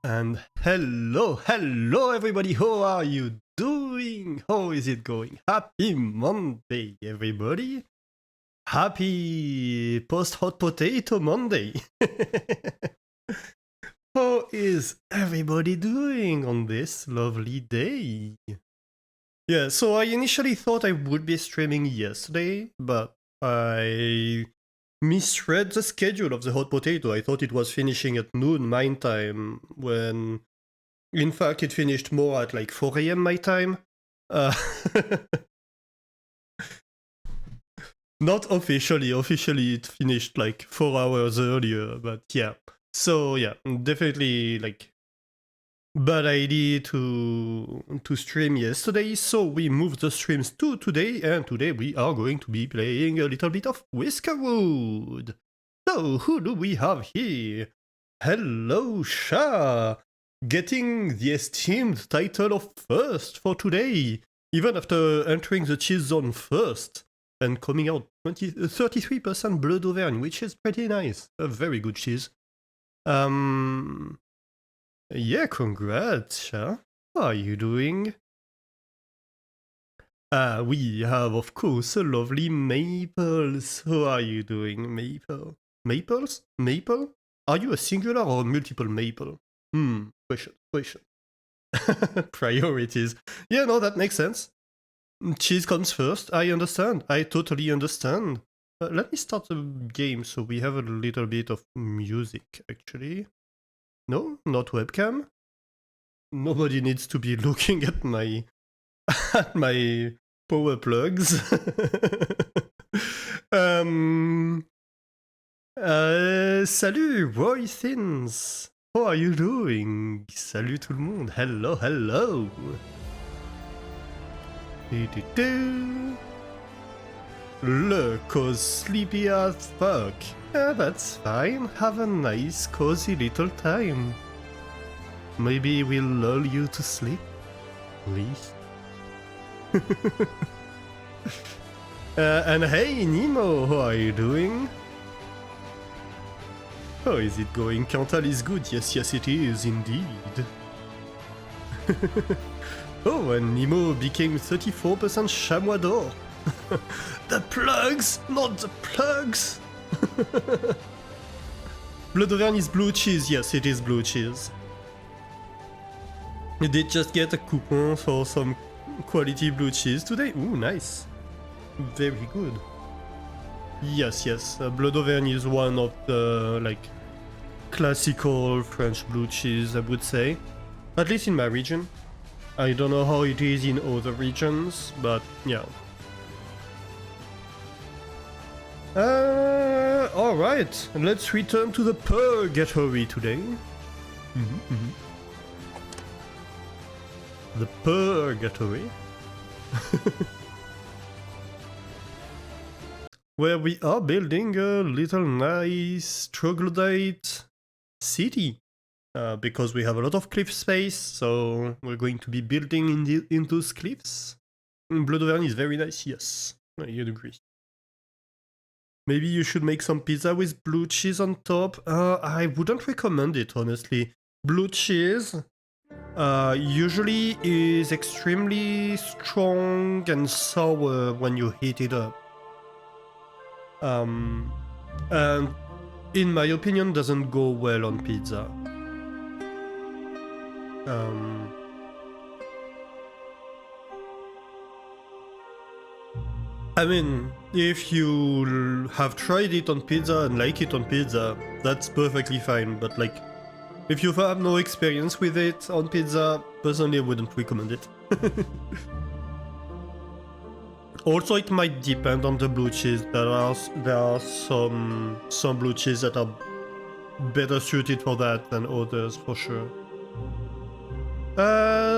And hello everybody, how are you doing? How is it going? Happy Monday everybody! Happy post-hot potato Monday! How is everybody doing on this lovely day? Yeah, so I initially thought I would be streaming yesterday, but I misread the schedule of the hot potato. I thought it was finishing at noon my time, when in fact it finished more at like 4 a.m. my time. Not officially. Officially it finished like 4 hours earlier, but yeah. So yeah, definitely like bad idea to stream yesterday, so we moved the streams to today, and today we are going to be playing a little bit of Whiskerwood. So who do we have here? Hello Sha! Getting the esteemed title of first for today, even after entering the cheese zone first, and coming out 33% Blood Auvergne, which is pretty nice. A very good cheese. Yeah, congrats, Sha. How are you doing? We have, of course, a lovely Maples. How are you doing, Maple? Maples? Maple? Are you a singular or a multiple maple? Question. Priorities. Yeah, no, that makes sense. Cheese comes first. I understand. I totally understand. Let me start the game so we have a little bit of music, actually. No, not webcam. Nobody needs to be looking at my power plugs. Salut Roy Thins. How are you doing? Salut tout le monde. Hello. Look, cause sleepy as fuck. That's fine. Have a nice, cozy little time. Maybe we'll lull you to sleep. Please. And hey, Nemo, how are you doing? How is it going? Cantal is good. Yes, it is indeed. Oh, and Nemo became 34% chamois d'or. The plugs! Not the plugs! Blood Auvergne is blue cheese. Yes, it is blue cheese. You did just get a coupon for some quality blue cheese today. Ooh, nice. Very good. Yes. Blood Auvergne is one of the, like, classical French blue cheese, I would say. At least in my region. I don't know how it is in other regions, but yeah. Alright, let's return to the purgatory today. The purgatory. Where we are building a little nice troglodyte city. Because we have a lot of cliff space, so we're going to be building in those cliffs. Blood Auvergne is very nice, yes. You'd agree. Maybe you should make some pizza with blue cheese on top. I wouldn't recommend it, honestly. Blue cheese usually is extremely strong and sour when you heat it up. And in my opinion, doesn't go well on pizza. I mean, if you have tried it on pizza and like it on pizza, that's perfectly fine, but like, if you have no experience with it on pizza, personally I wouldn't recommend it. Also, it might depend on the blue cheese. There are some blue cheese that are better suited for that than others, for sure.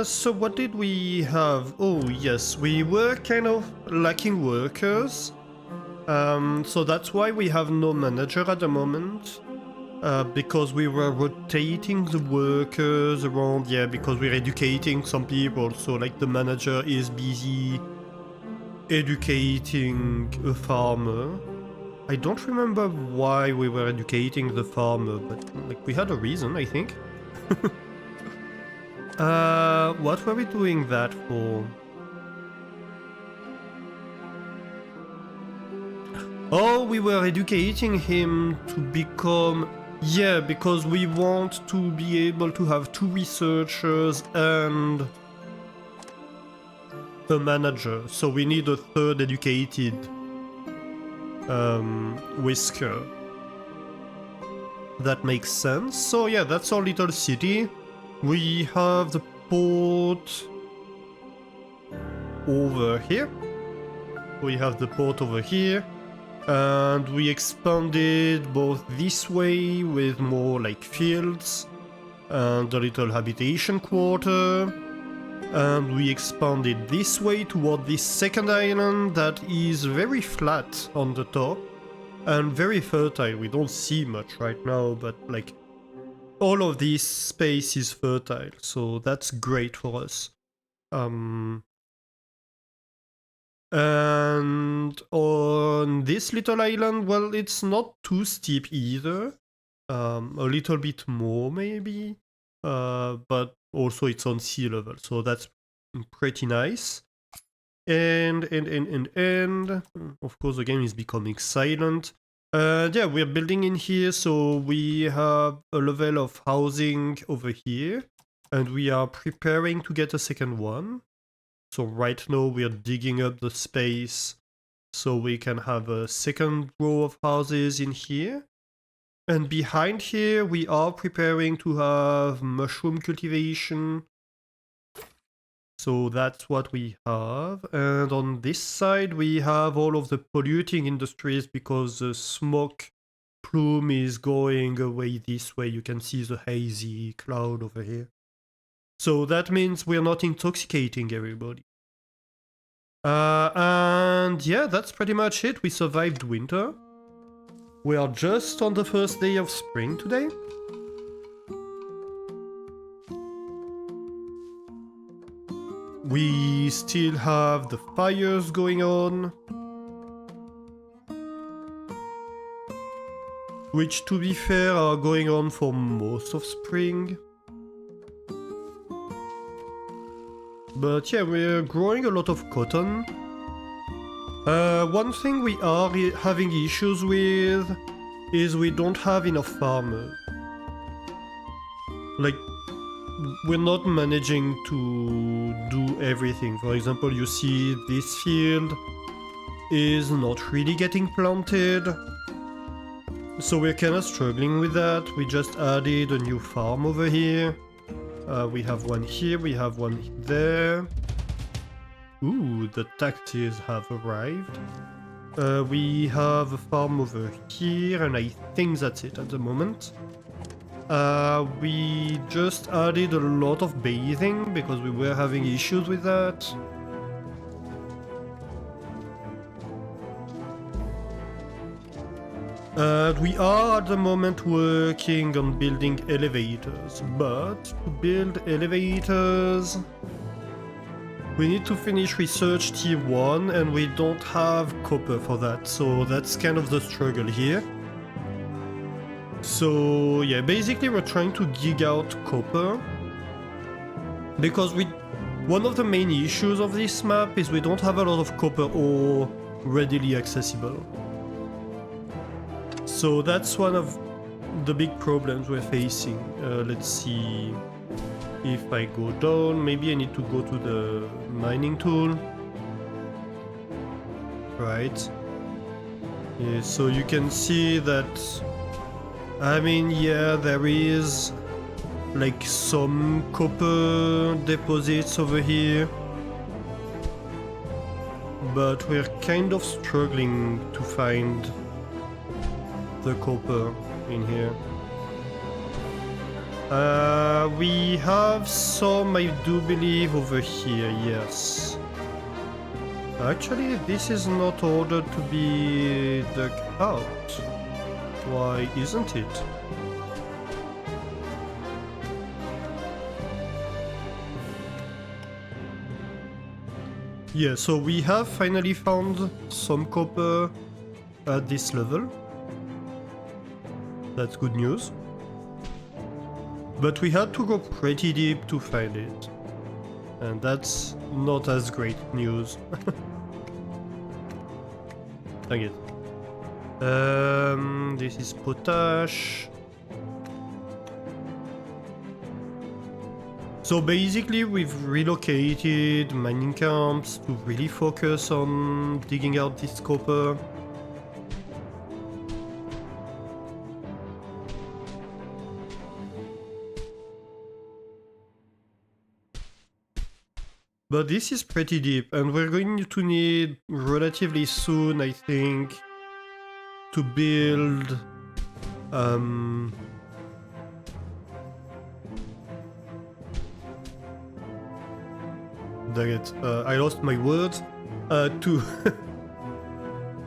So what did we have? Oh yes, we were kind of lacking workers. So that's why we have no manager at the moment. Because we were rotating the workers around, yeah, because we're educating some people, so like the manager is busy educating a farmer. I don't remember why we were educating the farmer, but like we had a reason, I think. What were we doing that for? Oh, we were educating him to become... Yeah, because we want to be able to have 2 researchers and a manager. So we need a 3rd educated Whisker. That makes sense. So yeah, that's our little city. We have the port over here. We have the port over here. And we expanded both this way with more like fields and a little habitation quarter. And we expanded this way toward this second island that is very flat on the top and very fertile. We don't see much right now, but like all of this space is fertile, so that's great for us. And on this little island, well, it's not too steep either. A little bit more maybe, but also it's on sea level, so that's pretty nice. And of course the game is becoming silent. Yeah, we're building in here, so we have a level of housing over here, and we are preparing to get a second one. So right now we are digging up the space so we can have a second row of houses in here. And behind here we are preparing to have mushroom cultivation. So that's what we have. And on this side we have all of the polluting industries because the smoke plume is going away this way. You can see the hazy cloud over here. So that means we're not intoxicating everybody. And yeah, that's pretty much it. We survived winter. We are just on the first day of spring today. We still have the fires going on. Which, to be fair, are going on for most of spring. But yeah, we're growing a lot of cotton. One thing we are having issues with is we don't have enough farmers. Like, we're not managing to do everything. For example, you see this field is not really getting planted. So we're kind of struggling with that. We just added a new farm over here. We have one here, we have one there. Ooh, the taxis have arrived. We have a farm over here, and I think that's it at the moment. We just added a lot of bathing because we were having issues with that. We are at the moment working on building elevators, but to build elevators we need to finish research tier 1 and we don't have copper for that, so that's kind of the struggle here. So yeah, basically we're trying to dig out copper because one of the main issues of this map is we don't have a lot of copper ore readily accessible. So that's one of the big problems we're facing. Let's see if I go down. Maybe I need to go to the mining tool. Right. Yeah, so you can see that, I mean, yeah, there is like some copper deposits over here. But we're kind of struggling to find the copper in here. We have some, I do believe, over here, yes. Actually, this is not ordered to be dug out. Why isn't it? Yeah, so we have finally found some copper at this level. That's good news. But we had to go pretty deep to find it. And that's not as great news. Dang it. This is potash. So basically we've relocated mining camps to really focus on digging out this copper. But this is pretty deep, and we're going to need relatively soon, I think, to build dang it, I lost my words. To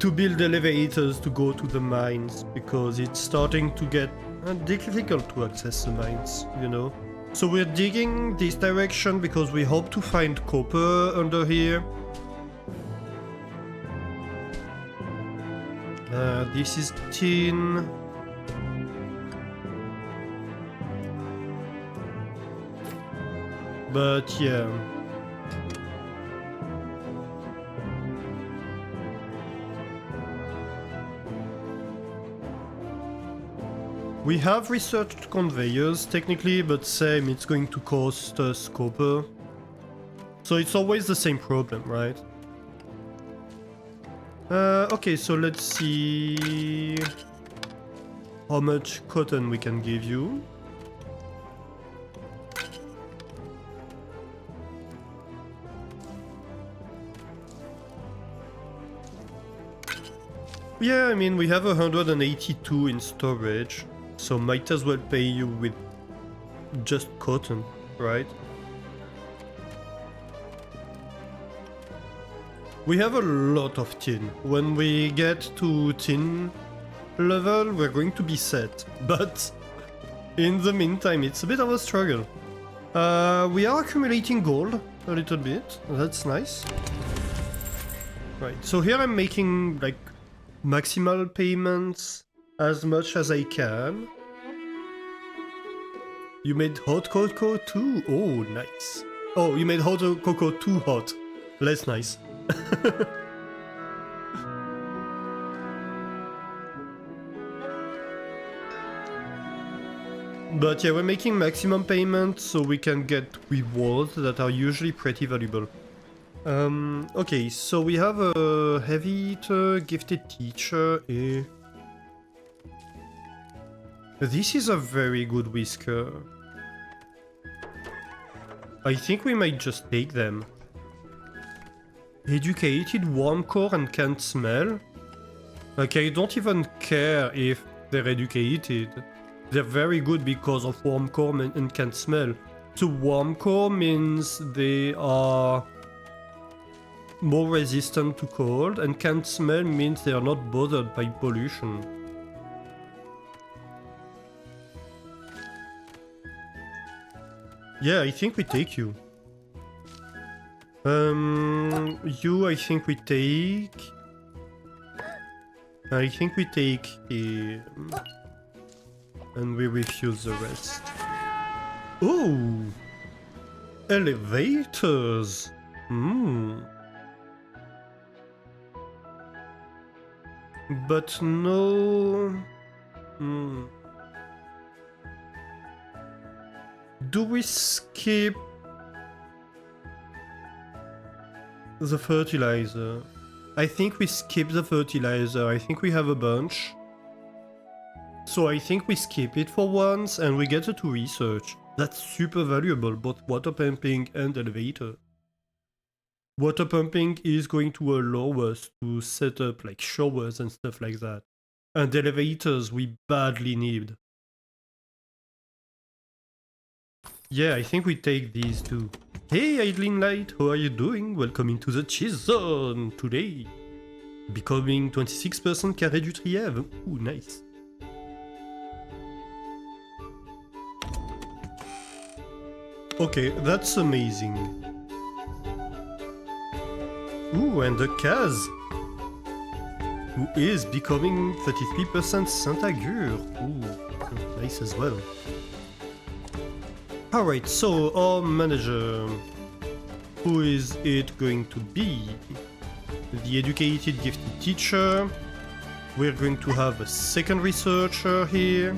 to build elevators to go to the mines, because it's starting to get difficult to access the mines, you know. So we're digging this direction because we hope to find copper under here. This is tin. But yeah. We have researched conveyors technically, but same, it's going to cost us copper. So it's always the same problem, right? Okay, so let's see how much cotton we can give you. Yeah, I mean, we have 182 in storage. So might as well pay you with just cotton, right? We have a lot of tin. When we get to tin level, we're going to be set. But in the meantime, it's a bit of a struggle. We are accumulating gold a little bit. That's nice. Right, so here I'm making like maximal payments as much as I can. You made hot cocoa too? Oh, nice. Oh, you made hot cocoa too hot. Less nice. But yeah, we're making maximum payments so we can get rewards that are usually pretty valuable. Okay, so we have a heavy eater, gifted teacher, This is a very good whisker. I think we might just take them. Educated, warm core and can't smell? Like, I don't even care if they're educated. They're very good because of warm core and can't smell. So warm core means they are more resistant to cold, and can't smell means they are not bothered by pollution. Yeah, I think we take you. You, I think we take... I think we take him. And we refuse the rest. Oh! Elevators! But no... Do we skip the fertilizer? I think we skip the fertilizer. I think we have a bunch. So I think we skip it for once and we get to research. That's super valuable, both water pumping and elevator. Water pumping is going to allow us to set up like showers and stuff like that. And elevators we badly need. Yeah, I think we take these two. Hey Idling Light, how are you doing? Welcome into the cheese zone today. Becoming 26% carré du trièvre. Ooh, nice. Okay, that's amazing. Ooh, and the Kaz, who is becoming 33% Saint-Agur. Ooh, nice as well. Alright, so our manager, who is it going to be? The educated gifted teacher. We're going to have a second researcher here.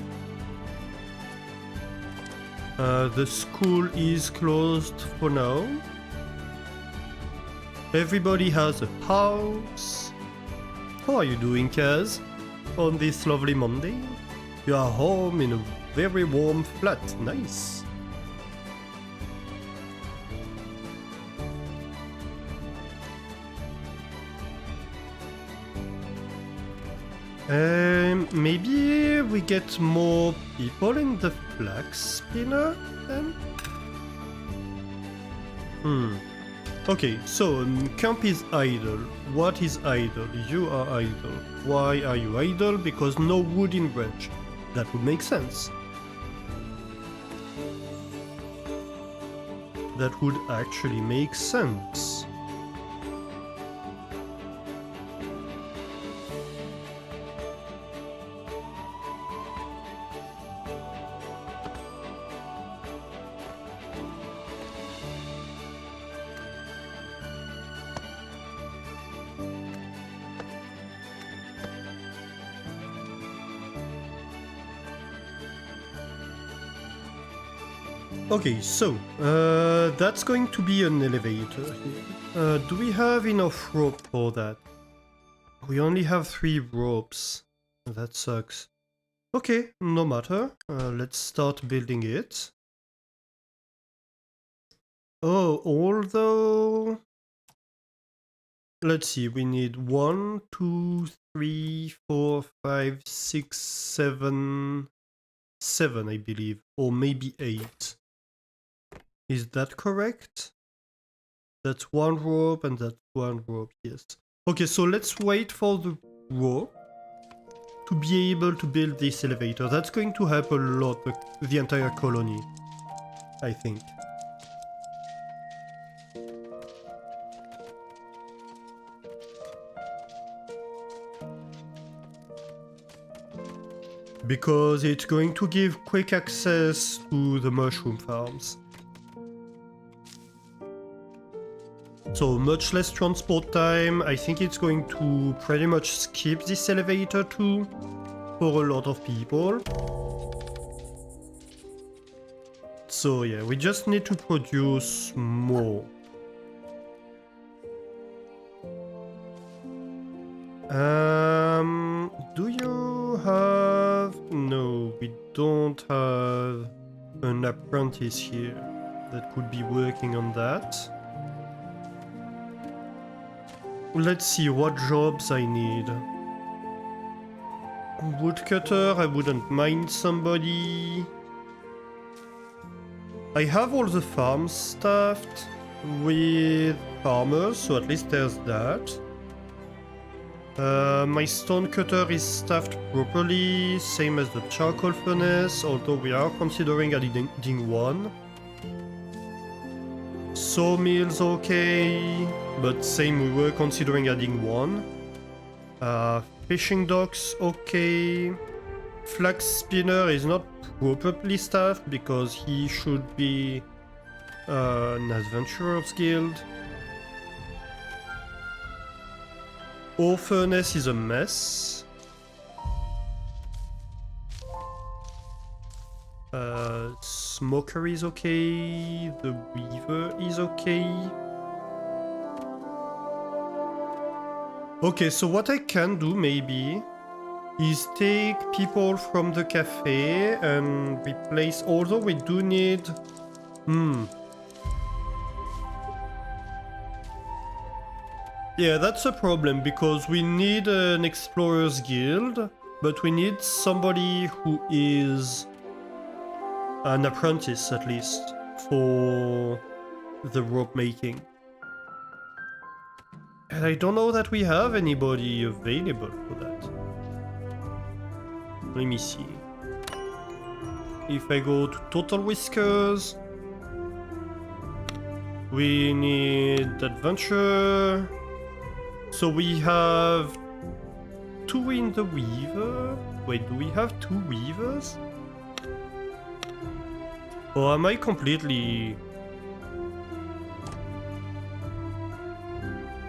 The school is closed for now. Everybody has a house. How are you doing, Kaz? On this lovely Monday? You are home in a very warm flat. Nice. Maybe we get more people in the flag spinner then? Okay, so camp is idle. What is idle? You are idle. Why are you idle? Because no wood in range. That would make sense. That would actually make sense. Okay, so that's going to be an elevator here. Do we have enough rope for that? We only have 3 ropes. That sucks. Okay, no matter. Let's start building it. Oh, although... Let's see, we need 1, 2, 3, 4, 5, 6, 7... 7, I believe. Or maybe 8. Is that correct? That's 1 rope and that's 1 rope, yes. Okay, so let's wait for the rope to be able to build this elevator. That's going to help a lot the entire colony, I think. Because it's going to give quick access to the mushroom farms. So much less transport time. I think it's going to pretty much skip this elevator too for a lot of people. So yeah, we just need to produce more. Do you have... No, we don't have an apprentice here that could be working on that. Let's see what jobs I need. Woodcutter, I wouldn't mind somebody. I have all the farms staffed with farmers, so at least there's that. My stone cutter is staffed properly, same as the charcoal furnace, although we are considering adding 1. Sawmill's okay, but same, we were considering adding 1. Fishing docks okay. Flax spinner is not properly staffed because he should be an adventurer's guild. Ore furnace is a mess. Smoker is okay. The weaver is okay. Okay, so what I can do maybe is take people from the cafe and replace, although we do need... Yeah, that's a problem because we need an explorer's guild, but we need somebody who is an apprentice at least for the rope making. And I don't know that we have anybody available for that. Let me see. If I go to Total Whiskers, we need adventure. So we have 2 in the weaver. Wait, do we have 2 weavers? Or am I completely...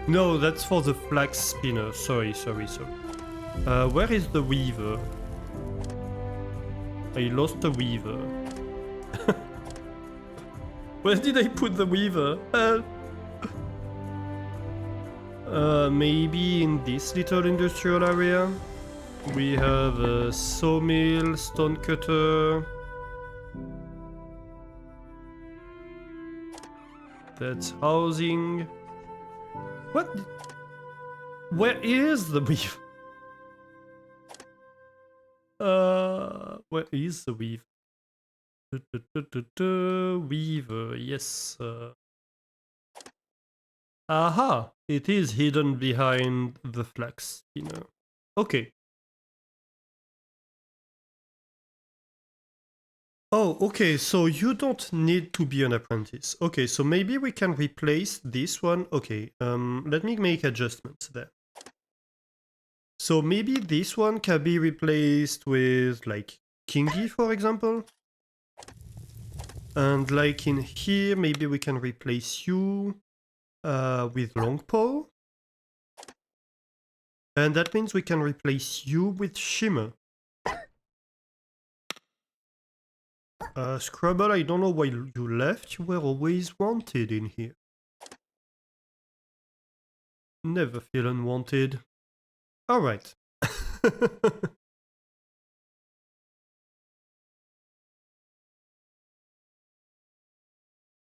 No, that's for the flax spinner. Sorry. Where is the weaver? I lost the weaver. Where did I put the weaver? Maybe in this little industrial area. We have a sawmill, stone cutter. That's housing. What? Where is the weaver? Where is the weaver? Weaver, yes. Aha! It is hidden behind the flax spinner. Okay. Oh, okay, so you don't need to be an apprentice. Okay, so maybe we can replace this one. Okay, let me make adjustments there. So maybe this one can be replaced with, like, Kingy, for example. And like in here, maybe we can replace you with Longpaw. And that means we can replace you with Shimmer. Scrabble, I don't know why you left. You were always wanted in here. Never feel unwanted. Alright.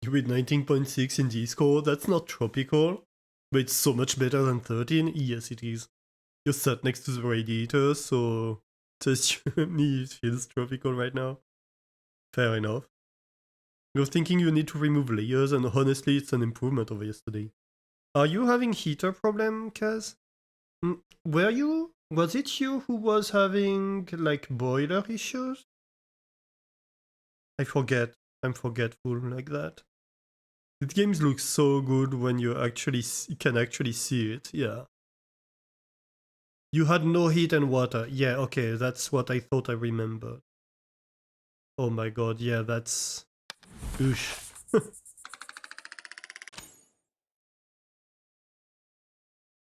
You with 19.6 in Discord, that's not tropical. But it's so much better than 13. Yes, it is. You're sat next to the radiator, so just me feels tropical right now. Fair enough. I was thinking you need to remove layers, and honestly, it's an improvement over yesterday. Are you having heater problem, Kaz? Were you? Was it you who was having, like, boiler issues? I forget. I'm forgetful like that. These games look so good when you can actually see it, yeah. You had no heat and water. Yeah, okay, that's what I thought I remembered. Oh my god, yeah, that's... Oosh.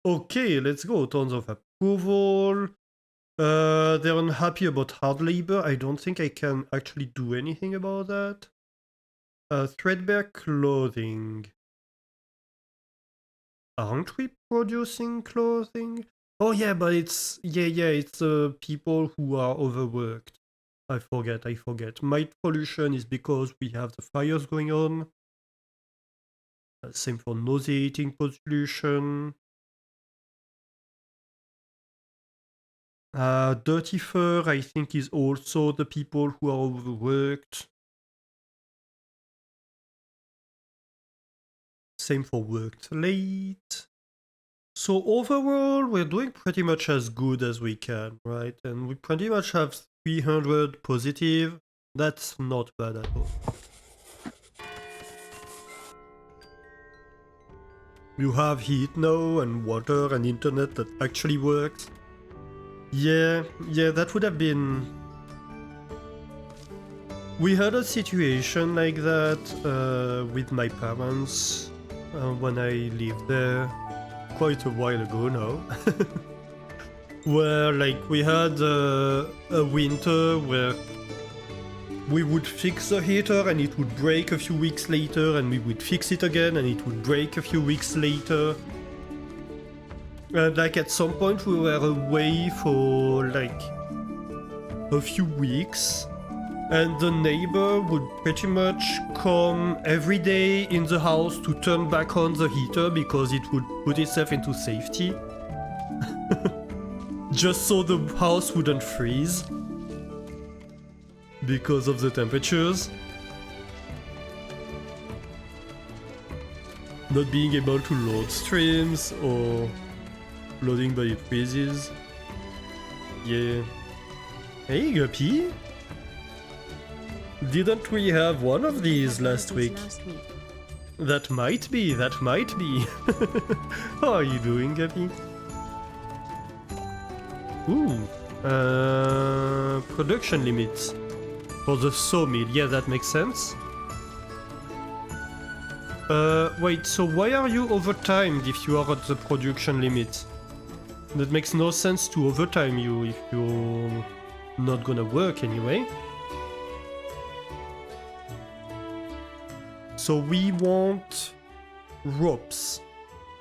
Okay, let's go. Tons of approval. They're unhappy about hard labor. I don't think I can actually do anything about that. Threadbare clothing. Aren't we producing clothing? Oh yeah, but it's... Yeah, it's people who are overworked. I forget. Might pollution is because we have the fires going on. Same for nauseating pollution. Dirty fur, I think, is also the people who are overworked. Same for worked late. So overall, we're doing pretty much as good as we can, right? And we pretty much have 300 positive. That's not bad at all. You have heat now and water and internet that actually works. Yeah, that would have been... We had a situation like that with my parents when I lived there quite a while ago now. Where, like, we had a winter where we would fix the heater and it would break a few weeks later, and we would fix it again and it would break a few weeks later. And like at some point we were away for like a few weeks, and the neighbor would pretty much come every day in the house to turn back on the heater because it would put itself into safety. Just so the house wouldn't freeze because of the temperatures. Not being able to load streams or loading by it freezes. Yeah. Hey Guppy! Didn't we have one of these last week? That might be. How are you doing, Guppy? Ooh. Production limits. For the sawmill, yeah, that makes sense. Wait, so why are you overtimed if you are at the production limit? That makes no sense to overtime you if you're not gonna work anyway. So we want ropes.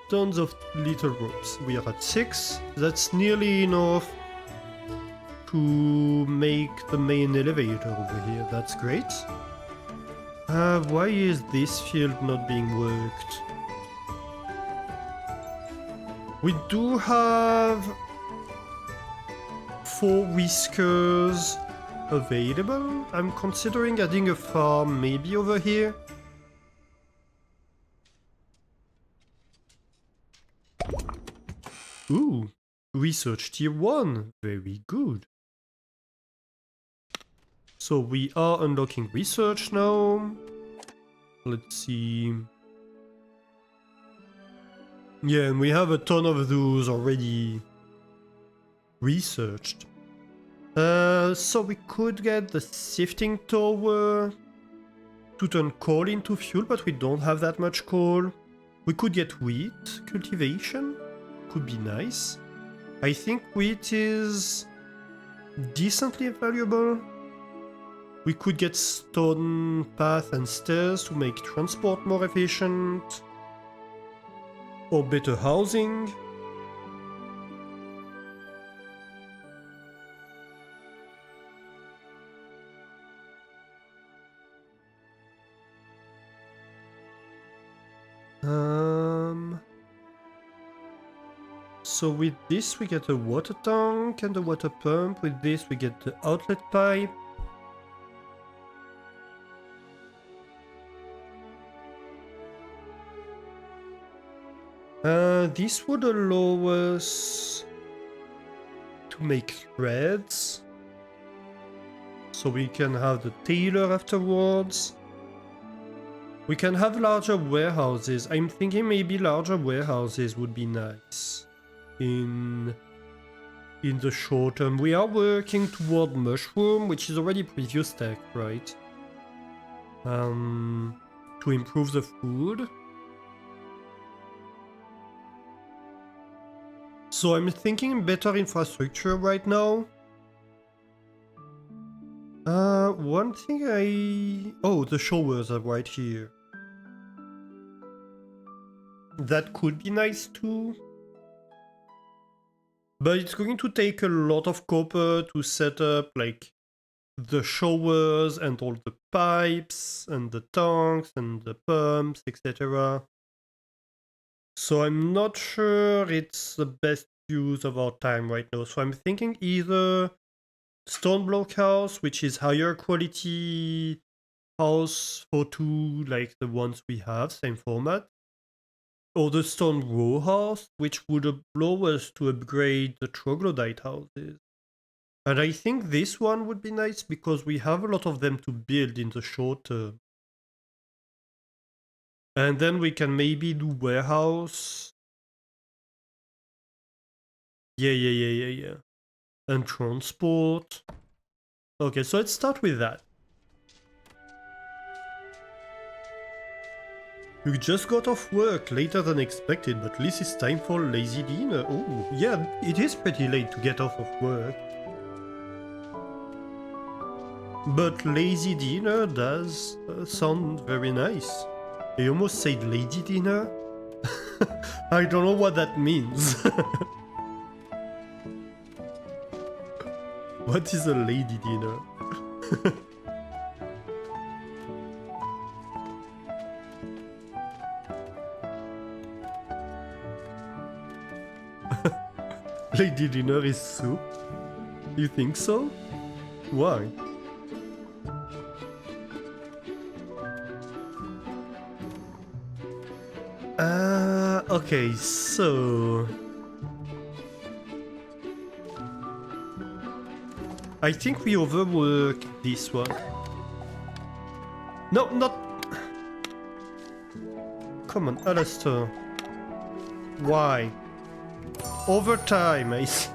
Tons of little ropes. We are at 6. That's nearly enough to make the main elevator over here. That's great. Why is this field not being worked? We do have 4 whiskers available. I'm considering adding a farm maybe over here. Ooh, research tier 1. Very good. So we are unlocking research now. Let's see. Yeah, and we have a ton of those already researched. So we could get the sifting tower to turn coal into fuel, but we don't have that much coal. We could get wheat cultivation. Could be nice. I think wheat is decently valuable. We could get stone path and stairs to make transport more efficient. Or better housing. So with this we get a water tank and a water pump. With this we get the outlet pipe. This would allow us to make threads. So we can have the tailor afterwards. We can have larger warehouses. I'm thinking maybe larger warehouses would be nice. In the short term. We are working toward mushroom, which is already previous tech, right? To improve the food. So I'm thinking better infrastructure right now. One thing oh, the showers are right here. That could be nice too. But it's going to take a lot of copper to set up, like, the showers and all the pipes and the tanks and the pumps, etc. So I'm not sure it's the best use of our time right now. So I'm thinking either stone block house, which is higher quality house for 2, like the ones we have, same format. Or the stone row house, which would allow us to upgrade the troglodyte houses. And I think this one would be nice because we have a lot of them to build in the short term. And then we can maybe do warehouse. Yeah. And transport. Okay, so let's start with that. You just got off work later than expected, but at least it's time for lazy dinner. Oh, yeah, it is pretty late to get off of work. But lazy dinner does sound very nice. I almost said lady dinner. I don't know what that means. What is a lady dinner? Lady dinner is soup? You think so? Why? Okay, so... I think we overwork this one. No, not... Come on, Alistair. Why? Overtime, I say.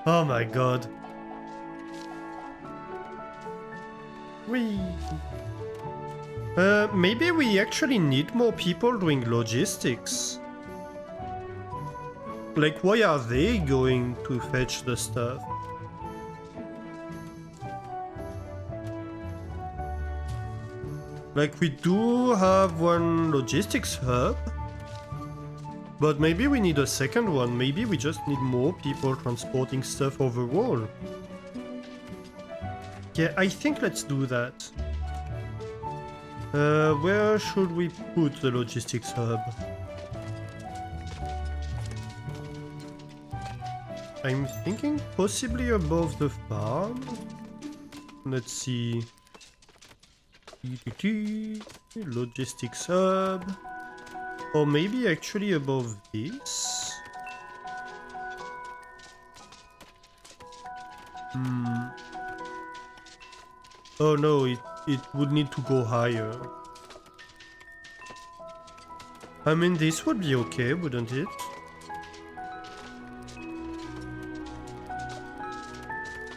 Oh my god. Whee! Maybe we actually need more people doing logistics. Like, why are they going to fetch the stuff? Like, we do have one logistics hub, but maybe we need a second one. Maybe we just need more people transporting stuff overall. Yeah, I think let's do that. Where should we put the logistics hub? I'm thinking possibly above the farm. Let's see. Logistics hub. Or maybe actually above this. Oh no, it would need to go higher. I mean, this would be okay, wouldn't it?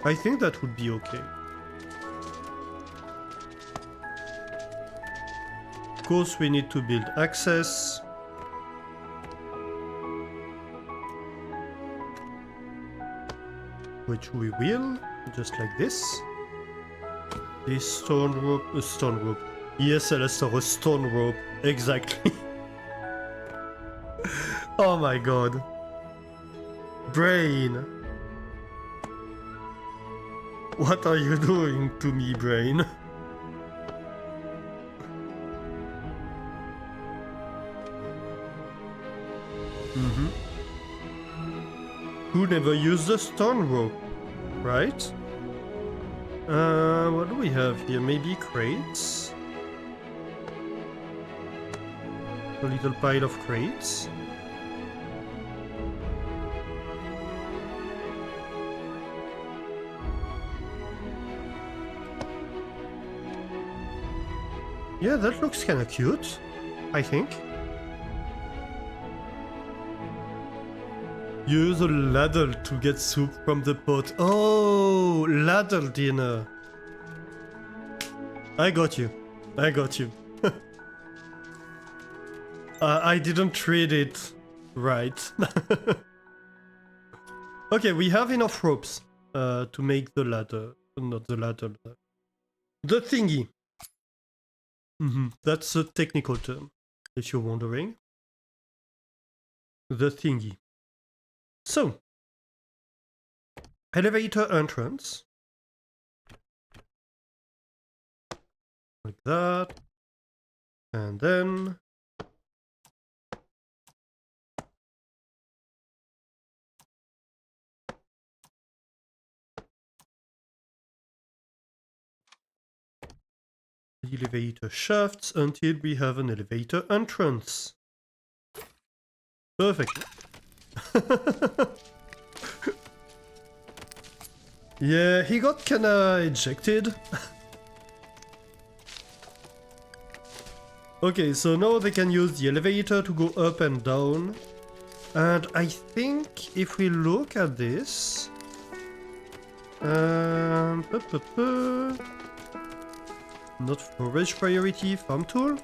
I think that would be okay. Of course, we need to build access. Which we will, just like this. This stone rope, a stone rope. Yes, Alistair, a stone rope. Exactly. Oh my god. Brain. What are you doing to me, brain? Who never used the stone rope, right? What do we have here? Maybe crates? A little pile of crates. Yeah, that looks kinda cute, I think. Use a ladle to get soup from the pot. Oh, ladle dinner. I got you. I got you. I didn't read it right. Okay, we have enough ropes to make the ladder. Not the ladder. The thingy. That's a technical term, if you're wondering. The thingy. So, elevator entrance. Like that. And then... elevator shafts until we have an elevator entrance. Perfect. Yeah, he got kinda ejected. Okay, so now they can use the elevator to go up and down. And I think if we look at this... Not forage priority, farm tool.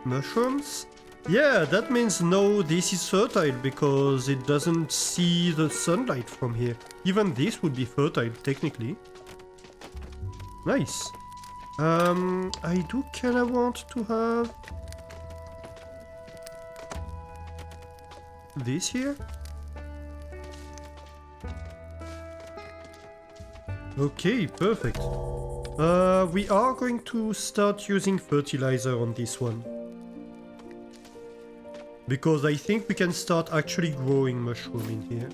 Mushrooms. Yeah, that means no, this is fertile because it doesn't see the sunlight from here. Even this would be fertile, technically. Nice. I do kinda want to have... this here. Okay, perfect. We are going to start using fertilizer on this one. Because I think we can start actually growing mushroom in here.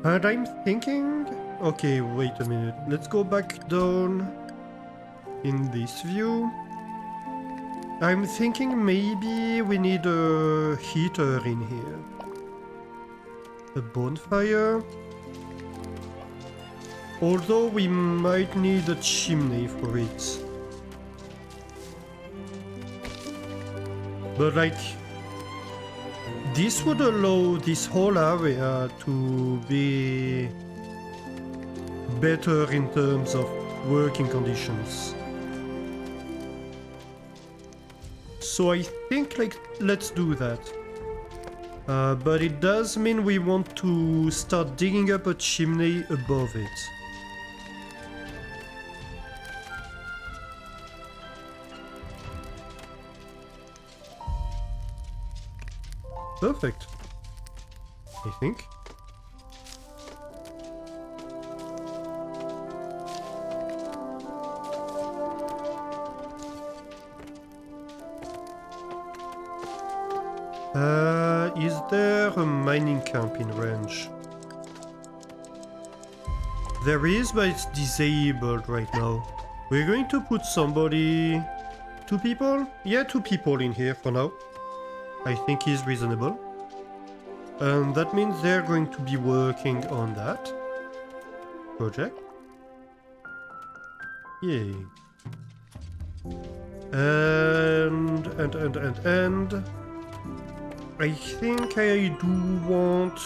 And I'm thinking... okay, wait a minute. Let's go back down in this view. I'm thinking maybe we need a heater in here. A bonfire. Although we might need a chimney for it. But like... This would allow this whole area to be better in terms of working conditions. So I think, like, let's do that. But it does mean we want to start digging up a chimney above it. Perfect, I think. Is there a mining camp in range? There is, but it's disabled right now. We're going to put somebody... 2 people? Yeah, 2 people in here for now. I think is reasonable. And that means they're going to be working on that project. Yay. And I think I do want...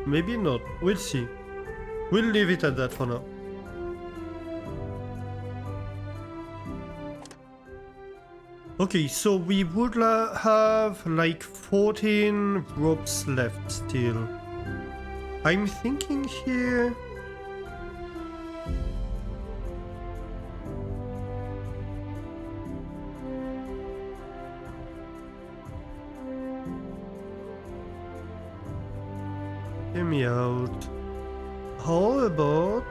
Maybe not. We'll see. We'll leave it at that for now. Okay, so we would have like 14 ropes left still. I'm thinking here... Hear me out. How about...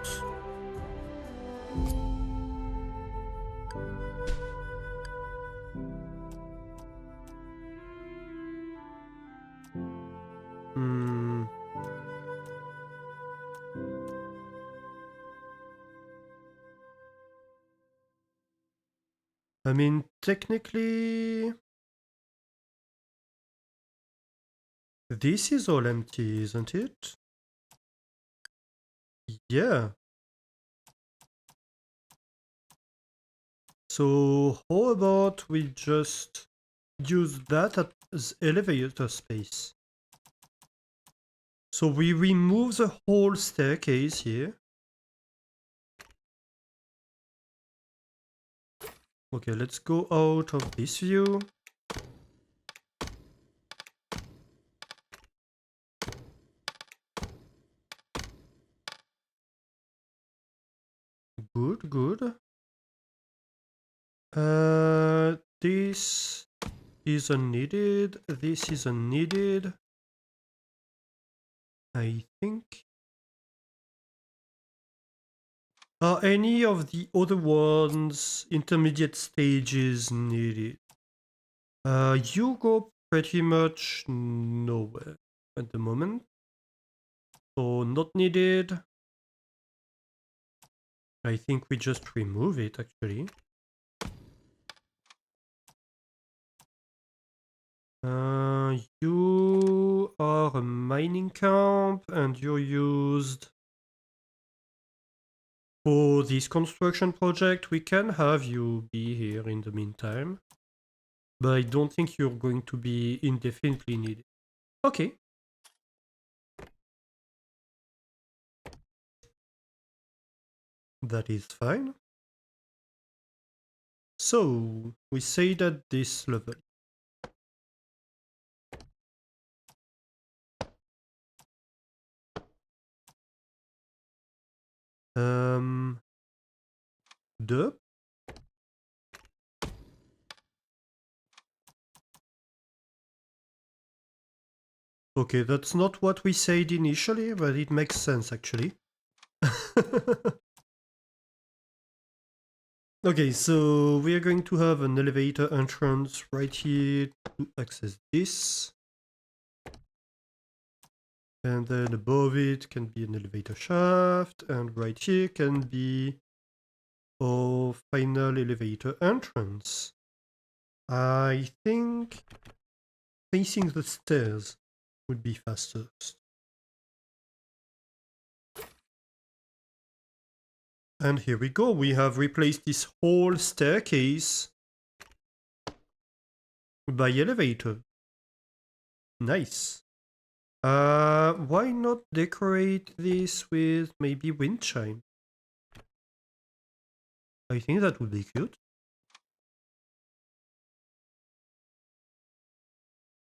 I mean, technically... This is all empty, isn't it? Yeah. So how about we just use that as elevator space? So we remove the whole staircase here. Okay, let's go out of this view. Good, good. This is unneeded. This is unneeded. I think. Are any of the other ones intermediate stages needed? You go pretty much nowhere at the moment. So not needed. I think we just remove it actually. You are a mining camp and you're used for this construction project. We can have you be here in the meantime, but I don't think you're going to be indefinitely needed. Okay. That is fine. So we say that this level. The Okay, that's not what we said initially, but it makes sense actually. Okay, so we are going to have an elevator entrance right here to access this. And then above it can be an elevator shaft, and right here can be our final elevator entrance. I think facing the stairs would be fastest. And here we go. We have replaced this whole staircase by elevator. Nice. Why not decorate this with maybe wind chime? I think that would be cute.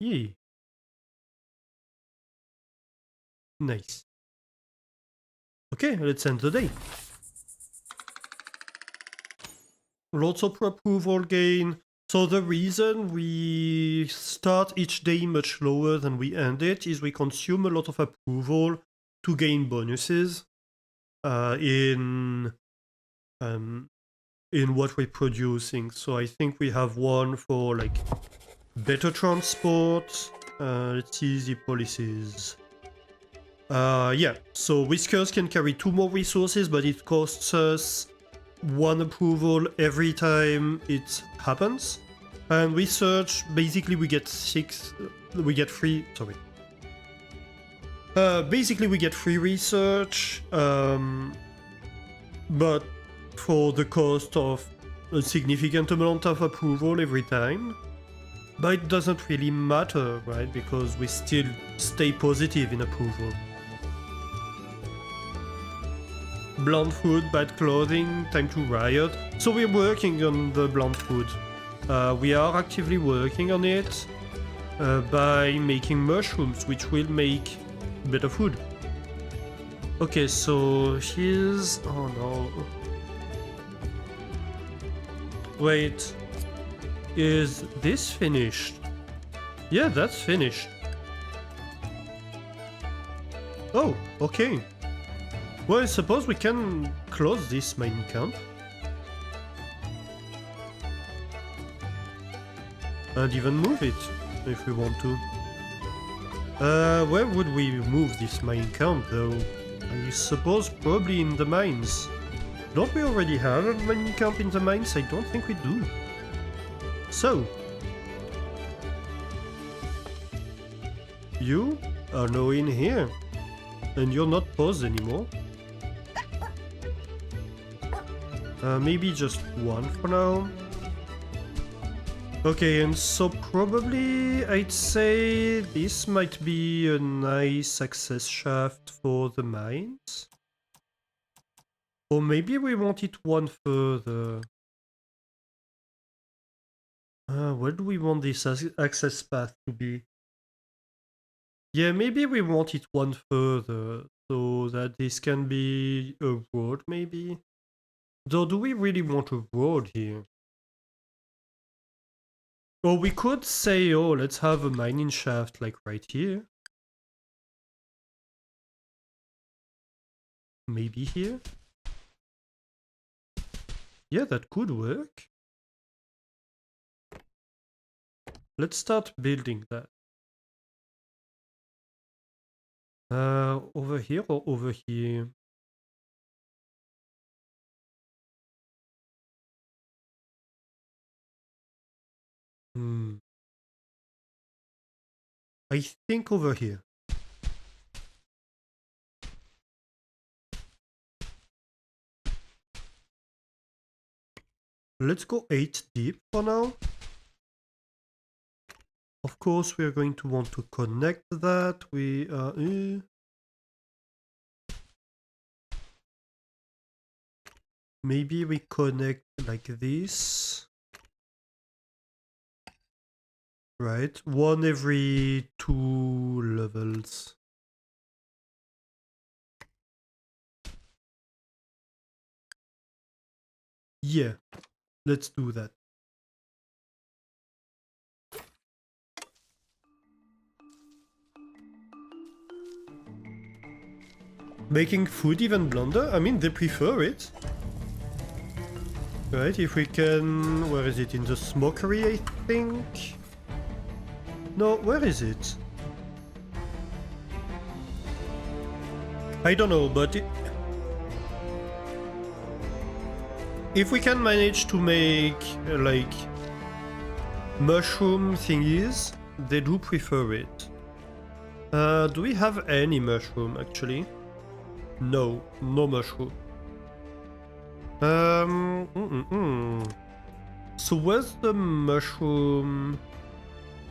Yay. Nice. Okay, let's end the day. Lots of approval gain. So the reason we start each day much lower than we end it is we consume a lot of approval to gain bonuses in what we're producing. So I think we have one for like better transport. Let's see the policies. Yeah, so Whiskers can carry 2 more resources, but it costs us 1 approval every time it happens. And research, basically we get 3, sorry. Basically we get free research, but for the cost of a significant amount of approval every time. But it doesn't really matter, right? Because we still stay positive in approval. Bland food, bad clothing, time to riot. So we're working on the bland food. We are actively working on it by making mushrooms, which will make better food. Okay, so here's... oh no. Wait. Is this finished? Yeah, that's finished. Oh, okay. Well, I suppose we can close this main camp. And even move it, if we want to. Where would we move this main camp, though? I suppose probably in the mines. Don't we already have a main camp in the mines? I don't think we do. So, you are now in here, and you're not paused anymore. Maybe just 1 for now. Okay, and so probably I'd say this might be a nice access shaft for the mines. Or maybe we want it 1 further. Where do we want this access path to be? Yeah, maybe we want it 1 further, so that this can be a road, maybe? Though, do we really want a road here? Or we could say, oh, let's have a mining shaft, like right here. Maybe here? Yeah, that could work. Let's start building that. Over here or over here? I think over here. Let's go 8 deep for now. Of course, we are going to want to connect that. We are... maybe we connect like this. Right, 1 every 2 levels. Yeah, let's do that. Making food even blonder? I mean, they prefer it. Right, if we can... where is it? In the smokery, I think? No, where is it? I don't know, but... if we can manage to make, like... mushroom thingies, they do prefer it. Do we have any mushroom, actually? No, no mushroom. So where's the mushroom?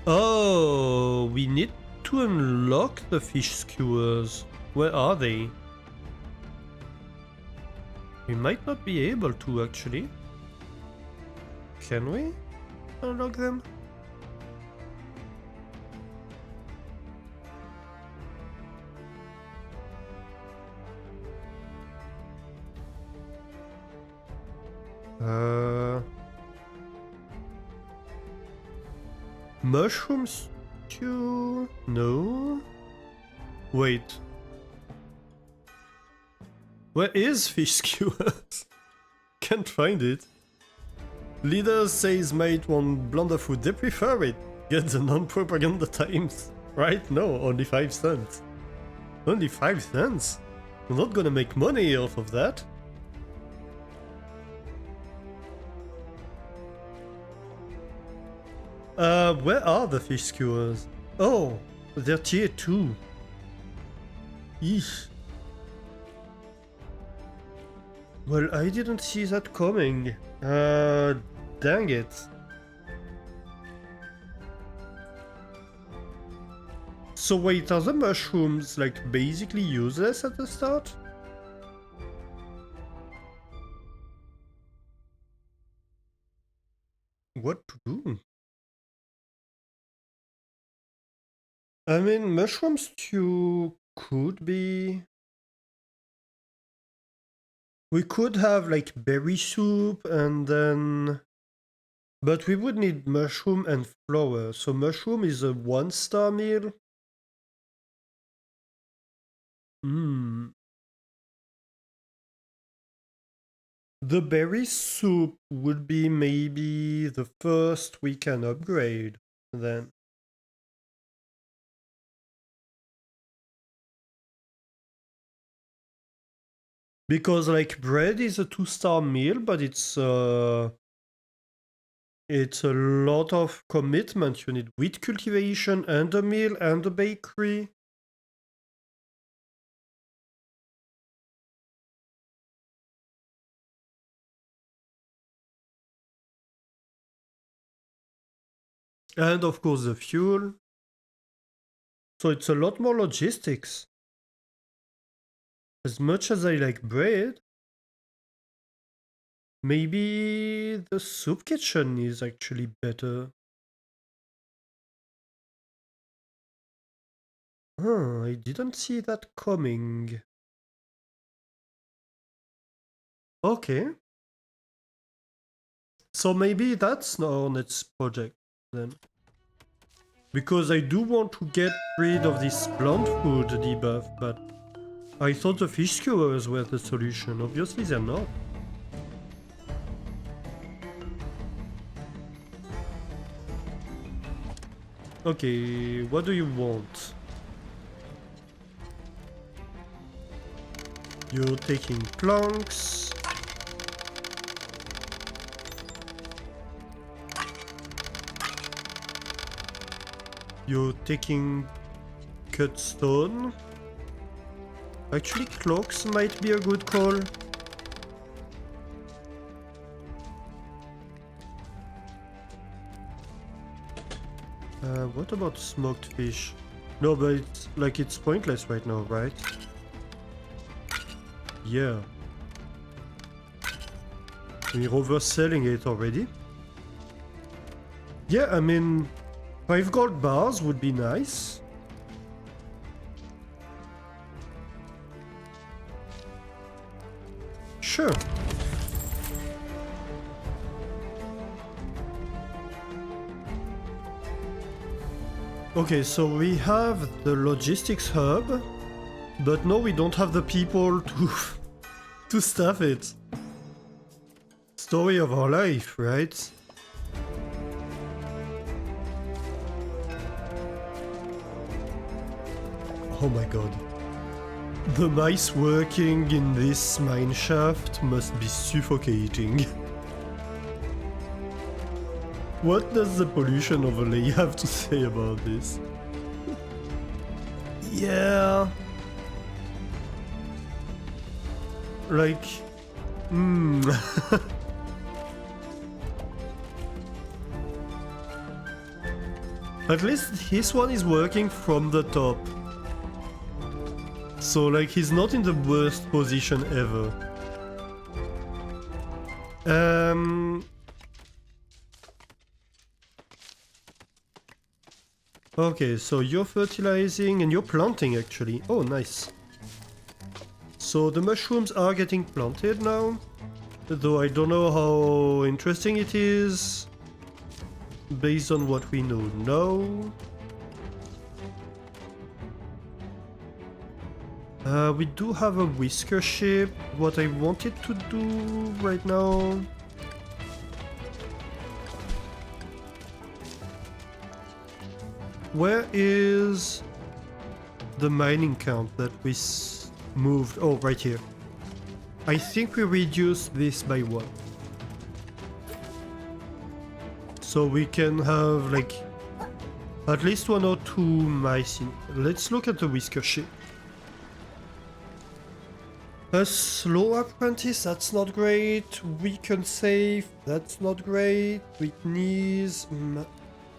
Oh, we need to unlock the fish skewers. Where are they? We might not be able to actually. Can we unlock them? Mushroom stew? No. Wait. Where is fish skewers? Can't find it. Leader says mate want blunder food. They prefer it. Get the non-propaganda times. Right? No, only 5 cents. Only 5 cents? We're not gonna make money off of that. Where are the fish skewers? Oh, they're tier 2. Eesh. Well, I didn't see that coming. Dang it. So wait, are the mushrooms like basically useless at the start? What to do? I mean, mushroom stew could be... We could have like berry soup and then... But we would need mushroom and flour. So mushroom is a 1-star meal. The berry soup would be maybe the first we can upgrade then. Because like bread is a 2-star meal, but it's a lot of commitment. You need wheat cultivation and a mill and a bakery. And of course the fuel. So it's a lot more logistics. As much as I like bread, maybe the soup kitchen is actually better. Huh, I didn't see that coming. Okay. So maybe that's our next project then. Because I do want to get rid of this plant food debuff, but I thought the fish skewers were the solution. Obviously they're not. Okay, what do you want? You're taking planks. You're taking cut stone. Actually, cloaks might be a good call. What about smoked fish? No, but it's pointless right now, right? Yeah. We're overselling it already. Yeah, I mean, 5 gold bars would be nice. Sure. Okay, so we have the logistics hub, but no, we don't have the people to staff it. Story of our life, right? Oh my god. The mice working in this mine shaft must be suffocating. What does the pollution overlay have to say about this? Yeah. Like, Hmm. At least this one is working from the top. So like he's not in the worst position ever. Okay, so you're fertilizing and you're planting actually. Oh, nice. So the mushrooms are getting planted now. Though I don't know how interesting it is. Based on what we know now. We do have a whisker ship. What I wanted to do right now... Where is the mining camp that we moved? Oh, right here. I think we reduced this by 1. So we can have like at least 1 or 2 mice in. Let's look at the whisker ship. A slow apprentice, that's not great. Weaken safe, that's not great. Weak knees.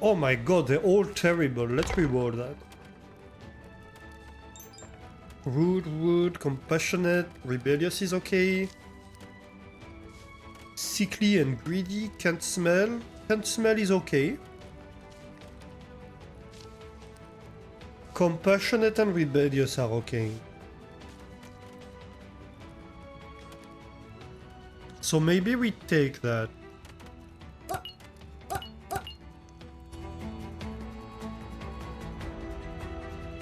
Oh my god, they're all terrible. Let's reward that. Rude, compassionate, rebellious is okay. Sickly and greedy, can't smell. Can't smell is okay. Compassionate and rebellious are okay. So maybe we take that.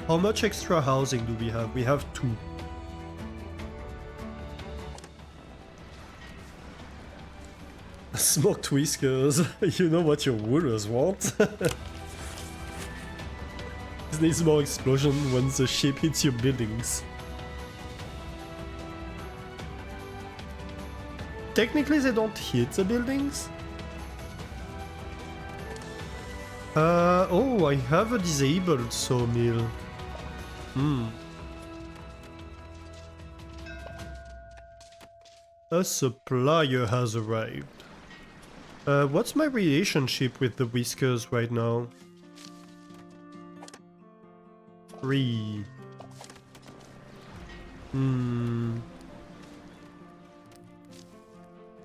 How much extra housing do we have? We have 2. Smoked whiskers. You know what your rulers want. This needs more explosion when the ship hits your buildings. Technically they don't hit the buildings. Oh, I have a disabled sawmill. A supplier has arrived. What's my relationship with the whiskers right now? 3.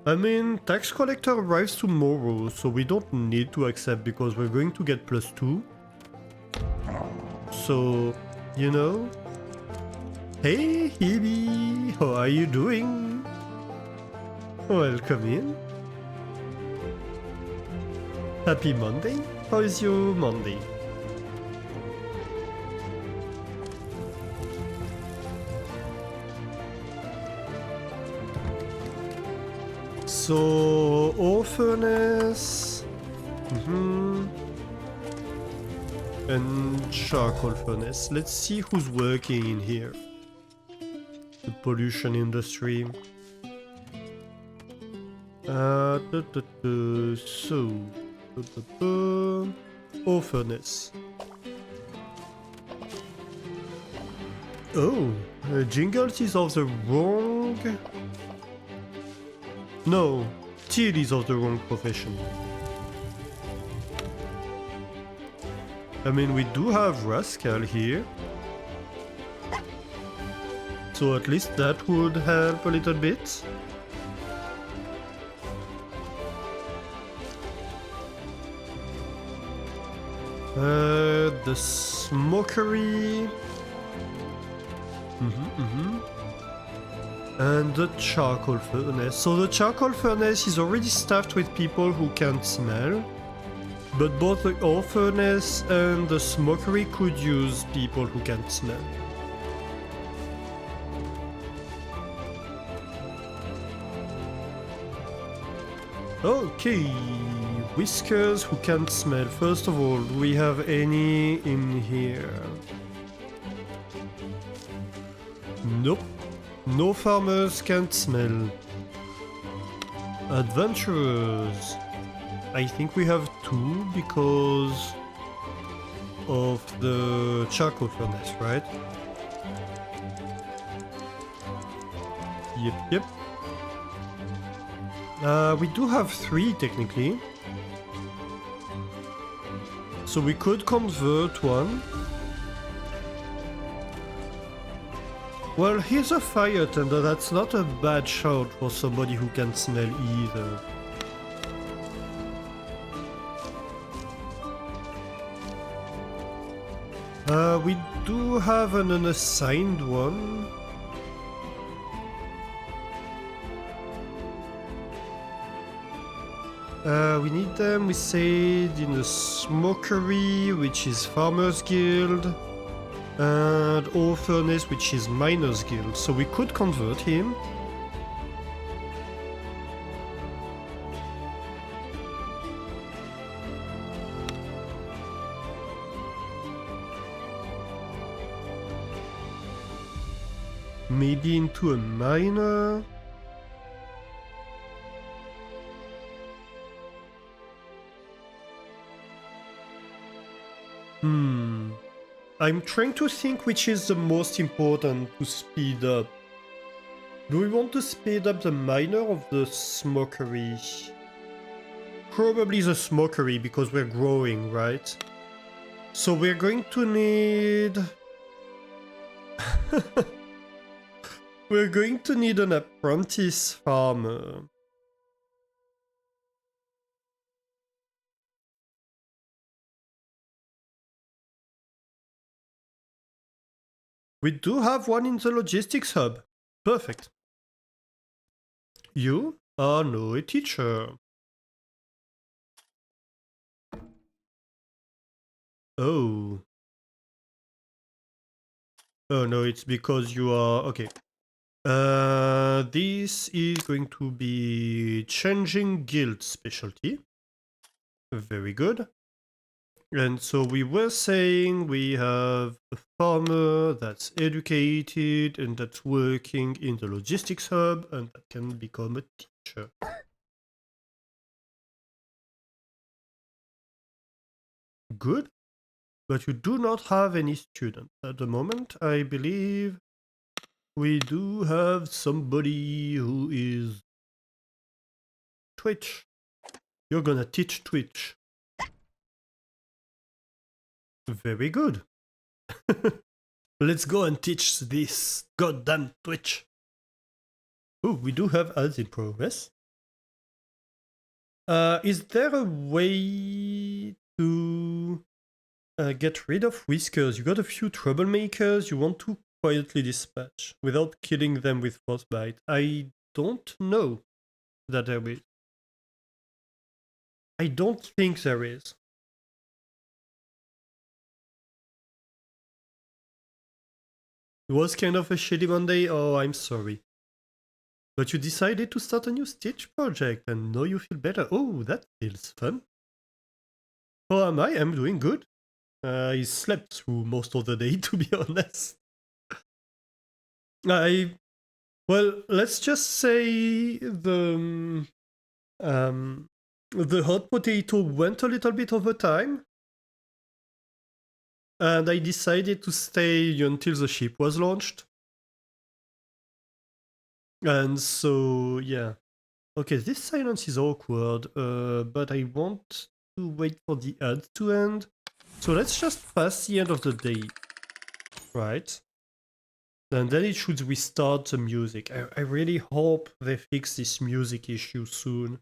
I mean, tax collector arrives tomorrow, so we don't need to accept because we're going to get +2. So, you know. Hey, Hebe, how are you doing? Welcome in. Happy Monday? How is your Monday? So, ore furnace. And charcoal furnace. Let's see who's working in here. The pollution industry. So, ore furnace. Oh, Jingles is of the wrong... No, Teal is of the wrong profession. I mean, we do have Rascal here. So at least that would help a little bit. The smokery. And the charcoal furnace. So the charcoal furnace is already staffed with people who can't smell. But both the ore furnace and the smokery could use people who can't smell. Okay, whiskers who can't smell. First of all, do we have any in here? Nope. No farmers can't smell. Adventurers. I think we have 2 because of the charcoal furnace, right? Yep. We do have 3 technically. So we could convert one. Well, he's a fire tender, that's not a bad shout for somebody who can smell either. We do have an unassigned one. We need them, we said, in a smokery, which is Farmer's Guild, and ore furnace, which is Miner's Guild. So we could convert him. Maybe into a miner. I'm trying to think which is the most important to speed up. Do we want to speed up the miner or the smokery? Probably the smokery because we're growing, right? So we're going to need... we're going to need an apprentice farmer. We do have one in the logistics hub. Perfect. You are now a teacher. Oh. Oh no, it's because you are... Okay. This is going to be changing guild specialty. Very good. And so we were saying we have a farmer that's educated and that's working in the logistics hub and that can become a teacher. Good. But you do not have any students at the moment. I believe we do have somebody who is Twitch. You're gonna teach Twitch. Very good. Let's go and teach this goddamn Twitch. Oh, we do have ads in progress. Is there a way to get rid of whiskers? You got a few troublemakers you want to quietly dispatch without killing them with frostbite. I don't know that there is. I don't think there is. It was kind of a shitty Monday. Oh, I'm sorry. But you decided to start a new Stitch project and now you feel better. Oh, that feels fun. How am I? I'm doing good. I slept through most of the day, to be honest. Well, let's just say the hot potato went a little bit over time. And I decided to stay until the ship was launched. And so, yeah. Okay, this silence is awkward, but I want to wait for the ad to end. So let's just pass the end of the day. Right? And then it should restart the music. I really hope they fix this music issue soon.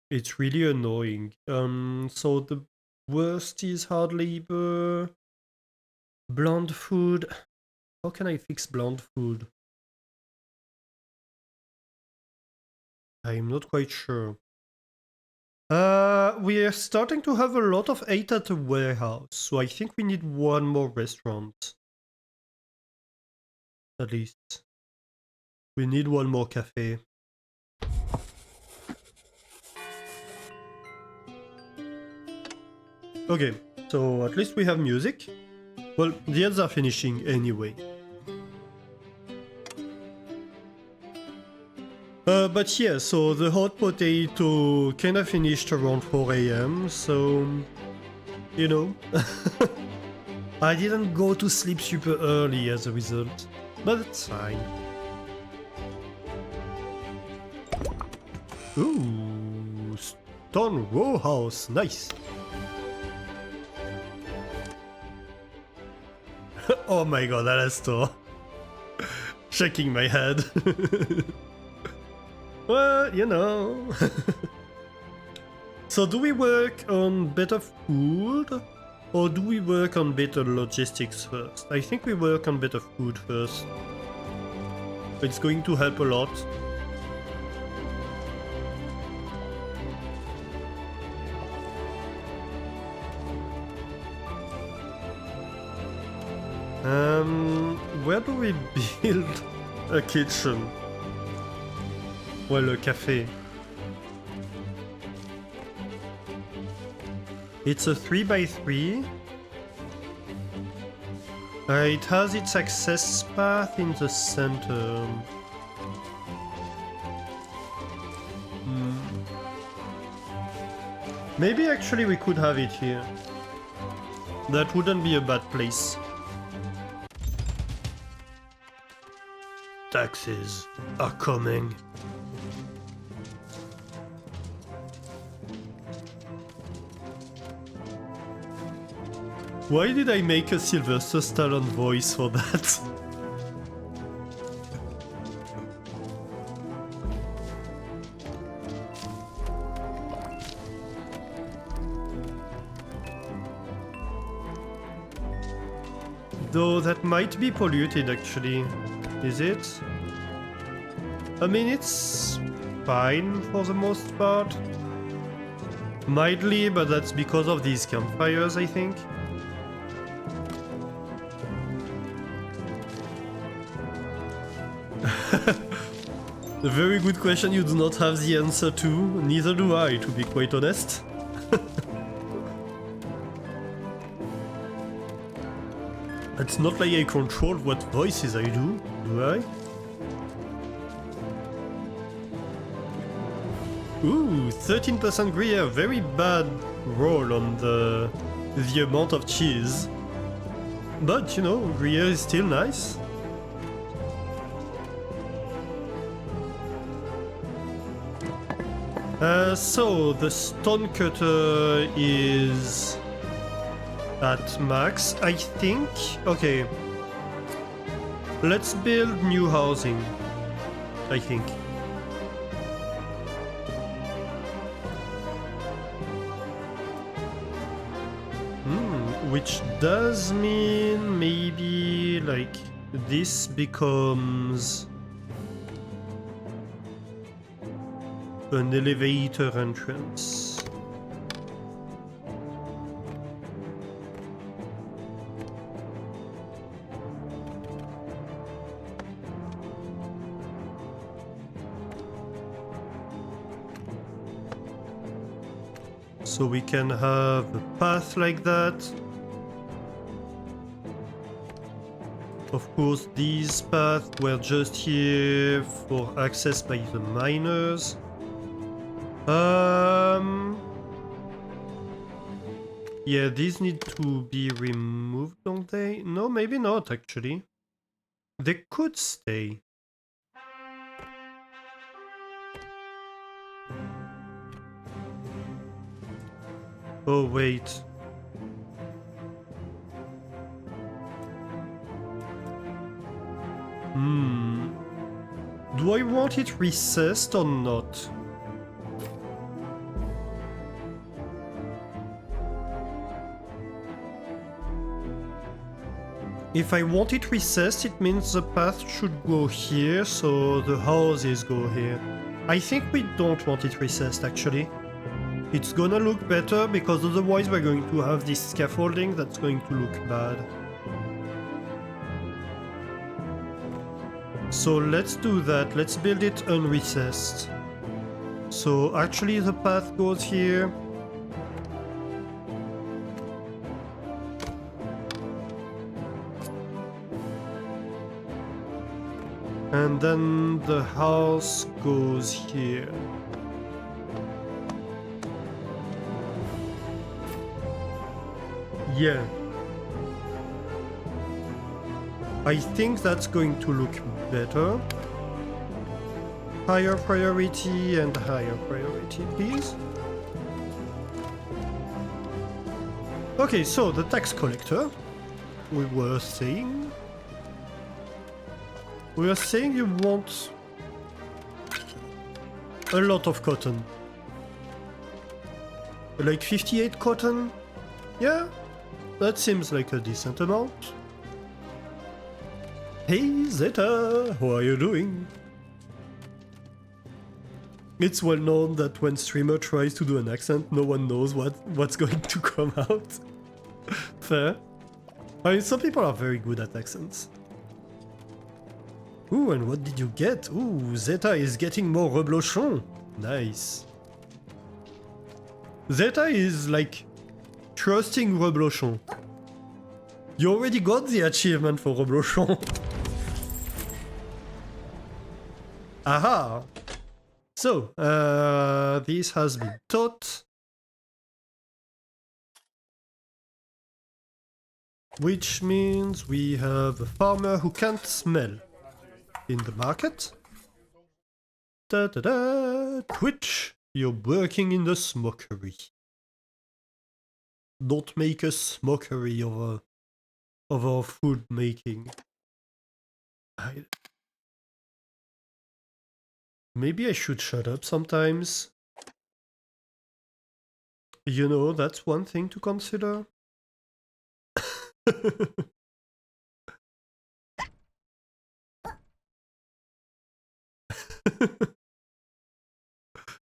It's really annoying. So the worst is hard labor. Bland food. How can I fix bland food? I'm not quite sure. We are starting to have a lot of 8 at the warehouse, so I think we need one more restaurant. At least. We need one more cafe. Okay, so at least we have music. Well, the ads are finishing anyway. But yeah, so the hot potato kinda finished around 4 AM, so... You know... I didn't go to sleep super early as a result, but it's fine. Ooh, stone row house, nice. Oh my god, Alastor. Shaking my head. Well, you know. So do we work on better food? Or do we work on better logistics first? I think we work on better food first. It's going to help a lot. Where do we build a kitchen? Well, a cafe. It's a 3x3. It has its access path in the center. Maybe actually we could have it here. That wouldn't be a bad place. Taxes are coming. Why did I make a Sylvester Stallone voice for that? Though that might be polluted actually. Is it? I mean, it's fine for the most part. Mildly, but that's because of these campfires, I think. A very good question you do not have the answer to, neither do I, to be quite honest. It's not like I control what voices I do I? Ooh, 13% Gruyere, very bad roll on the amount of cheese. But, you know, Gruyere is still nice. So, the stone cutter is at max, I think. Okay. Let's build new housing, I think. Which does mean maybe like this becomes an elevator entrance. So we can have a path like that. Of course, these paths were just here for access by the miners. Yeah, these need to be removed, don't they? No, maybe not, actually. They could stay. Oh, wait. Do I want it recessed or not? If I want it recessed, it means the path should go here, so the houses go here. I think we don't want it recessed, actually. It's gonna look better, because otherwise we're going to have this scaffolding that's going to look bad. So let's do that, let's build it unrecessed. So actually the path goes here. And then the house goes here. Yeah. I think that's going to look better. Higher priority and higher priority, please. Okay, so the tax collector, we were saying you want a lot of cotton. Like 58 cotton? Yeah, that seems like a decent amount. Hey Zeta, how are you doing? It's well known that when streamer tries to do an accent, no one knows what's going to come out. Fair. I mean, some people are very good at accents. Ooh, and what did you get? Ooh, Zeta is getting more reblochon. Nice. Zeta is like trusting reblochon. You already got the achievement for reblochon. Aha! So, this has been taught. Which means we have a farmer who can't smell in the market. Da da da! Twitch, you're working in the smokery. Don't make a smokery of our food making. Maybe I should shut up sometimes. You know, that's one thing to consider.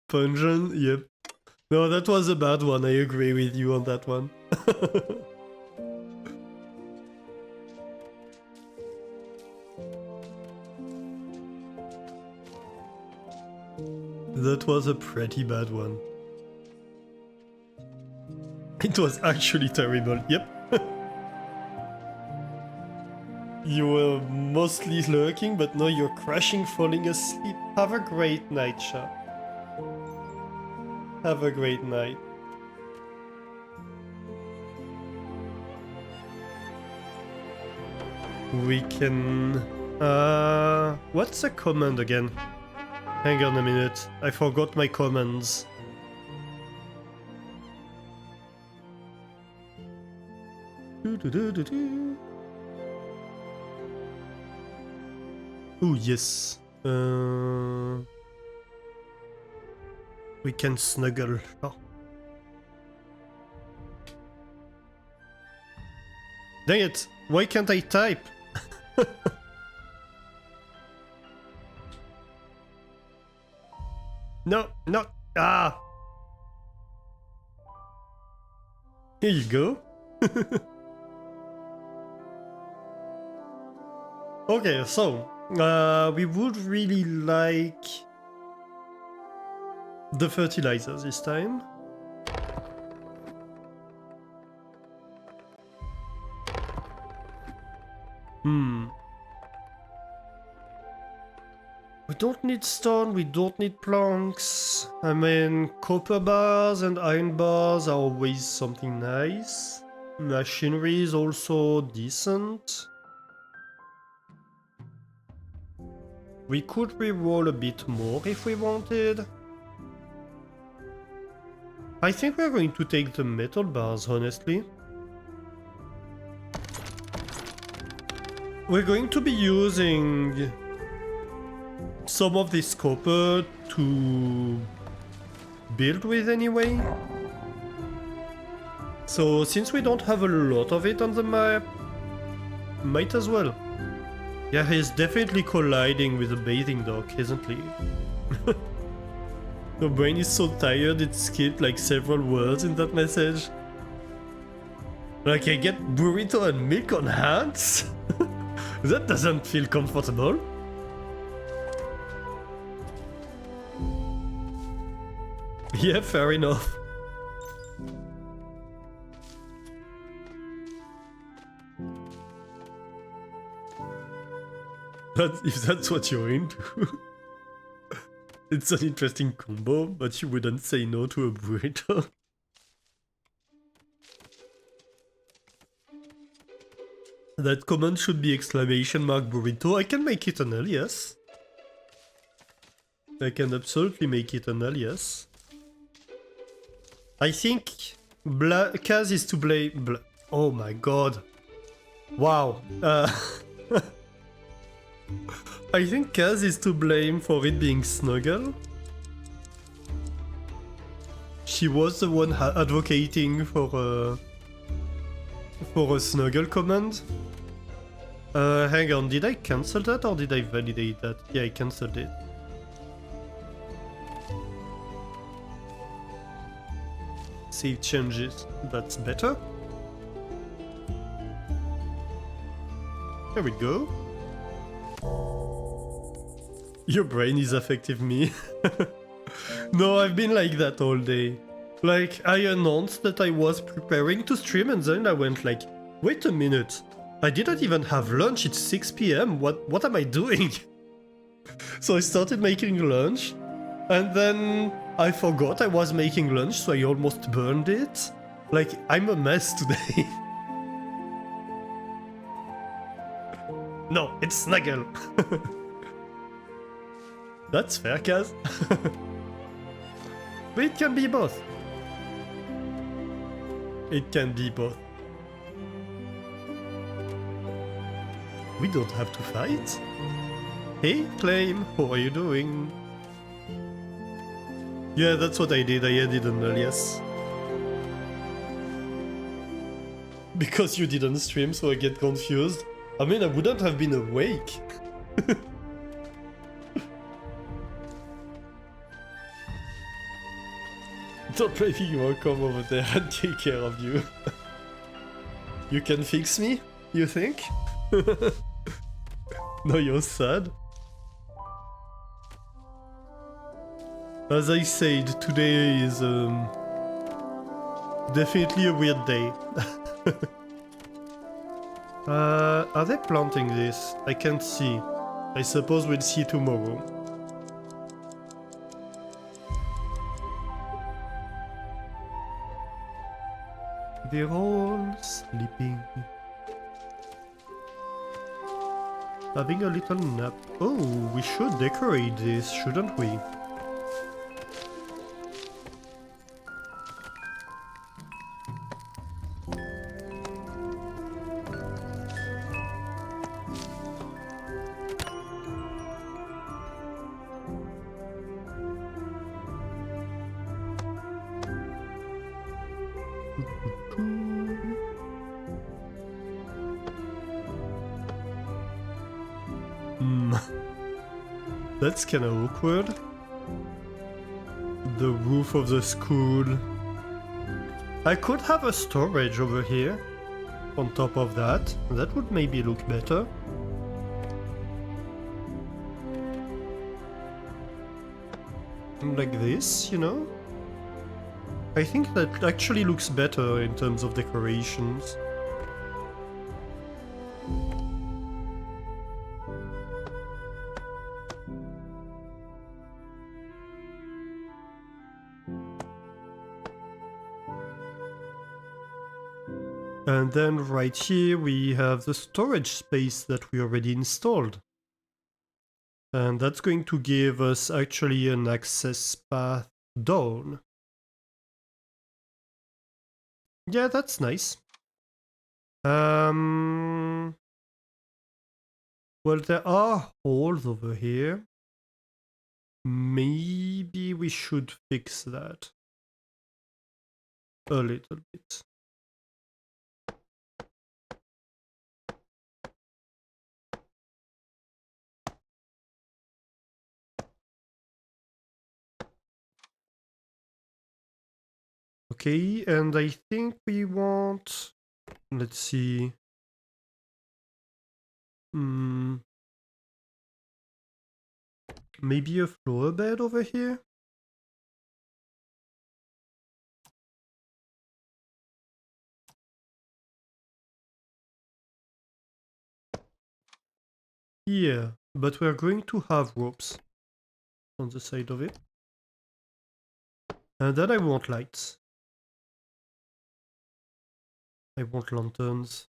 Pungent, yep. No, that was a bad one, I agree with you on that one. That was a pretty bad one. It was actually terrible, yep. You were mostly lurking, but now you're crashing, falling asleep. Have a great night, Sha. Have a great night. We can... what's the command again? Hang on a minute, I forgot my commands. Oh yes. We can snuggle. Oh. Dang it! Why can't I type? No, no! Ah! Here you go. Okay, so we would really like the fertilizer this time. We don't need stone, we don't need planks. I mean, copper bars and iron bars are always something nice. Machinery is also decent. We could reroll a bit more if we wanted. I think we're going to take the metal bars, honestly. We're going to be using some of this copper to build with anyway. So since we don't have a lot of it on the map, might as well. Yeah, he's definitely colliding with the bathing dock, isn't he? The brain is so tired it skipped like several words in that message. Like, I get burrito and milk on hands? That doesn't feel comfortable. Yeah, fair enough. But if that's what you're into, it's an interesting combo, but you wouldn't say no to a burrito. That command should be exclamation mark burrito. I can make it an alias. I can absolutely make it an alias. I think Kaz is to blame. Oh my god. Wow. I think Kaz is to blame for it being Snuggle. She was the one advocating for a Snuggle command. Hang on, did I cancel that or did I validate that? Yeah, I cancelled it. Save changes. That's better. There we go. Your brain is affecting me. No, I've been like that all day. Like, I announced that I was preparing to stream and then I went like, wait a minute. I didn't even have lunch, it's 6 PM, what am I doing? So I started making lunch, and then I forgot I was making lunch, so I almost burned it. Like, I'm a mess today. No, it's Snuggle. That's fair, Kaz. But it can be both. It can be both. We don't have to fight. Hey, Claim, how are you doing? Yeah, that's what I did. I added an alias. Because you didn't stream, so I get confused. I mean, I wouldn't have been awake. Don't maybe you will come over there and take care of you. You can fix me, you think? No, you're sad. As I said, today is definitely a weird day. Are they planting this? I can't see. I suppose we'll see tomorrow. They're all sleeping. Having a little nap. Oh, we should decorate this, shouldn't we? That's kinda awkward. The roof of the school. I could have a storage over here. On top of that. That would maybe look better. Like this, you know? I think that actually looks better in terms of decorations. And then right here we have the storage space that we already installed. And that's going to give us actually an access path down. Yeah, that's nice. Well, there are holes over here. Maybe we should fix that a little bit. Okay, and I think we want, let's see, maybe a floor bed over here? Yeah, but we're going to have ropes on the side of it. And then I want lights. I want lanterns.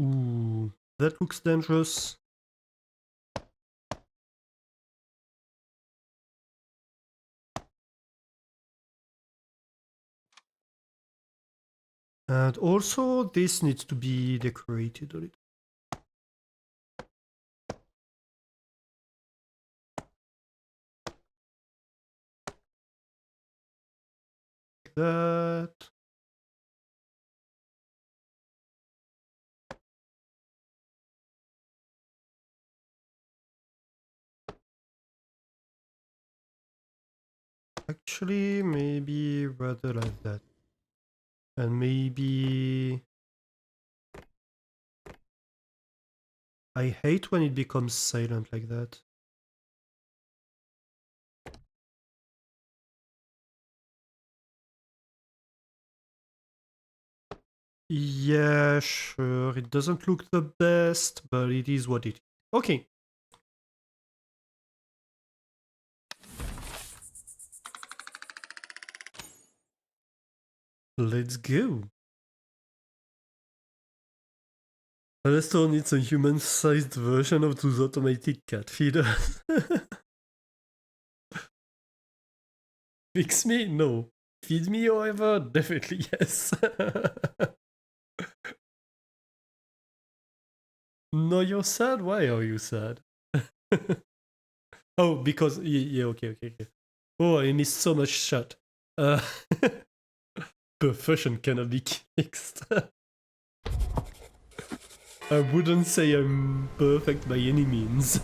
Ooh, that looks dangerous. And also, this needs to be decorated a little. Like that. Actually, maybe rather like that. And maybe... I hate when it becomes silent like that. Yeah, sure. It doesn't look the best, but it is what it is. Okay. Let's go. Alestor needs a human-sized version of those automated cat feeders. Fix me? No. Feed me, however? Definitely yes. No, you're sad? Why are you sad? Oh, because... Yeah, okay. Oh, I missed so much shot. Perfection cannot be fixed. I wouldn't say I'm perfect by any means.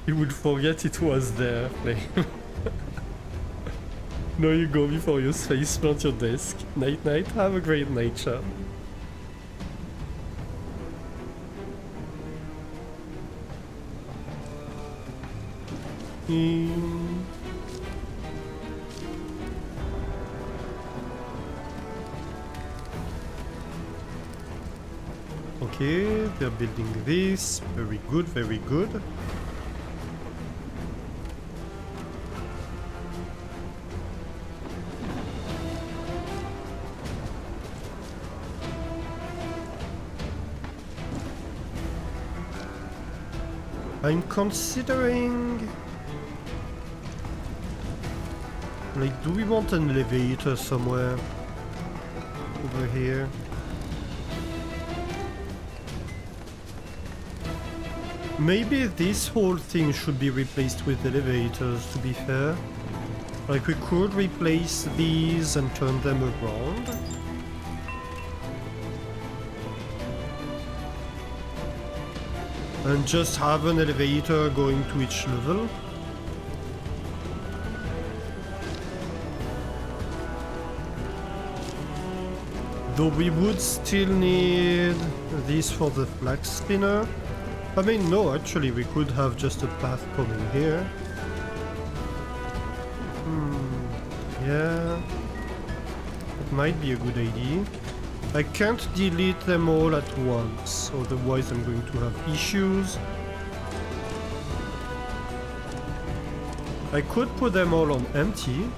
You would forget it was there, Flame. No, you go before you face plant your desk. Night night, have a great night, chat. Okay, they're building this. Very good, very good. I'm considering... Like, do we want an elevator somewhere? Over here? Maybe this whole thing should be replaced with elevators, to be fair. Like, we could replace these and turn them around. And just have an elevator going to each level. Though we would still need this for the flag spinner. I mean, no, actually, we could have just a path coming here. Yeah. It might be a good idea. I can't delete them all at once, otherwise I'm going to have issues. I could put them all on empty.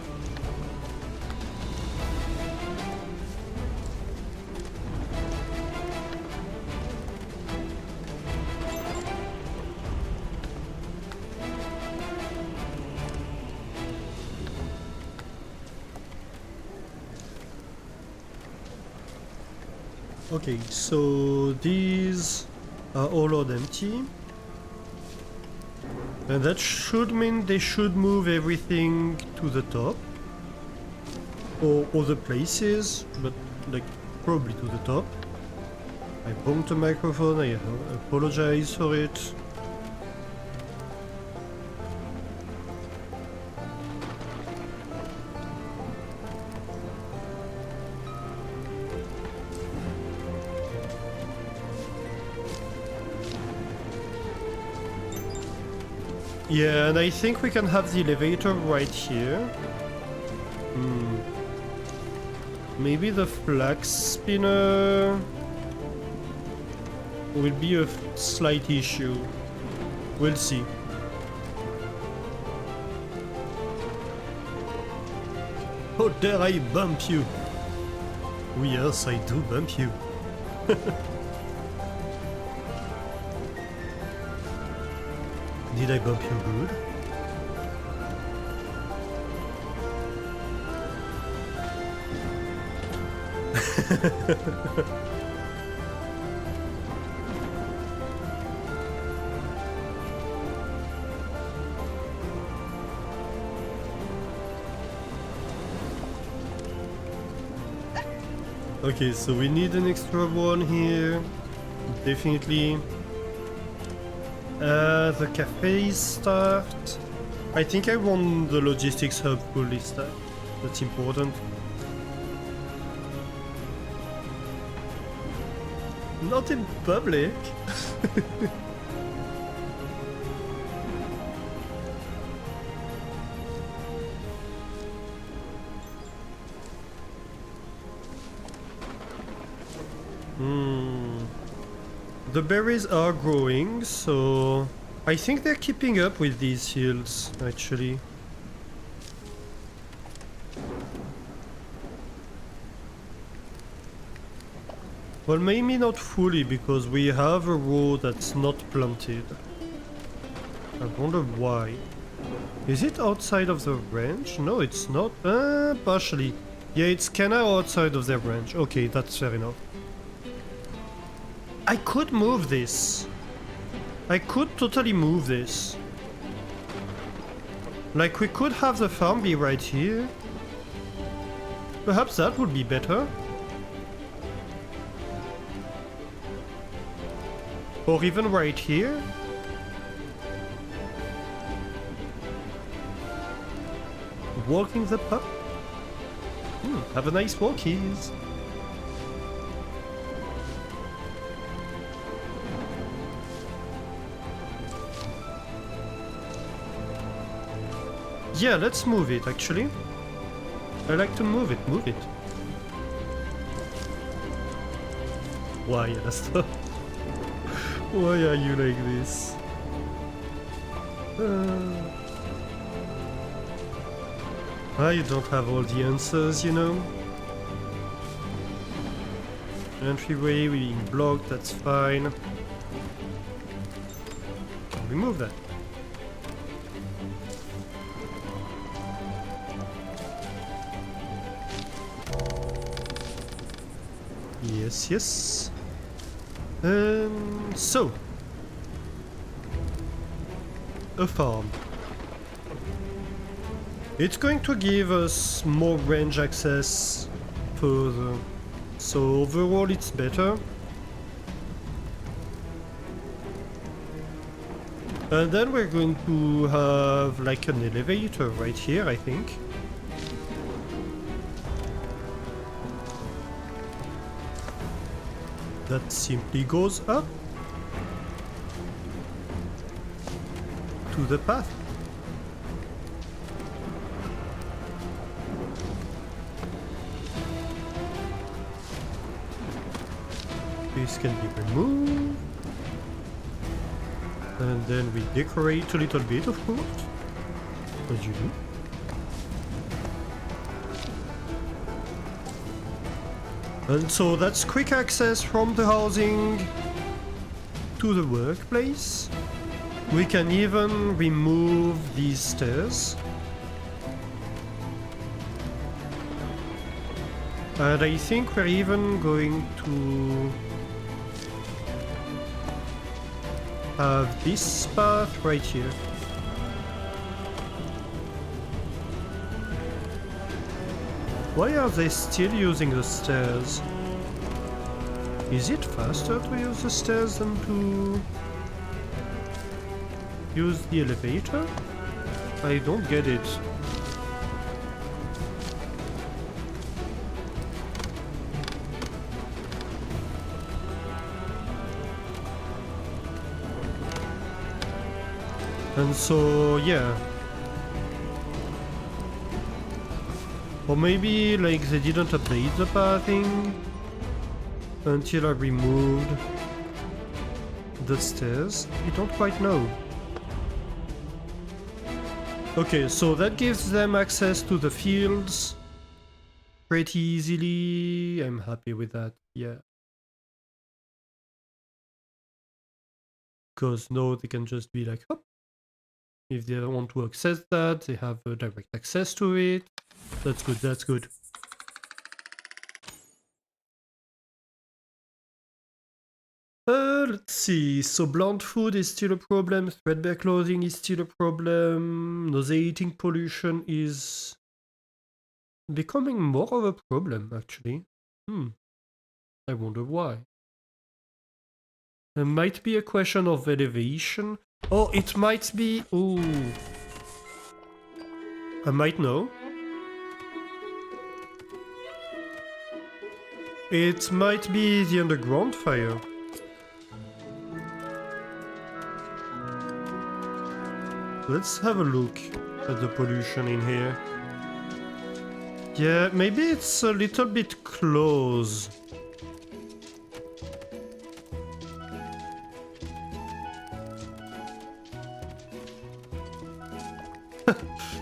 Okay, so these are all on empty. And that should mean they should move everything to the top. Or other places, but like probably to the top. I bumped the microphone, I apologize for it. Yeah, and I think we can have the elevator right here. Maybe the flag spinner will be a slight issue. We'll see. How dare I bump you? Oh yes, I do bump you. Did I bump you good? Okay, so we need an extra one here. Definitely. The cafe is staffed. I think I want the logistics hub fully staffed. That's important. Not in public. The berries are growing, so I think they're keeping up with these yields, actually. Well, maybe not fully, because we have a row that's not planted. I wonder why. Is it outside of the range? No, it's not. Partially. Yeah, it's kinda outside of their range. Okay, that's fair enough. I could move this. I could totally move this. Like, we could have the farm be right here. Perhaps that would be better. Or even right here. Walking the pup. Have a nice walkies. Yeah, let's move it actually. I like to move it, move it. Why, Asta? Why are you like this? I don't have all the answers, you know. Entryway being blocked, that's fine. Remove that. Yes, yes. So a farm. It's going to give us more range access further. So overall it's better. And then we're going to have like an elevator right here, I think. That simply goes up to the path. This can be removed. And then we decorate a little bit, of course, as you do. And so that's quick access from the housing to the workplace. We can even remove these stairs. And I think we're even going to have this path right here. Why are they still using the stairs? Is it faster to use the stairs than to use the elevator? I don't get it. And so, yeah. Or maybe, like, they didn't update the pathing until I removed the stairs. I don't quite know. Okay, so that gives them access to the fields pretty easily. I'm happy with that, yeah. Because now they can just be like, hop. If they want to access that, they have direct access to it. That's good, that's good. Let's see. So bland food is still a problem. Threadbare clothing is still a problem. Nauseating pollution is becoming more of a problem, actually. I wonder why. It might be a question of elevation. Oh, it might be... Ooh. I might know. It might be the underground fire. Let's have a look at the pollution in here. Yeah, maybe it's a little bit close.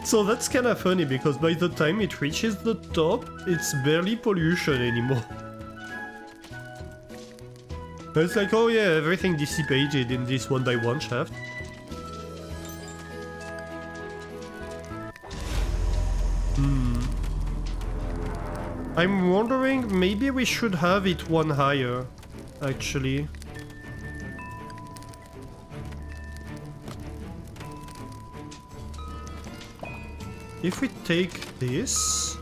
So that's kind of funny because by the time it reaches the top, it's barely pollution anymore. It's like, oh yeah, everything dissipated in this 1x1 shaft. I'm wondering, maybe we should have it one higher, actually. If we take this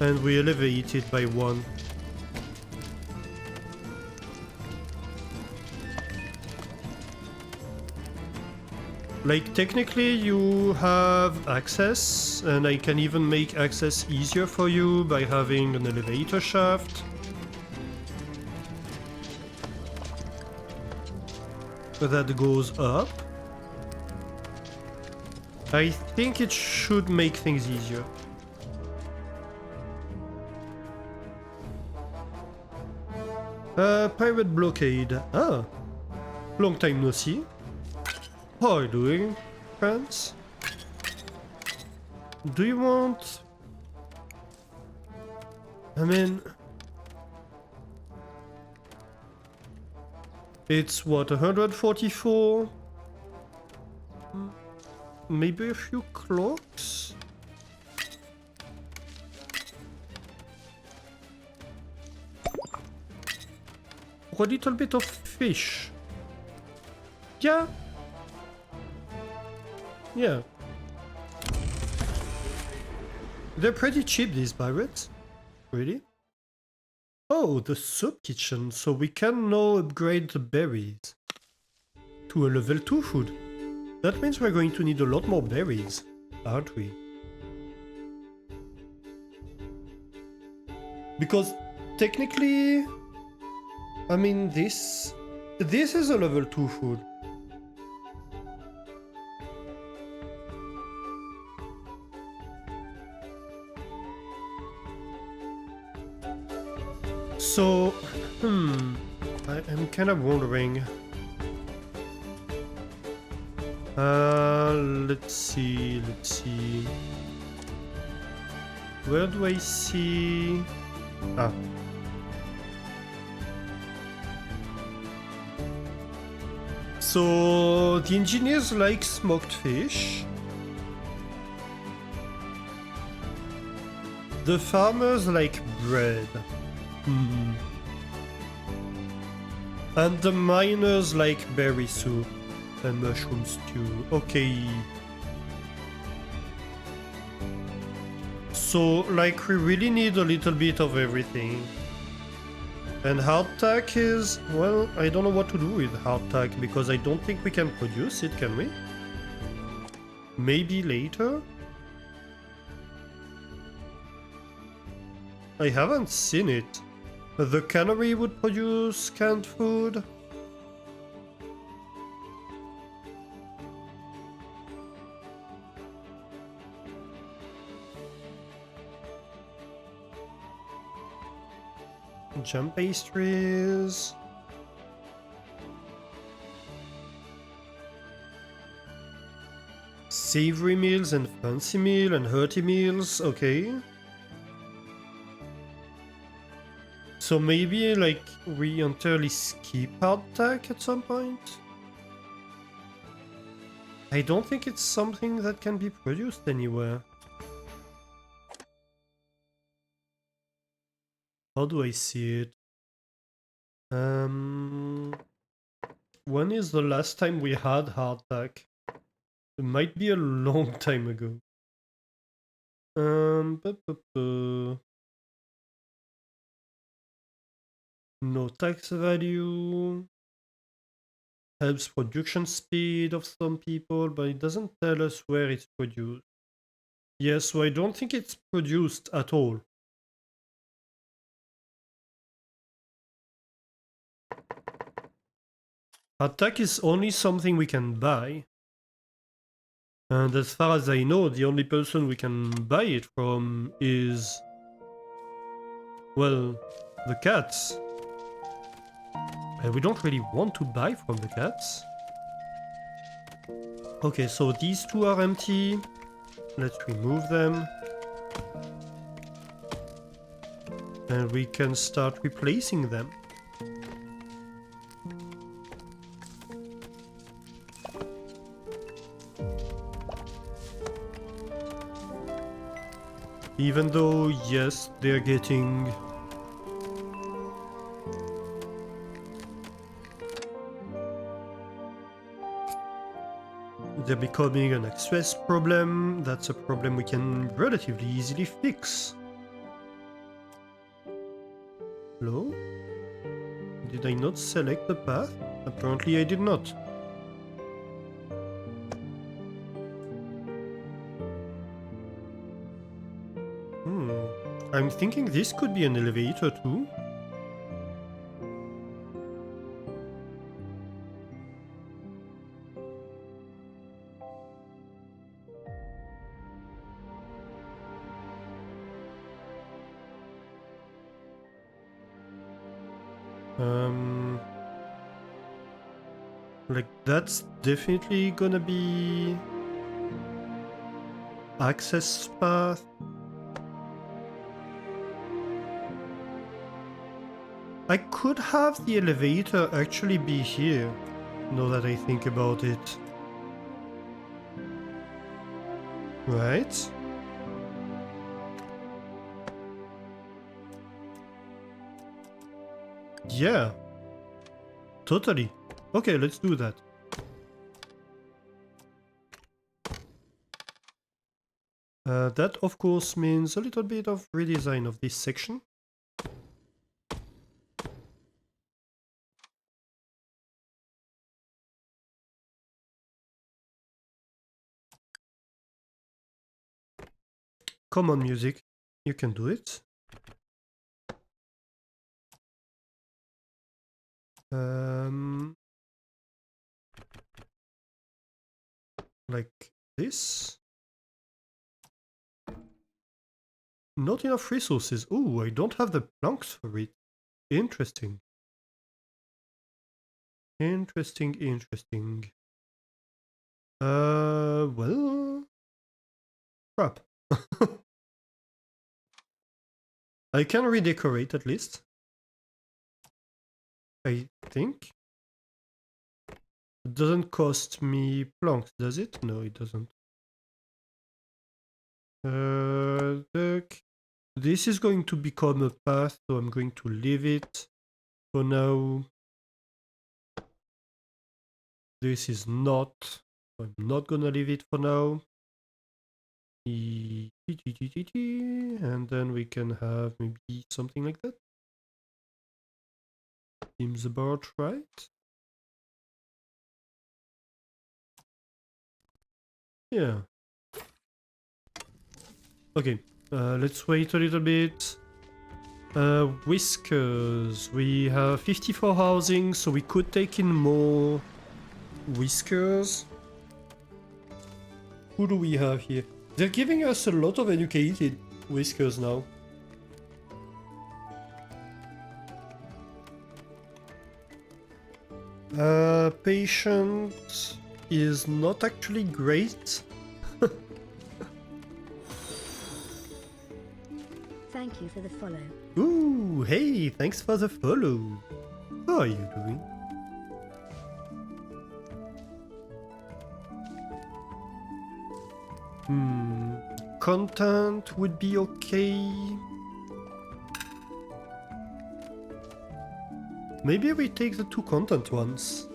and we elevate it by one. Like, technically you have access, and I can even make access easier for you by having an elevator shaft. That goes up. I think it should make things easier. Pirate blockade. Ah! Long time no see. How are you doing, friends? Do you want... I mean... It's what, 144? Maybe a few clocks? Or a little bit of fish? Yeah. Yeah. They're pretty cheap, these pirates. Really? Oh, the soup kitchen. So we can now upgrade the berries to a level 2 food. That means we're going to need a lot more berries, aren't we? Because technically, I mean, this is a level 2 food. So, I'm kind of wondering. Let's see. Where do I see? Ah. So, the engineers like smoked fish. The farmers like bread. And the miners like berry soup and mushroom stew. Okay. So, like, we really need a little bit of everything. And hardtack is... well, I don't know what to do with hardtack because I don't think we can produce it, can we? Maybe later? I haven't seen it. The cannery would produce canned food. Jam pastries. Savory meals and fancy meal and hearty meals, okay. So maybe like we entirely skip hard attack at some point? I don't think it's something that can be produced anywhere. How do I see it? When is the last time we had hard attack? It might be a long time ago. No tax value. Helps production speed of some people, but it doesn't tell us where it's produced. Yes, so I don't think it's produced at all. Attack is only something we can buy. And as far as I know, the only person we can buy it from is, well, the cats. And we don't really want to buy from the cats. Okay, so these two are empty. Let's remove them. And we can start replacing them. Even though, yes, they're getting... They're becoming an access problem. That's a problem we can relatively easily fix. Hello? Did I not select the path? Apparently I did not. I'm thinking this could be an elevator too. Like that's definitely gonna be access path. I could have the elevator actually be here, now that I think about it. Right? Yeah. Totally. Okay, let's do that. That of course means a little bit of redesign of this section. Come on, music. You can do it. Like this. Not enough resources. Ooh, I don't have the planks for it. Interesting. Interesting. Well... Crap. I can redecorate at least. I think. It doesn't cost me planks, does it? No, it doesn't. Look. This is going to become a path, so I'm going to leave it for now. This is not. I'm not gonna leave it for now. And then we can have maybe something like that. Seems about right. Yeah. Okay, let's wait a little bit. Whiskers. We have 54 housing, so we could take in more whiskers. Who do we have here? They're giving us a lot of educated whiskers now. Patient is not actually great. Thank you for the follow. Ooh, hey, thanks for the follow. How are you doing? Content would be okay. Maybe we take the 2 content ones.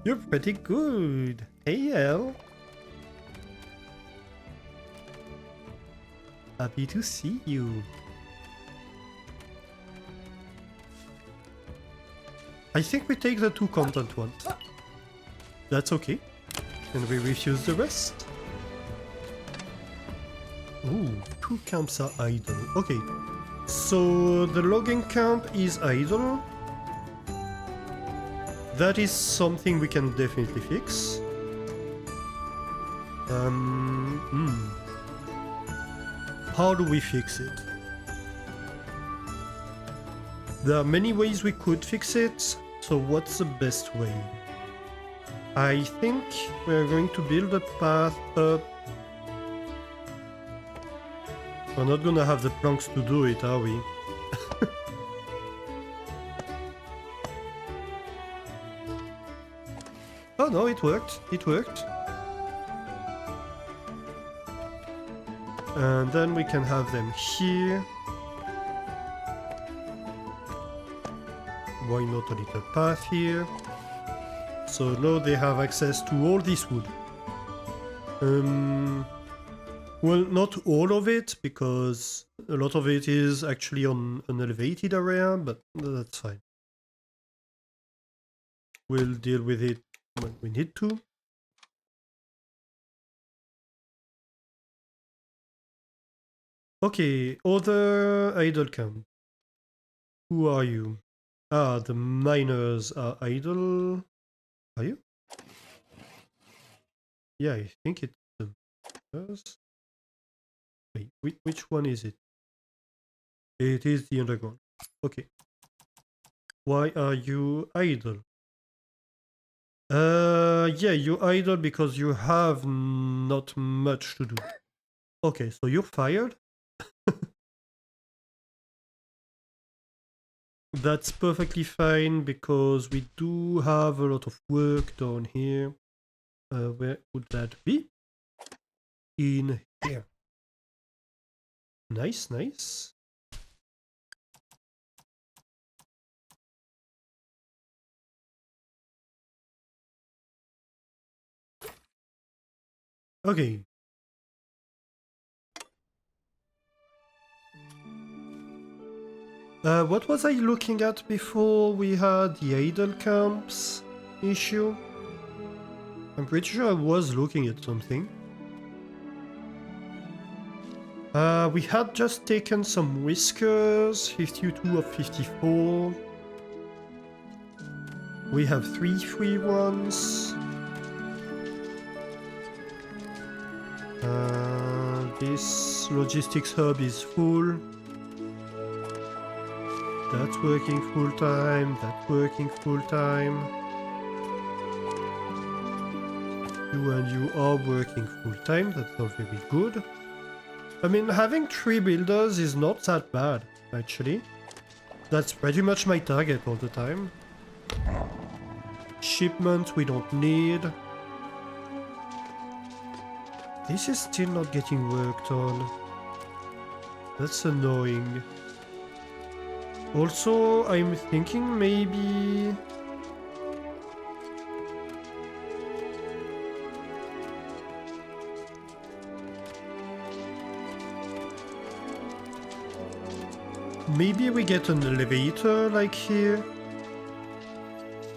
You're pretty good. Hey, Elle. Happy to see you. I think we take the 2 content ones. That's okay. And we refuse the rest. Ooh, 2 camps are idle. Okay. So the logging camp is idle. That is something we can definitely fix. How do we fix it? There are many ways we could fix it, so what's the best way? I think we're going to build a path up. We're not gonna have the planks to do it, are we? Oh no, it worked. It worked. And then we can have them here. Why not a little path here? So now they have access to all this wood. Well, not all of it, because a lot of it is actually on an elevated area, but that's fine. We'll deal with it when we need to. Okay, other idle camp. Who are you? Ah, the miners are idle. Are you? Yeah, I think it's the miners. Wait, which one is it? It is the underground. Okay. Why are you idle? Yeah, you're idle because you have not much to do. Okay, so you're fired. That's perfectly fine because we do have a lot of work down here. Where would that be? In here. Nice, nice. Okay. What was I looking at before we had the idle camps issue? I'm pretty sure I was looking at something. We had just taken some whiskers, 52 of 54. We have 3 free ones. This logistics hub is full. That's working full time, that's working full time. You and you are working full time, that's all very good. I mean, having 3 builders is not that bad, actually. That's pretty much my target all the time. Shipment we don't need. This is still not getting worked on. That's annoying. Also, I'm thinking maybe... maybe we get an elevator like here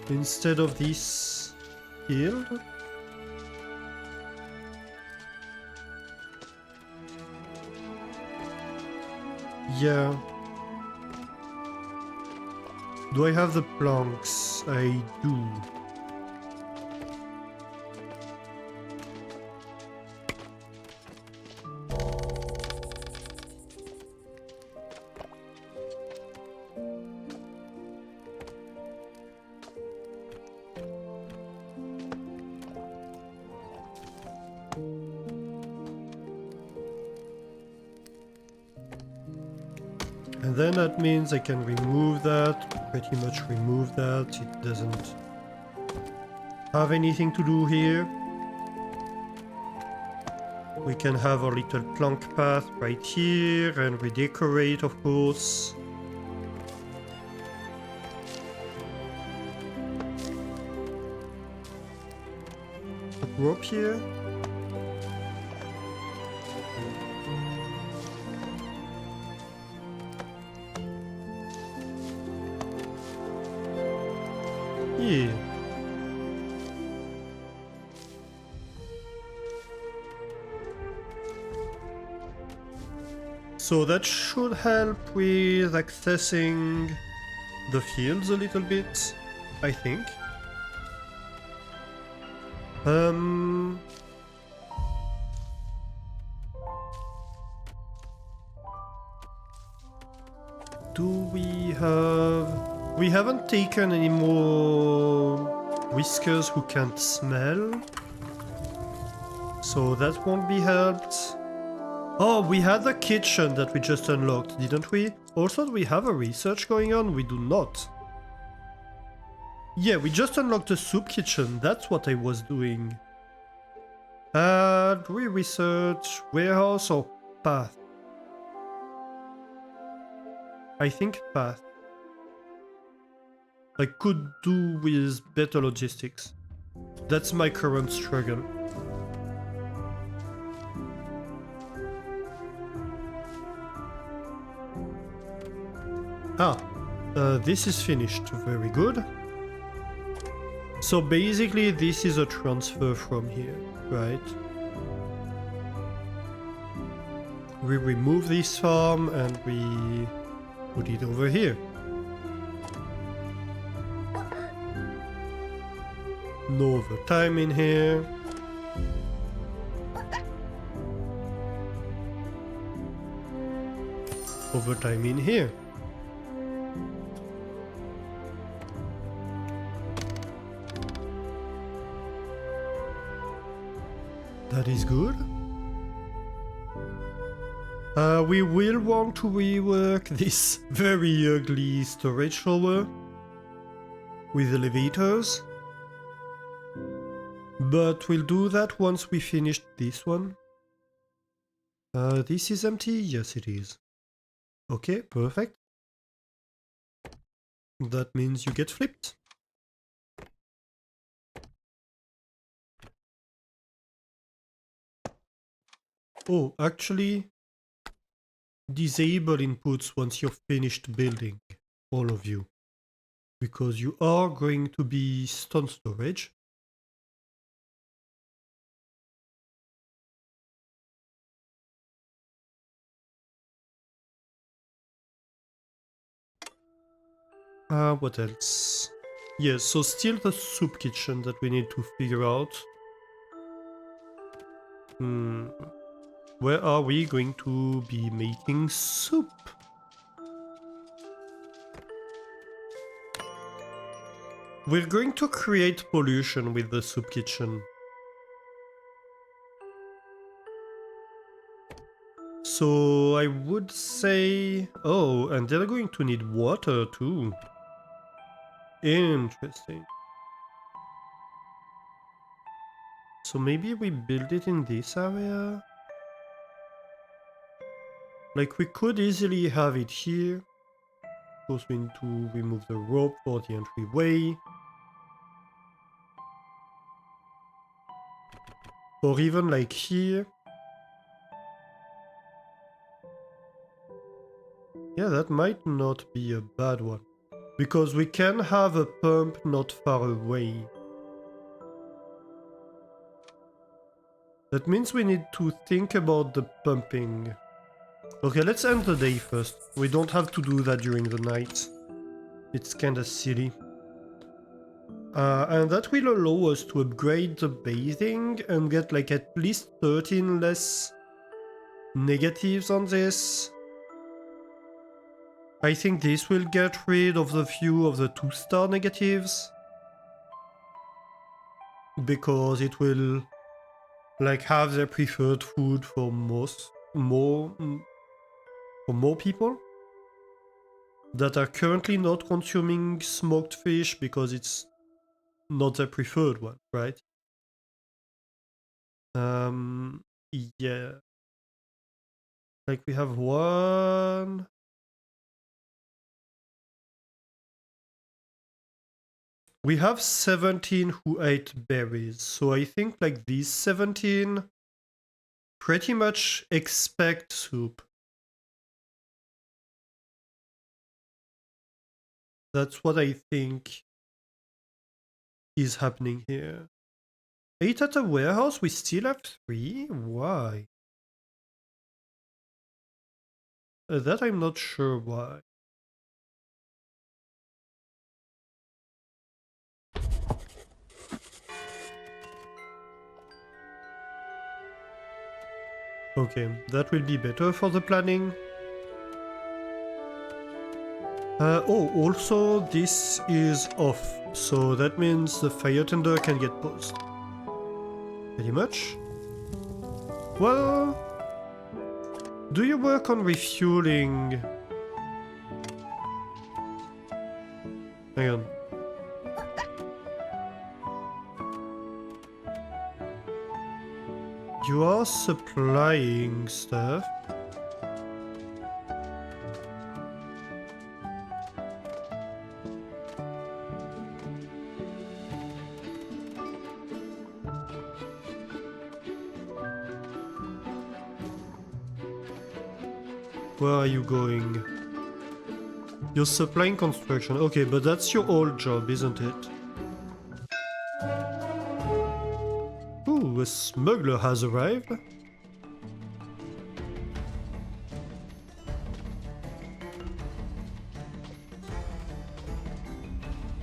instead of this field. Yeah. Do I have the planks? I do. then that means I can remove that, pretty much remove that. It doesn't have anything to do here. We can have our little plank path right here and redecorate, of course. A rope here. Yeah. So that should help with accessing the fields a little bit, I think. Do we have... We haven't taken any more whiskers who can't smell. So that won't be helped. Oh, we had the kitchen that we just unlocked, didn't we? Also, do we have a research going on? We do not. Yeah, we just unlocked the soup kitchen. That's what I was doing. Do we research warehouse or path? I think path. I could do with better logistics. That's my current struggle. This is finished. Very good. So basically this is a transfer from here, right? We remove this farm and we put it over here. No overtime in here. Overtime in here. That is good. We will want to rework this very ugly storage shower with elevators. But we'll do that once we finish this one. This is empty? Yes, it is. Okay, perfect. That means you get flipped. Oh, actually, disable inputs once you're finished building, all of you. Because you are going to be stone storage. What else? Yes, so still the soup kitchen that we need to figure out. Where are we going to be making soup? We're going to create pollution with the soup kitchen. So I would say... Oh, and they're going to need water too. Interesting. So maybe we build it in this area? Like we could easily have it here. Of course we need to remove the rope for the entryway. Or even like here. Yeah, that might not be a bad one. Because we can have a pump not far away. That means we need to think about the pumping. Okay, let's end the day first. We don't have to do that during the night. It's kinda silly. And that will allow us to upgrade the bathing and get like at least 13 less negatives on this. I think this will get rid of the few of the 2-star negatives. Because it will like have their preferred food for more people. that are currently not consuming smoked fish because it's not their preferred one, right? Yeah. Like we have one. We have 17 who ate berries, so I think like these 17 pretty much expect soup. That's what I think is happening here. 8 at a warehouse, we still have 3? Why? That I'm not sure why. Okay, that will be better for the planning. Oh, also this is off, so that means the fire tender can get paused. Pretty much. Well, do you work on refueling? Hang on. You are supplying stuff. Where are you going? You're supplying construction. Okay, but that's your old job, isn't it? Ooh, a smuggler has arrived.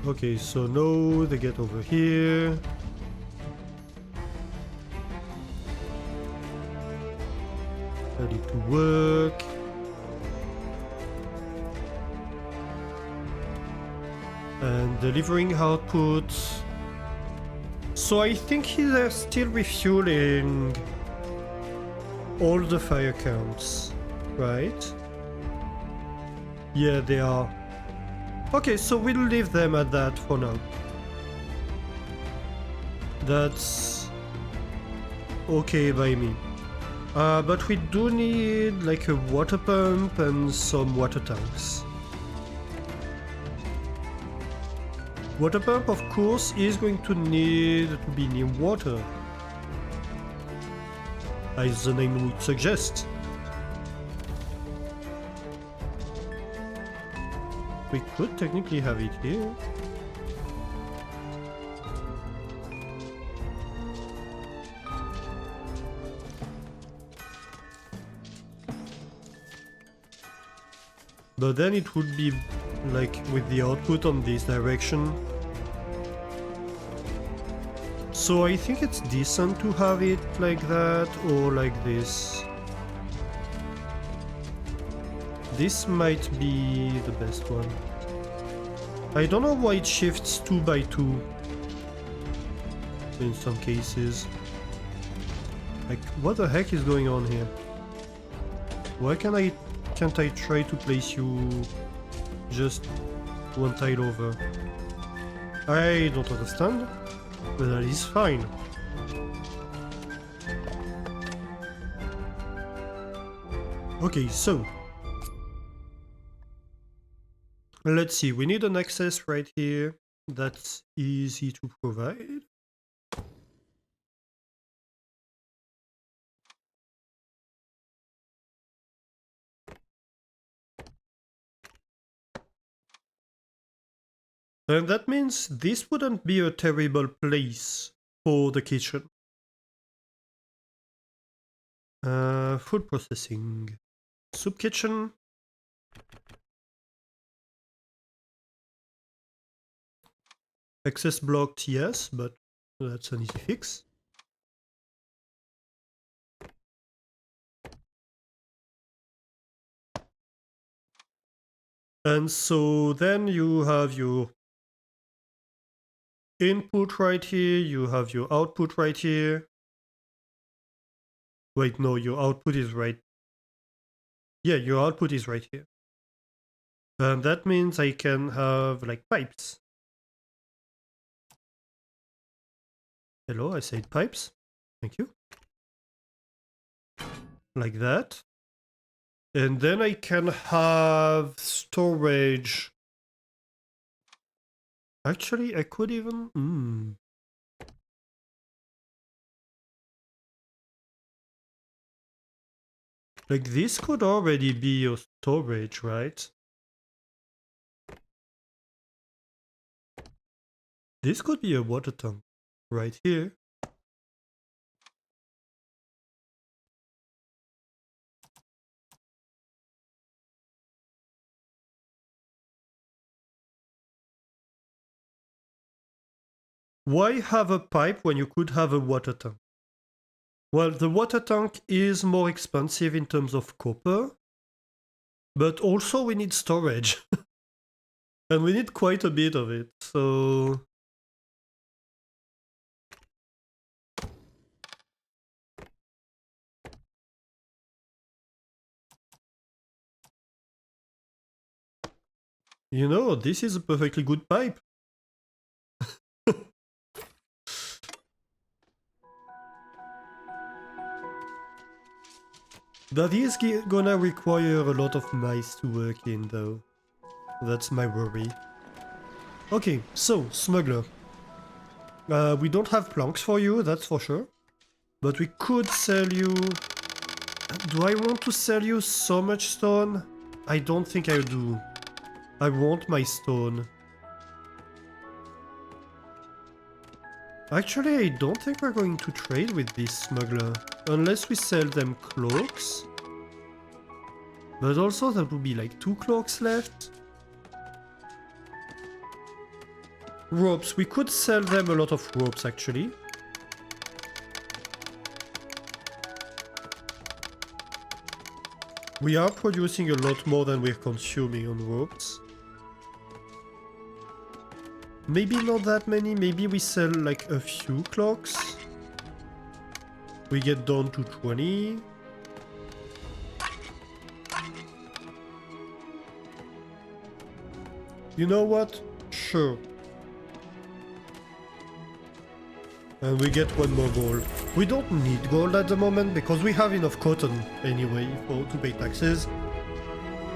Okay, so no, they get over here. Ready to work. And delivering output. So I think they're still refueling all the fire counts, right? Yeah, they are. Okay, so we'll leave them at that for now. That's okay by me. But we do need like a water pump and some water tanks. Water pump, of course, is going to need to be near water, as the name would suggest. We could technically have it here. But then it would be like with the output on this direction. So I think it's decent to have it like that or like this. This might be the best one. I don't know why it shifts 2 by 2 in some cases. Like, what the heck is going on here? Why can't I try to place you just one tile over? I don't understand, but that is fine. Okay, so let's see, we need an access right here. That's easy to provide. And that means this wouldn't be a terrible place for the kitchen. Food processing. Soup kitchen. Access blocked, yes, but that's an easy fix. And so then you have your input right here, you have your output right here. Wait, no, your output is right. Yeah, your output is right here. And that means I can have like pipes. Hello, I said pipes. Thank you. Like that. And then I can have storage. Actually, I could even... Like this could already be your storage, right? This could be a water tank right here. Why have a pipe when you could have a water tank? Well, the water tank is more expensive in terms of copper, but also we need storage. And we need quite a bit of it, so... You know, this is a perfectly good pipe. That is gonna require a lot of mice to work in, though. That's my worry. Okay, so, smuggler. We don't have planks for you, that's for sure. But we could sell you... Do I want to sell you so much stone? I don't think I do. I want my stone. Actually, I don't think we're going to trade with this smuggler. Unless we sell them cloaks. But also there will be like 2 cloaks left. Ropes. We could sell them a lot of ropes actually. We are producing a lot more than we're consuming on ropes. Maybe not that many, maybe we sell like a few clocks. We get down to 20. You know what? Sure. And we get 1 more gold. We don't need gold at the moment because we have enough cotton anyway to pay taxes.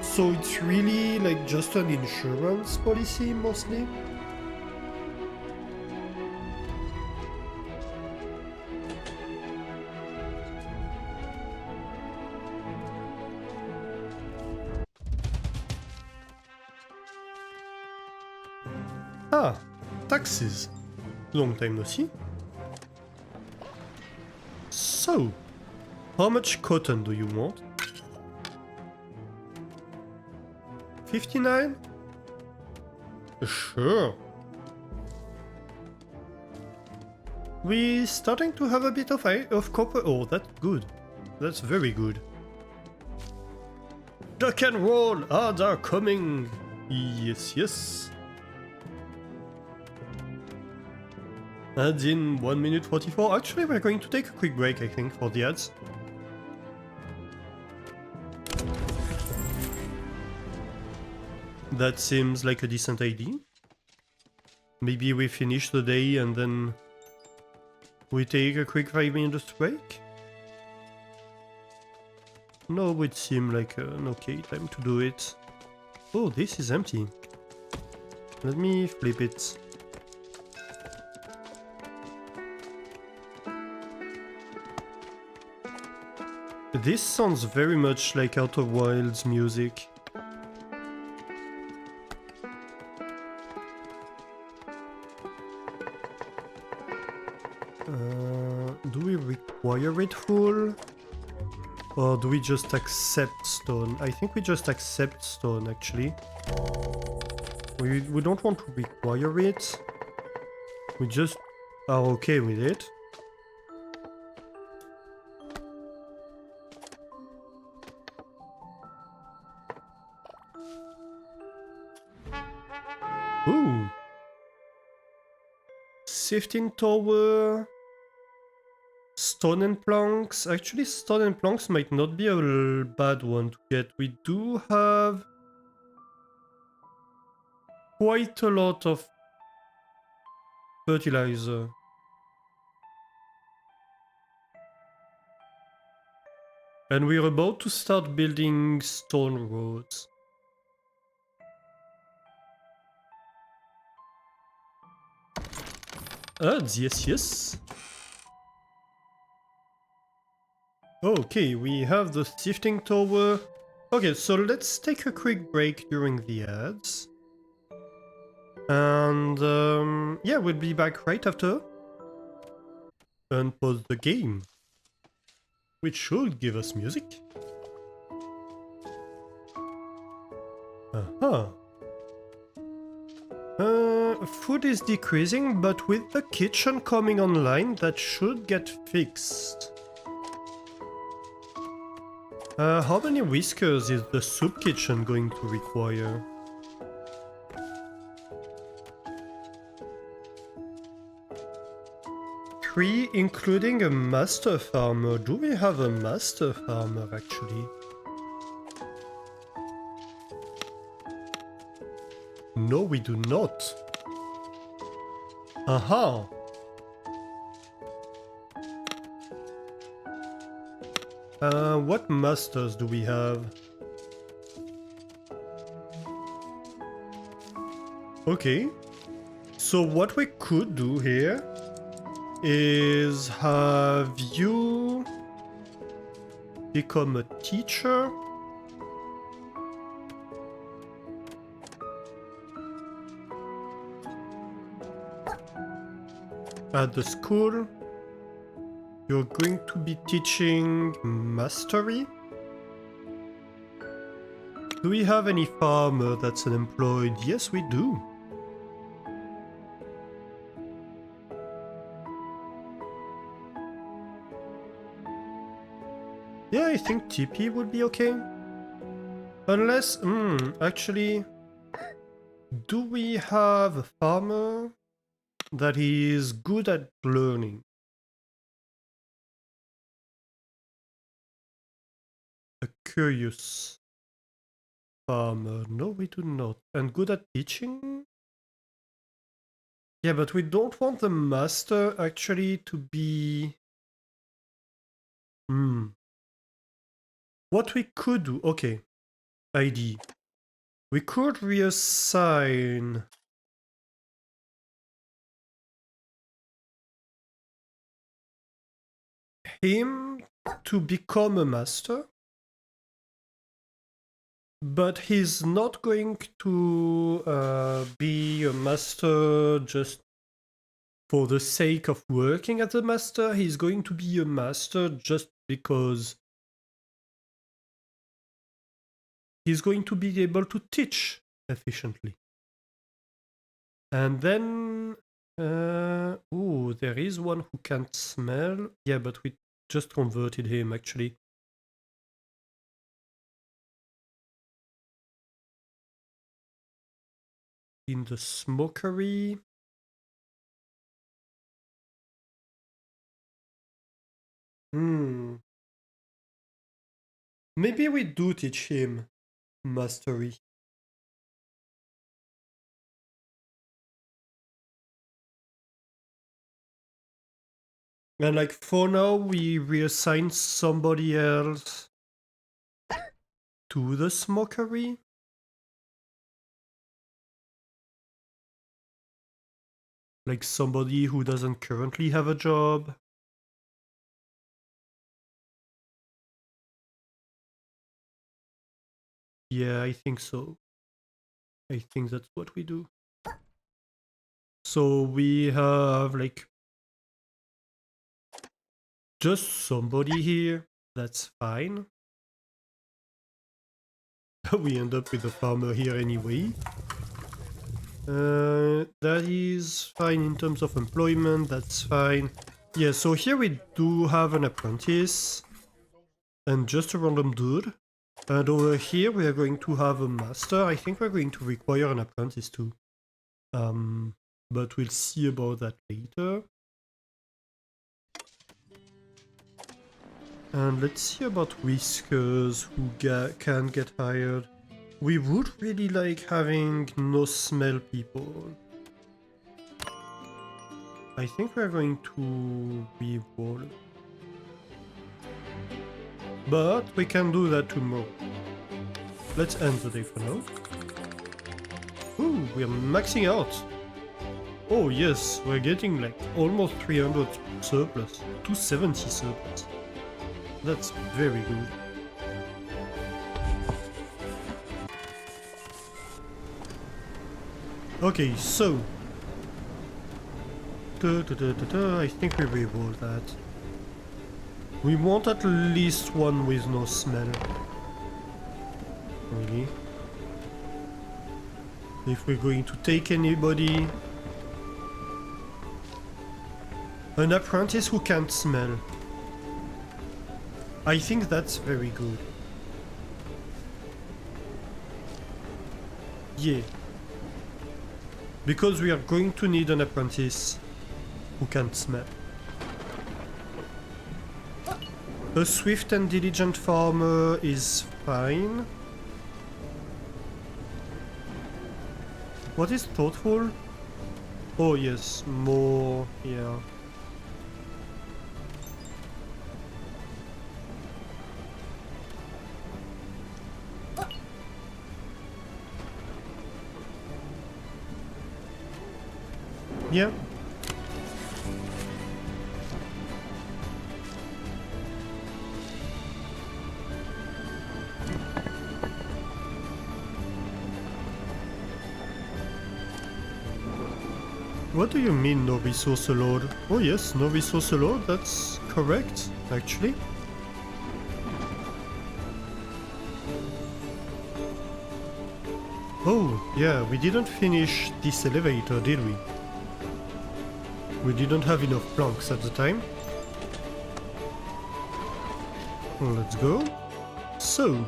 So it's really like just an insurance policy mostly. Ah, taxes. Long time no see. So, how much cotton do you want? 59? Sure. We're starting to have a bit of copper. Oh, that's good. That's very good. Duck and roll! Ads are coming! Yes, yes. Ads in 1 minute 44. Actually, we're going to take a quick break, I think, for the ads. That seems like a decent idea. Maybe we finish the day and then we take a quick 5 minutes break? No, it would seem like an okay time to do it. Oh, this is empty. Let me flip it. This sounds very much like Outer Wilds music. Do we require it full? Or do we just accept stone? I think we just accept stone, actually. We don't want to require it. We just are okay with it. Ooh. Sifting tower. Stone and planks. Actually, stone and planks might not be a bad one to get. We do have quite a lot of fertilizer. And we're about to start building stone roads. Yes. Okay, we have the sifting tower. Okay, so let's take a quick break during the ads. And yeah, we'll be back right after. And pause the game, which should give us music. Uh-huh. Food is decreasing, but with the kitchen coming online, that should get fixed. How many whiskers is the soup kitchen going to require? Three, including a master farmer. Do we have a master farmer actually? No, we do not. Aha! What masters do we have? Okay. So what we could do here is have you become a teacher. At the school. You're going to be teaching mastery? Do we have any farmer that's unemployed? Yes, we do. Yeah, I think TP would be okay. Unless, actually, do we have a farmer that is good at learning? A curious farmer. No, we do not. And good at teaching? Yeah, but we don't want the master actually to be... What we could do... Okay. ID. We could reassign... him to become a master. But he's not going to be a master just for the sake of working as a master. He's going to be a master just because he's going to be able to teach efficiently. And then... oh, there is one who can't smell. Yeah, but we just converted him actually. In the smokery. Maybe we do teach him mastery. And like for now, we reassign somebody else to the smokery. Like somebody who doesn't currently have a job. Yeah, I think so. I think that's what we do. So we have like just somebody here. That's fine. We end up with a farmer here anyway. That is fine in terms of employment, that's fine. Yeah, so here we do have an apprentice and just a random dude. And over here we are going to have a master. I think we're going to require an apprentice too. But we'll see about that later. And let's see about whiskers who can get hired. We would really like having no smell people. I think we're going to re-roll. But we can do that tomorrow. Let's end the day for now. Ooh, we're maxing out. Oh yes, we're getting like almost 300 surplus. 270 surplus. That's very good. Okay, so... I think we re-roll that. We want at least one with no smell. Really? If we're going to take anybody... An apprentice who can't smell. I think that's very good. Yeah. Because we are going to need an apprentice who can't smell. A swift and diligent farmer is fine. What is thoughtful? Oh yes, more, yeah. Yeah. What do you mean no resource allowed? Oh yes, no resource allowed, that's correct, actually. Oh, yeah, we didn't finish this elevator, did we? We didn't have enough planks at the time. Let's go. So.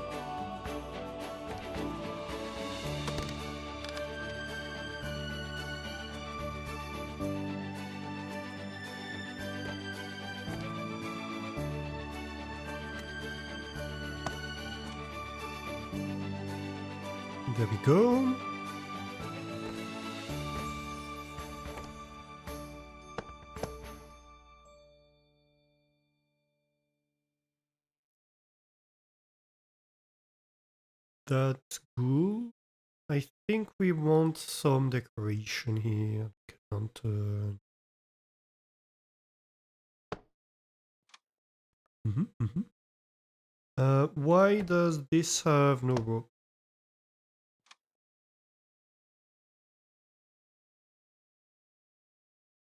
There we go. That's good. I think we want some decoration here. Can't. Why does this have no rope?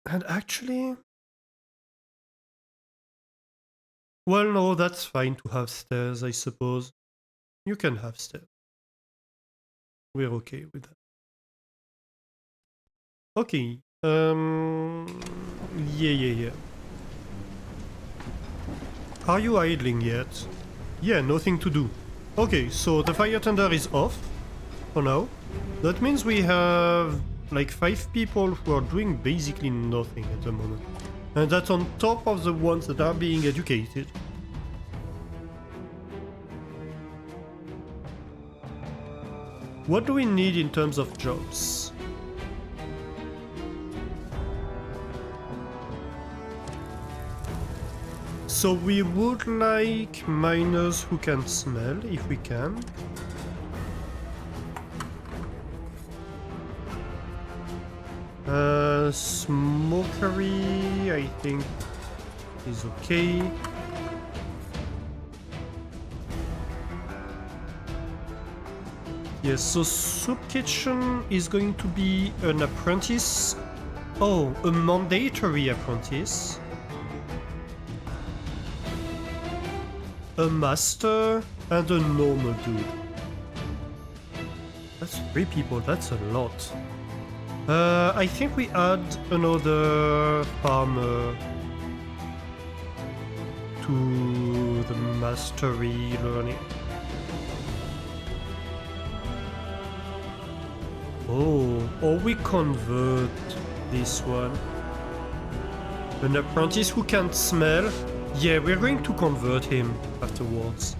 And actually... Well, no, that's fine to have stairs, I suppose. You can have stairs. We're okay with that. Okay. Yeah. Are you idling yet? Yeah, nothing to do. Okay, so the fire tender is off for now. That means we have like 5 people who are doing basically nothing at the moment. And that's on top of the ones that are being educated. What do we need in terms of jobs? So we would like miners who can smell, if we can. Smokery, I think, is okay. Yes, so soup kitchen is going to be an apprentice. Oh, a mandatory apprentice. A master and a normal dude. That's 3 people, that's a lot. I think we add another farmer to the mastery learning. Oh, or we convert this one. An apprentice who can't smell? Yeah, we're going to convert him afterwards.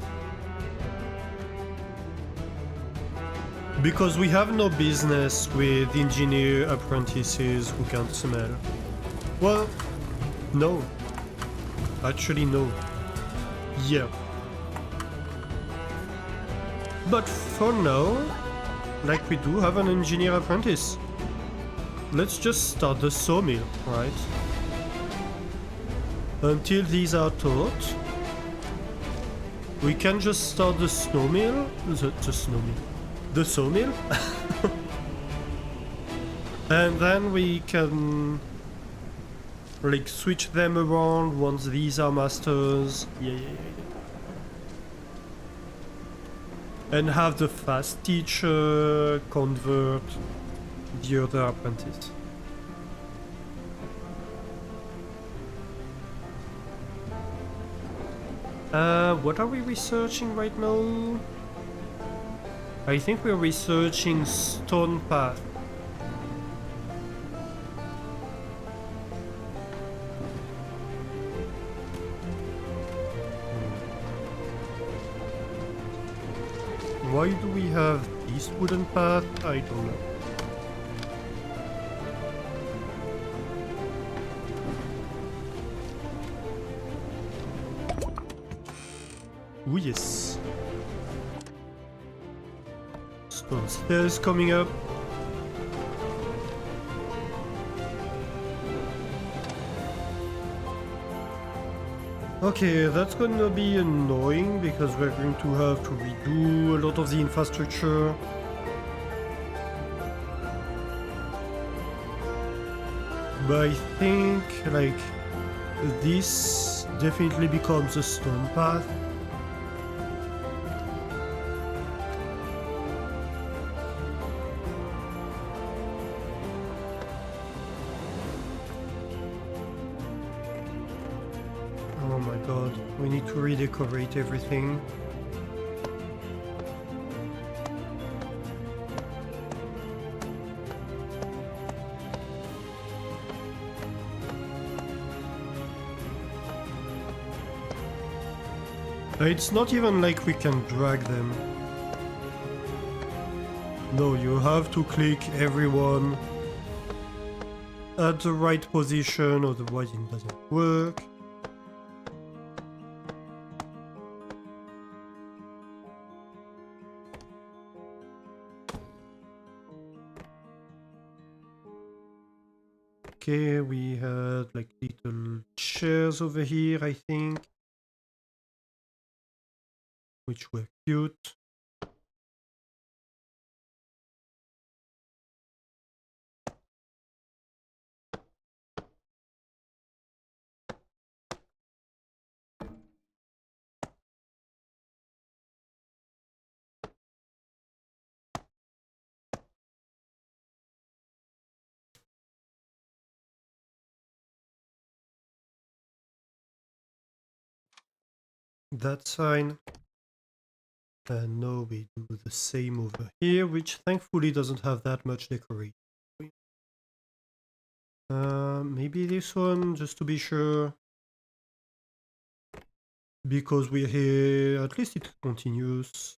Because we have no business with engineer apprentices who can't smell. Well, no. Actually, no. Yeah. But for now, like we do have an engineer apprentice. Let's just start the sawmill, right? Until these are taught, we can just start the snowmill, the sawmill, and then we can like switch them around once these are masters. Yeah. And have the fast teacher convert the other apprentice. What are we researching right now? I think we're researching stone path. Why do we have this wooden path? I don't know. Oh yes. Stone stairs coming up. Okay, that's gonna be annoying because we're going to have to redo a lot of the infrastructure. But I think, like, this definitely becomes a stone path. Oh my god, we need to redecorate everything. It's not even like we can drag them. No, you have to click everyone at the right position, otherwise it doesn't work. Okay, we had like little chairs over here, I think, which were cute. That's fine. And now we do the same over here, which thankfully doesn't have that much decoration. Maybe this one, just to be sure. Because we're here, at least it continues.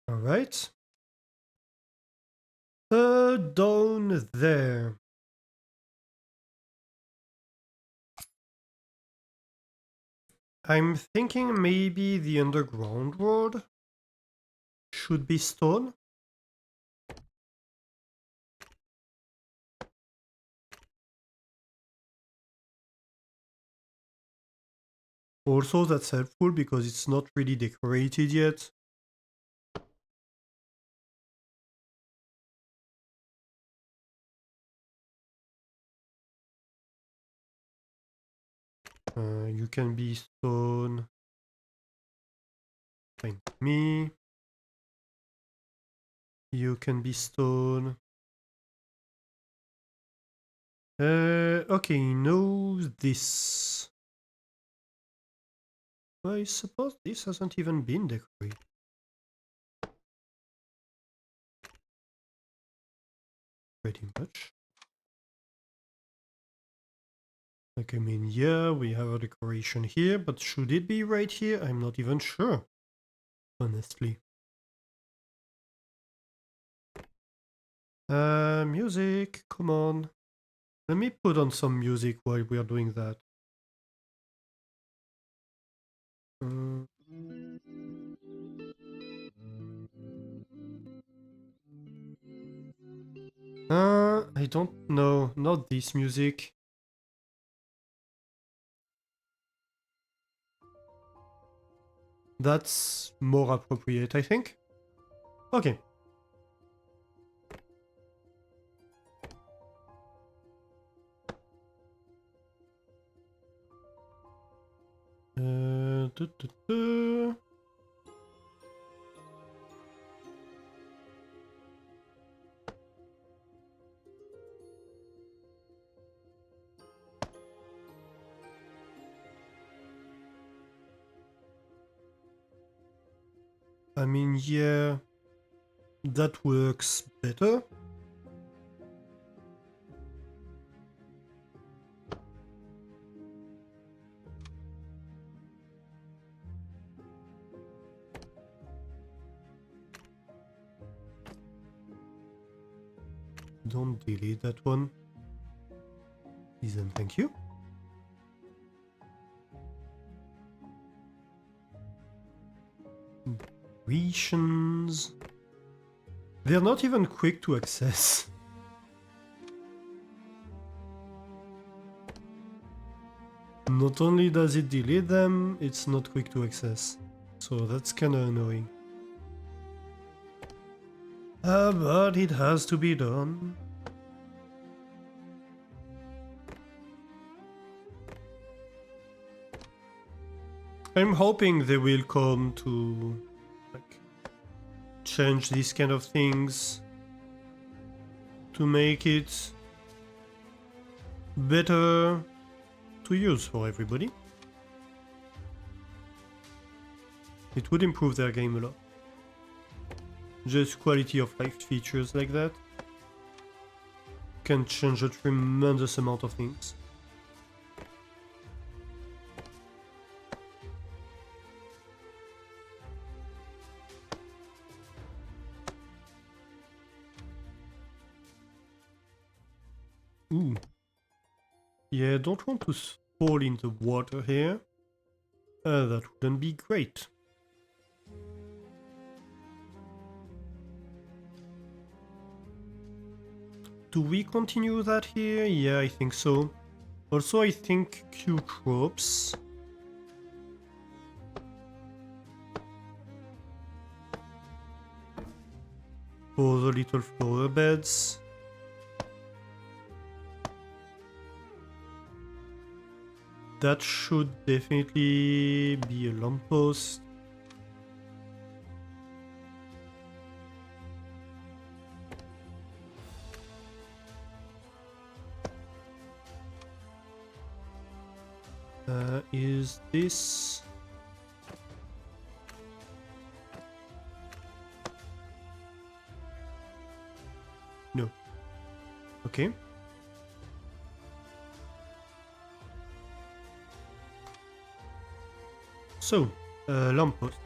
Alright. Down there. I'm thinking maybe the underground road should be stone. Also, that's helpful because it's not really decorated yet. You can be stone. Thank me. You can be stone. Okay, no this. I suppose this hasn't even been decorated. Pretty much. Like, I mean, yeah, we have a decoration here, but should it be right here? I'm not even sure, honestly. Music, come on. Let me put on some music while we are doing that. I don't know, not this music. That's more appropriate, I think. Okay. Du, du, du. I mean, yeah, that works better. Don't delete that one. Please and thank you. Decorations. They're not even quick to access. Not only does it delete them, it's not quick to access. So that's kinda annoying. But it has to be done. I'm hoping they will come to like change these kind of things to make it better to use for everybody. It would improve their game a lot. Just quality of life features like that can change a tremendous amount of things. Ooh. Yeah, don't want to fall in the water here. That wouldn't be great. Do we continue that here? Yeah, I think so. Also, I think Q crops. For the little flower beds. That should definitely be a lamppost. Is this... No. Okay. So, lamppost.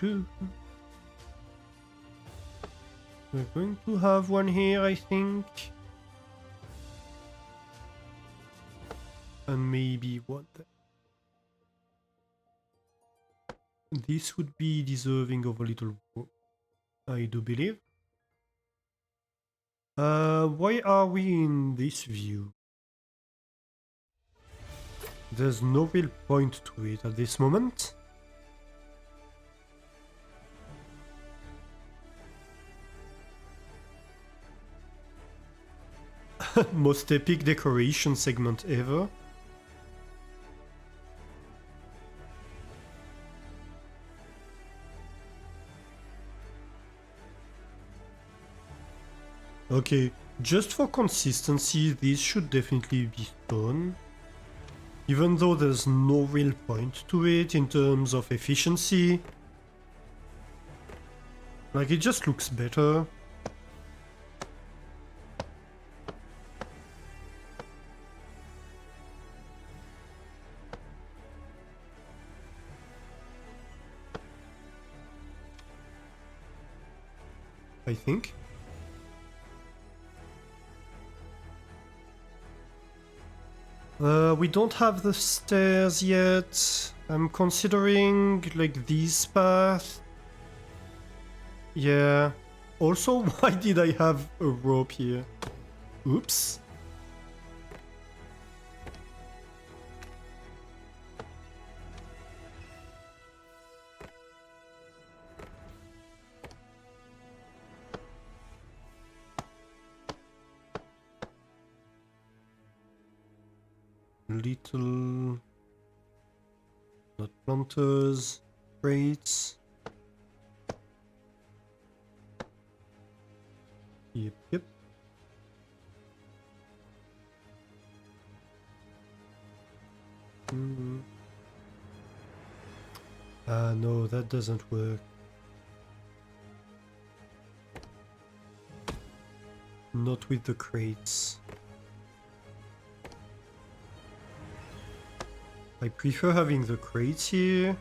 We're going to have one here, I think. And maybe one there. This would be deserving of a little work, I do believe. Why are we in this view? There's no real point to it at this moment. Most epic decoration segment ever. Okay, just for consistency, this should definitely be stone. Even though there's no real point to it in terms of efficiency. Like, it just looks better. I think. We don't have the stairs yet. I'm considering, like, this path. Yeah. Also, why did I have a rope here? Oops. Little... not planters, crates. Yep. No, that doesn't work. Not with the crates. I prefer having the crates here.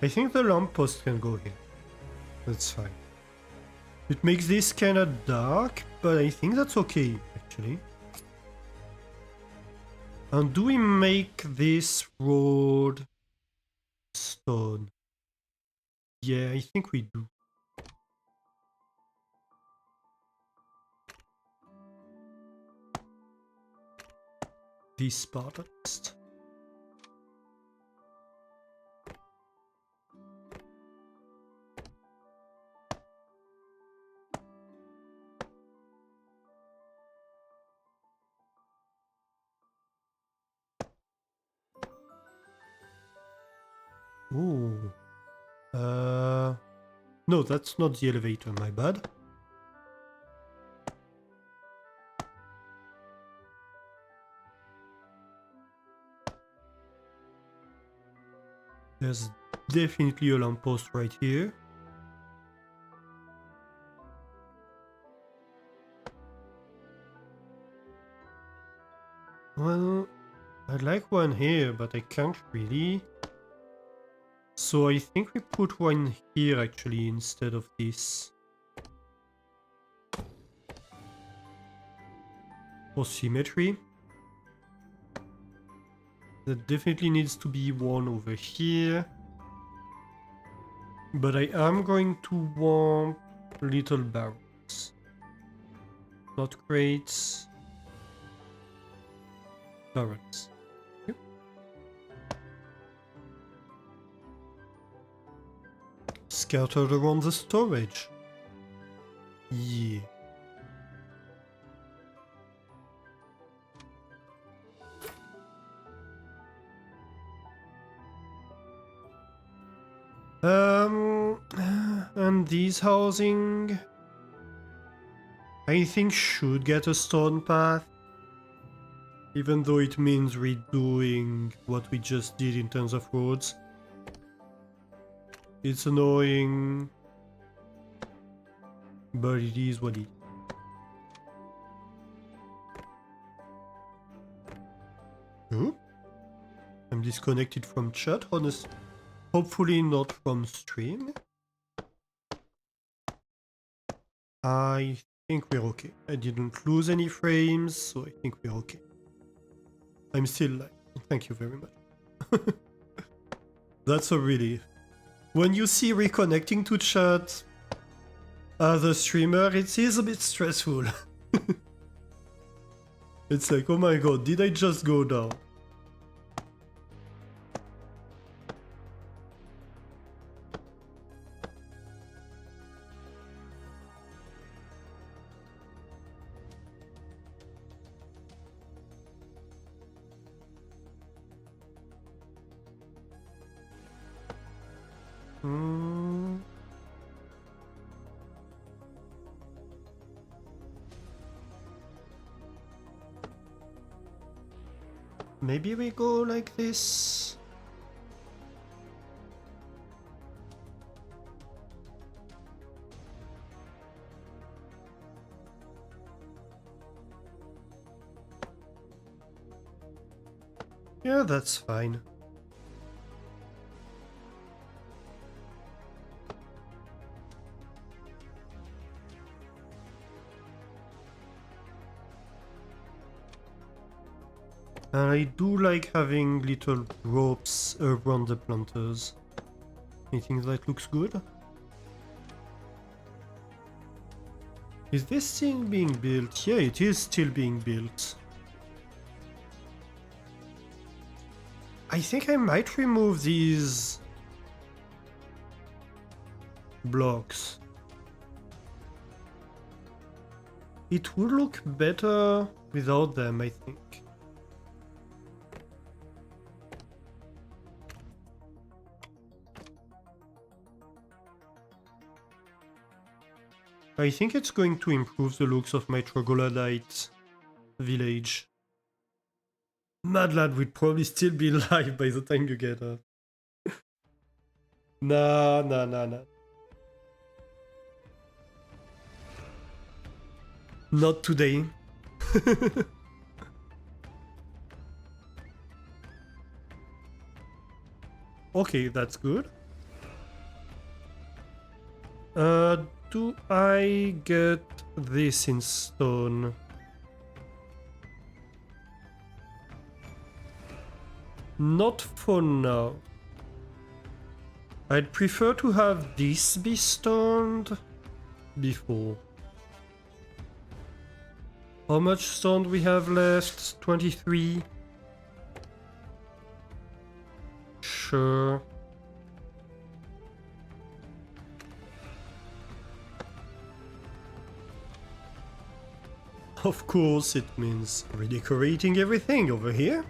I think the lamppost can go here. That's fine. It makes this kinda dark, but I think that's okay, actually. And do we make this road stone? Yeah, I think we do. This part at least. Ooh. No, that's not the elevator, my bad. There's definitely a lamppost right here. Well, I'd like one here, but I can't really. So I think we put one here actually instead of this. For symmetry. There definitely needs to be one over here. But I am going to want little barrels. Not crates. Barrels. Yep. Scattered around the storage. Yeah. And these housing, I think should get a stone path, even though it means redoing what we just did in terms of roads. It's annoying, but it is what it is. Oh? I'm disconnected from chat, honestly. Hopefully not from stream. I think we're okay. I didn't lose any frames, so I think we're okay. I'm still live. Thank you very much. That's a relief. When you see reconnecting to chat as a streamer, it is a bit stressful. It's like, oh my god, did I just go down? Maybe we go like this. Yeah, that's fine. I do like having little ropes around the planters. I think that looks good. Is this still being built? Yeah, it is still being built. I think I might remove these blocks. It would look better without them, I think. I think it's going to improve the looks of my troglodyte village. Mad Lad would probably still be alive by the time you get up. Nah. Not today. Okay, that's good. Do I get this in stone? Not for now. I'd prefer to have this be stoned before. How much stone do we have left? 23. Sure. Of course, it means redecorating everything over here.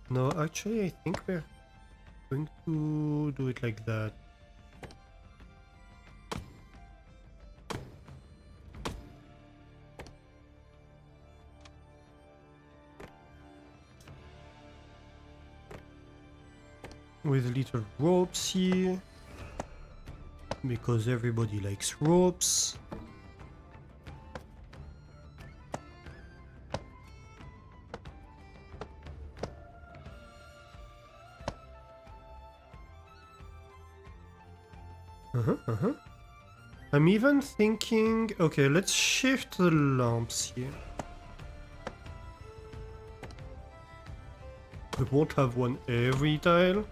No, actually, I think we're going to do it like that. With little ropes here, because everybody likes ropes. I'm even thinking, okay, let's shift the lamps here. We won't have one every tile.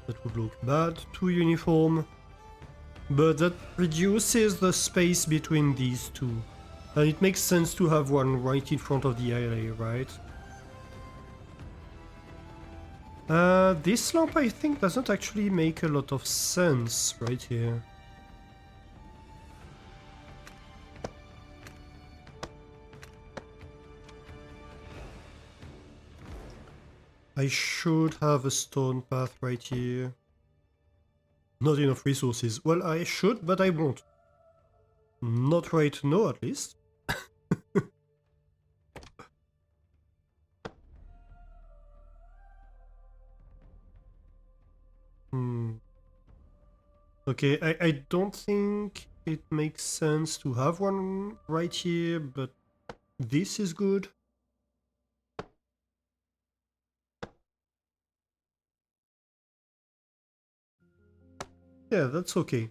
That would look bad, too uniform. But that reduces the space between these two. And it makes sense to have one right in front of the alley, right? This lamp I think doesn't actually make a lot of sense right here. I should have a stone path right here. Not enough resources. Well, I should, but I won't. Not right now, at least. Okay, I don't think it makes sense to have one right here, but this is good. Yeah, that's okay.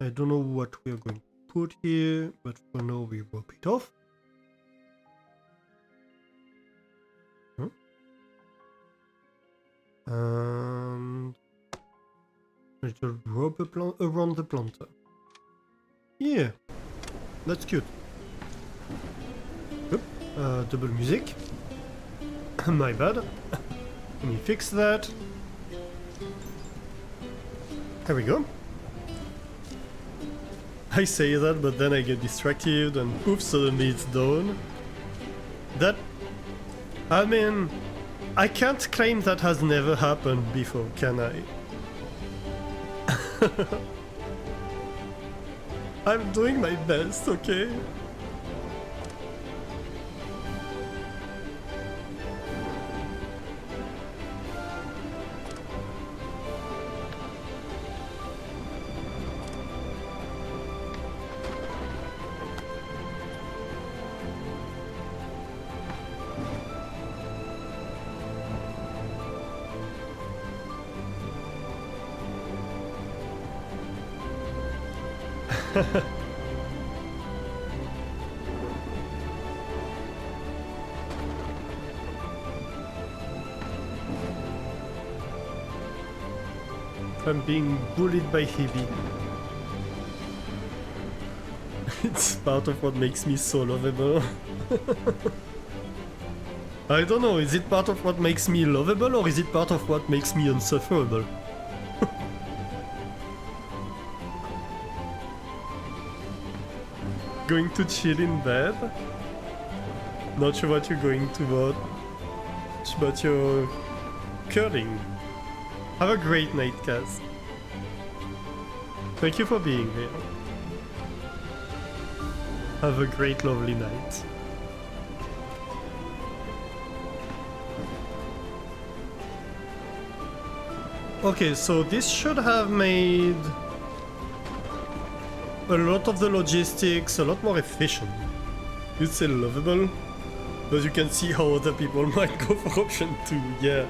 I don't know what we are going to put here, but for now we rope it off. And a little rope around the planter. Yeah, that's cute. Oop, double music. My bad. Let me fix that. There we go. I say that, but then I get distracted and poof, suddenly it's done. That... I mean... I can't claim that has never happened before, can I? I'm doing my best, okay? I'm being bullied by Hebe. It's part of what makes me so lovable. I don't know, is it part of what makes me lovable or is it part of what makes me insufferable? Going to chill in bed? Not sure what you're going to watch, but you're curling. Have a great night, Kaz. Thank you for being here. Have a great, lovely night. Okay, so this should have made a lot of the logistics a lot more efficient. You'd say lovable, but you can see how other people might go for option 2, yeah.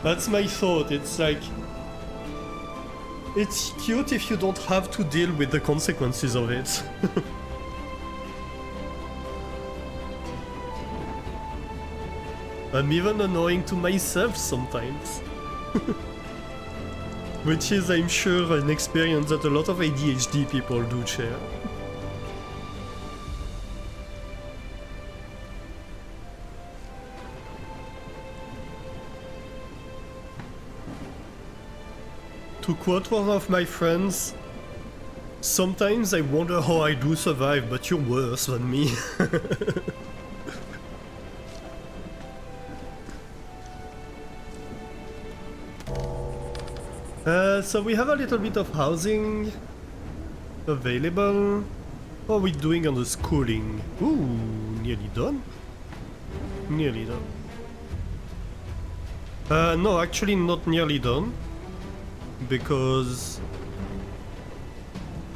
That's my thought, it's like... It's cute if you don't have to deal with the consequences of it. I'm even annoying to myself sometimes. Which is, I'm sure, an experience that a lot of ADHD people do share. To quote one of my friends, sometimes I wonder how I do survive, but you're worse than me. So we have a little bit of housing available. How are we doing on the schooling? Ooh, nearly done. Nearly done. No, actually not nearly done. Because...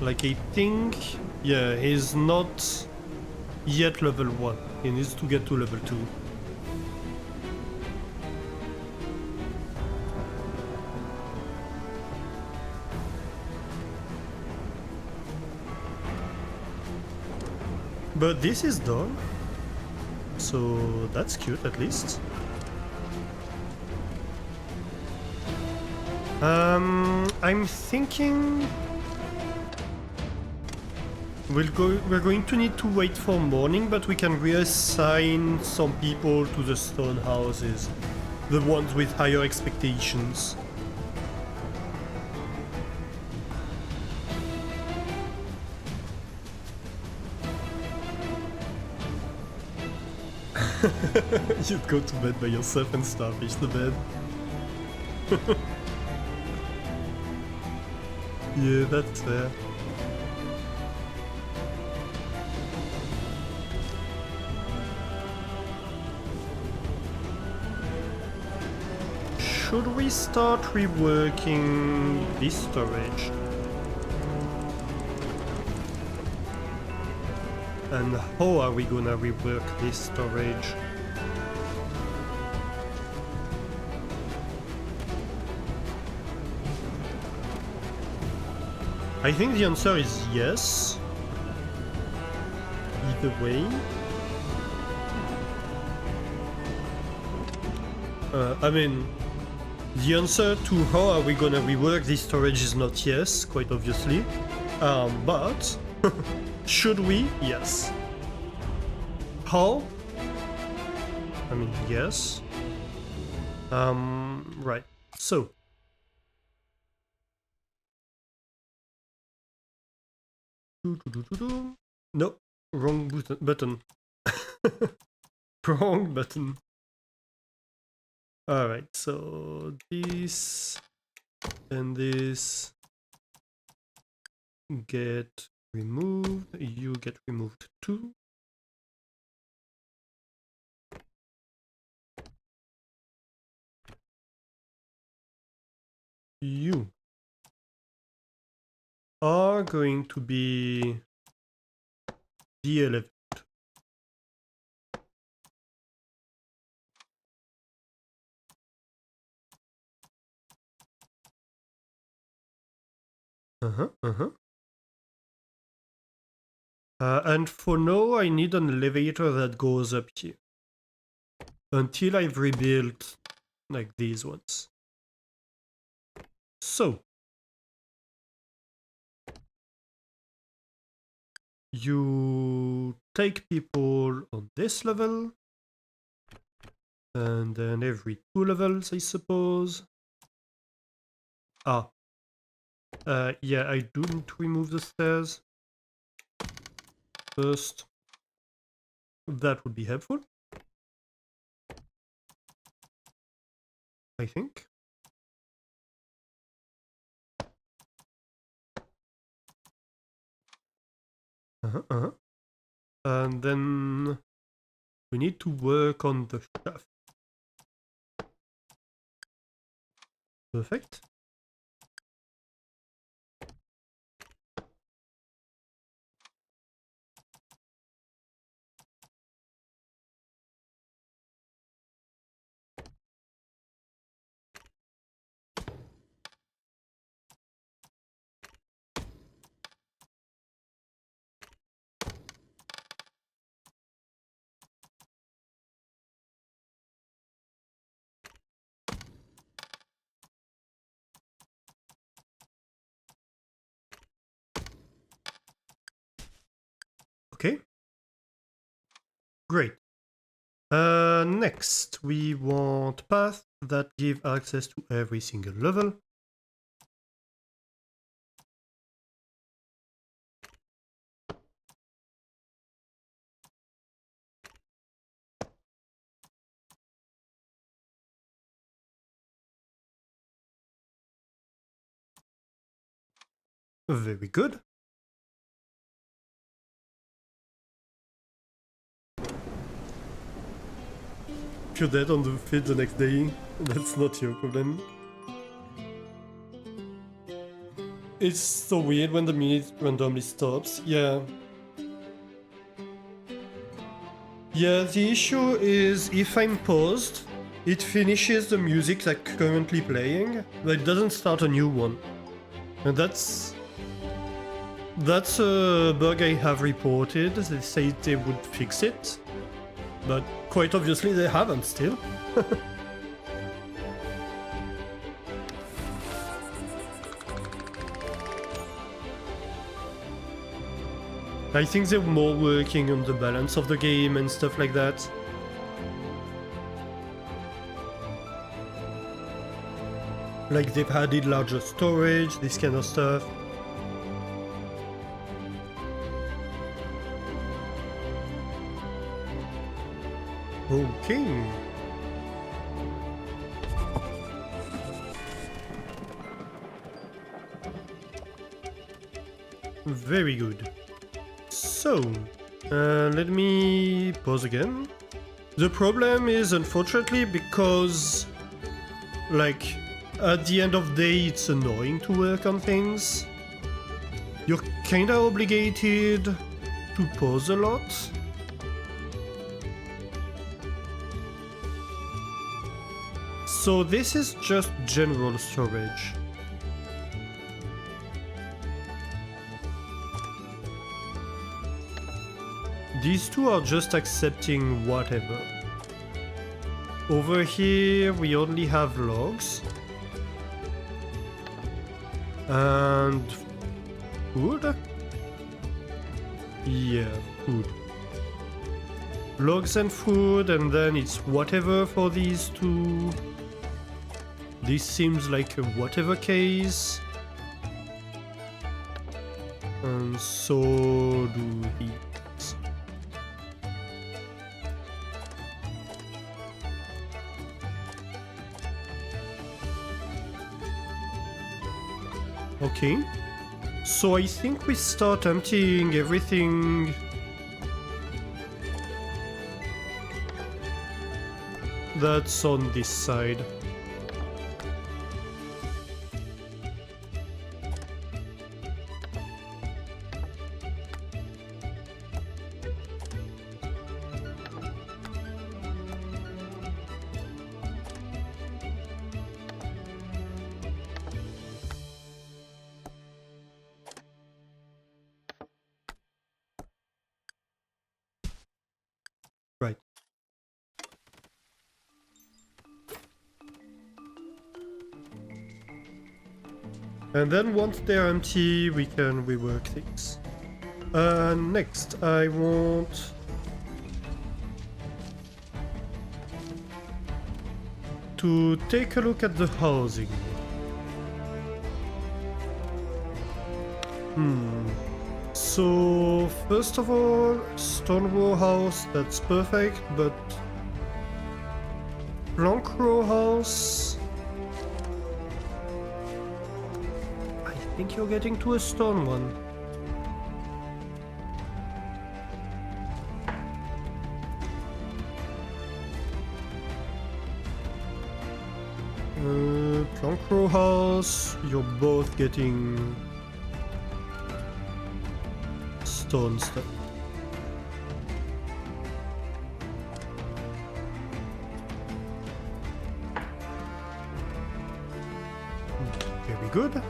like, I think... yeah, he's not yet level 1. He needs to get to level 2. But this is done, so that's cute at least. I'm thinking we're going to need to wait for morning, but we can reassign some people to the stone houses, the ones with higher expectations. You'd go to bed by yourself and starfish the bed. Yeah, that's fair. Should we start reworking this storage? And how are we gonna rework this storage? I think the answer is yes. Either way. I mean, the answer to how are we gonna rework this storage is not yes, quite obviously. But should we? Yes. How? I mean, yes. Right. So No, wrong button. Wrong button. Alright, so this and this get removed. You get removed too. You are going to be the 11th. And for now, I need an elevator that goes up here. Until I've rebuilt, like, these ones. So. You take people on this level. And then every 2 levels, I suppose. Yeah, I do need to remove the stairs first. That would be helpful, I think. And then we need to work on the shaft. Perfect. Okay. Great. Next, we want paths that give access to every single level. Very good. If you're dead on the field the next day, that's not your problem. It's so weird when the minute randomly stops. Yeah. Yeah, the issue is if I'm paused, it finishes the music that's currently playing, but it doesn't start a new one. And that's a bug I have reported. They say they would fix it, but quite obviously they haven't still. I think they're more working on the balance of the game and stuff like that. Like they've added larger storage, this kind of stuff. Okay. Very good. So, let me pause again. The problem is, unfortunately, because, like, at the end of the day, it's annoying to work on things. You're kinda obligated to pause a lot. So this is just general storage. These two are just accepting whatever. Over here we only have logs. And food? Yeah, food. Logs and food, and then it's whatever for these two. This seems like a whatever case. and so do these. Okay, so I think we start emptying everything that's on this side. Right. And then once they're empty, we can rework things. Next, I want to take a look at the housing. So, first of all, stone row house, that's perfect, but plank row house... I think you're getting to a stone one. Plank row house, you're both getting stone stuff. Very good.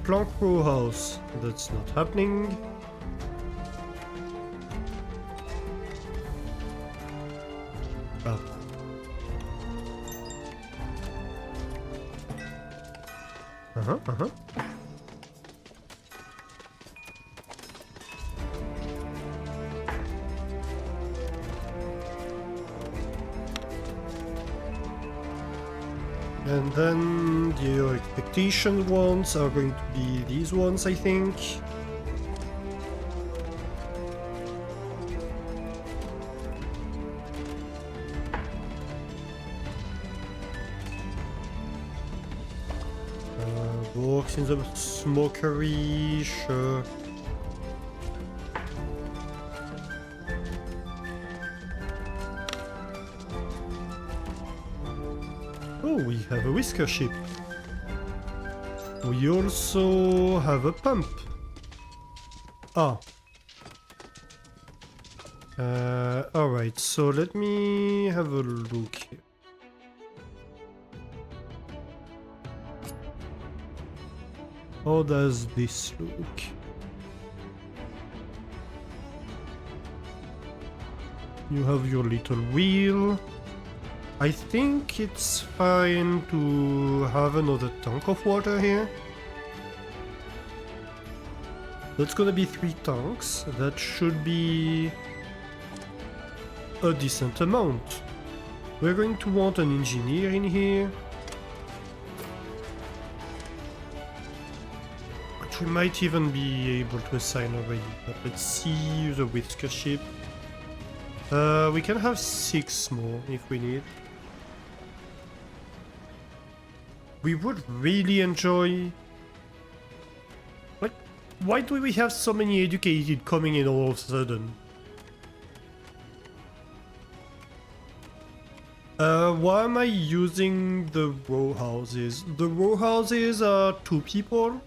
Plank row house, that's not happening. Ah. Uh-huh. And then the expectation ones are going to be these ones, I think. Works in the smokery, sure. Oh, we have a whisker ship. We also have a pump. Ah. Alright, so let me have a look here. How does this look? You have your little wheel. I think it's fine to have another tank of water here. That's gonna be 3 tanks. That should be a decent amount. We're going to want an engineer in here. Which we might even be able to assign already. But let's see the whisker ship. We can have 6 more if we need. We would really enjoy... Like, why do we have so many educated coming in all of a sudden? Why am I using the row houses? The row houses are 2 people.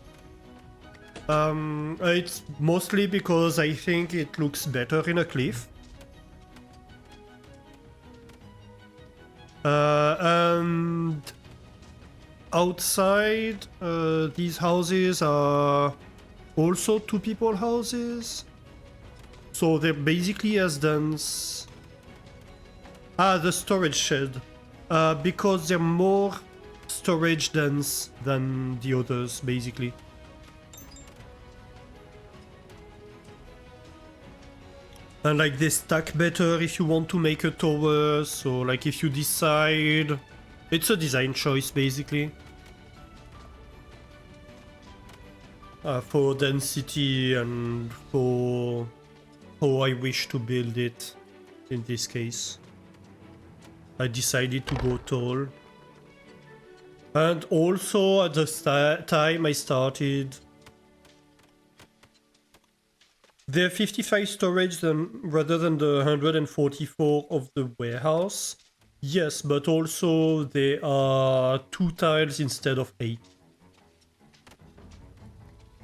It's mostly because I think it looks better in a cliff. And outside, these houses are also 2 people houses. So they're basically as dense. Ah, the storage shed. Because they're more storage dense than the others, basically. And like they stack better if you want to make a tower, so like if you decide... It's a design choice, basically. for density and for how I wish to build it. In this case, I decided to go tall. And also at the time I started, there are 55 storage rather than the 144 of the warehouse. Yes, but also there are 2 tiles instead of 8.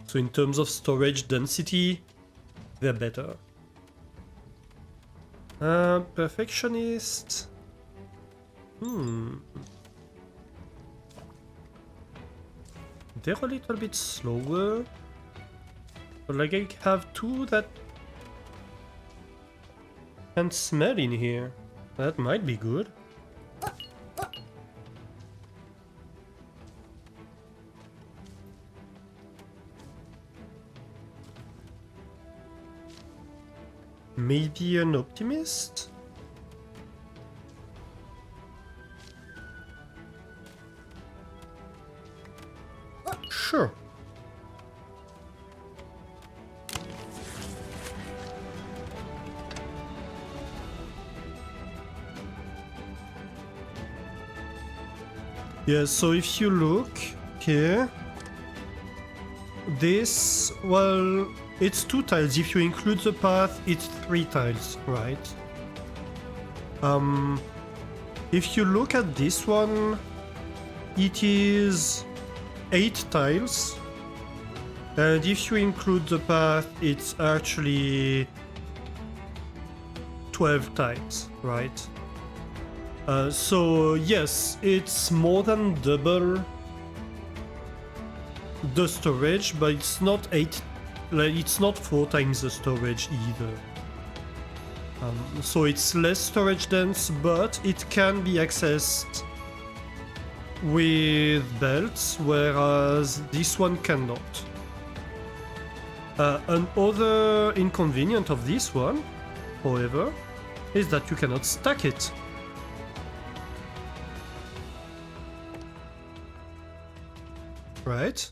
So in terms of storage density, they're better. Perfectionist. They're a little bit slower. But like I have 2 that can smell in here. That might be good. Maybe an optimist? Sure. Yeah, so if you look here, this, well, it's 2 tiles. If you include the path, it's 3 tiles, right? If you look at this one, it is 8 tiles. And if you include the path, it's actually 12 tiles, right? So yes, it's more than double the storage, but it's not 8, like it's not 4 times the storage either. So it's less storage dense, but it can be accessed with belts, whereas this one cannot. Another inconvenience of this one, however, is that you cannot stack it. Right?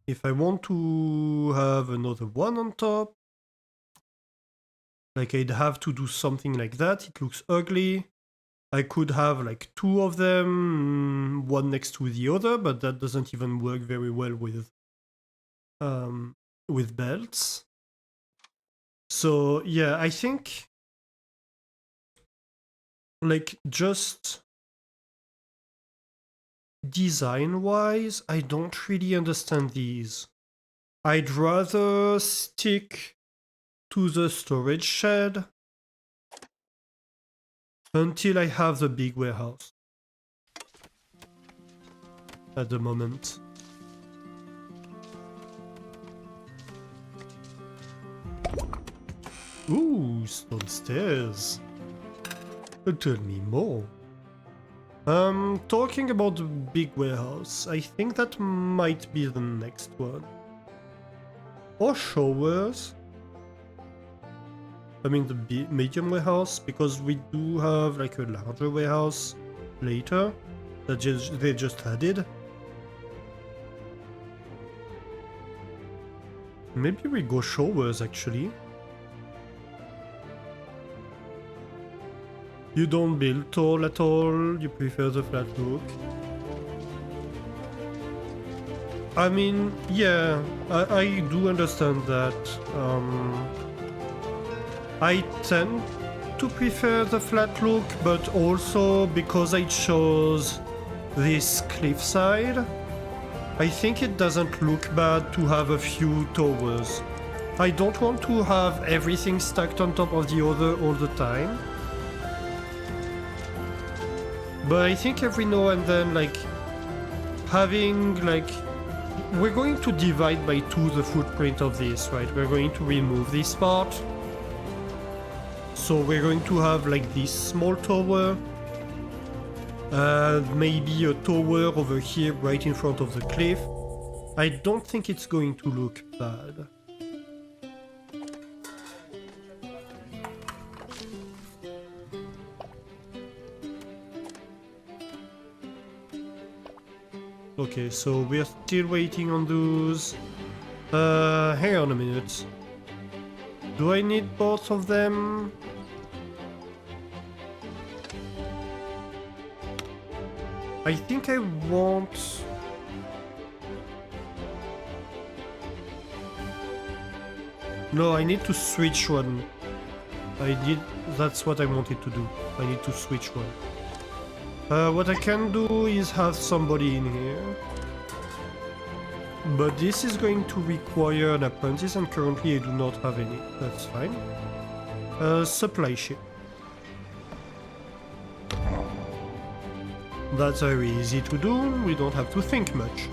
If I want to have another one on top, like I'd have to do something like that. It looks ugly. I could have like 2 of them, one next to the other, but that doesn't even work very well with belts. So yeah, I think like just design-wise, I don't really understand these. I'd rather stick to the storage shed until I have the big warehouse at the moment. Ooh, stone stairs. Tell me more. Talking about the big warehouse, I think that might be the next one. Or showers. I mean the medium warehouse, because we do have like a larger warehouse later that they just added. Maybe we go showers actually. You don't build tall at all, you prefer the flat look. I mean, yeah, I do understand that. I tend to prefer the flat look, but also because I chose this cliffside, I think it doesn't look bad to have a few towers. I don't want to have everything stacked on top of the other all the time. But I think every now and then, like, having, like, we're going to divide by 2 the footprint of this, right? We're going to remove this part. So we're going to have, like, this small tower. And maybe a tower over here right in front of the cliff. I don't think it's going to look bad. Okay, so we are still waiting on those. Hang on a minute. Do I need both of them? I think I want... No, I need to switch one. That's what I wanted to do. I need to switch one. What I can do is have somebody in here. But this is going to require an apprentice, and currently I do not have any. That's fine. Supply ship. That's very easy to do, we don't have to think much.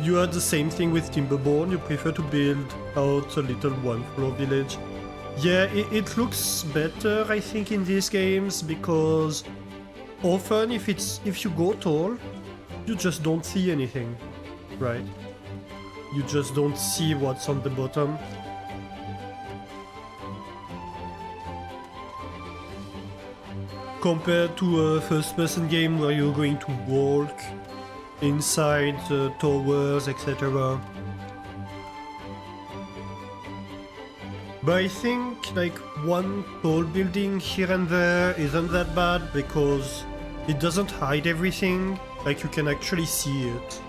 You had the same thing with Timberborn, you prefer to build out a little one-floor village. Yeah, it looks better, I think, in these games, because often if you go tall, you just don't see anything, right? You just don't see what's on the bottom. Compared to a first-person game where you're going to walk inside the towers, etc. But I think like one tall building here and there isn't that bad because it doesn't hide everything, like you can actually see it.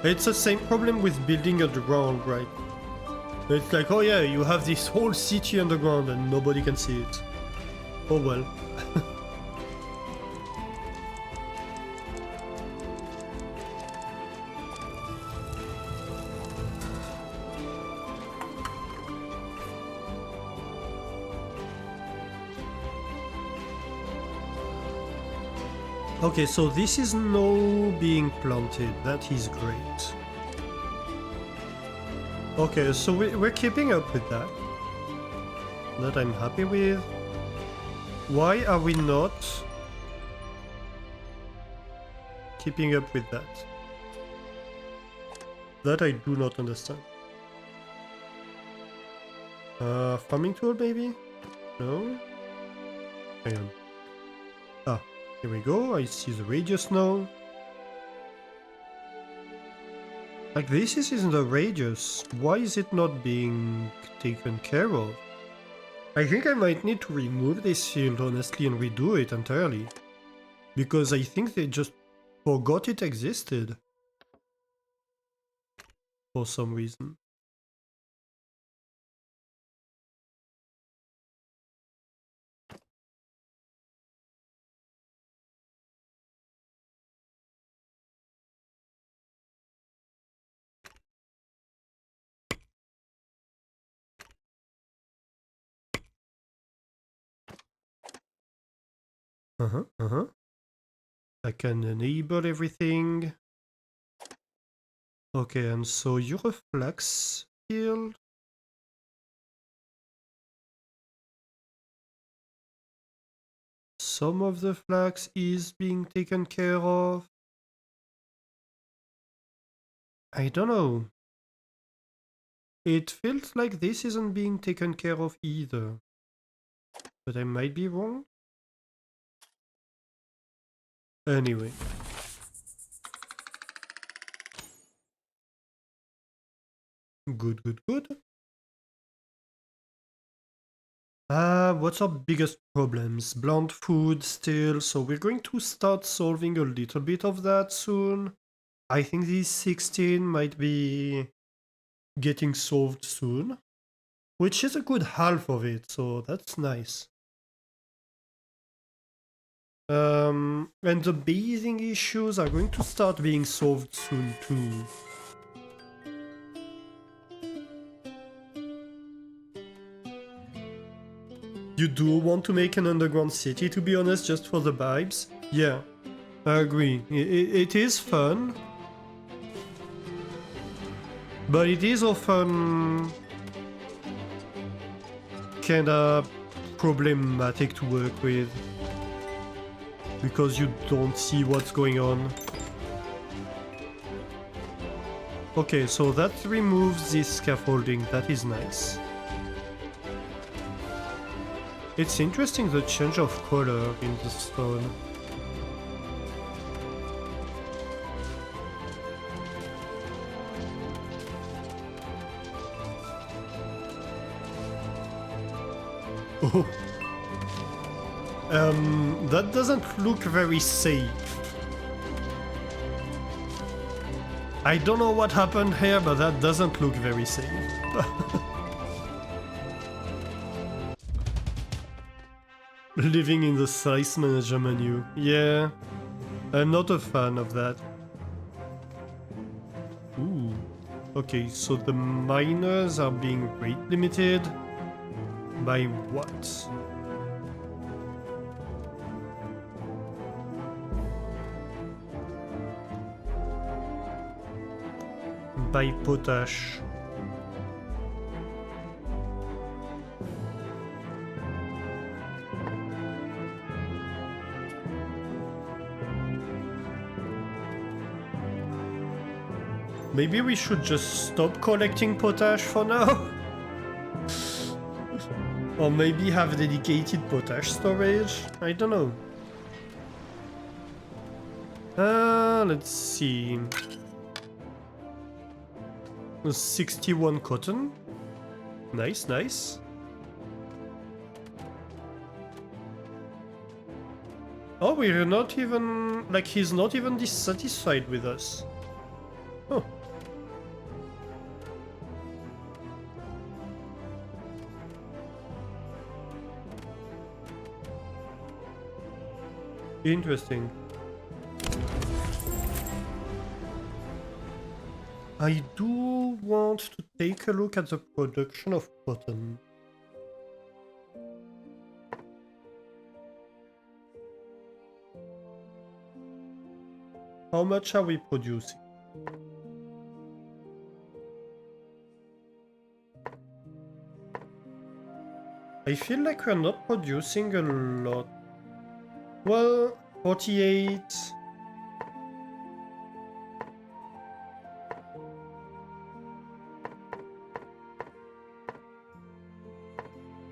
It's the same problem with building underground, right? It's like, oh yeah, you have this whole city underground and nobody can see it. Oh well. Okay, so this is now being planted. That is great. Okay, so we're keeping up with that. That I'm happy with. Why are we not keeping up with that? That I do not understand. Farming tool maybe? No? Hang on. Ah, here we go. I see the radius now. Like this is in the radius. Why is it not being taken care of? I think I might need to remove this field honestly and redo it entirely. Because I think they just forgot it existed. For some reason. I can enable everything. Okay, and so you're a flax field. Some of the flax is being taken care of. I don't know. It feels like this isn't being taken care of either. But I might be wrong. Anyway. Good, good, good. What's our biggest problems? Bland food still, so we're going to start solving a little bit of that soon. I think these 16 might be getting solved soon. Which is a good half of it, so that's nice. And the bathing issues are going to start being solved soon too. You do want to make an underground city, to be honest, just for the vibes? Yeah, I agree. It is fun. But it is often kinda problematic to work with. Because you don't see what's going on. Okay, so that removes this scaffolding, that is nice. It's interesting the change of color in the stone. Oh. That doesn't look very safe. I don't know what happened here, but that doesn't look very safe. Living in the size manager menu. Yeah, I'm not a fan of that. Ooh. Okay, so the miners are being rate limited. By what? By potash. Maybe we should just stop collecting potash for now? Or maybe have dedicated potash storage? I don't know. Let's see. 61 cotton. Nice, nice. Oh, we're not even... like, he's not even dissatisfied with us. Oh. Interesting. I do want to take a look at the production of cotton. How much are we producing? I feel like we're not producing a lot. Well, 48...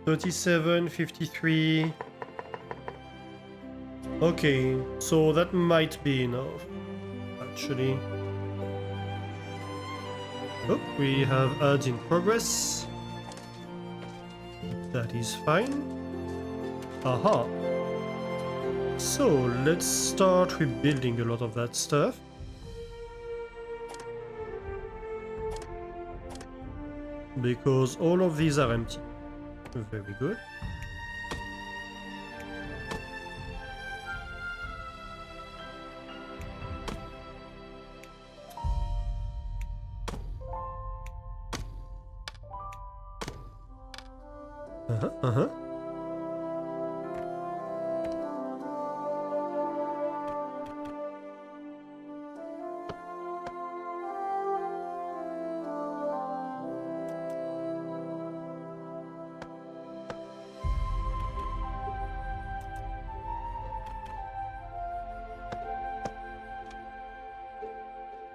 37, 53... Okay, so that might be enough, actually. Oh, we have ads in progress. That is fine. Aha. So, let's start rebuilding a lot of that stuff. Because all of these are empty. Very good. Uh-huh.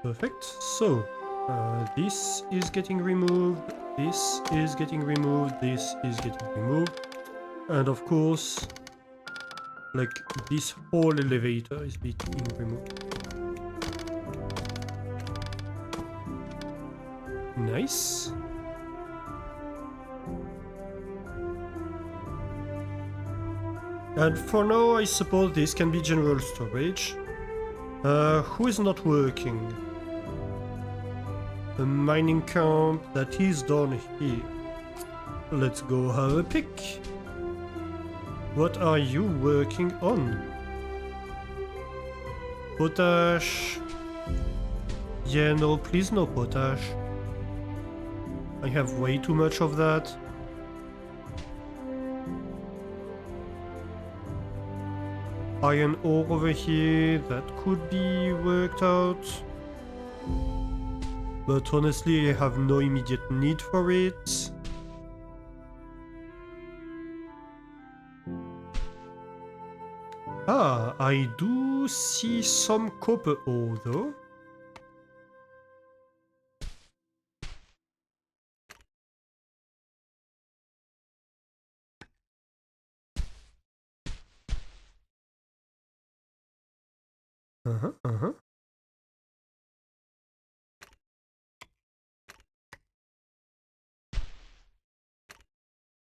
Perfect. So, this is getting removed, this is getting removed, this is getting removed. And of course, like, this whole elevator is being removed. Nice. And for now, I suppose this can be general storage. Who is not working? A mining camp that is down here. Let's go have a pick. What are you working on? Potash. Yeah, no, please no potash. I have way too much of that. Iron ore over here, that could be worked out. But honestly, I have no immediate need for it. Ah, I do see some copper ore though. Uh-huh.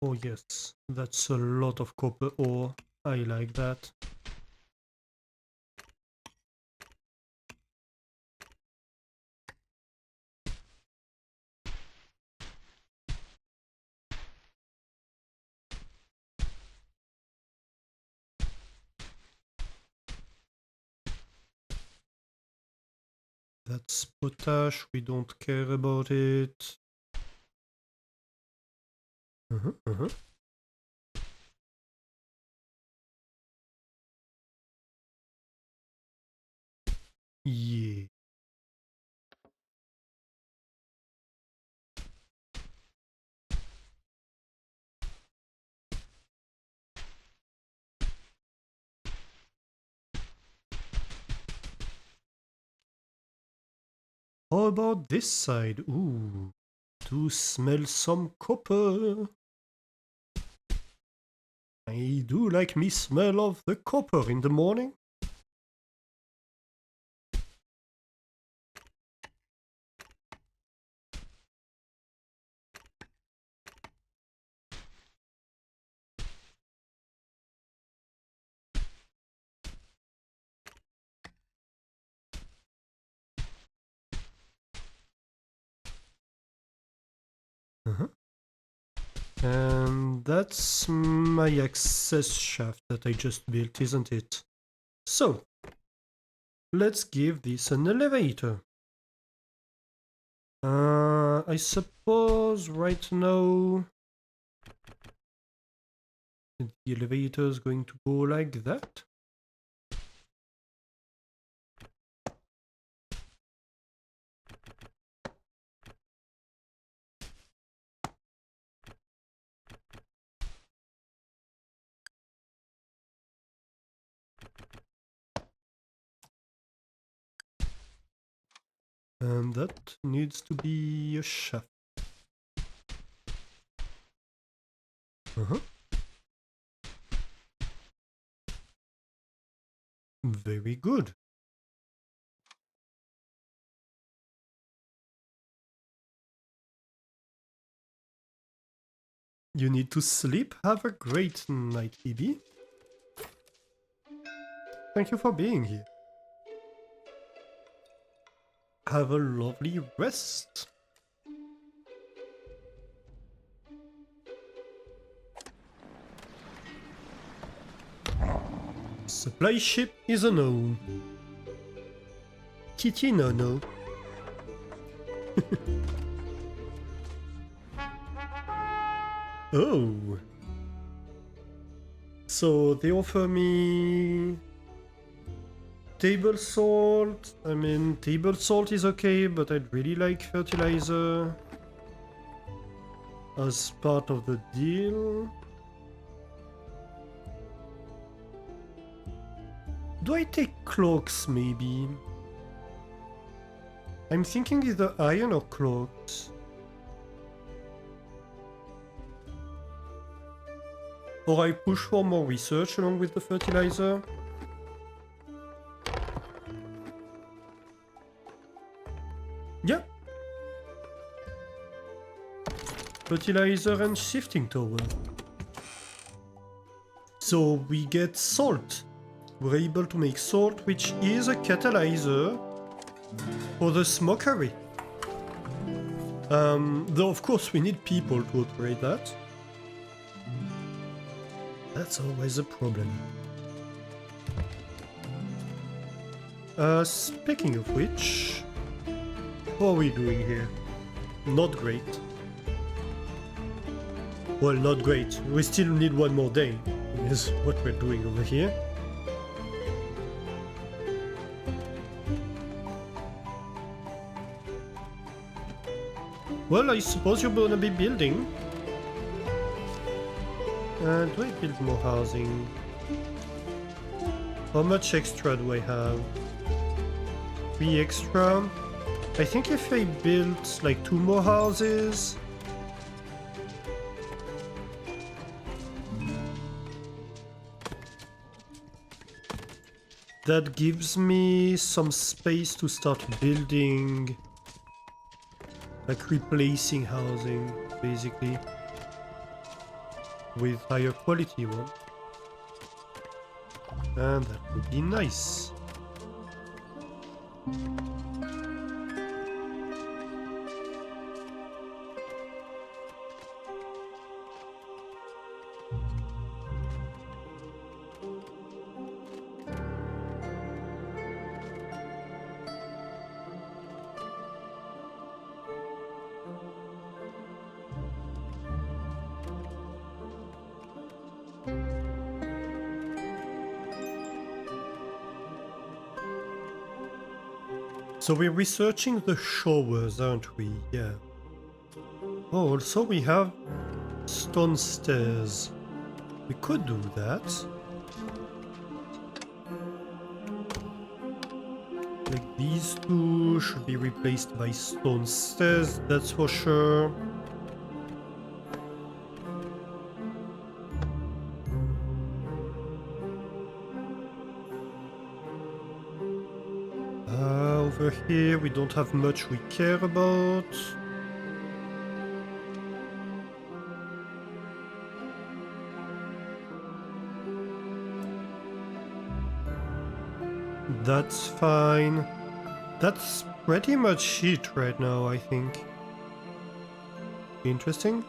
Oh yes, that's a lot of copper ore. I like that. That's potash, we don't care about it. Uh-huh. Yeah. How about this side? Ooh, do smell some copper. I do like me smell of the copper in the morning. Uh-huh. And that's my access shaft that I just built, isn't it? So, let's give this an elevator. I suppose right now the elevator is going to go like that. And that needs to be a shaft. Uh-huh. Very good. You need to sleep. Have a great night, Phoebe. Thank you for being here. Have a lovely rest. Supply ship is a no. Kitty no. Oh. So they offer me table salt. I mean, table salt is okay, but I'd really like fertilizer as part of the deal. Do I take cloaks, maybe? I'm thinking either iron or cloaks. Or I push for more research along with the fertilizer. Yeah. Fertilizer and shifting tower. So we get salt. We're able to make salt, which is a catalyzer for the smokery. Though of course we need people to operate that. That's always a problem. Speaking of which, how are we doing here? Not great. Well, not great. We still need one more day, is what we're doing over here. Well, I suppose you're gonna be building. Do I build more housing? How much extra do I have? 3 extra? I think if I built like 2 more houses... That gives me some space to start building, like replacing housing, basically, with higher quality one. And that would be nice. So we're researching the showers, aren't we? Yeah. Oh, also we have stone stairs. We could do that. Like these two should be replaced by stone stairs, that's for sure. Over here we don't have much we care about. That's fine. That's pretty much it right now, I think. Interesting.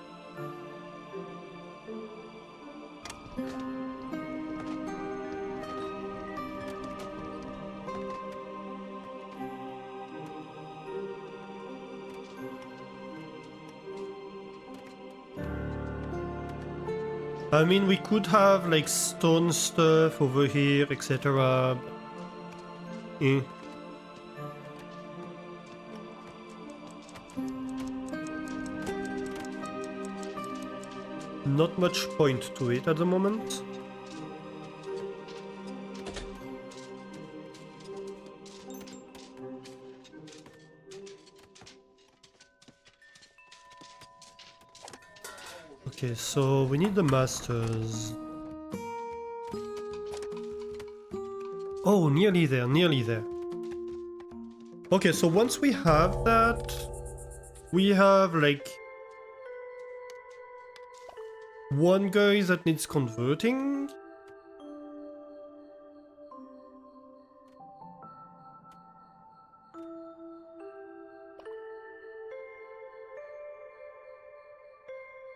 I mean, we could have like stone stuff over here, etc. Eh. Not much point to it at the moment. Okay, so we need the masters. Oh, nearly there, nearly there. Okay, so once we have that, we have like one guy that needs converting.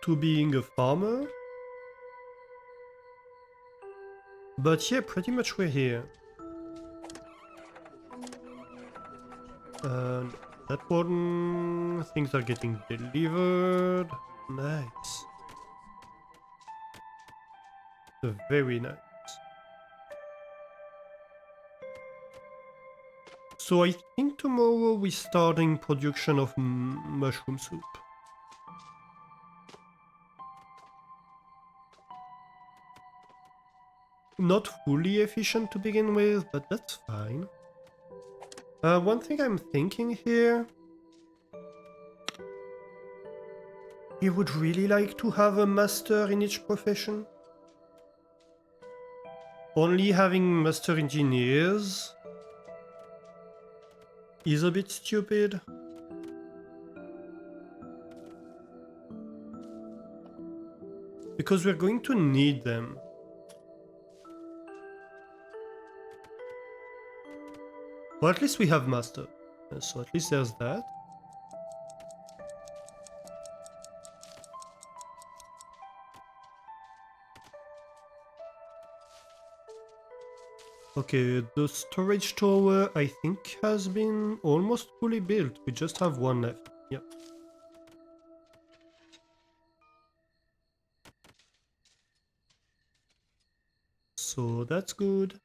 To being a farmer. But yeah, pretty much we're here. And that one, things are getting delivered. Nice. Very nice. So I think tomorrow we're starting production of mushroom soup. Not fully efficient to begin with, but that's fine. One thing I'm thinking here... You would really like to have a master in each profession? Only having master engineers is a bit stupid. Because we're going to need them. Or at least we have master. So at least there's that. Okay, the storage tower I think has been almost fully built. We just have one left. Yep. So that's good.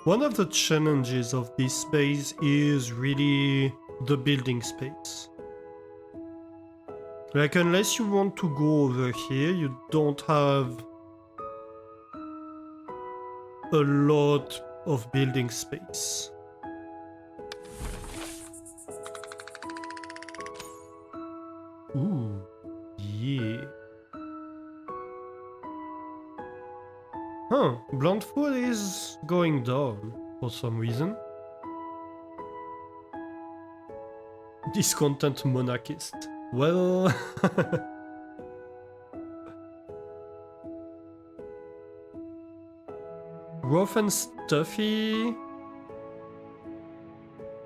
One of the challenges of this base is really the building space. Like, unless you want to go over here, you don't have a lot of building space. Ooh, yeah. Huh, blunt food is going down for some reason. Discontent monarchist. Well... Rough and stuffy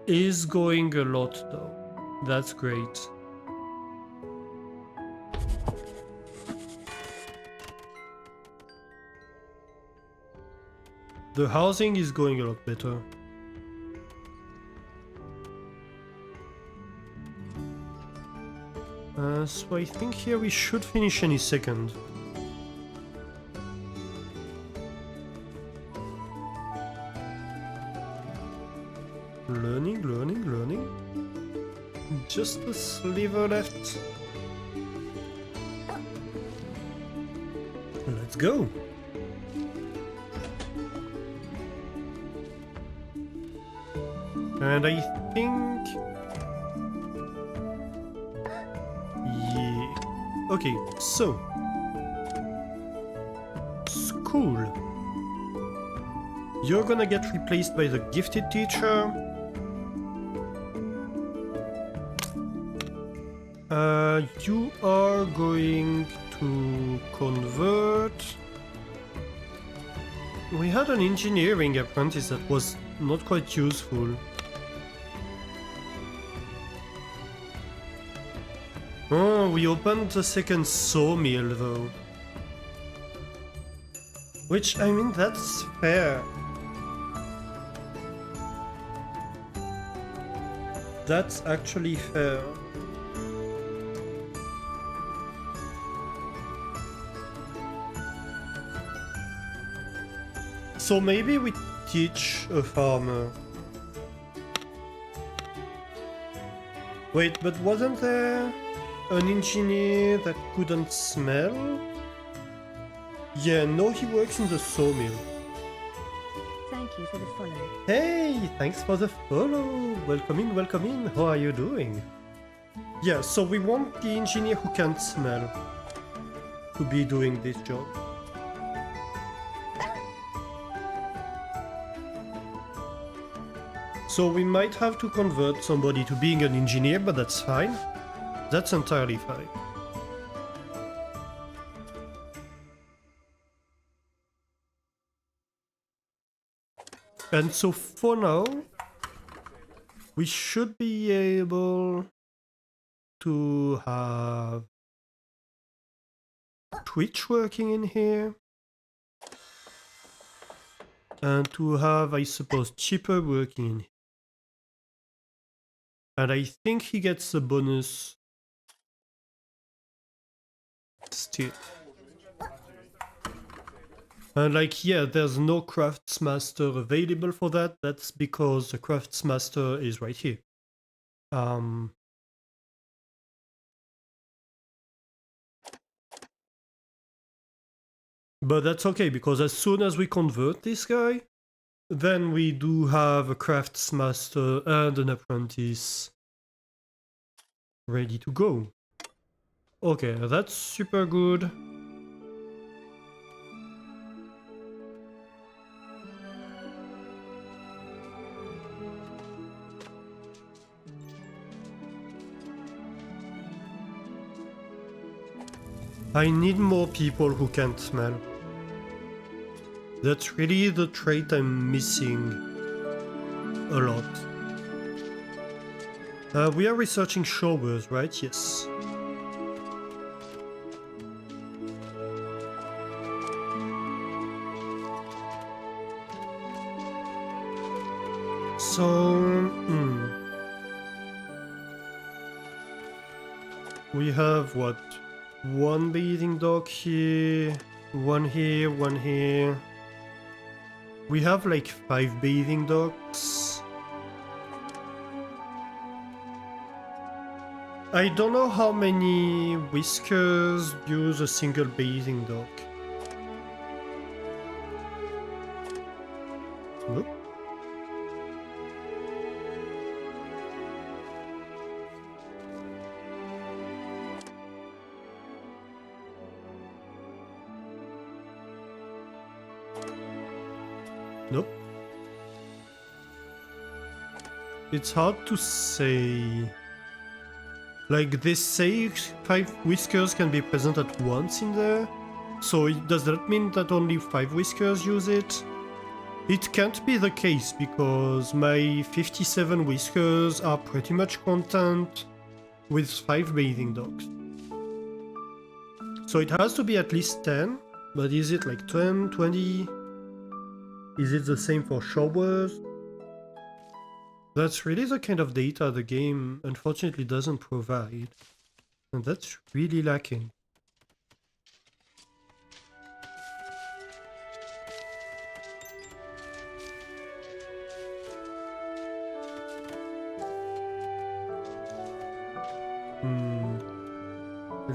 is going a lot though. That's great. The housing is going a lot better. So I think here we should finish any second. Learning, learning, learning. Just a sliver left. Let's go. And I think... yeah. Okay, so... school. You're gonna get replaced by the gifted teacher. You are going to convert... We had an engineering apprentice that was not quite useful. Oh, we opened the second sawmill though. Which, I mean, that's fair. That's actually fair. So maybe we teach a farmer. Wait, but wasn't there an engineer that couldn't smell? Yeah, no, he works in the sawmill. Thank you for the follow. Hey, thanks for the follow. Welcome in, welcome in. How are you doing? Yeah, so we want the engineer who can't smell to be doing this job. So we might have to convert somebody to being an engineer, but that's fine. That's entirely fine. And so for now, we should be able to have Twitch working in here. And to have, I suppose, Chipper working in here. And I think he gets a bonus still. And like, yeah, there's no Craftsmaster available for that. That's because the Craftsmaster is right here. But that's okay, because as soon as we convert this guy, then we do have a Craftsmaster and an apprentice ready to go. Okay, that's super good. I need more people who can smell. That's really the trait I'm missing a lot. We are researching showers, right? Yes. So... we have what? One bathing dock here, one here, one here. We have like 5 bathing docks. I don't know how many Whiskers use a single bathing dock. Nope. Nope. It's hard to say. Like, they say 5 whiskers can be present at once in there. So does that mean that only 5 whiskers use it? It can't be the case because my 57 whiskers are pretty much content with 5 bathing dogs. So it has to be at least 10, but is it like 10, 20? Is it the same for showers? That's really the kind of data the game unfortunately doesn't provide, and that's really lacking.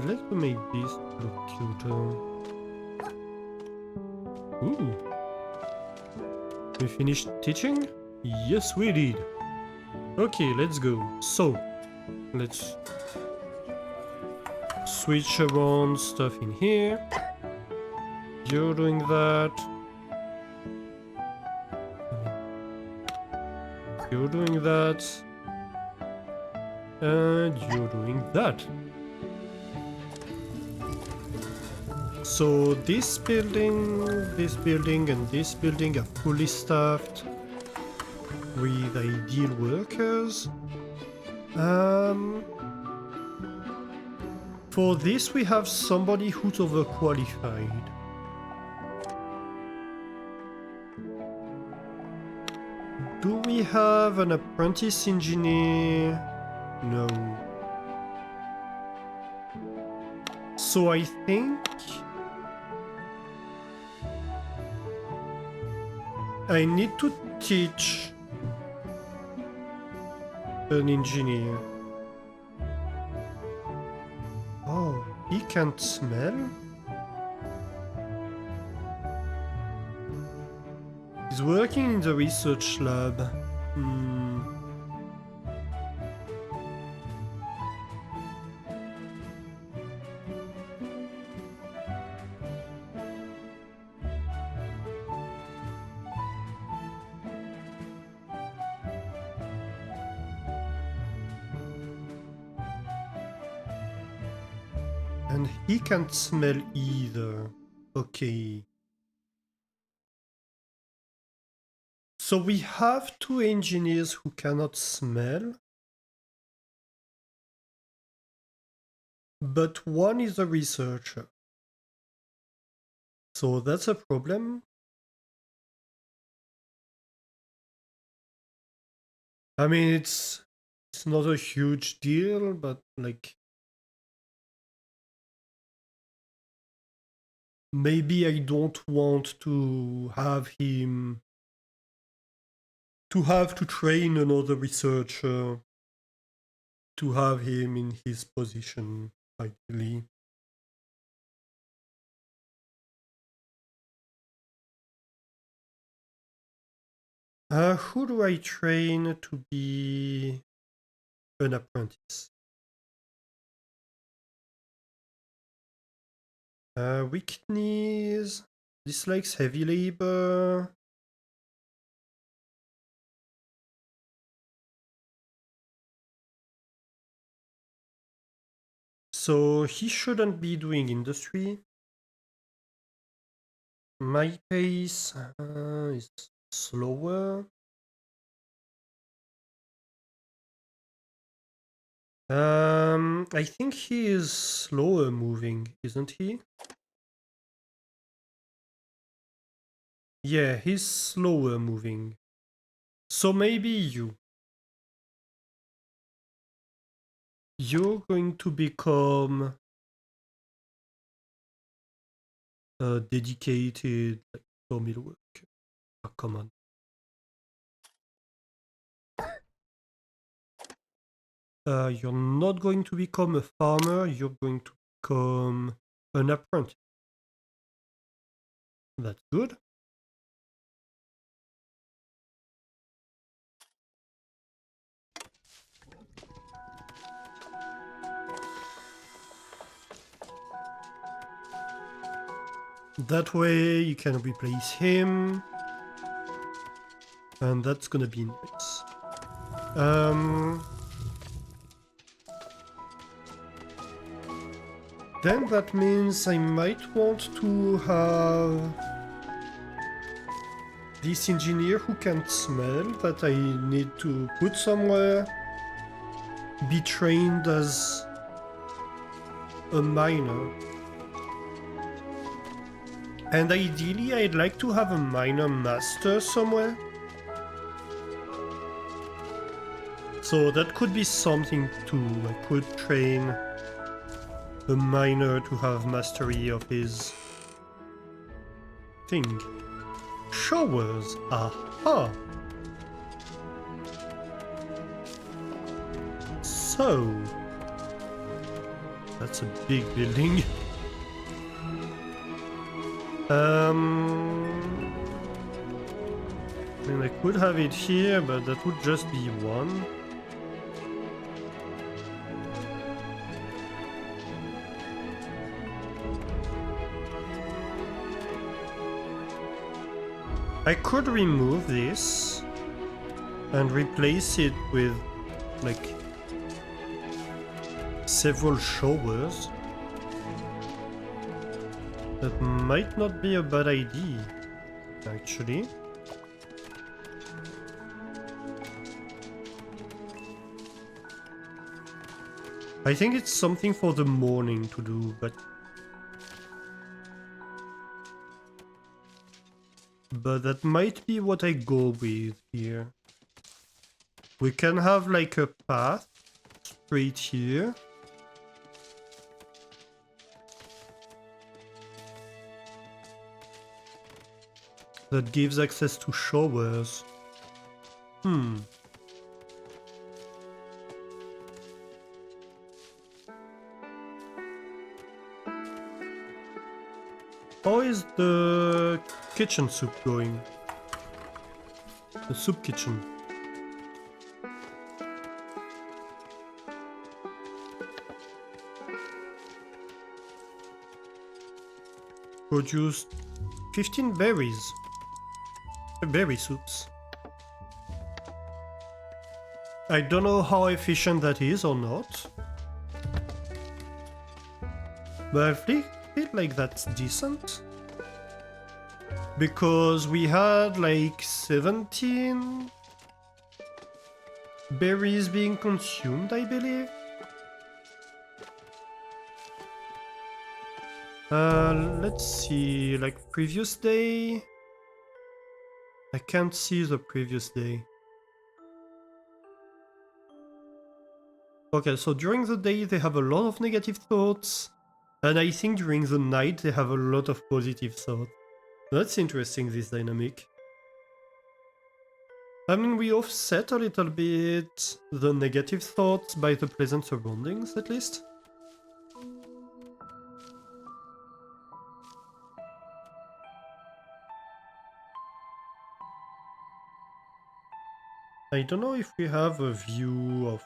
Let's make this look cuter. Ooh. We finished teaching? Yes, we did. Okay, let's go. So, let's switch around stuff in here. You're doing that. You're doing that. And you're doing that. So this building, and this building are fully staffed with ideal workers. For this we have somebody who's overqualified. Do we have an apprentice engineer? No. So I think I need to teach an engineer. Oh, he can't smell? He's working in the research lab. And he can't smell either. Okay. So we have 2 engineers who cannot smell. But one is a researcher. So that's a problem. I mean, it's not a huge deal, but like maybe I don't want to have him to train another researcher to have him in his position, ideally. Who do I train to be an apprentice? Weakness, dislikes heavy labor. So he shouldn't be doing industry. My pace is slower. I think he is slower moving, isn't he? Yeah, he's slower moving. So maybe you're going to become a dedicated sawmill worker. Oh, come on. You're not going to become a farmer, you're going to become an apprentice. That's good. That way you can replace him. And that's gonna be nice. Then that means I might want to have this engineer who can't smell that I need to put somewhere be trained as a miner. And ideally I'd like to have a miner master somewhere. So that could be something too. I could train a miner to have mastery of his thing. Showers. Aha. So that's a big building. I mean, I could have it here, but that would just be one. I could remove this and replace it with, like, several showers. That might not be a bad idea, actually. I think it's something for the morning to do, but that might be what I go with here. We can have like a path straight here. That gives access to showers. How is the kitchen soup going? The soup kitchen. Produced 15 berries. Berry soups. I don't know how efficient that is or not. But I feel like that's decent. Because we had like 17 berries being consumed, I believe. Let's see, like previous day. I can't see the previous day. Okay, so during the day they have a lot of negative thoughts, and I think during the night they have a lot of positive thoughts. That's interesting, this dynamic. I mean, we offset a little bit the negative thoughts by the pleasant surroundings, at least. I don't know if we have a view of,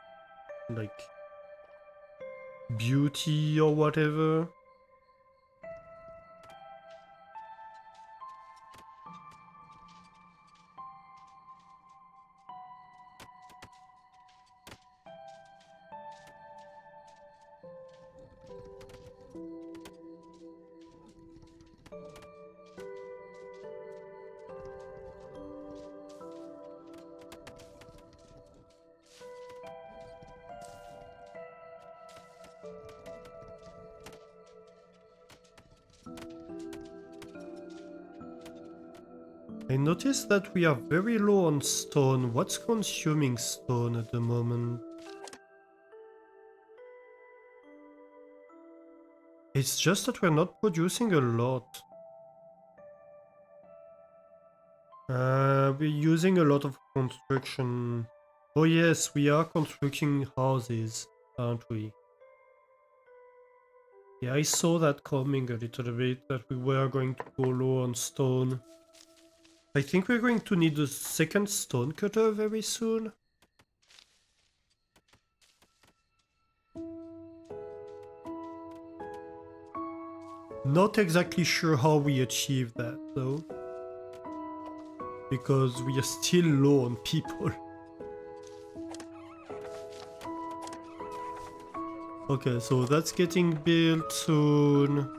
like, beauty or whatever. I noticed that we are very low on stone. What's consuming stone at the moment? It's just that we're not producing a lot. We're using a lot of construction. Oh yes, we are constructing houses, aren't we? Yeah, I saw that coming a little bit, that we were going to go low on stone. I think we're going to need a second stone cutter very soon. Not exactly sure how we achieve that, though. because we are still low on people. Okay, so that's getting built soon.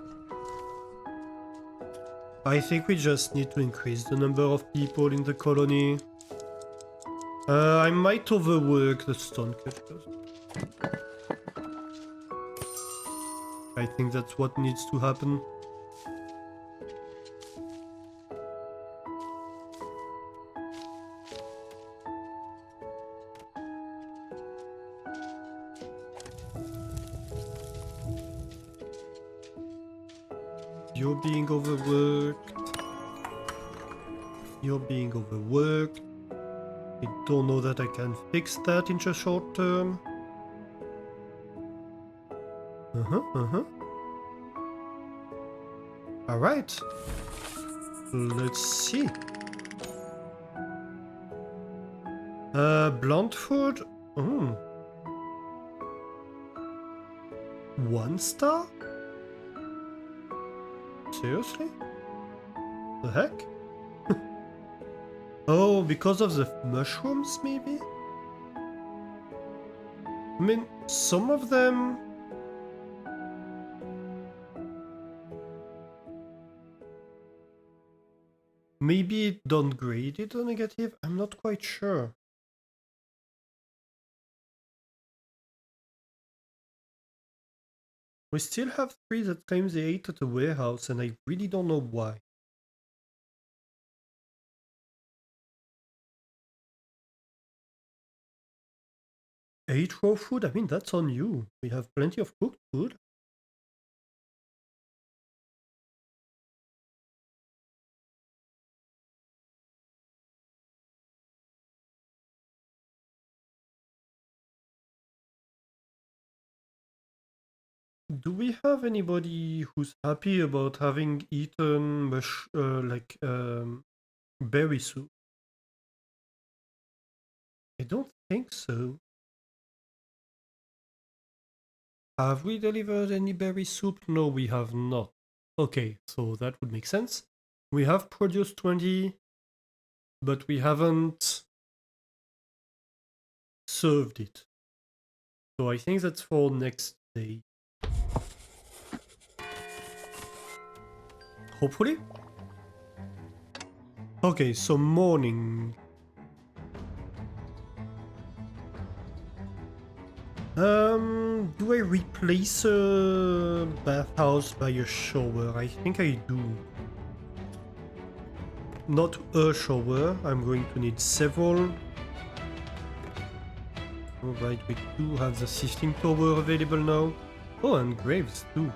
I think we just need to increase the number of people in the colony. I might overwork the stone cutters. I think that's what needs to happen. You're being overworked. You're being overworked. I don't know that I can fix that in the short term. Alright. Let's see. Blunt food? 1 star? Seriously? The heck? Oh, because of the mushrooms, maybe? I mean, some of them... Maybe it downgraded a negative? I'm not quite sure. We still have 3 that claim they ate at the warehouse, and I really don't know why. 8 raw food? I mean, that's on you. We have plenty of cooked food. Do we have anybody who's happy about having eaten berry soup? I don't think so. Have we delivered any berry soup? No, we have not. Okay, so that would make sense. We have produced 20, but we haven't served it. So I think that's for next day. Hopefully. Okay, so morning. Do I replace a bathhouse by a shower? I think I do. Not a shower, I'm going to need several. Alright, we do have the sifting tower available now. Oh, and graves too.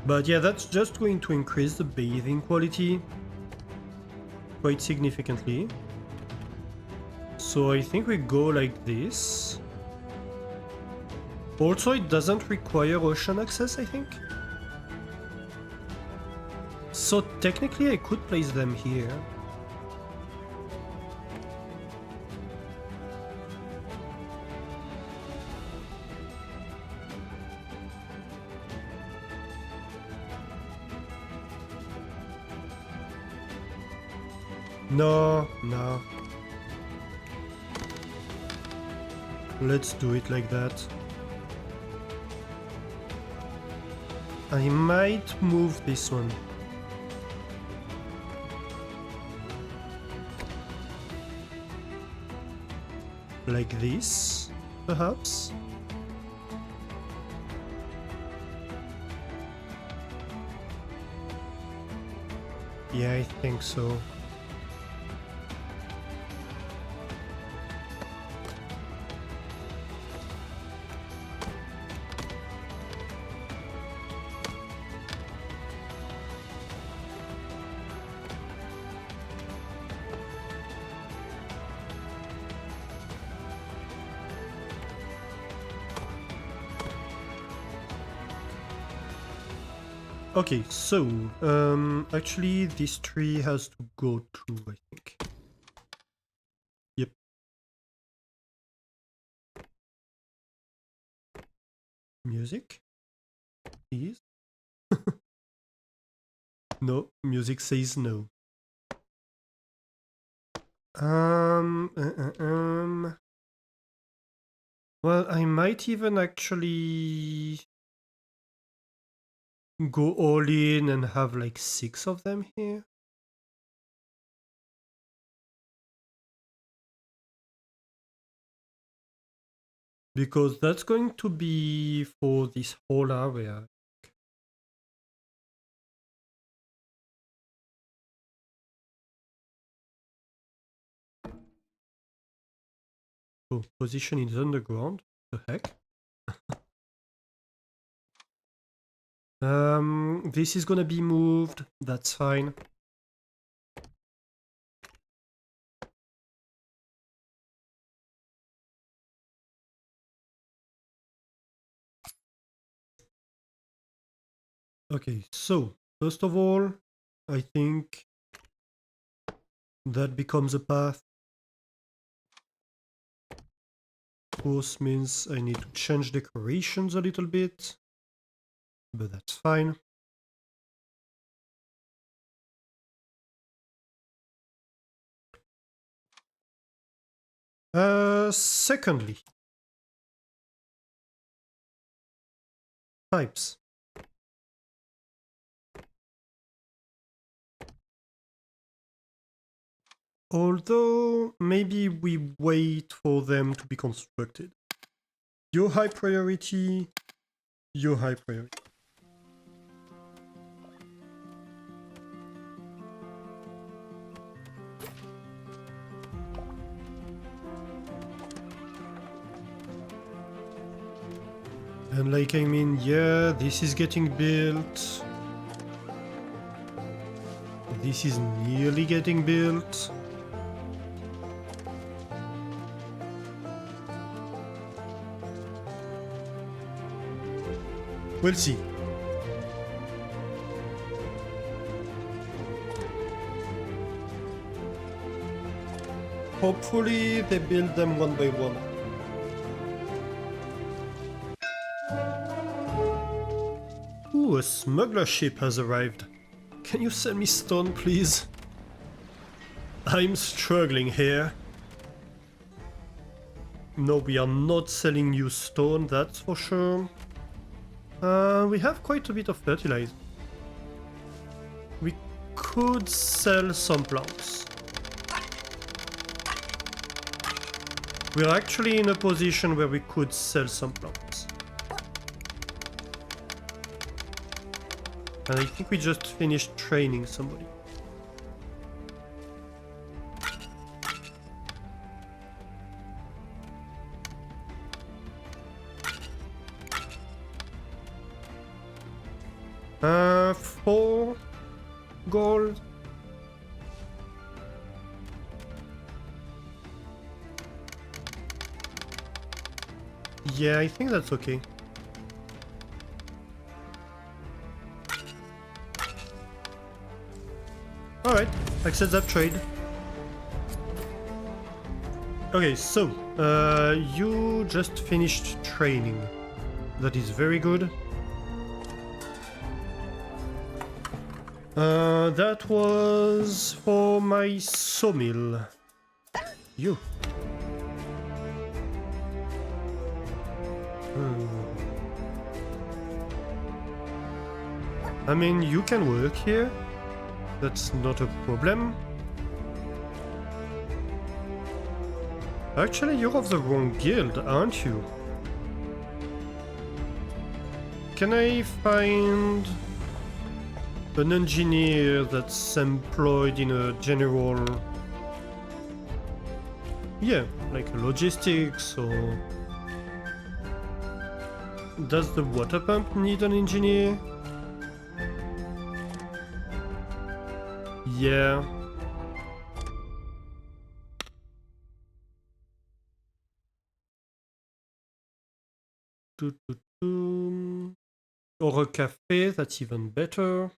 But yeah, that's just going to increase the bathing quality quite significantly. So I think we go like this. Also, it doesn't require ocean access, I think. So technically I could place them here. No. Let's do it like that. I might move this one. Like this, perhaps? Yeah, I think so. Okay, so, actually this tree has to go too, I think. Yep. Music, please. No, music says no. Well, I might even actually go all in and have like 6 of them here. Because that's going to be for this whole area. Oh, position is underground. The heck? This is gonna be moved. That's fine. Okay, so first of all, I think that becomes a path. Of course, means I need to change decorations a little bit, but that's fine. Secondly, pipes. Although, maybe we wait for them to be constructed. Your high priority, your high priority. And like, I mean, yeah, this is getting built. This is nearly getting built. We'll see. Hopefully they build them one by one. Ooh, a smuggler ship has arrived. Can you send me stone, please? I'm struggling here. No, we are not selling you stone, that's for sure. We have quite a bit of fertilizer. We could sell some plants. We're actually in a position where we could sell some plants. And I think we just finished training somebody. $4 gold. Yeah, I think that's okay. Alright, accept that trade. Okay, so, you just finished training. That is very good. That was for my sawmill. You. I mean, you can work here. That's not a problem. Actually, you're of the wrong guild, aren't you? Can I find an engineer that's employed in a general... Yeah, like logistics or... Does the water pump need an engineer? Yeah. Or a cafe, that's even better.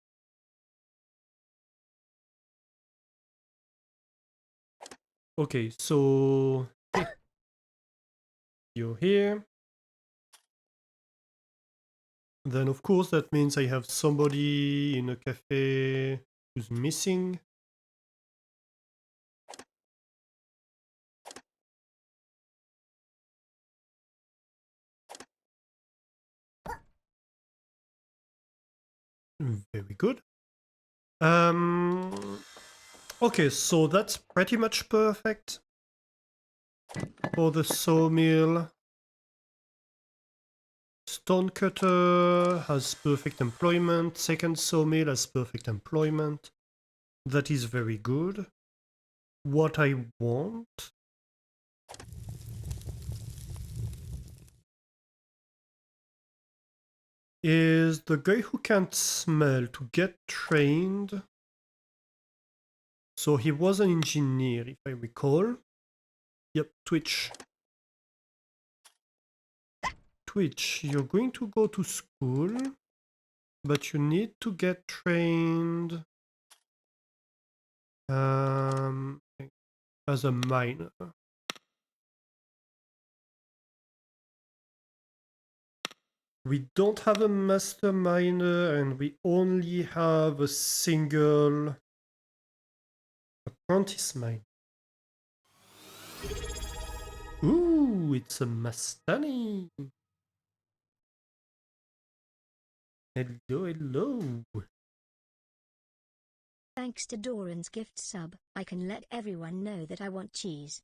Okay, so... You're here. Then of course that means I have somebody in a cafe who's missing. Very good. Okay, so that's pretty much perfect for the sawmill. Stonecutter has perfect employment. Second sawmill has perfect employment. That is very good. What I want is the guy who can't smell to get trained. So he was an engineer, if I recall. Yep, Twitch. Twitch, you're going to go to school, but you need to get trained as a miner. We don't have a master miner, and we only have a single apprentice miner. Ooh, it's a Mastani. Hello, hello. Thanks to Doran's gift sub, I can let everyone know that I want cheese.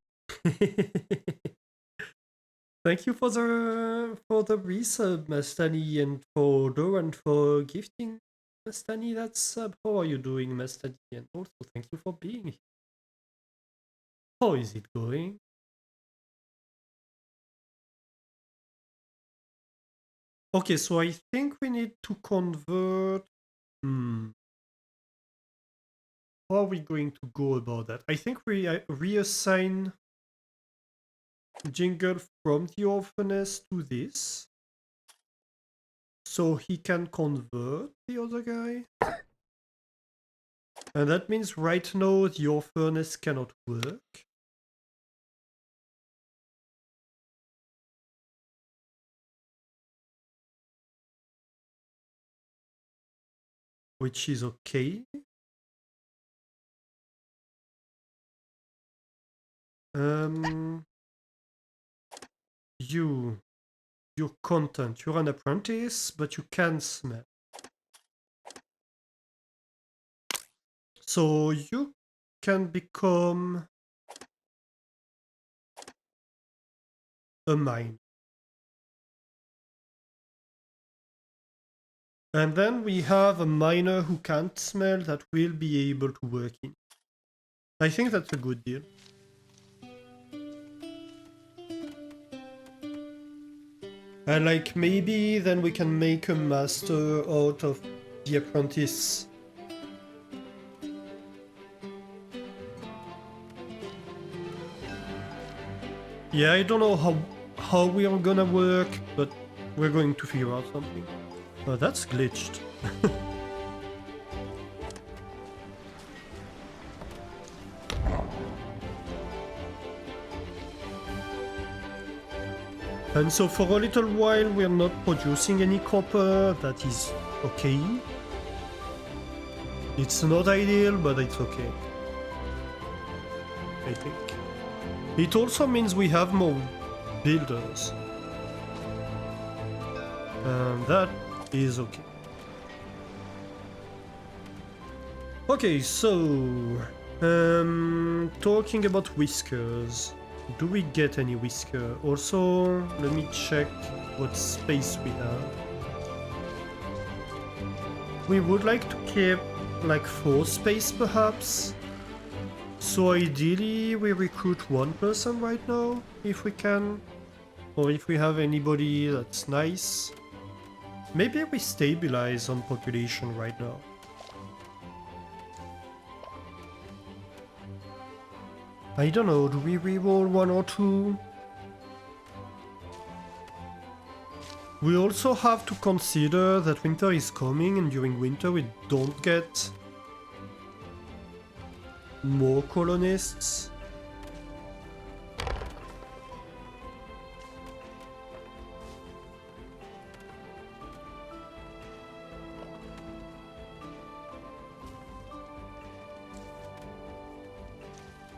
Thank you for the resub, Mastani, and for Doran for gifting Mastani that sub. How are you doing, Mastani? And also thank you for being here. How is it going? Okay, so I think we need to convert. How are we going to go about that? I think we reassign Jingle from the orphaness to this, so he can convert the other guy. And that means right now the orphaness cannot work. Which is okay. Your content, you're an apprentice, but you can smell. So you can become a mine. And then we have a miner who can't smell that will be able to work in. I think that's a good deal. And like maybe then we can make a master out of the apprentice. Yeah, I don't know how we are gonna work, but we're going to figure out something. Oh, that's glitched. And so for a little while we're not producing any copper, that is okay. It's not ideal, but it's okay. I think. It also means we have more builders. And that is okay. Okay, so talking about whiskers. Do we get any whisker? Also, let me check what space we have. We would like to keep like 4 space perhaps. So ideally we recruit 1 person right now, if we can. Or if we have anybody that's nice. Maybe we stabilize on population right now. I don't know, do we reroll 1 or 2? We also have to consider that winter is coming, and during winter we don't get more colonists.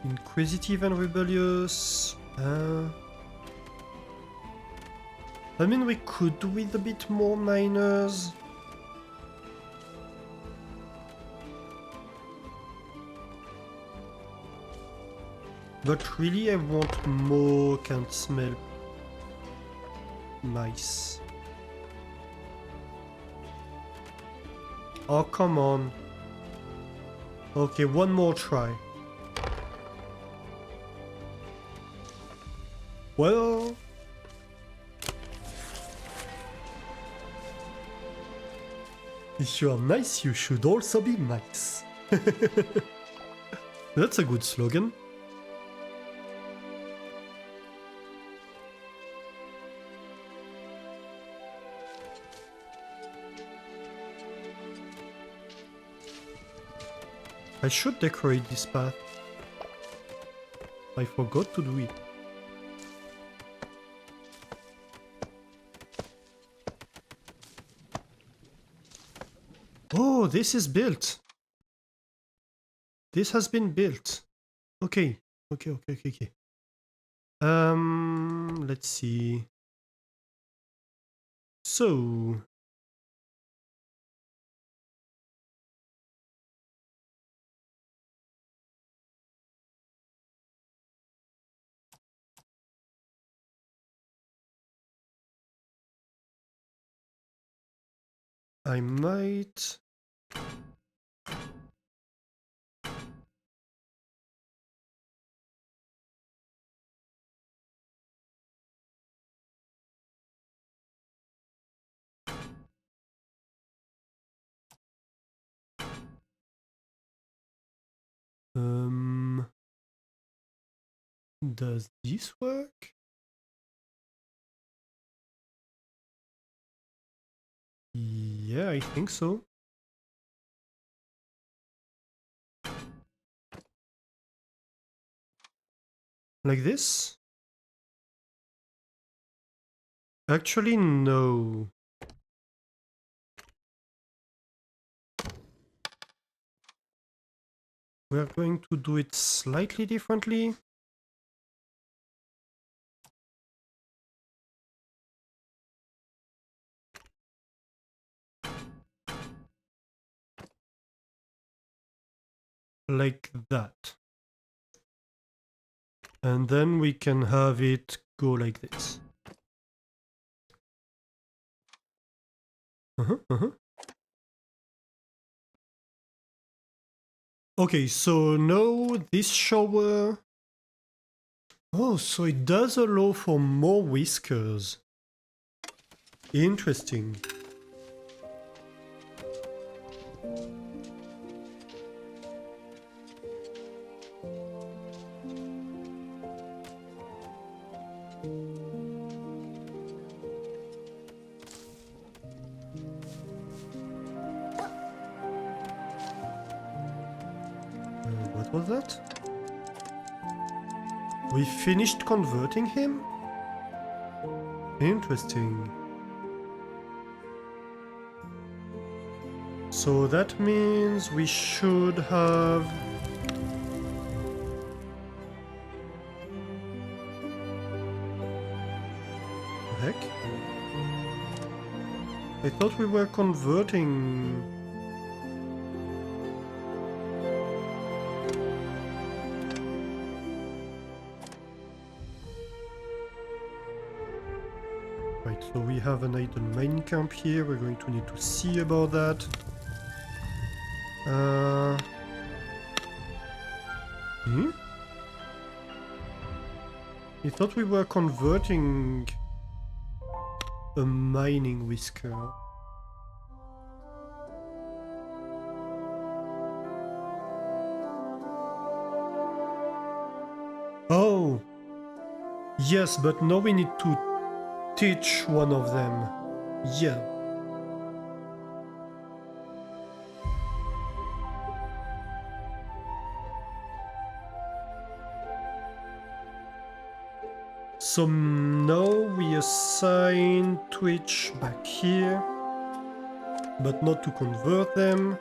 Inquisitive and rebellious. I mean, we could do with a bit more miners. But really, I want more can't smell mice. Oh, come on. Okay, one more try. Well... if you are nice, you should also be nice. That's a good slogan. I should decorate this path. I forgot to do it. Oh, this is built. This has been built. Okay. Okay. Let's see. So... I might... Does this work? Yeah, I think so. Like this? Actually, no. We're going to do it slightly differently. Like that. And then we can have it go like this. Okay, so now this shower... Oh, so it does allow for more whiskers. Interesting. What was that? We finished converting him? Interesting. So that means we should have... Heck? I thought we were converting... Right, so we have an idle mine camp here. We're going to need to see about that. I thought we were converting a mining whisker. Oh! Yes, but now we need to teach one of them. Yeah. So now we assign Twitch back here, but not to convert them,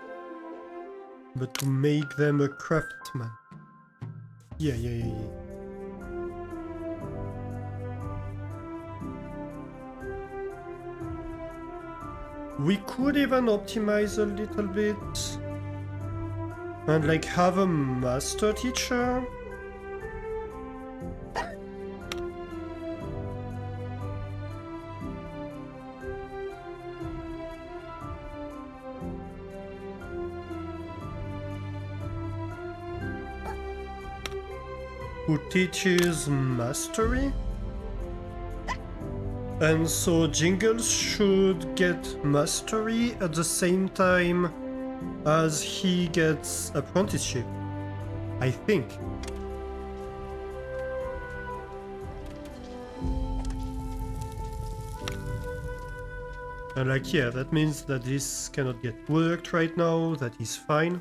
but to make them a craftsman. Yeah. We could even optimize a little bit and like have a master teacher. Who teaches mastery? And so Jingles should get mastery at the same time as he gets apprenticeship, I think. And like, yeah, that means that this cannot get worked right now, that is fine.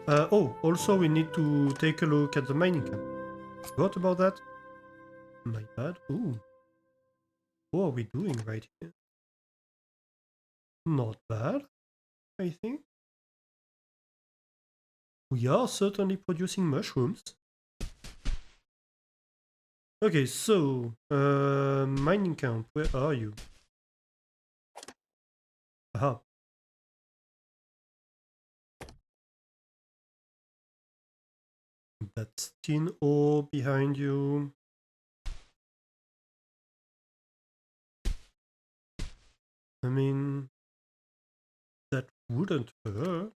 Oh, also we need to take a look at the mining camp. What about that? My bad. Ooh. What are we doing right here? Not bad, I think. We are certainly producing mushrooms. Okay, so, mining camp, where are you? Aha. That's tin ore behind you. I mean, that wouldn't hurt.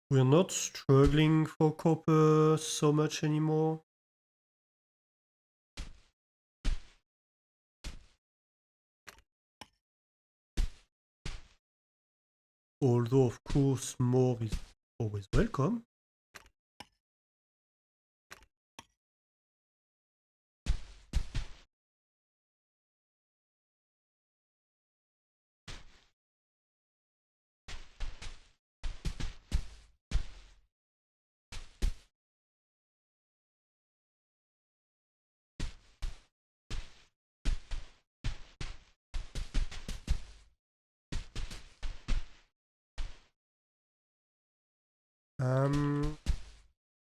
We're not struggling for copper so much anymore. Although, of course, more is always welcome.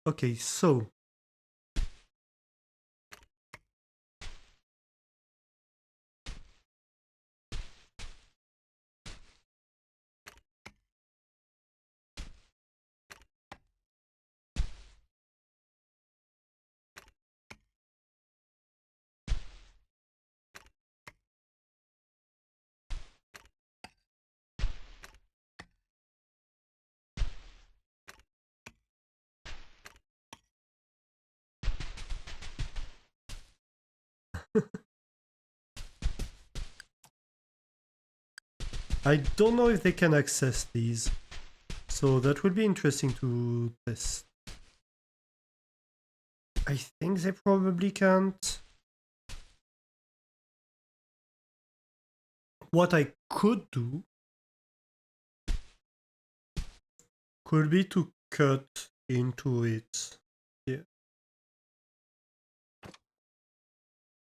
Okay, so I don't know if they can access these, so that would be interesting to test. I think they probably can't. What I could do could be to cut into it. Yeah.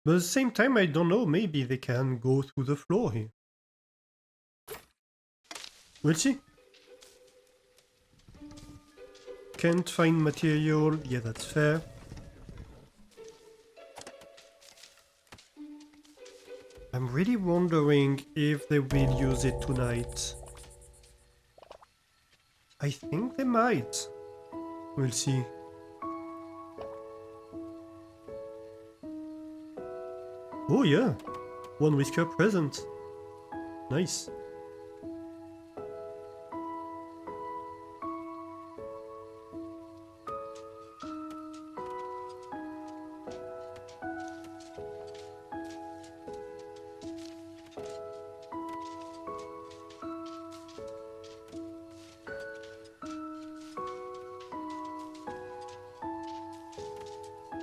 But at the same time, I don't know, maybe they can go through the floor here. We'll see. Can't find material, yeah, that's fair. I'm really wondering if they will use it tonight. I think they might. We'll see. Oh yeah, one whisker present. Nice.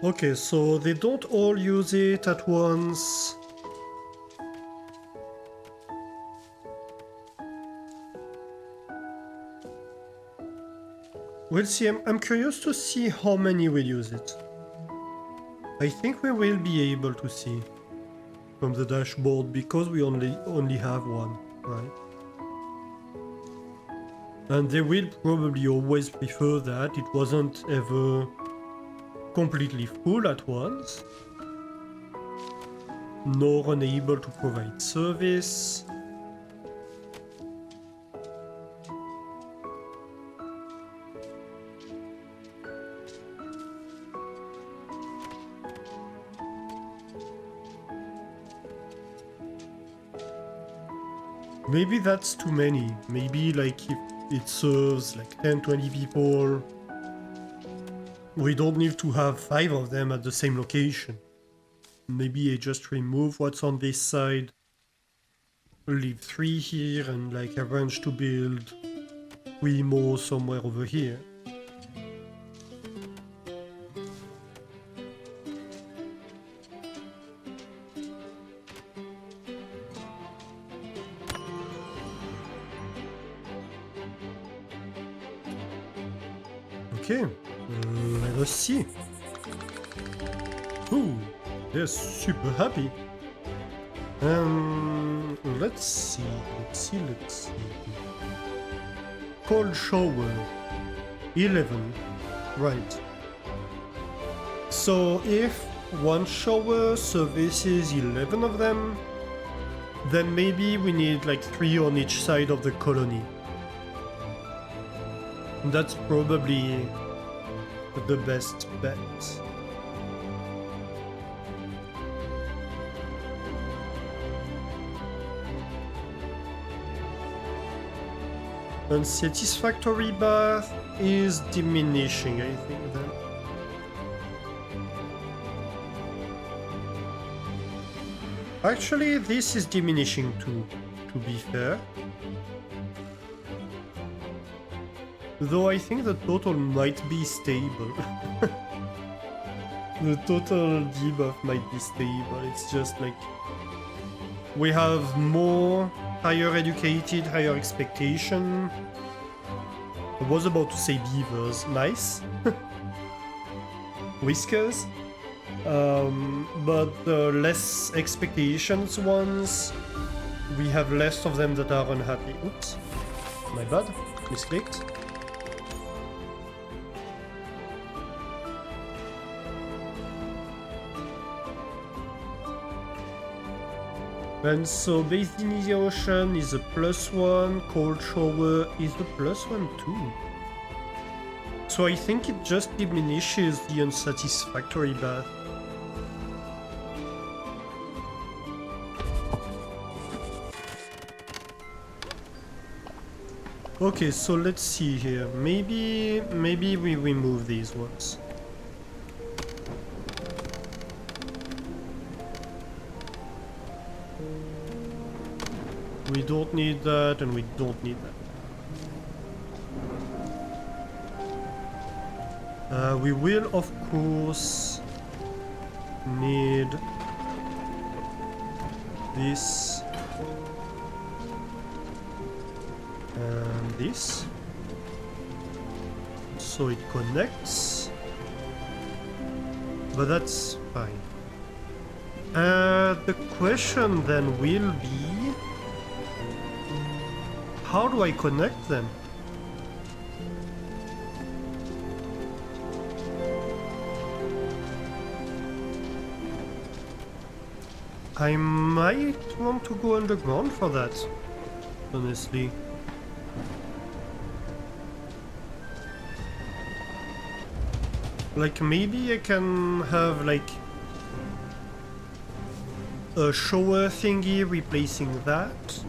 Okay, so they don't all use it at once. We'll see. I'm curious to see how many will use it. I think we will be able to see from the dashboard because we only have one, right? And they will probably always prefer that. It wasn't ever completely full at once, nor unable to provide service. Maybe that's too many. Maybe like if it serves like 10-20 people, we don't need to have 5 of them at the same location. Maybe I just remove what's on this side, leave 3 here, and like arrange to build 3 more somewhere over here. Okay, let us see. Ooh, they're super happy. Let's see. Cold shower, 11, right. So if one shower services 11 of them, then maybe we need like 3 on each side of the colony. That's probably the best bet. Unsatisfactory bath is diminishing, I think, then. Actually, this is diminishing too, to be fair. Though I think the total might be stable. The total debuff might be stable, it's just like... we have more higher educated, higher expectation. I was about to say beavers, nice. Whiskers. But the less expectations ones, we have less of them that are unhappy. Oops, my bad, misclicked. And so bathed in the ocean is a +1, cold shower is a +1 too. So I think it just diminishes the unsatisfactory bath. Okay, so let's see here. Maybe we remove these ones. We don't need that, and we don't need that. We will, of course, need this and this, so it connects, but that's fine. The question then will be, how do I connect them? I might want to go underground for that, honestly. Like, maybe I can have, like, a shower thingy replacing that,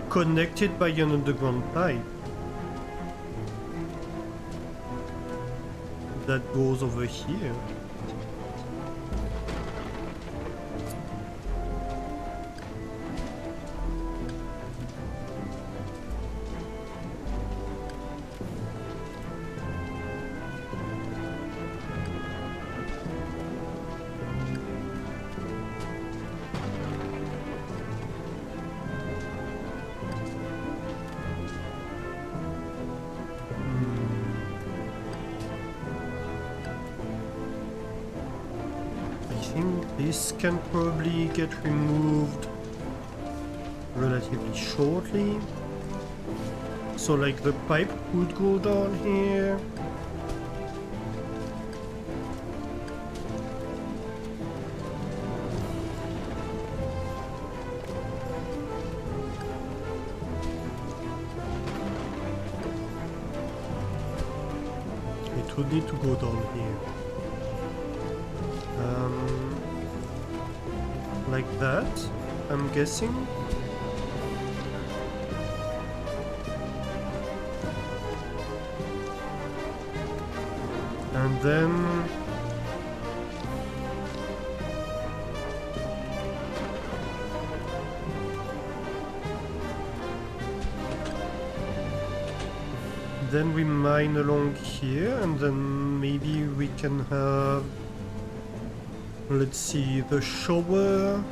connected by an underground pipe that goes over here. This can probably get removed relatively shortly. So like the pipe would go down here. It would need to go down here. Like that, I'm guessing. And then we mine along here, and then maybe we can have, let's see, the shower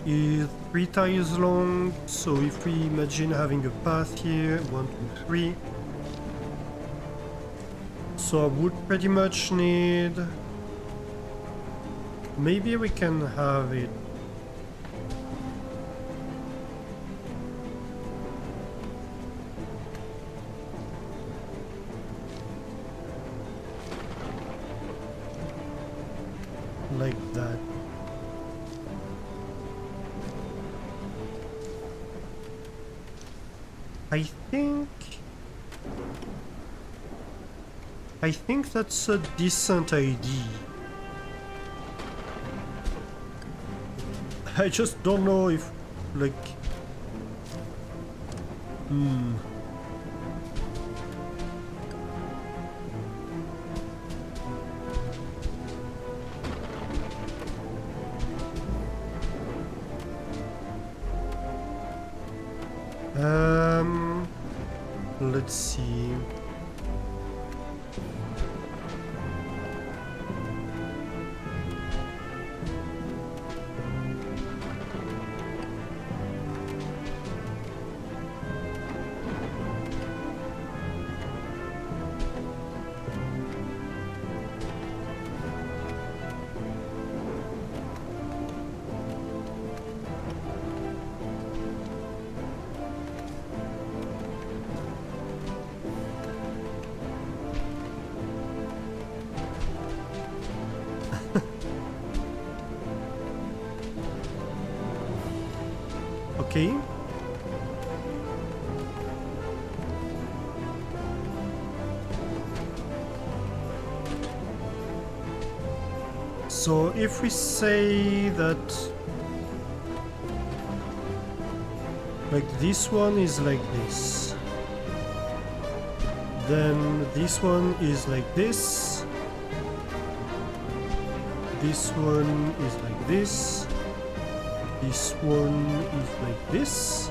is 3 tiles long, so if we imagine having a path here, 1, 2, 3. So I would pretty much need, maybe we can have it like that. I think that's a decent idea. I just don't know if, like, let's see. Okay. So if we say that, like, this one is like this, then this one is like this, this one is like this one is like this.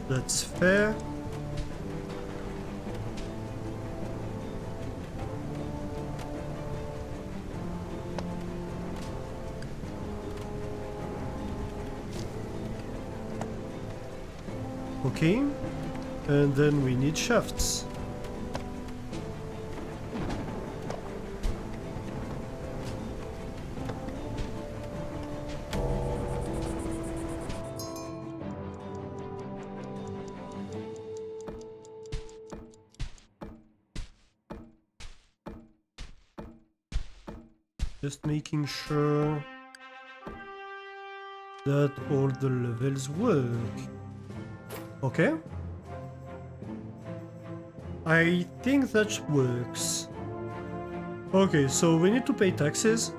That's fair. Okay, and then we need shafts. Just making sure that all the levels work. Okay. I think that works. Okay, so we need to pay taxes.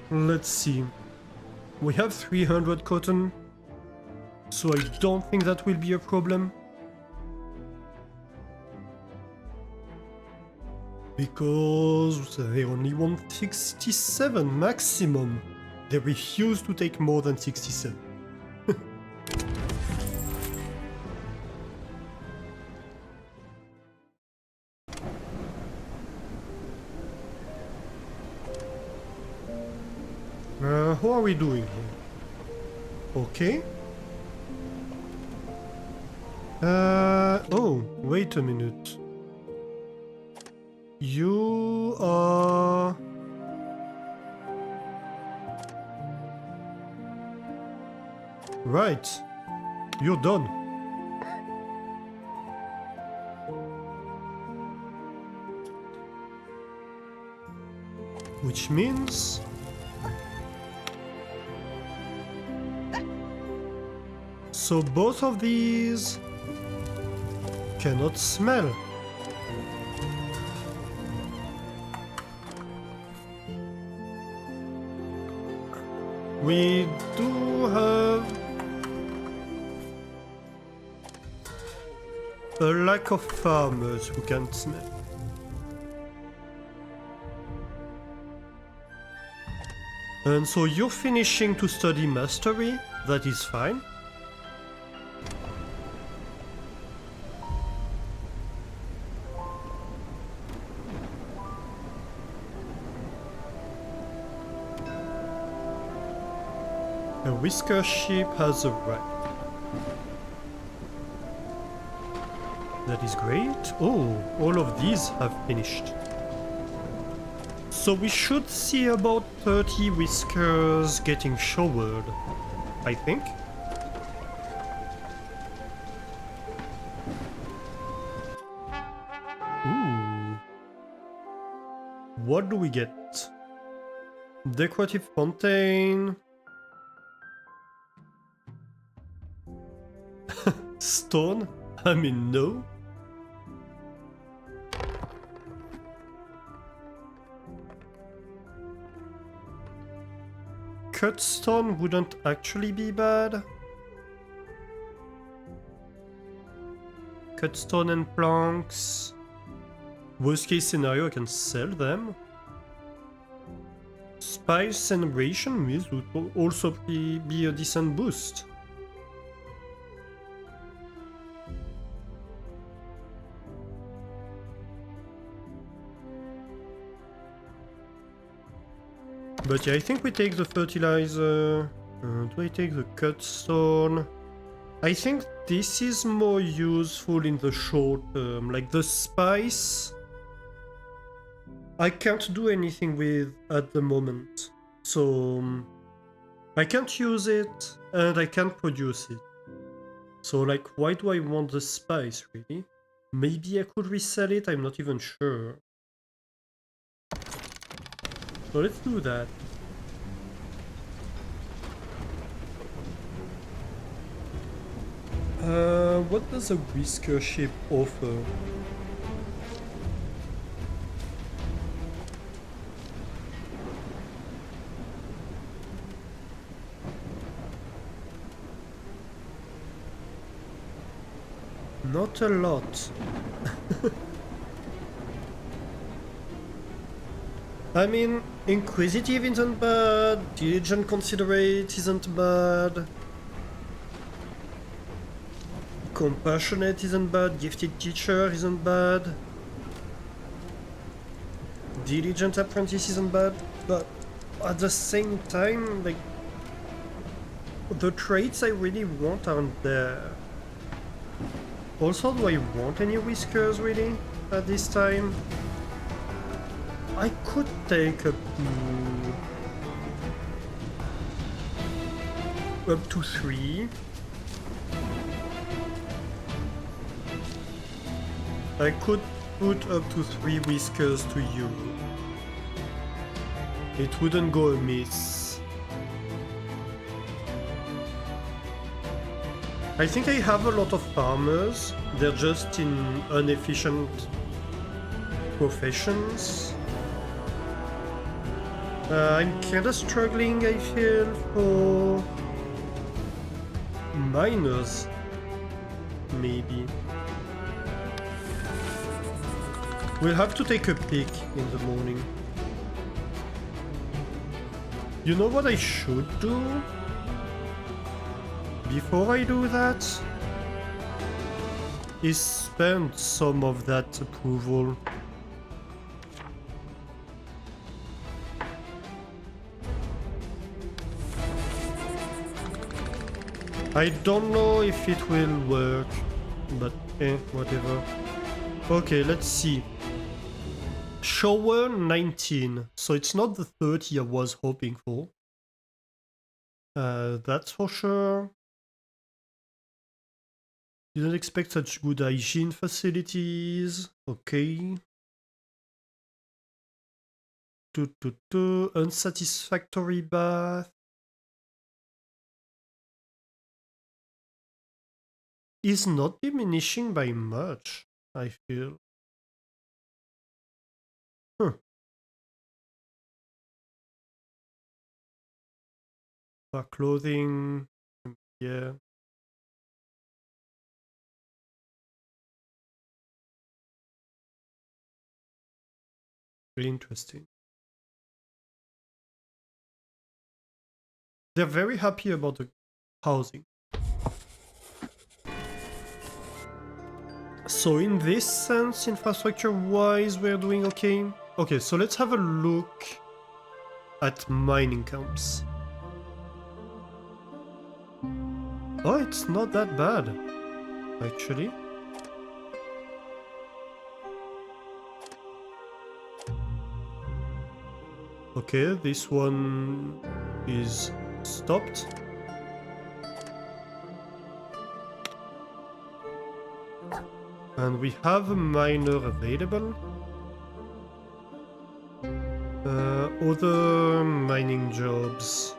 Let's see. We have 300 cotton, so I don't think that will be a problem. Because they only want 67 maximum. They refuse to take more than 67. How are we doing here? Okay. Oh, wait a minute. You are... Right. You're done. Which means... So both of these cannot smell. We do have a lack of farmers who can smell. And so you're finishing to study mastery, that is fine. A whisker sheep has arrived. That is great. Oh, all of these have finished. So we should see about 30 whiskers getting showered, I think. Ooh. What do we get? Decorative fountain. Stone? I mean, no. Cut stone wouldn't actually be bad. Cut stone and planks. Worst case scenario, I can sell them. Spice and ration meals would also be a decent boost. But yeah, I think we take the fertilizer. Do I take the cut stone? I think this is more useful in the short term. Like the spice, I can't do anything with at the moment. So I can't use it and I can't produce it. So like, why do I want the spice really? Maybe I could resell it, I'm not even sure. So let's do that. What does a whisker ship offer? Not a lot. I mean, inquisitive isn't bad, diligent considerate isn't bad, compassionate isn't bad, gifted teacher isn't bad, diligent apprentice isn't bad, but at the same time, like, the traits I really want aren't there. Also, do I want any whiskers really at this time? I could take up to 3. I could put up to 3 whiskers to you. It wouldn't go amiss. I think I have a lot of farmers. They're just in inefficient professions. I'm kinda struggling, I feel, for miners, maybe. We'll have to take a peek in the morning. You know what I should do? Before I do that, is spend some of that approval. I don't know if it will work. but whatever. Okay, let's see. Shower 19, so it's not the 30 I was hoping for. That's for sure. Didn't expect such good hygiene facilities. Okay. Unsatisfactory bath. Is not diminishing by much, I feel. Huh. For clothing, yeah. Really interesting. They're very happy about the housing. So in this sense, infrastructure-wise, we're doing okay. Okay, so let's have a look at mining camps. Oh, it's not that bad, actually. Okay, this one is stopped. And we have a miner available. Other mining jobs.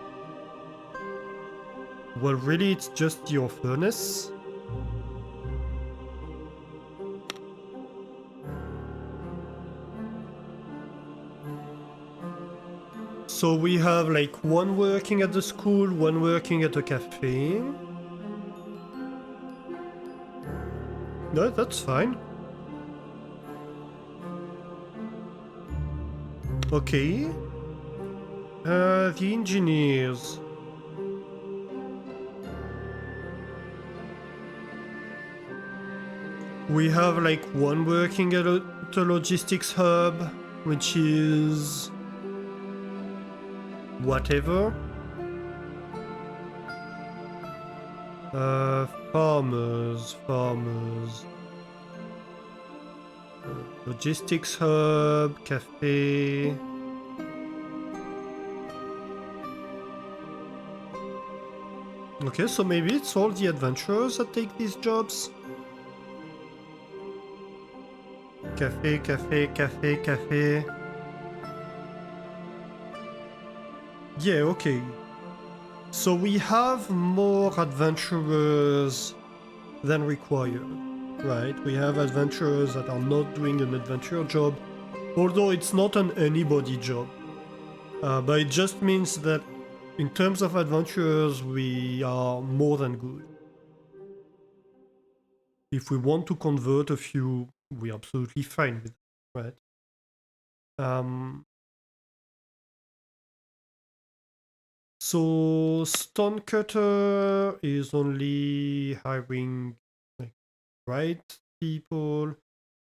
Well, really, it's just your furnace. So we have like one working at the school, one working at a cafe. No, that's fine. Okay. The engineers. We have like one working at the logistics hub, which is whatever. Farmers. Logistics hub, cafe. Okay, so maybe it's all the adventurers that take these jobs. Cafe. Yeah, okay. So we have more adventurers than required, right? We have adventurers that are not doing an adventure job, although it's not an anybody job. But it just means that in terms of adventurers, we are more than good. If we want to convert a few, we're absolutely fine with it, right? So Stonecutter is only hiring like right people.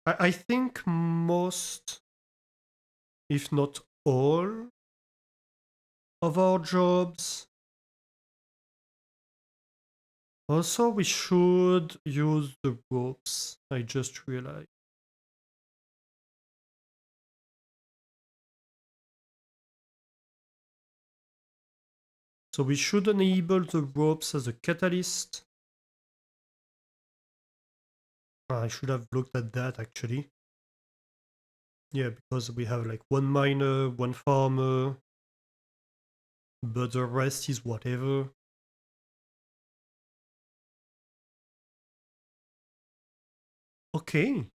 I think most, if not all, of our jobs. Also, we should use the ropes. I just realized. So we should enable the ropes as a catalyst. I should have looked at that actually. Yeah, because we have like one miner, one farmer, but the rest is whatever. Okay.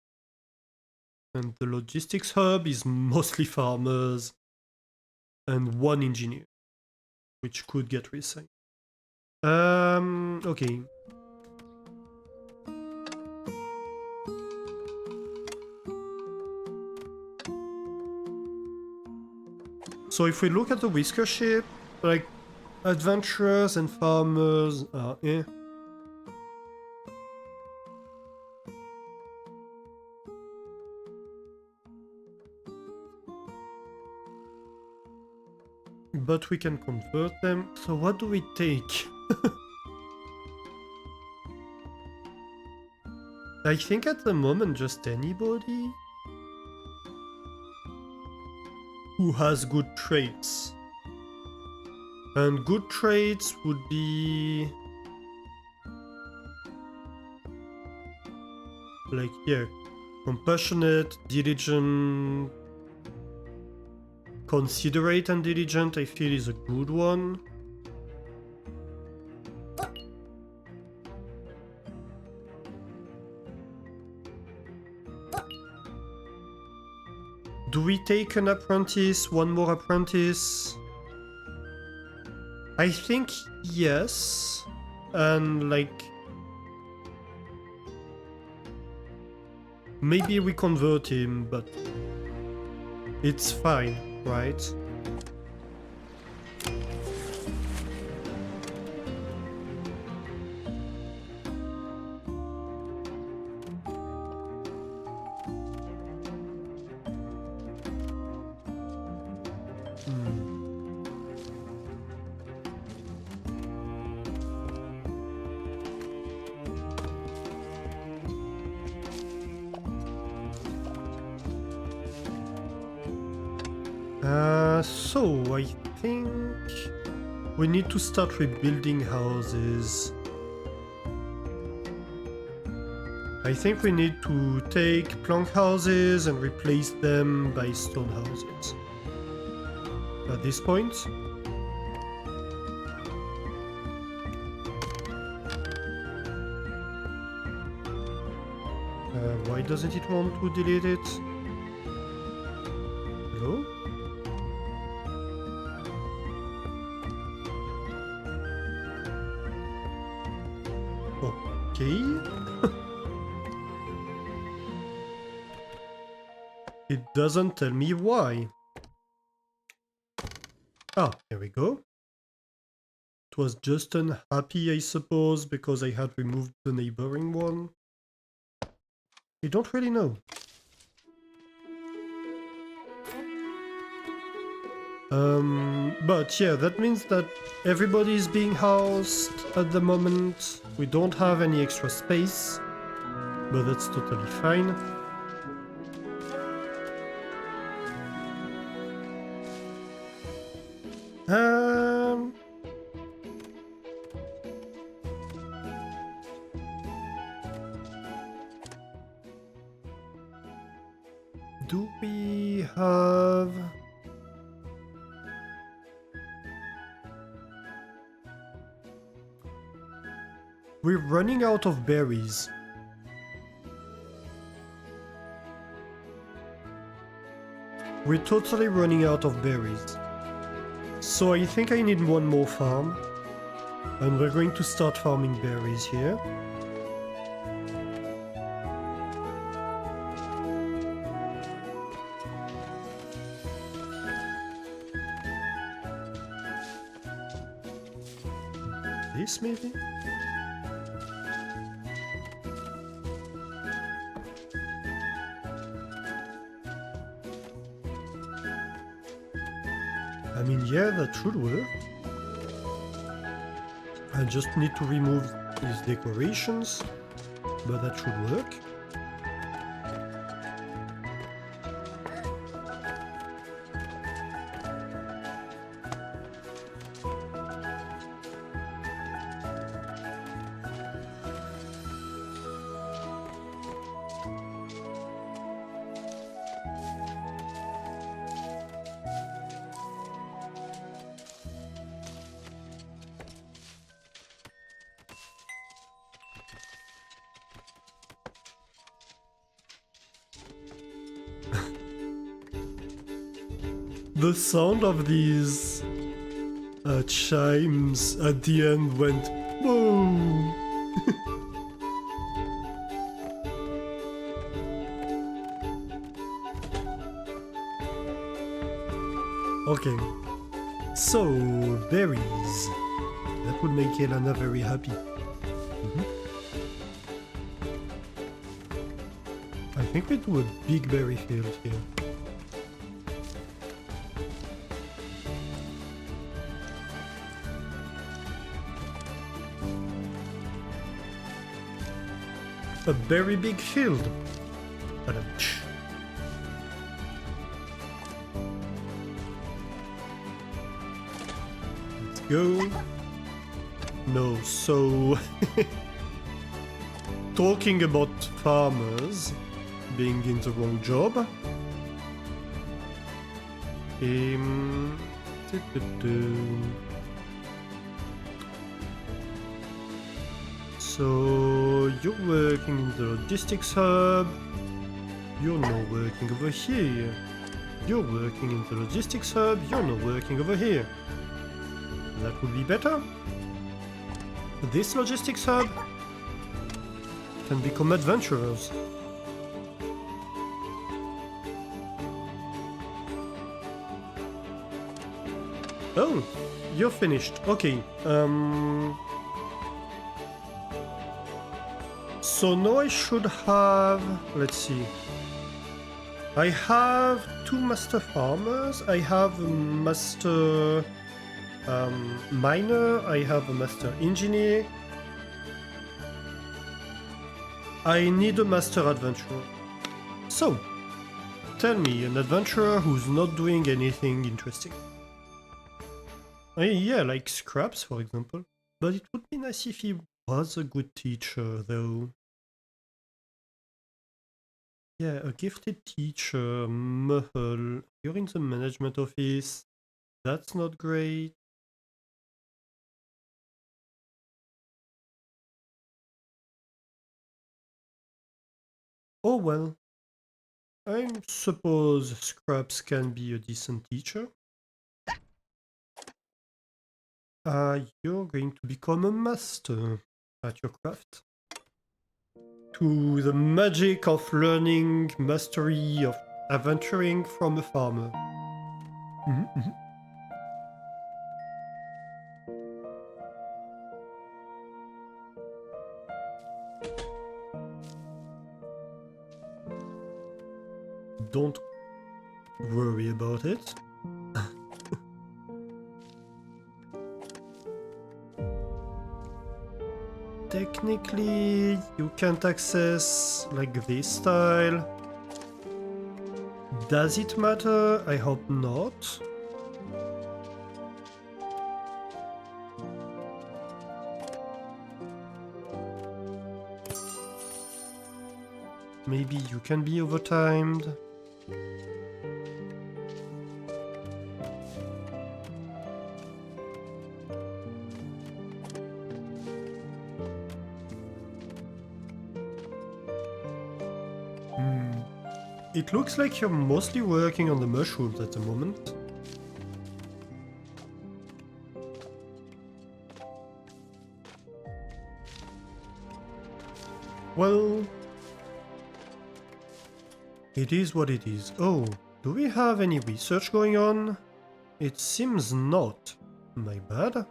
And the logistics hub is mostly farmers and one engineer, which could get reassigned. Okay. So if we look at the Whisker ship, like adventurers and farmers are but we can convert them. So what do we take? I think at the moment just anybody who has good traits. And good traits would be like, yeah, compassionate, diligent, considerate and diligent, I feel is a good one. Do we take an apprentice, one more apprentice? I think yes. And like, maybe we convert him, but it's fine, right? So I think we need to start rebuilding houses. I think we need to take plank houses and replace them by stone houses. At this point. Why doesn't it want to delete it? Hello? Okay. It doesn't tell me why. Ah, there we go. It was just unhappy, I suppose, because I had removed the neighboring one. I don't really know. But yeah, that means that everybody is being housed at the moment. We don't have any extra space, but that's totally fine. Do we have... We're running out of berries. We're totally running out of berries. So I think I need one more farm. And we're going to start farming berries here. This maybe? I mean, yeah, that should work. I just need to remove these decorations, but that should work. The sound of these chimes at the end went boom. Okay, so berries. That would make Elena very happy. I think we do a big berry field here. a very big field. Ba-dum-tsh. Let's go. No, so talking about farmers being in the wrong job. So you're working in the logistics hub. You're not working over here. You're working in the logistics hub. You're not working over here. That would be better. This logistics hub can become adventurers. Oh, you're finished. Okay. So now I should have... Let's see. I have 2 master farmers. I have a master miner. I have a master engineer. I need a master adventurer. So, tell me, an adventurer who's not doing anything interesting. Yeah, like scraps, for example. But it would be nice if he was a good teacher, though. Yeah, a gifted teacher, Mahal. You're in the management office. That's not great. Oh well. I suppose Scraps can be a decent teacher. You're going to become a master at your craft. To the magic of learning mastery of adventuring from a farmer. Don't worry about it. Technically, you can't access like this style. Does it matter? I hope not. Maybe you can be overtimed. It looks like you're mostly working on the mushrooms at the moment. Well, it is what it is. Oh, do we have any research going on? It seems not. My bad.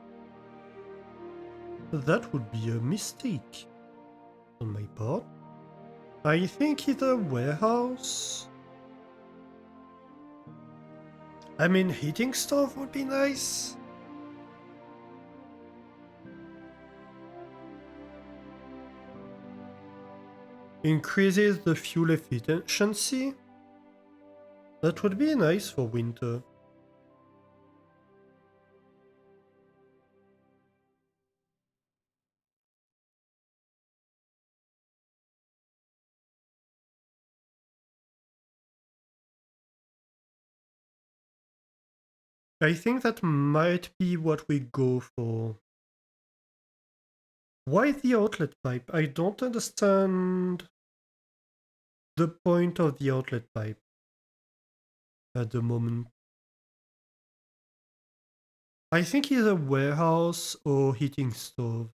That would be a mistake on my part. I think it's a warehouse. I mean, heating stuff would be nice. Increases the fuel efficiency. That would be nice for winter. I think that might be what we go for. Why the outlet pipe? I don't understand the point of the outlet pipe at the moment. I think it's a warehouse or heating stove.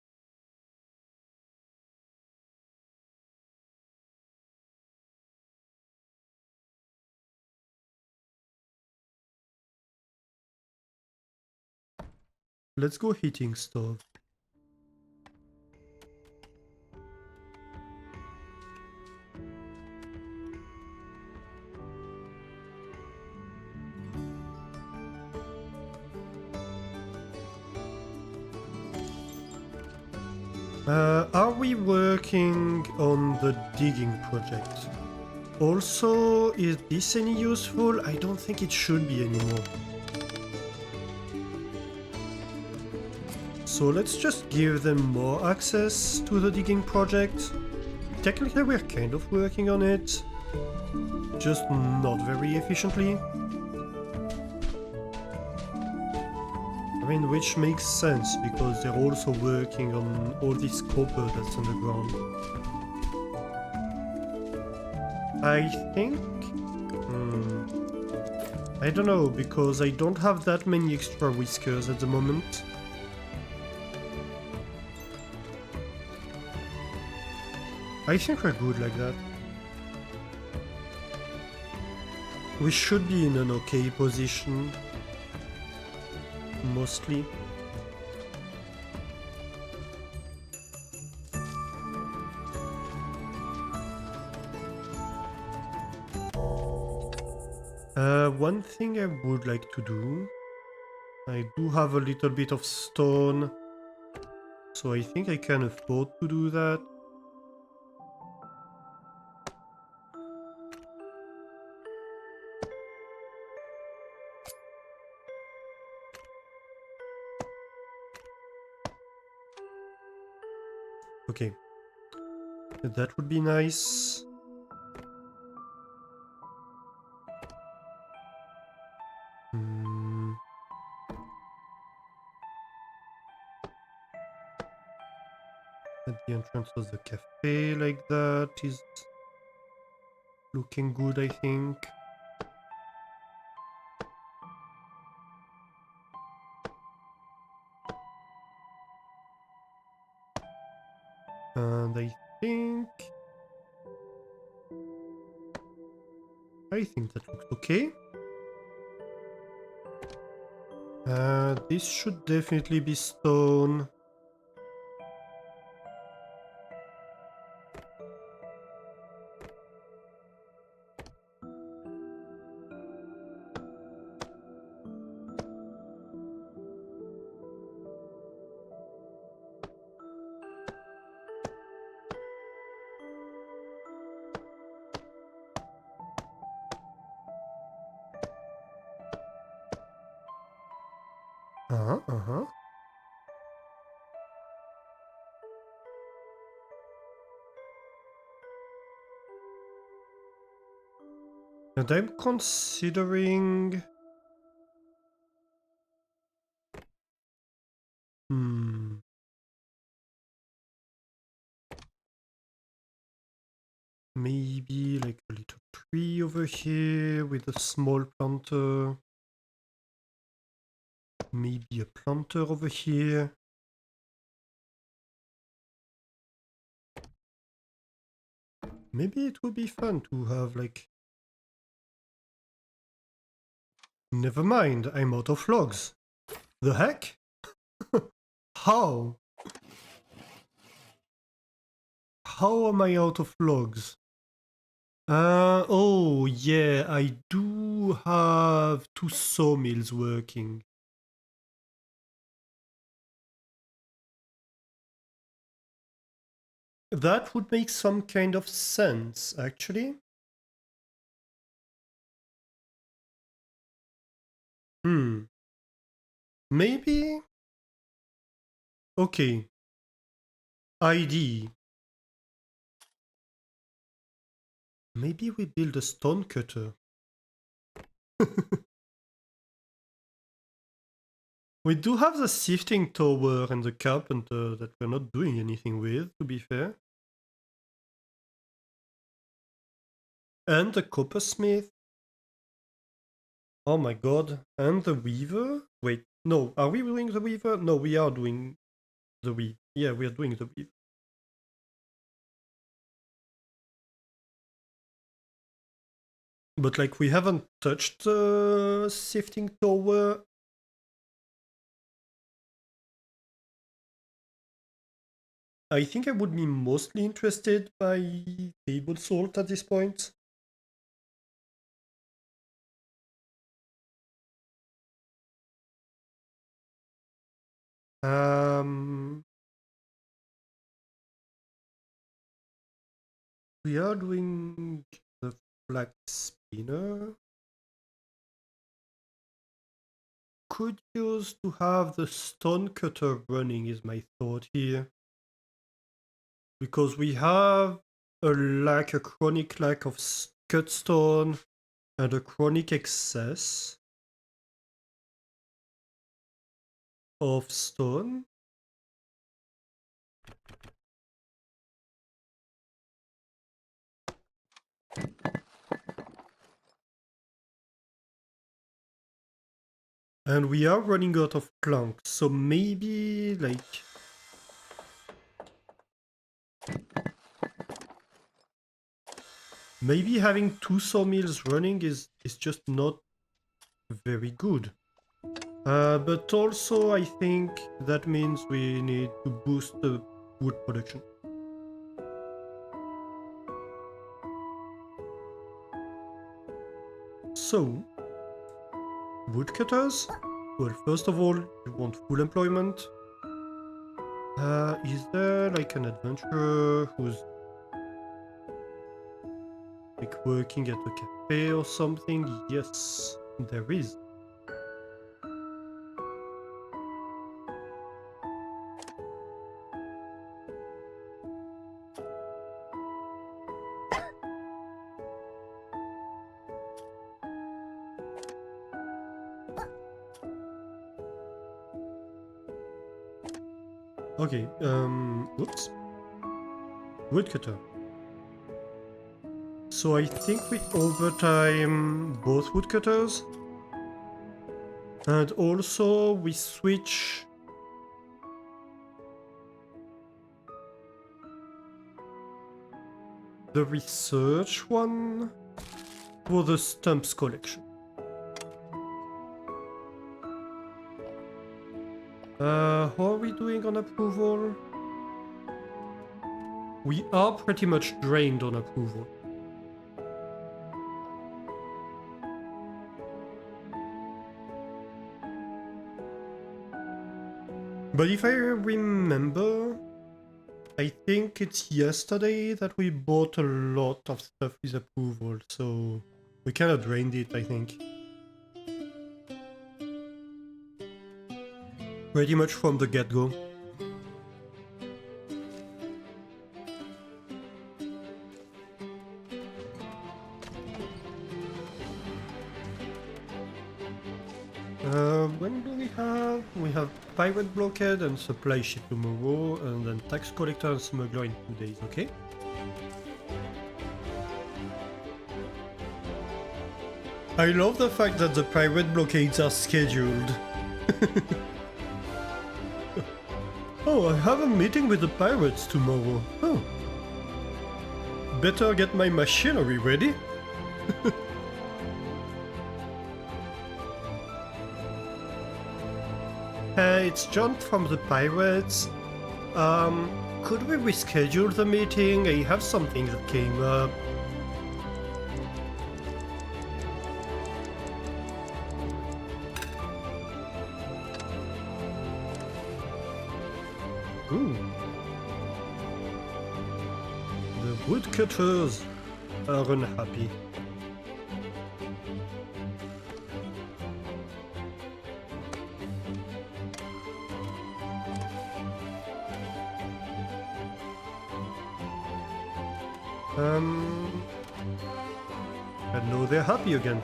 Let's go heating stove. Are we working on the digging project? Also, is this any useful? I don't think it should be anymore. So let's just give them more access to the digging project. Technically we're kind of working on it, just not very efficiently. I mean, which makes sense because they're also working on all this copper that's underground. I think... I don't know, because I don't have that many extra whiskers at the moment. I think we're good like that. We should be in an okay position. Mostly. One thing I would like to do, I do have a little bit of stone, so I think I can afford to do that. Okay, that would be nice. At the entrance of the cafe like that is looking good, I think. And I think that looks okay. This should definitely be stone. Uh-huh. And I'm considering... Maybe like a little tree over here with a small planter. Maybe a planter over here. Maybe it would be fun to have like... Never mind, I'm out of logs. The heck? How? How am I out of logs? Oh yeah, I do have 2 sawmills working. That would make some kind of sense, actually. Maybe? Okay. ID. Maybe we build a stone cutter. We do have the sifting tower and the carpenter that we're not doing anything with, to be fair. And the coppersmith. Oh my god. And the weaver? Wait, no. Are we doing the weaver? No, we are doing the weave. Yeah, we are doing the weave. But like, we haven't touched the sifting tower. I think I would be mostly interested by table salt at this point. We are doing the flag spinner. Could use to have the stone cutter running is my thought here. Because we have a chronic lack of cut stone and a chronic excess of stone. And we are running out of planks, so maybe like maybe having 2 sawmills running is just not very good. But also I think that means we need to boost the wood production. So, woodcutters? Well, first of all, you want full employment. Is there like an adventurer who's like working at a cafe or something? Yes, there is. Okay, whoops. Woodcutter. So I think we overtime both woodcutters. And also we switch the research one for the stumps collection. How are we doing on approval? We are pretty much drained on approval. But if I remember, I think it's yesterday that we bought a lot of stuff with approval, so we kind of drained it, I think. Pretty much from the get-go. When do we have? We have pirate blockade and supply ship tomorrow, and then tax collector and smuggler in 2 days, okay? I love the fact that the pirate blockades are scheduled. Oh, I have a meeting with the pirates tomorrow. Oh. Better get my machinery ready. Hey, it's John from the pirates. Could we reschedule the meeting? I have something that came up. Ooh. The woodcutters are unhappy. And no, they're happy again.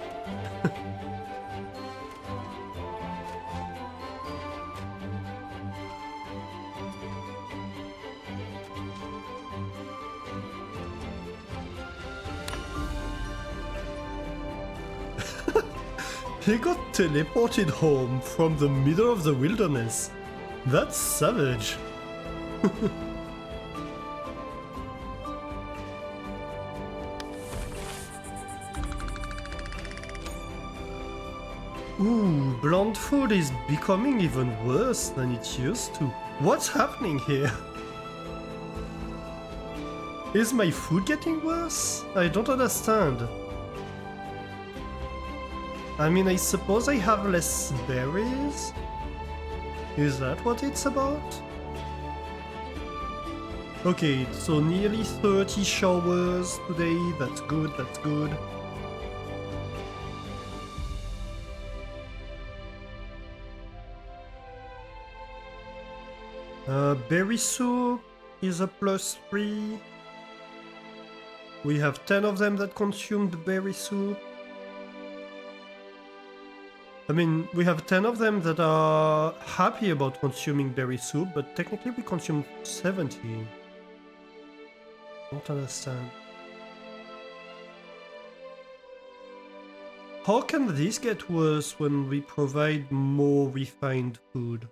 He got teleported home from the middle of the wilderness. That's savage. Ooh, blonde food is becoming even worse than it used to. What's happening here? Is my food getting worse? I don't understand. I mean, I suppose I have less berries? Is that what it's about? Okay, so nearly 30 showers today. That's good, that's good. Berry soup is a +3. We have 10 of them that consumed berry soup. I mean, we have 10 of them that are happy about consuming berry soup, but technically we consumed 70. Don't understand. How can this get worse when we provide more refined food?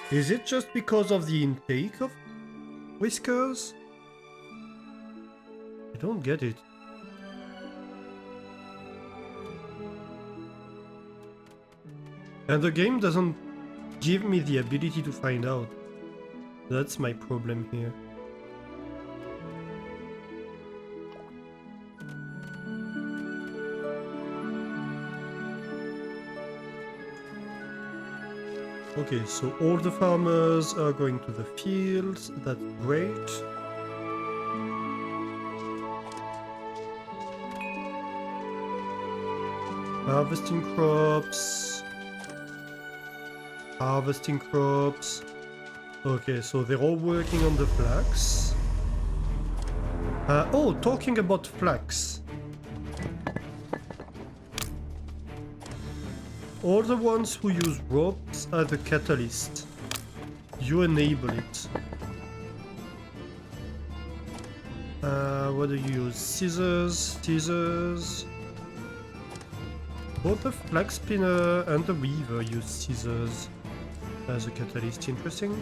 Is it just because of the intake of whiskers? I don't get it. And the game doesn't give me the ability to find out. That's my problem here. Okay, so all the farmers are going to the fields. That's great. Harvesting crops. Harvesting crops. Okay, so they're all working on the flax. Oh, talking about flax. All the ones who use ropes are the catalyst. You enable it. What do you use? Scissors, scissors. Both the flax spinner and the weaver use scissors as a catalyst. Interesting.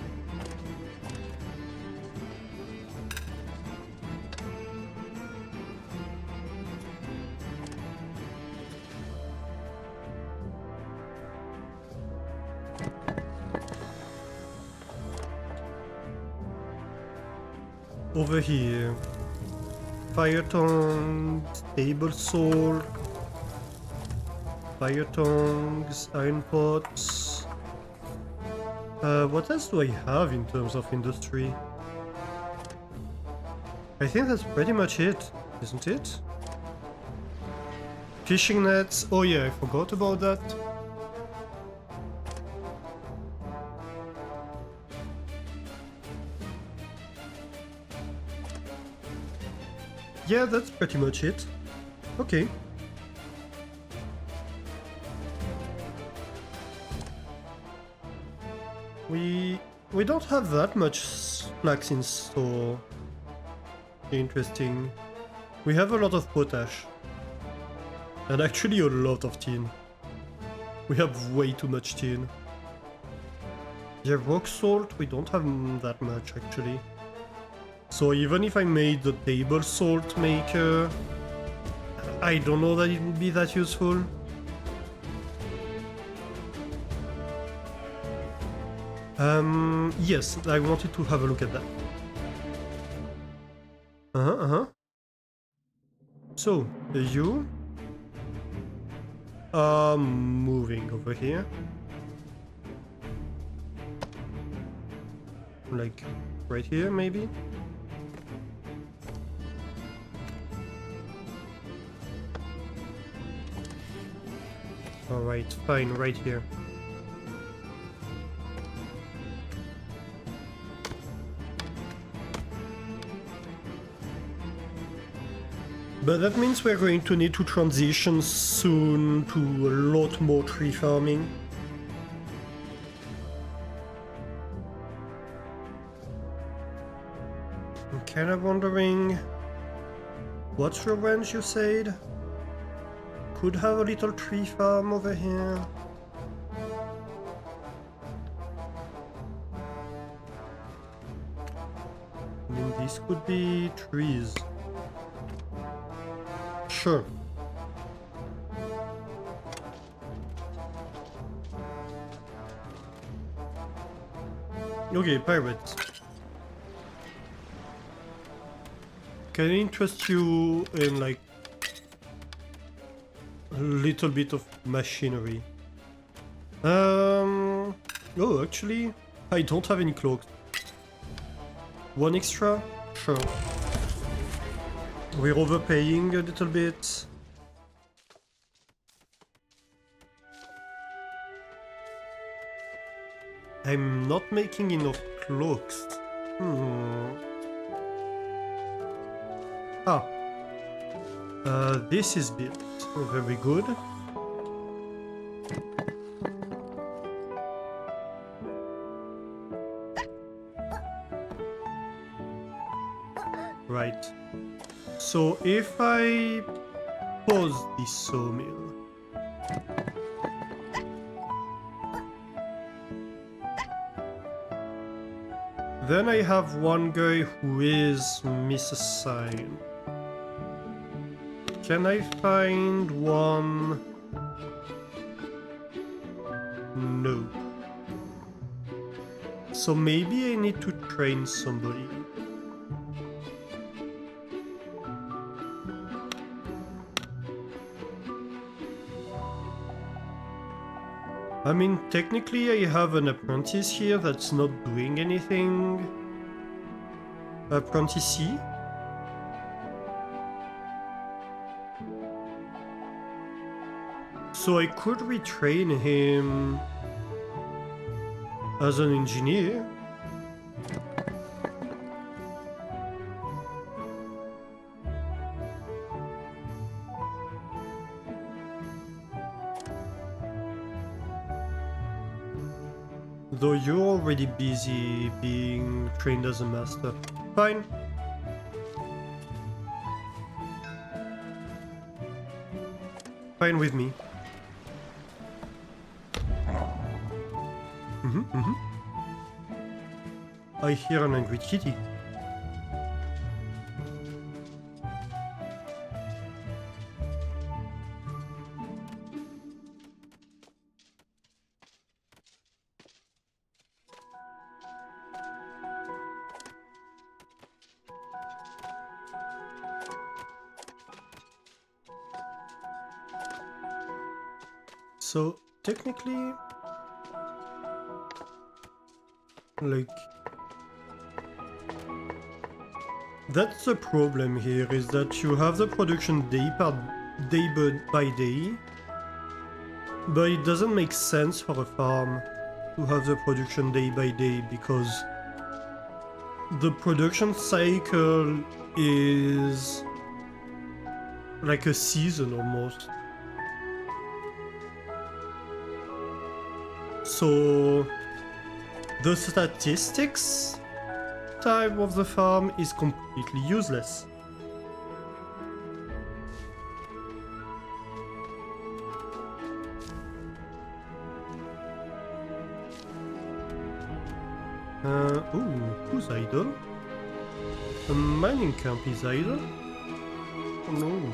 Over here. Fire tongs, table saw, fire tongs, iron pots. What else do I have in terms of industry? I think that's pretty much it, isn't it? Fishing nets. Oh yeah, I forgot about that. Yeah, that's pretty much it. Okay. We don't have that much flax in store. Interesting. We have a lot of potash. And actually a lot of tin. We have way too much tin. Yeah, rock salt, we don't have that much actually. So even if I made the table salt maker, I don't know that it would be that useful. Yes, I wanted to have a look at that. So, you are moving over here. Like, right here, maybe? Alright, fine, right here. But that means we're going to need to transition soon to a lot more tree farming. I'm kind of wondering... What's your range, you said? Could have a little tree farm over here. I mean, these could be trees. Sure. Okay, pirates. Can I interest you in like a little bit of machinery? Oh, actually, I don't have any cloaks. One extra? Sure. We're overpaying a little bit. I'm not making enough cloaks. Ah. This is built. Very good. Right. So if I pause this sawmill, then I have one guy who is misassigned. Can I find one? No. So maybe I need to train somebody. I mean, technically I have an apprentice here that's not doing anything. Apprenticee. So I could retrain him as an engineer. Though you're already busy being trained as a master. Fine. Fine with me. I hear an angry kitty. So technically, like, that's the problem here, is that you have the production day by day, but it doesn't make sense for a farm to have the production day by day, because the production cycle is like a season almost. So the statistics type of the farm is completely useless. Ooh, who's idle? A mining camp is idle? Oh no.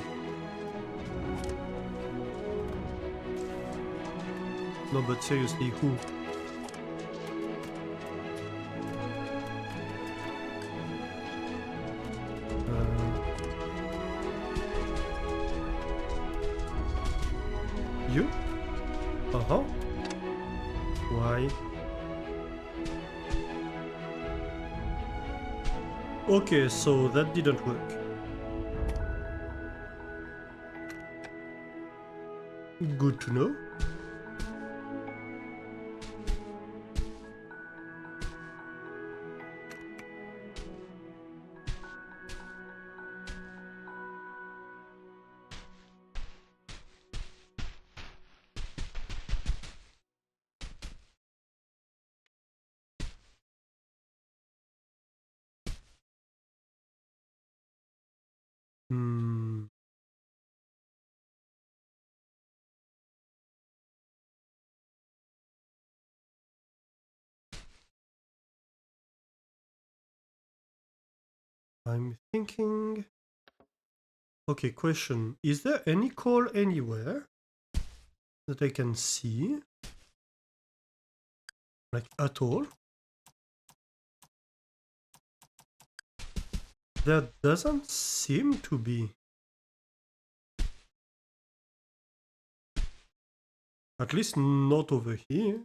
No, but seriously, who? You? Uh-huh. Why? Okay, so that didn't work. Good to know. Hmm. I'm thinking... Okay, question. Is there any coal anywhere that I can see? Like, at all? There doesn't seem to be. At least not over here.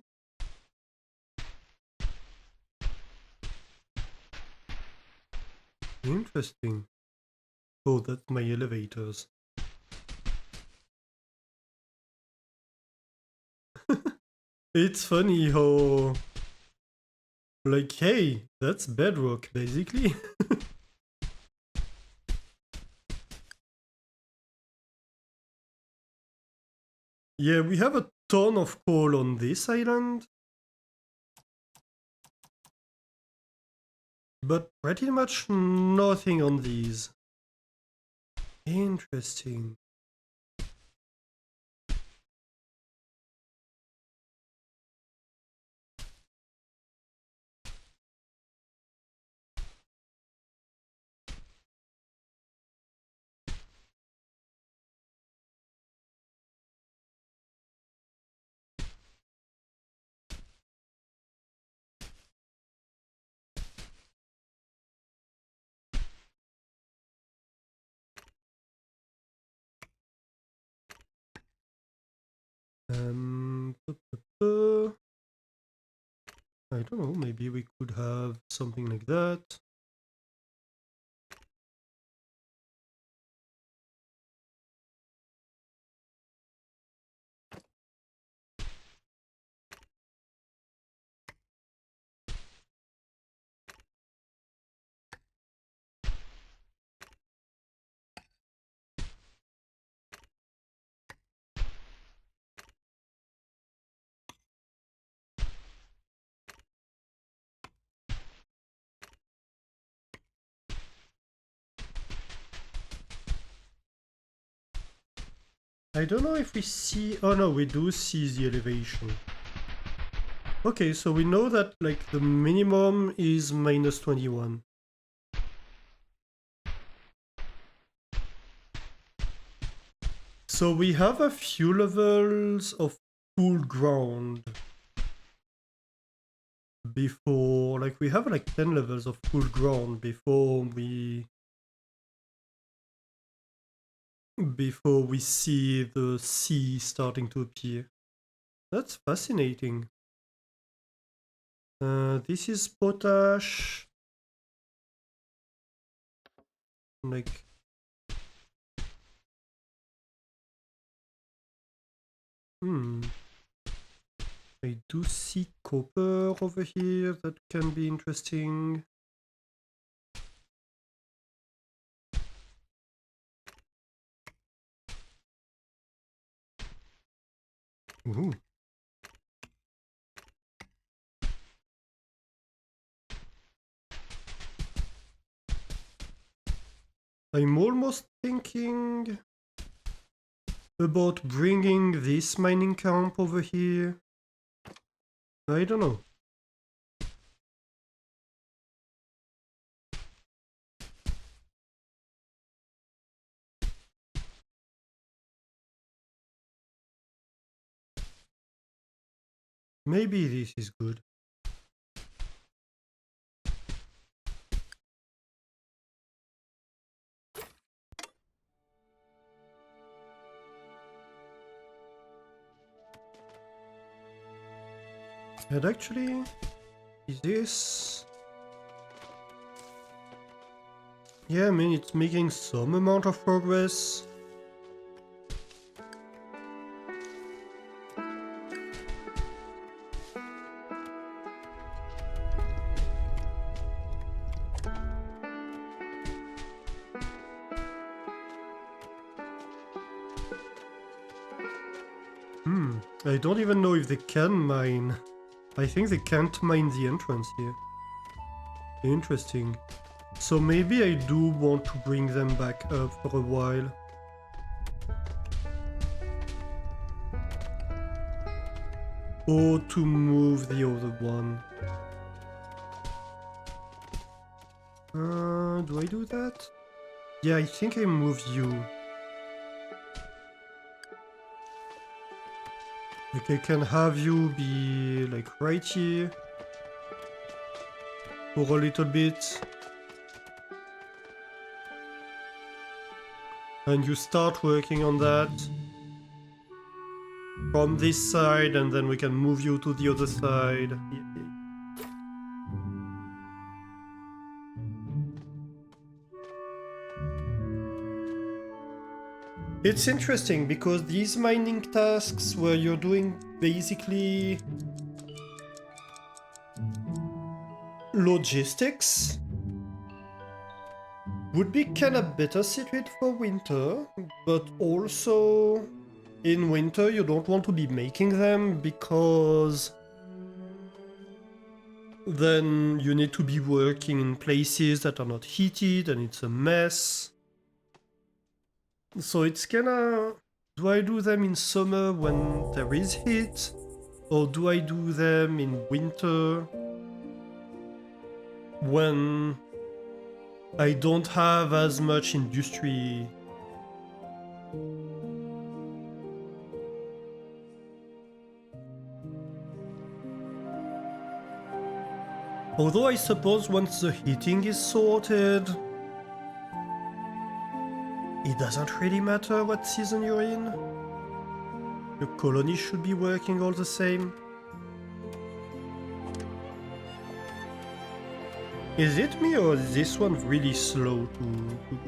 Interesting. Oh, that's my elevators. It's funny how... Like, hey, that's bedrock, basically. Yeah, we have a ton of coal on this island. But pretty much nothing on these. Interesting. Bu- bu- bu. I don't know, maybe we could have something like that. I don't know if we see... Oh no, we do see the elevation. Okay, so we know that like the minimum is minus 21. So we have a few levels of cool ground before, like we have like 10 levels of cool ground before we see the sea starting to appear. That's fascinating. This is potash. Like, I do see copper over here. That can be interesting. Ooh. I'm almost thinking about bringing this mining camp over here. I don't know. Maybe this is good. And actually, is this... Yeah, I mean, it's making some amount of progress. I don't even know if they can mine. I think they can't mine the entrance here. Interesting. So maybe I do want to bring them back up for a while. Or to move the other one. Do I do that? Yeah, I think I move you. Like I can have you be like right here. For a little bit. And you start working on that. From this side, and then we can move you to the other side. It's interesting because these mining tasks where you're doing basically logistics would be kind of better suited for winter, but also in winter you don't want to be making them because then you need to be working in places that are not heated and it's a mess. So it's kinda... Do I do them in summer when there is heat? Or do I do them in winter when I don't have as much industry? Although I suppose once the heating is sorted, it doesn't really matter what season you're in. Your colony should be working all the same. Is it me or is this one really slow to do?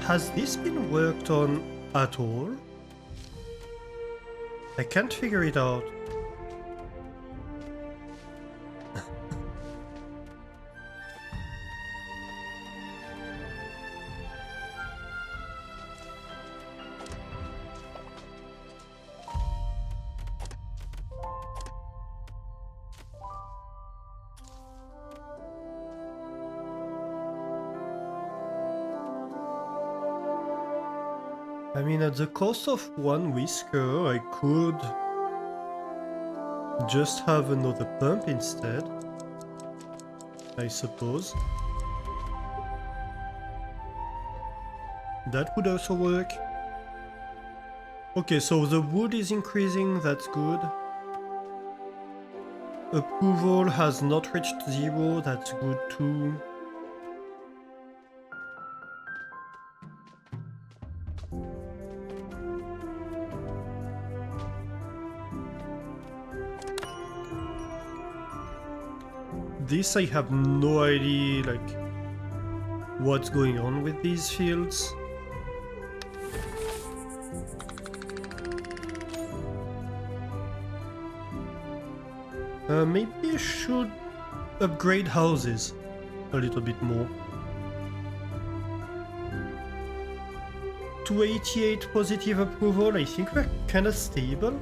Has this been worked on at all? I can't figure it out. I mean, at the cost of one whisker, I could just have another pump instead, I suppose. That would also work. Okay, so the wood is increasing, that's good. Approval has not reached 0, that's good too. This I have no idea, like, what's going on with these fields. Maybe I should upgrade houses a little bit more. 288 positive approval, I think we're kinda stable.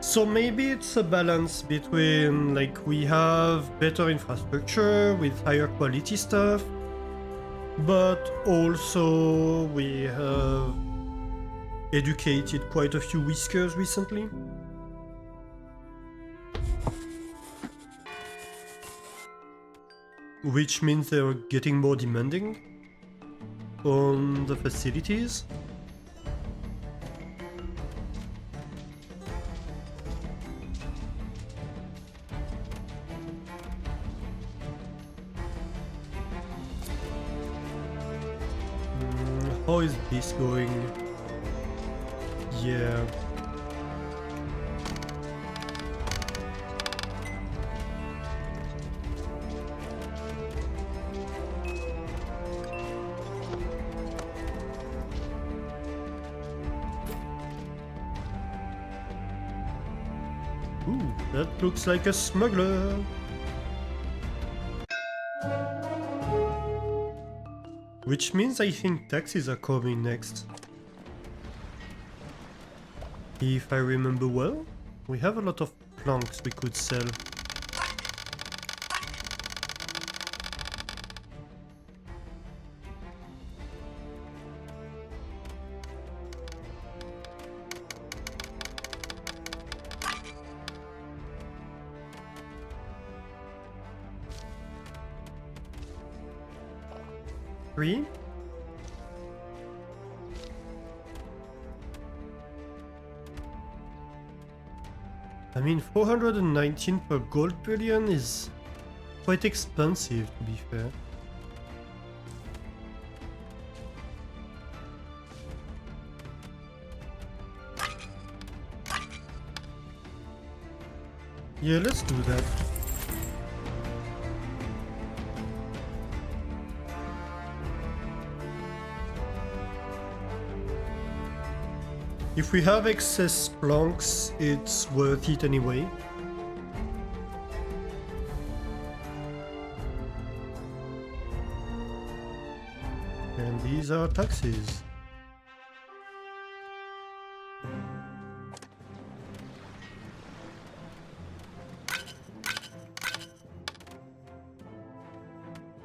So maybe it's a balance between, like, we have better infrastructure with higher quality stuff, but also we have educated quite a few whiskers recently. Which means they're getting more demanding on the facilities. How is this going? Yeah. Ooh, that looks like a smuggler. Which means I think taxes are coming next. If I remember well, we have a lot of planks we could sell. Three? I mean, 419 per gold bullion is quite expensive, to be fair. Yeah, let's do that. If we have excess planks, it's worth it anyway. And these are taxes.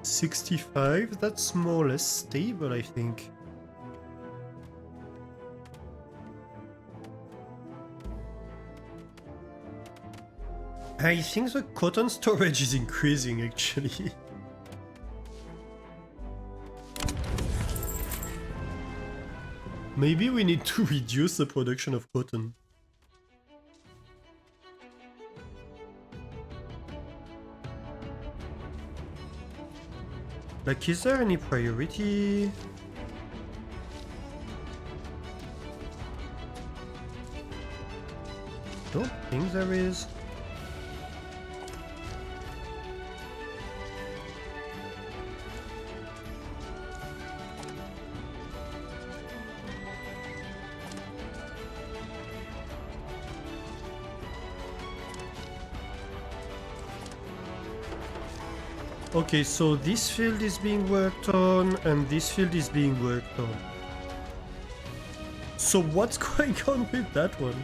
$65, that's more or less stable, I think. I think the cotton storage is increasing actually. Maybe we need to reduce the production of cotton. Like, is there any priority? Don't think there is. Okay, so this field is being worked on, and this field is being worked on. So what's going on with that one?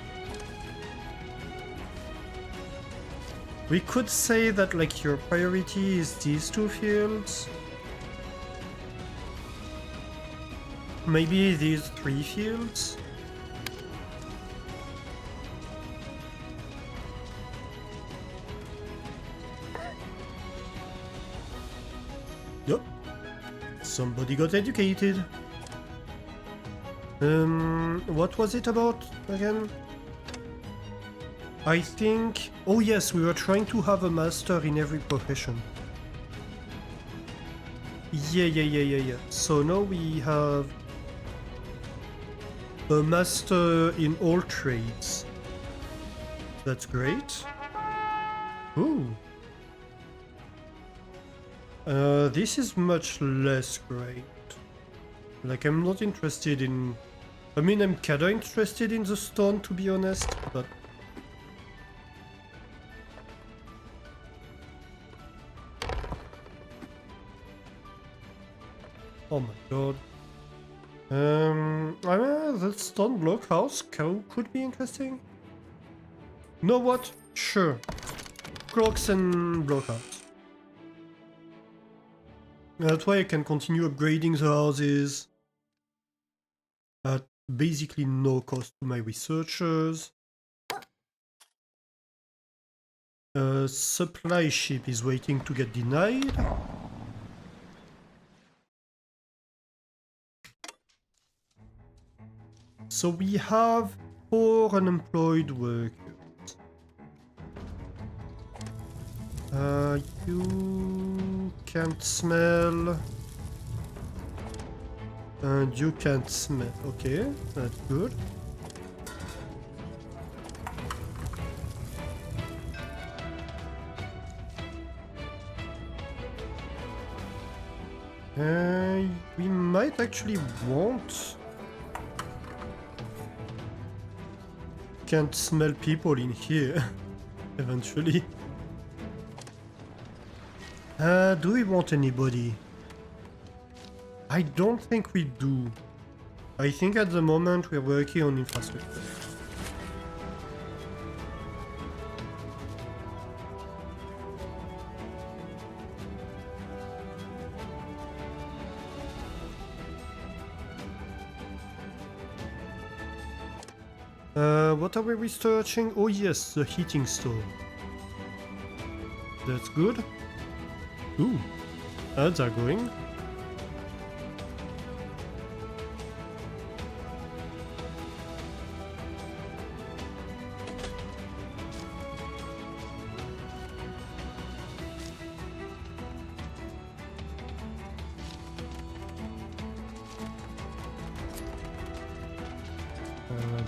We could say that, like, your priority is these two fields. Maybe these 3 fields. Yup. Somebody got educated. What was it about again? I think... Oh yes, we were trying to have a master in every profession. Yeah. So now we have a master in all trades. That's great. Ooh. This is much less great. Like, I'm not interested in... I mean, I'm kinda interested in the stone, to be honest, but... Oh my god. I mean, the stone blockhouse could be interesting. Know what? Sure. Clocks and blockhouse. That way I can continue upgrading the houses at basically no cost to my researchers. A supply ship is waiting to get denied. So we have 4 unemployed workers. You can't smell. And you can't smell. Okay, that's good. We might actually want... Can't smell people in here, eventually. Do we want anybody? I don't think we do. I think at the moment we're working on infrastructure. What are we researching? Oh yes, the heating stone. That's good. Ooh, ads are going.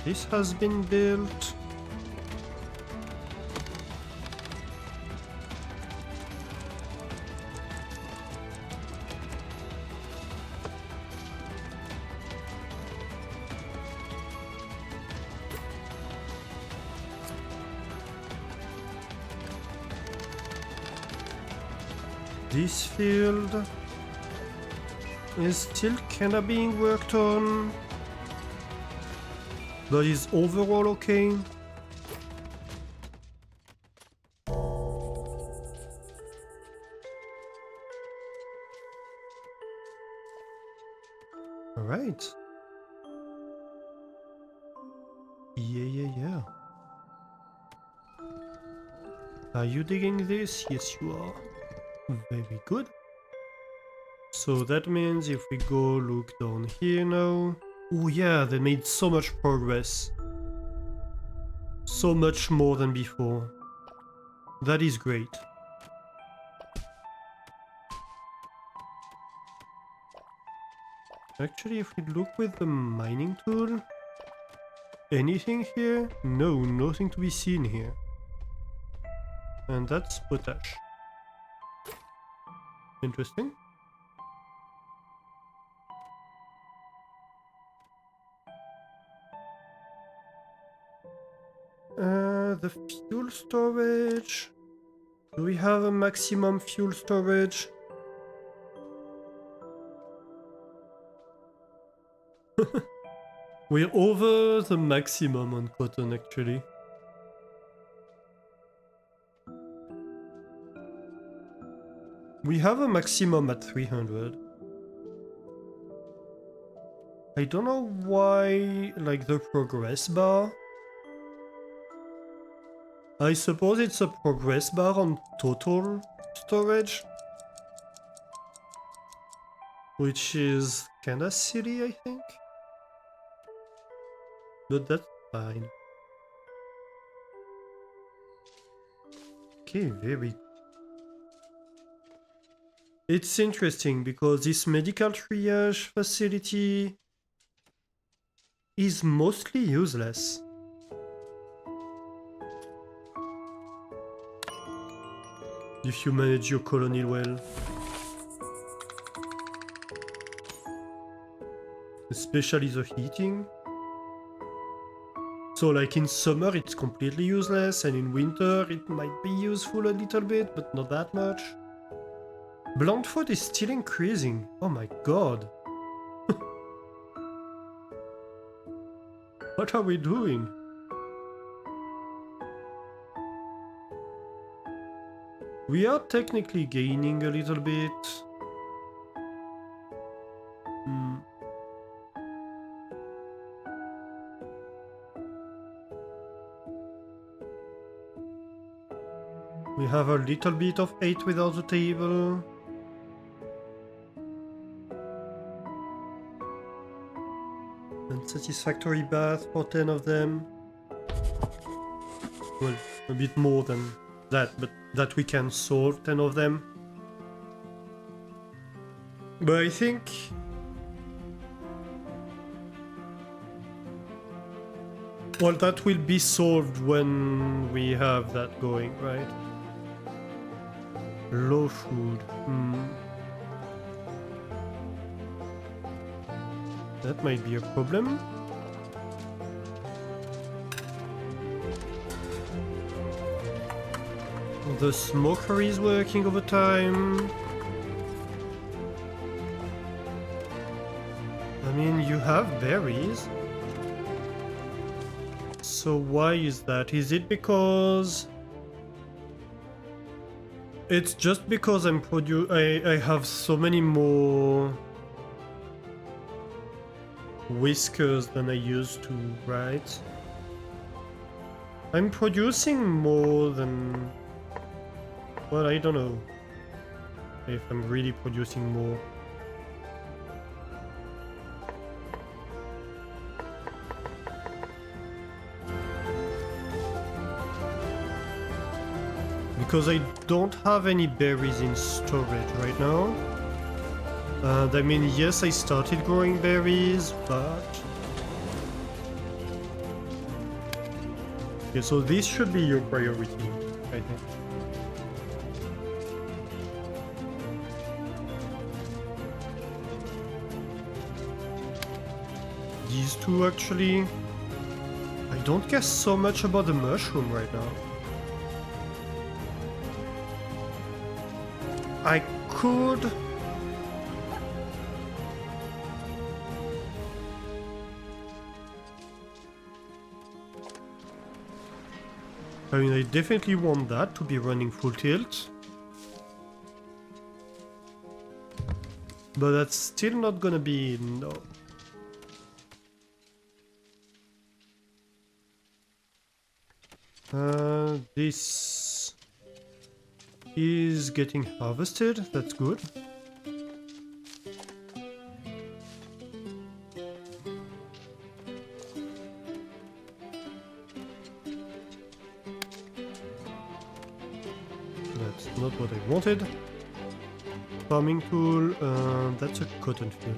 This has been built. This field is still kinda being worked on, but is overall okay. Alright. Yeah. Are you digging this? Yes, you are. Very good. So that means if we go look down here now... Oh yeah, they made so much progress. So much more than before. That is great. Actually, if we look with the mining tool... Anything here? No, nothing to be seen here. And that's potash. Interesting. The fuel storage. Do we have a maximum fuel storage? We're over the maximum on cotton actually. We have a maximum at 300. I don't know why, like the progress bar. I suppose it's a progress bar on total storage. Which is kinda silly, I think. But that's fine. Okay, very. It's interesting because this medical triage facility is mostly useless. If you manage your colony well. Especially the heating. So like in summer it's completely useless, and in winter it might be useful a little bit, but not that much. Blunt food is still increasing. Oh my god. What are we doing? We are technically gaining a little bit. We have a little bit of 8 without the table. Unsatisfactory bath for 10 of them. Well, a bit more than that, but that we can solve 10 of them. But I think... well, that will be solved when we have that going, right? Low food. That might be a problem. The smoker is working overtime. I mean, you have berries. So why is that? Is it because... It's just because I have so many more whiskers than I used to, right? I'm producing more than... well, I don't know if I'm really producing more. Because I don't have any berries in storage right now. I mean, yes, I started growing berries, but... okay, so this should be your priority, I think. These two, actually... I don't care so much about the mushroom right now. I could. I mean, I definitely want that to be running full tilt. But that's still not gonna be... no. This is getting harvested, that's good. That's not what I wanted. Farming tool, that's a cotton field.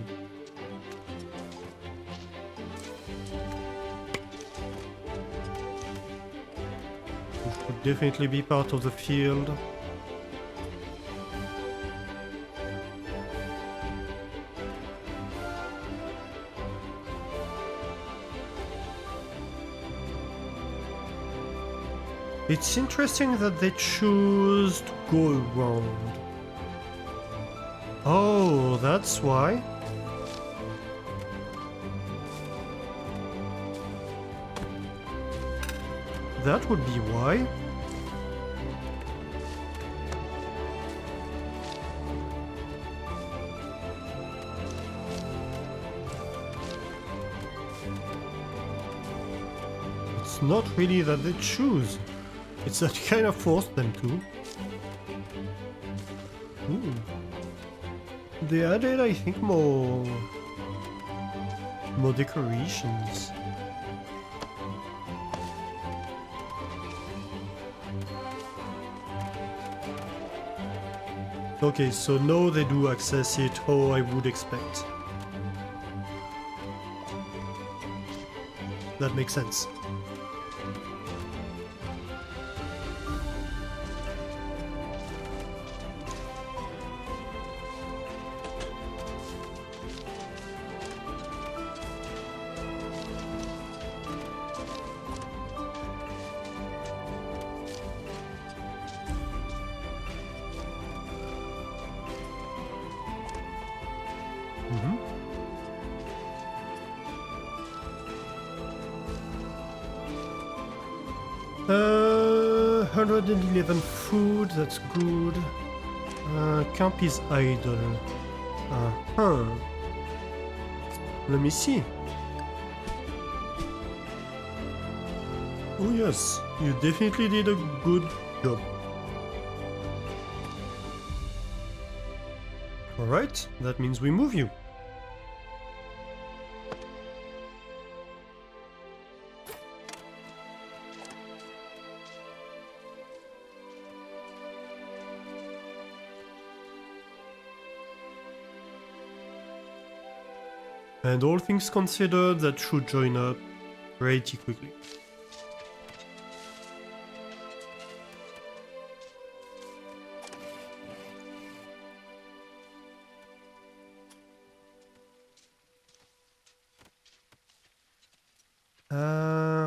This would definitely be part of the field. It's interesting that they choose to go around. Oh, that's why. That would be why. It's not really that they choose. It's that you kind of force them to. Ooh. They added, I think, more decorations. Okay, so now they do access it how I would expect. That makes sense. Mm-hmm. 111 food, that's good. Camp is idle. Uh-huh. Let me see. Oh yes, you definitely did a good job. Alright, that means we move you. And all things considered, that should join up pretty quickly.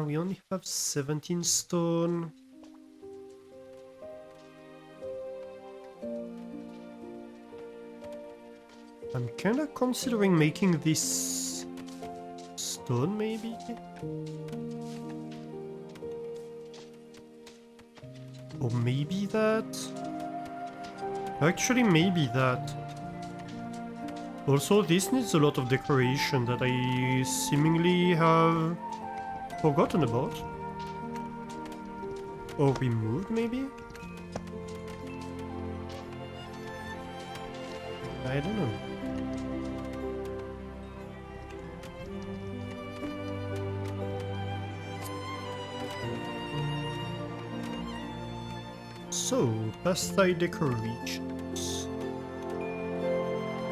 We only have 17 stone. I'm kinda considering making this stone, maybe? Or maybe that? Actually, maybe that. Also, this needs a lot of decoration that I seemingly have forgotten about. Or removed, maybe? I don't know. So, pastime decorations.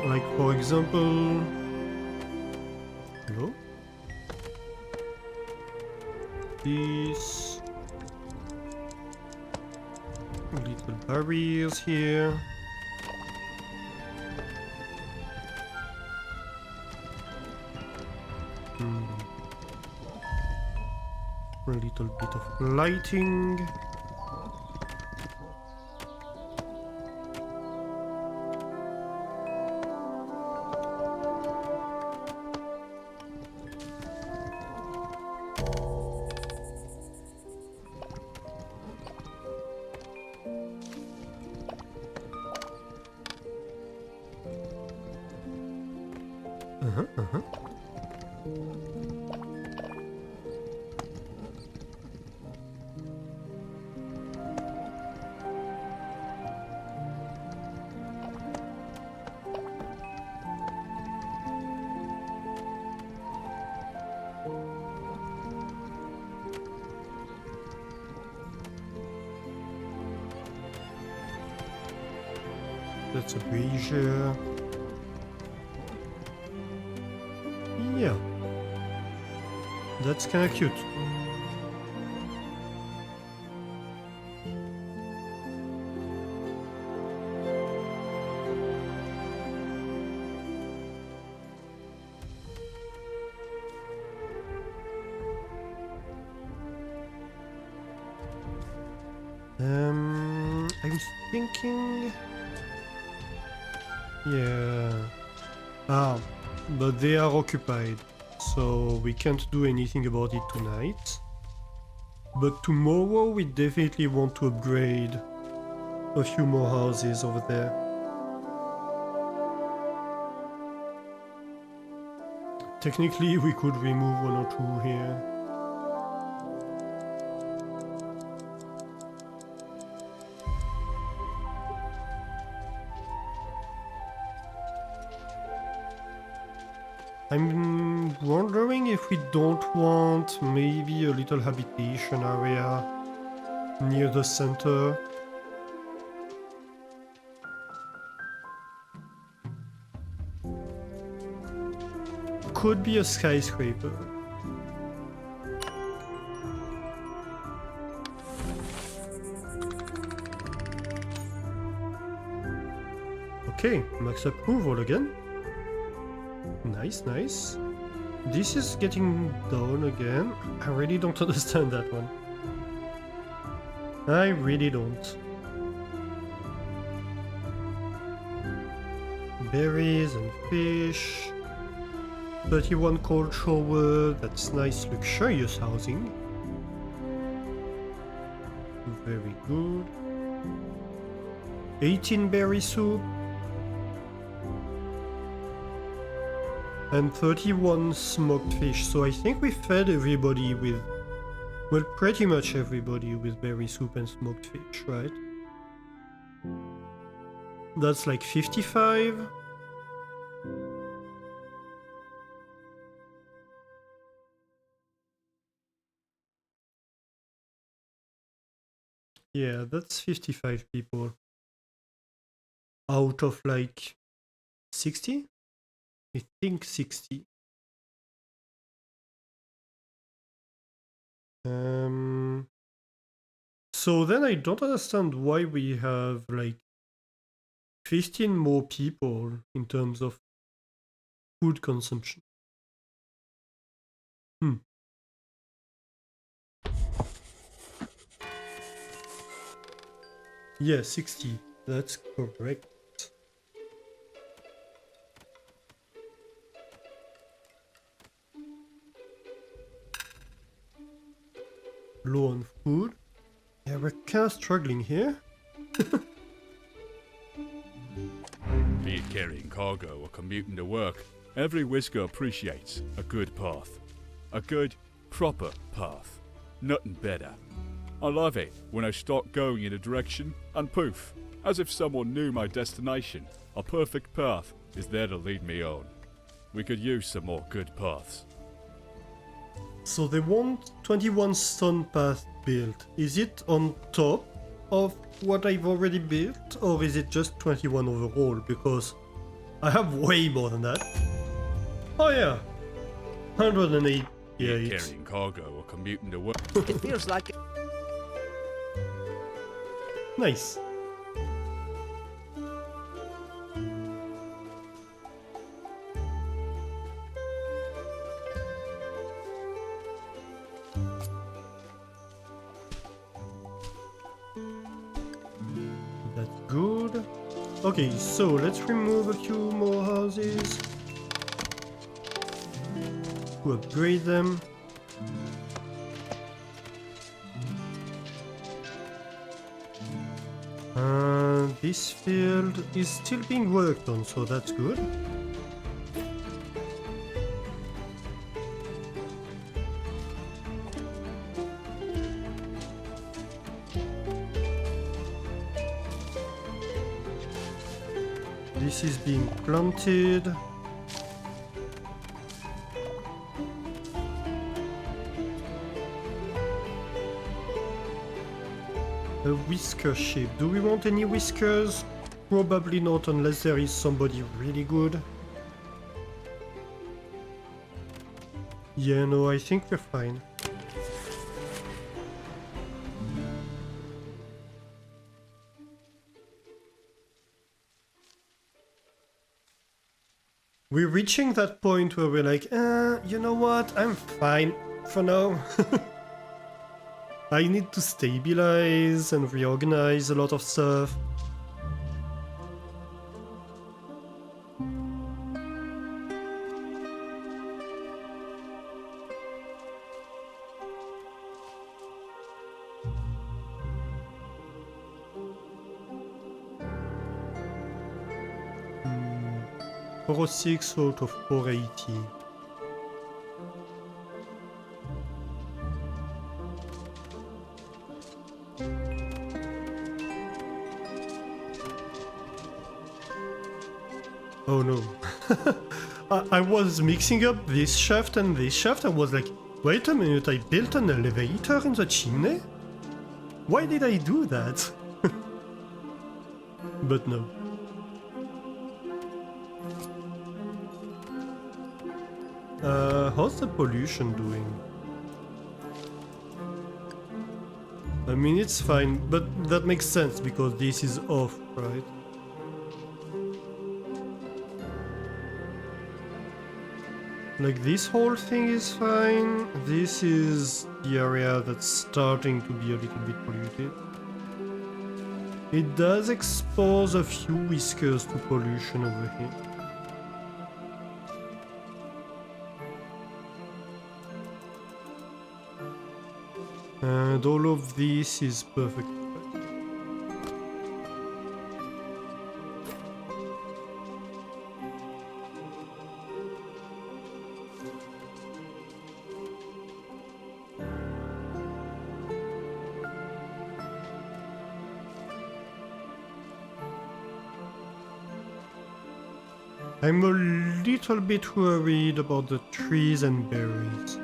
Like, for example... Hello? These... little barriers here. A little bit of lighting. That's a brazier. Yeah. That's kinda cute. I'm thinking... Yeah. Ah, but they are occupied, so we can't do anything about it tonight. But tomorrow we definitely want to upgrade a few more houses over there. Technically we could remove one or two here. I'm wondering if we don't want maybe a little habitation area near the center. Could be a skyscraper. Okay, max approval again. Nice, nice. This is getting down again. I really don't understand that one. I really don't. Berries and fish. 31 cold shower, that's nice luxurious housing. Very good. 18 berry soup. And 31 smoked fish, so I think we fed everybody with... Well, pretty much everybody with berry soup and smoked fish, right? That's like 55? Yeah, that's 55 people. Out of like 60? I think 60. So then I don't understand why we have like 15 more people in terms of food consumption. Yeah, 60. That's correct. Low on food. Yeah, we're kind of struggling here. Be it carrying cargo or commuting to work, every whisker appreciates a good path. A good, proper path. Nothing better. I love it when I start going in a direction and poof, as if someone knew my destination, a perfect path is there to lead me on. We could use some more good paths. So they want 21 stone path built. Is it on top of what I've already built, or is it just 21 overall? Because I have way more than that. Oh yeah, 108. Be it carrying cargo or commuting to work. It feels like... Nice. That's good. Okay, so let's remove a few more houses to upgrade them. This field is still being worked on, so that's good. this is being planted. A whisker ship. Do we want any whiskers? Probably not unless there is somebody really good. Yeah, no, I think we're fine. We're reaching that point where we're like, you know what, I'm fine for now. I need to stabilize and reorganize a lot of stuff. Hmm. 406 out of 480. Oh no. I was mixing up this shaft and this shaft. I was like, wait a minute, I built an elevator in the chimney? Why did I do that? But no. How's the pollution doing? I mean, it's fine, but that makes sense because this is off, right? Like, this whole thing is fine. This is the area that's starting to be a little bit polluted. It does expose a few whiskers to pollution over here. And all of this is perfect. I'm a little bit worried about the trees and berries.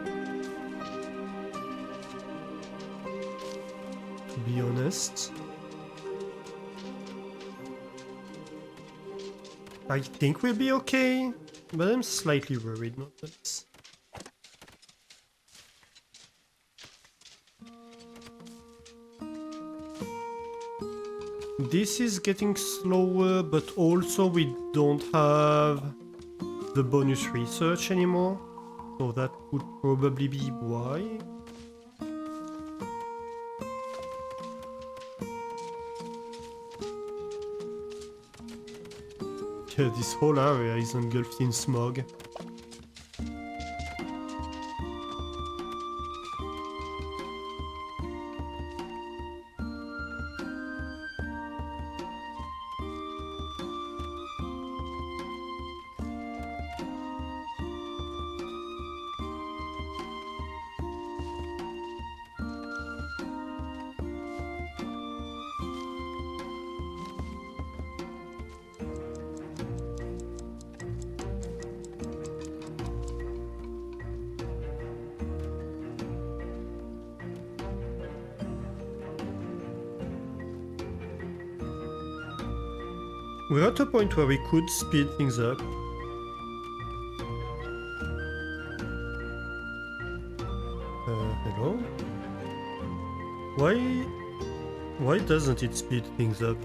To be honest. I think we'll be okay, but I'm slightly worried nonetheless. This is getting slower, but also we don't have the bonus research anymore, so that would probably be why. Yeah, this whole area is engulfed in smog. We're at a point where we could speed things up. Hello? Why doesn't it speed things up?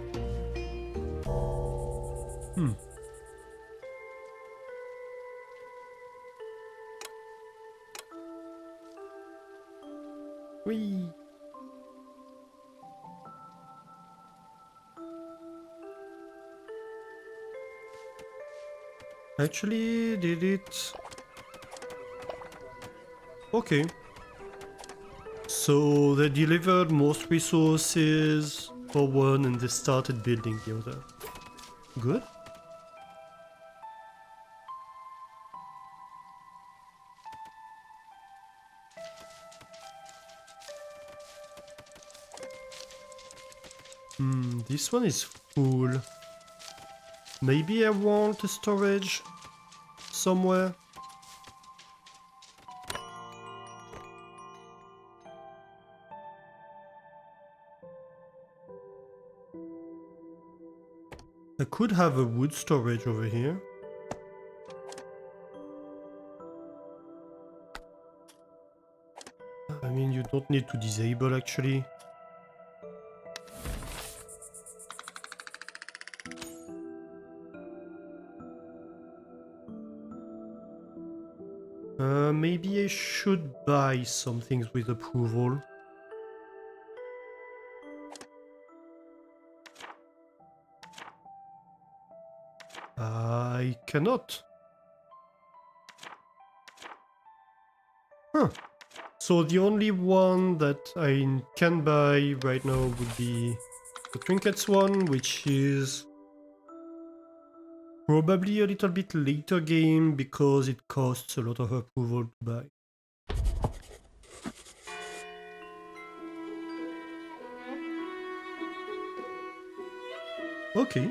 Whee! Actually, did it? Okay. So they delivered most resources for one and they started building the other. Good. This one is full. Maybe I want a storage somewhere. I could have a wood storage over here. I mean, you don't need to disable actually. Maybe I should buy some things with approval. I cannot. Huh. So the only one that I can buy right now would be the trinkets one, which is probably a little bit later game because it costs a lot of approval to buy. Okay,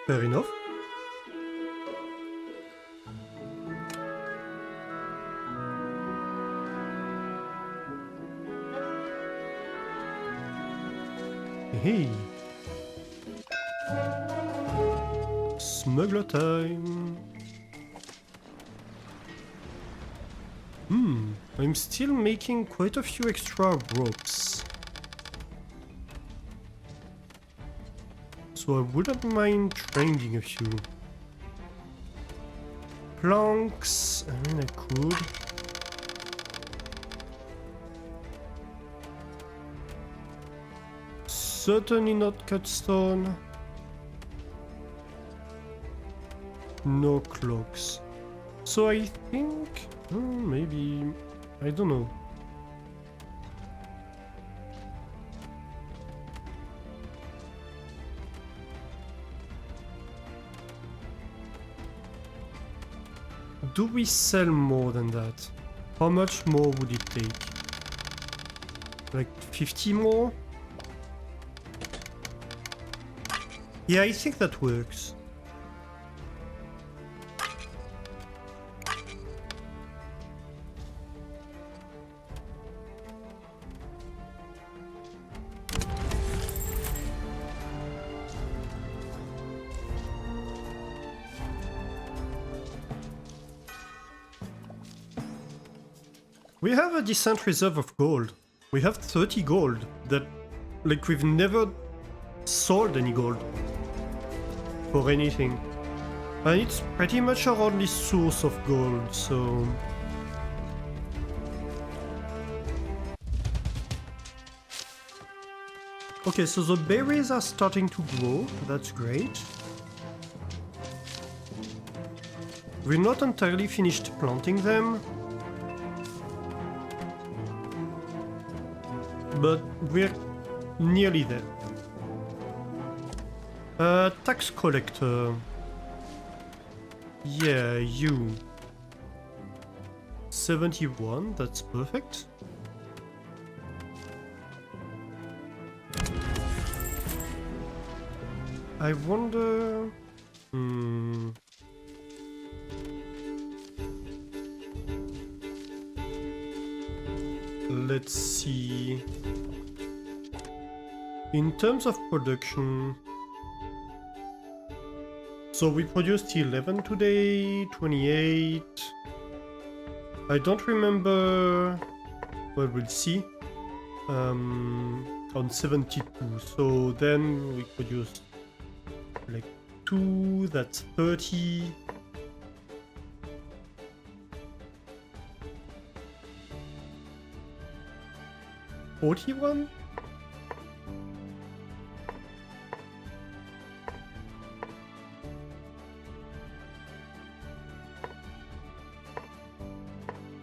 fair enough. Hey! Smuggler time! I'm still making quite a few extra ropes. So I wouldn't mind trading a few. Planks, I mean I could. Certainly not cut stone. No cloaks. So I think... maybe... I don't know. Do we sell more than that? How much more would it take? Like 50 more? Yeah, I think that works. We have a decent reserve of gold. We have 30 gold that, like, we've never sold any gold for anything. And it's pretty much our only source of gold, so... Okay, so the berries are starting to grow, that's great. We're not entirely finished planting them, but we're nearly there. Tax collector. Yeah, you. 71, that's perfect. I wonder... Let's see... In terms of production... So we produced 11 today, 28... I don't remember... Well, we'll see. On 72, so then we produced like 2, that's 30. $41?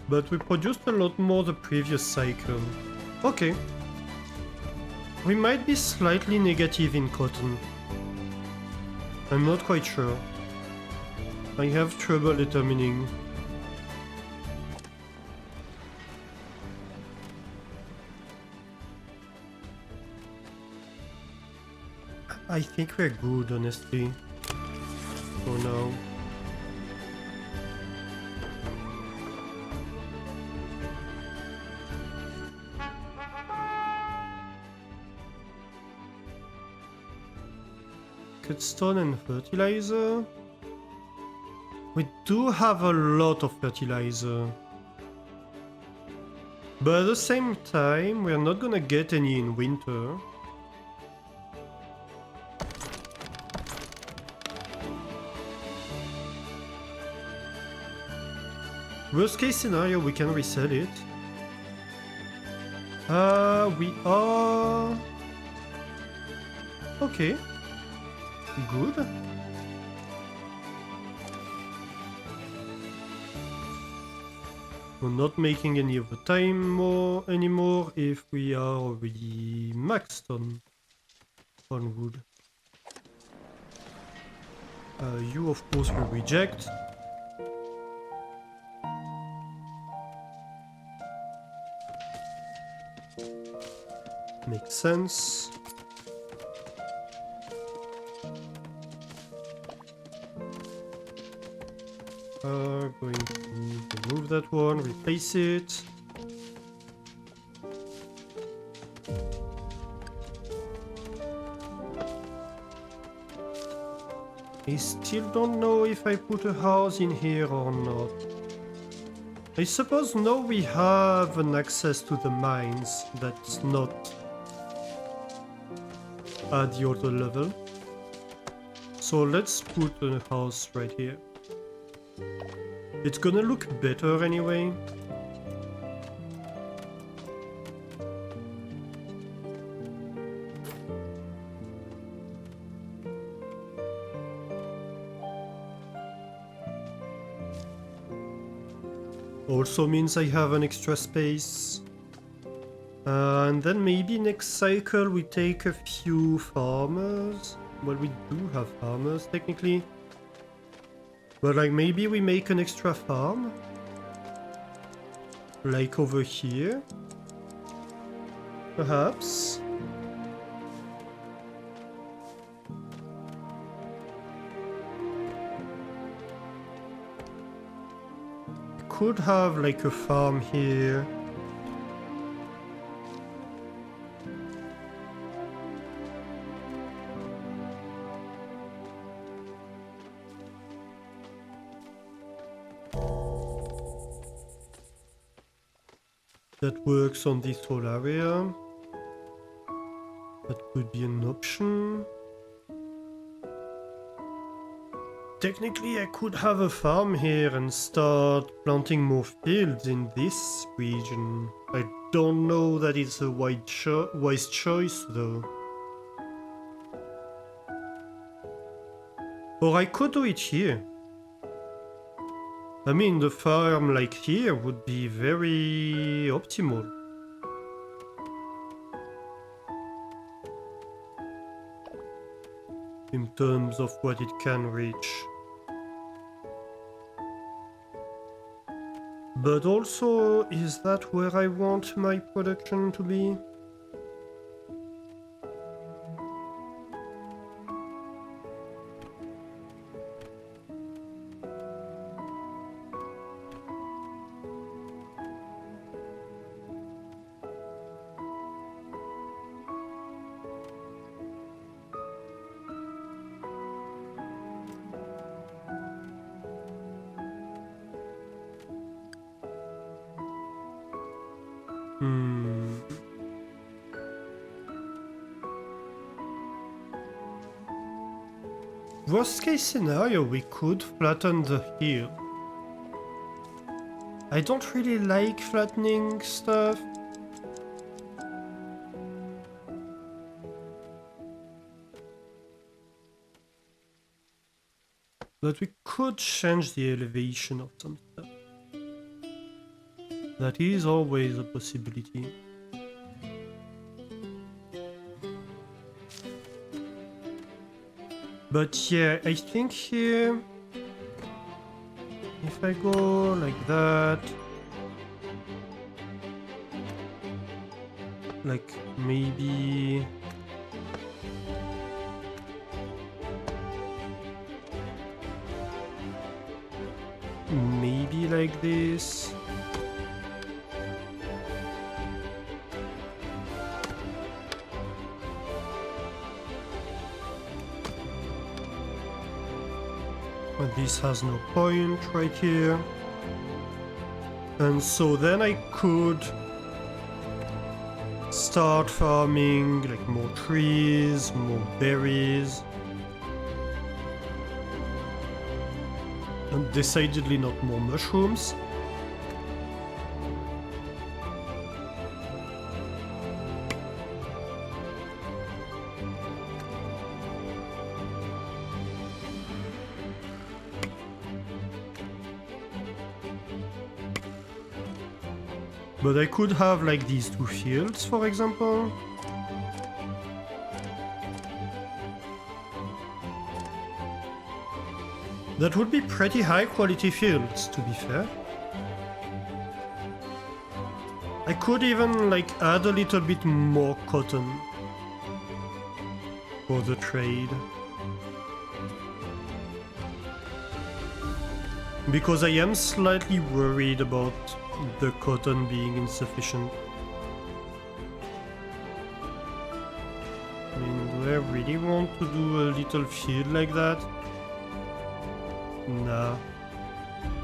But we produced a lot more the previous cycle. Okay. We might be slightly negative in cotton. I'm not quite sure. I have trouble determining. I think we're good, honestly. for now. Cutstone and fertilizer. We do have a lot of fertilizer. But at the same time, we're not gonna get any in winter. Worst case scenario, we can resell it. We are... Okay. Good. We're not making any overtime anymore if we are already maxed on wood. You of course will reject. Makes sense. Going to remove that one, replace it. I still don't know if I put a house in here or not. I suppose now we have an access to the mines that's not at the other level. So let's put a house right here. It's gonna look better anyway. Also means I have an extra space. And then maybe next cycle we take a few farmers. Well, we do have farmers technically. But like maybe we make an extra farm. Like over here. Perhaps. Could have like a farm here. That works on this whole area. That could be an option. Technically I could have a farm here and start planting more fields in this region. I don't know that it's a wise choice though. Or I could do it here. I mean, the farm like here would be very optimal. In terms of what it can reach. But also, is that where I want my production to be? Worst case scenario, we could flatten the hill. I don't really like flattening stuff. But we could change the elevation of some stuff. That is always a possibility. But yeah, I think here, if I go like that, like maybe like this. But this has no point right here. And so then I could start farming like more trees, more berries. And decidedly not more mushrooms. But I could have like these two fields, for example. That would be pretty high quality fields, to be fair. I could even like add a little bit more cotton for the trade. Because I am slightly worried about the cotton being insufficient. I mean, do I really want to do a little field like that? Nah,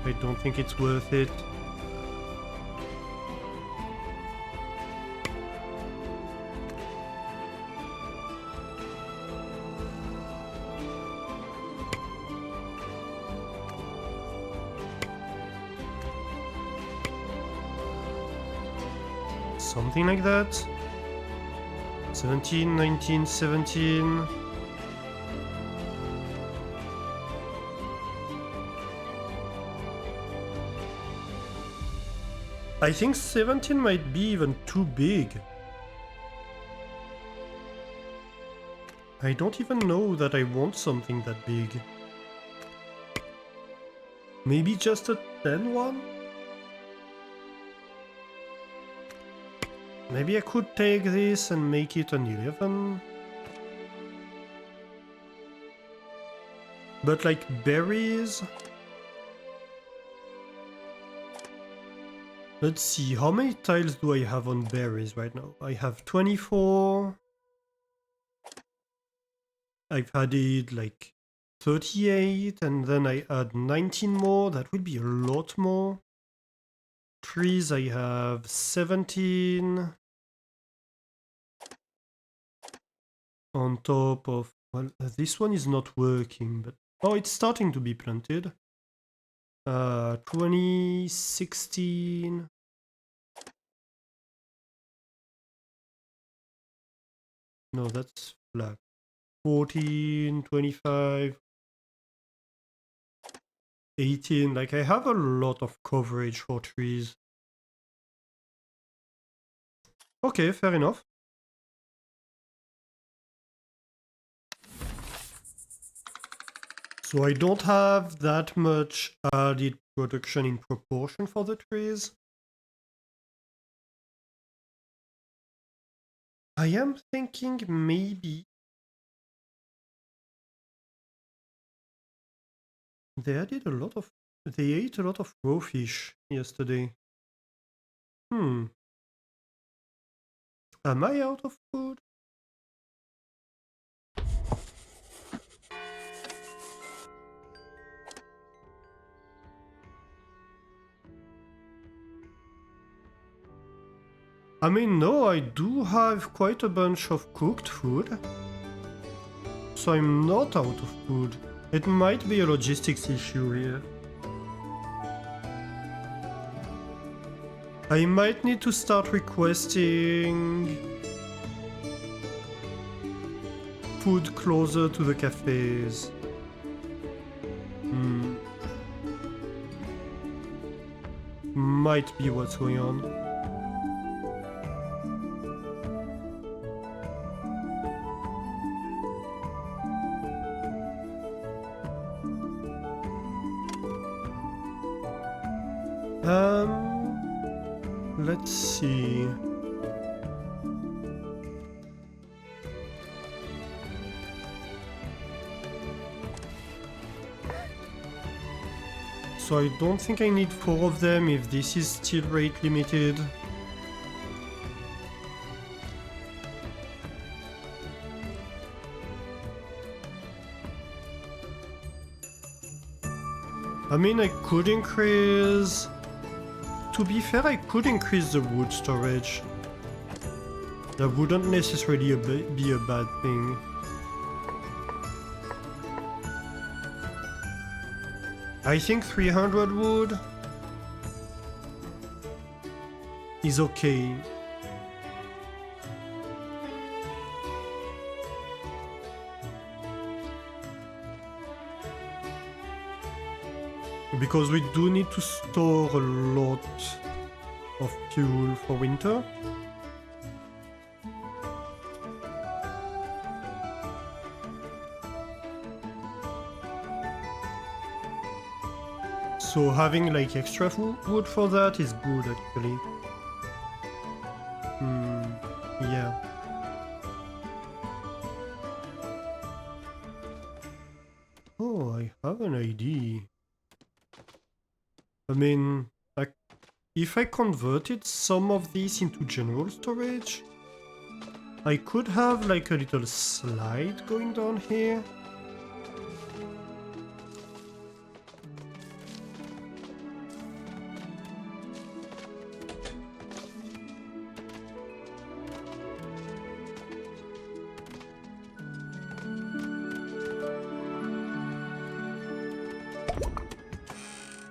I don't think it's worth it. Something like that. 17, 19, 17. I think 17 might be even too big. I don't even know that I want something that big. Maybe just a 10 one? Maybe I could take this and make it an 11. But like berries? Let's see, how many tiles do I have on berries right now? I have 24. I've added like 38 and then I add 19 more. That would be a lot more. Trees, I have 17. On top of, well, this one is not working, but oh, it's starting to be planted. 20, 16. No, that's flat. 14, 25, 18. Like, I have a lot of coverage for trees. Okay, fair enough. So I don't have that much added production in proportion for the trees. I am thinking maybe they ate a lot of raw fish yesterday. Am I out of food? I mean, no, I do have quite a bunch of cooked food. So I'm not out of food. It might be a logistics issue here. I might need to start requesting food closer to the cafes. Might be what's going on. Let's see. So I don't think I need 4 of them if this is still rate limited. I mean, I could increase... To be fair, I could increase the wood storage. That wouldn't necessarily be a bad thing. I think 300 wood is okay. Because we do need to store a lot of fuel for winter. So having like extra wood for that is good actually. Yeah. Oh, I have an idea. I mean, like, if I converted some of these into general storage, I could have like a little slide going down here.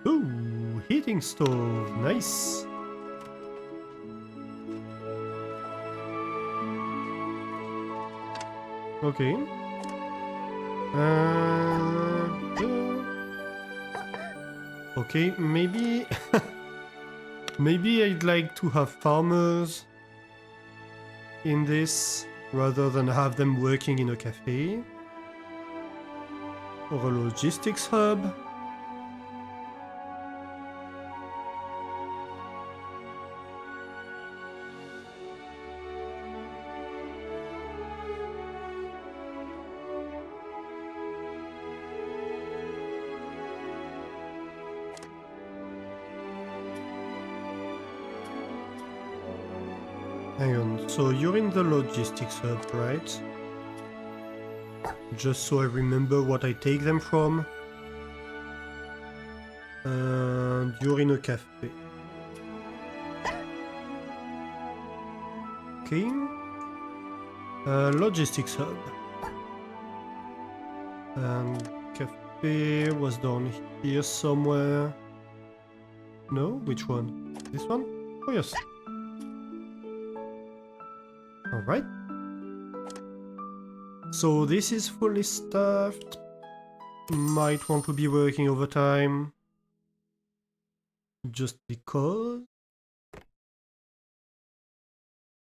Ooh, heating stove, nice. Okay. Okay, maybe... maybe I'd like to have farmers in this, rather than have them working in a cafe. Or a logistics hub. Hang on, so you're in the logistics hub, right? Just so I remember what I take them from. And you're in a cafe. Okay. Logistics hub. And cafe was down here somewhere. No? Which one? This one? Oh yes. Alright. So this is fully staffed. Might want to be working overtime. Just because.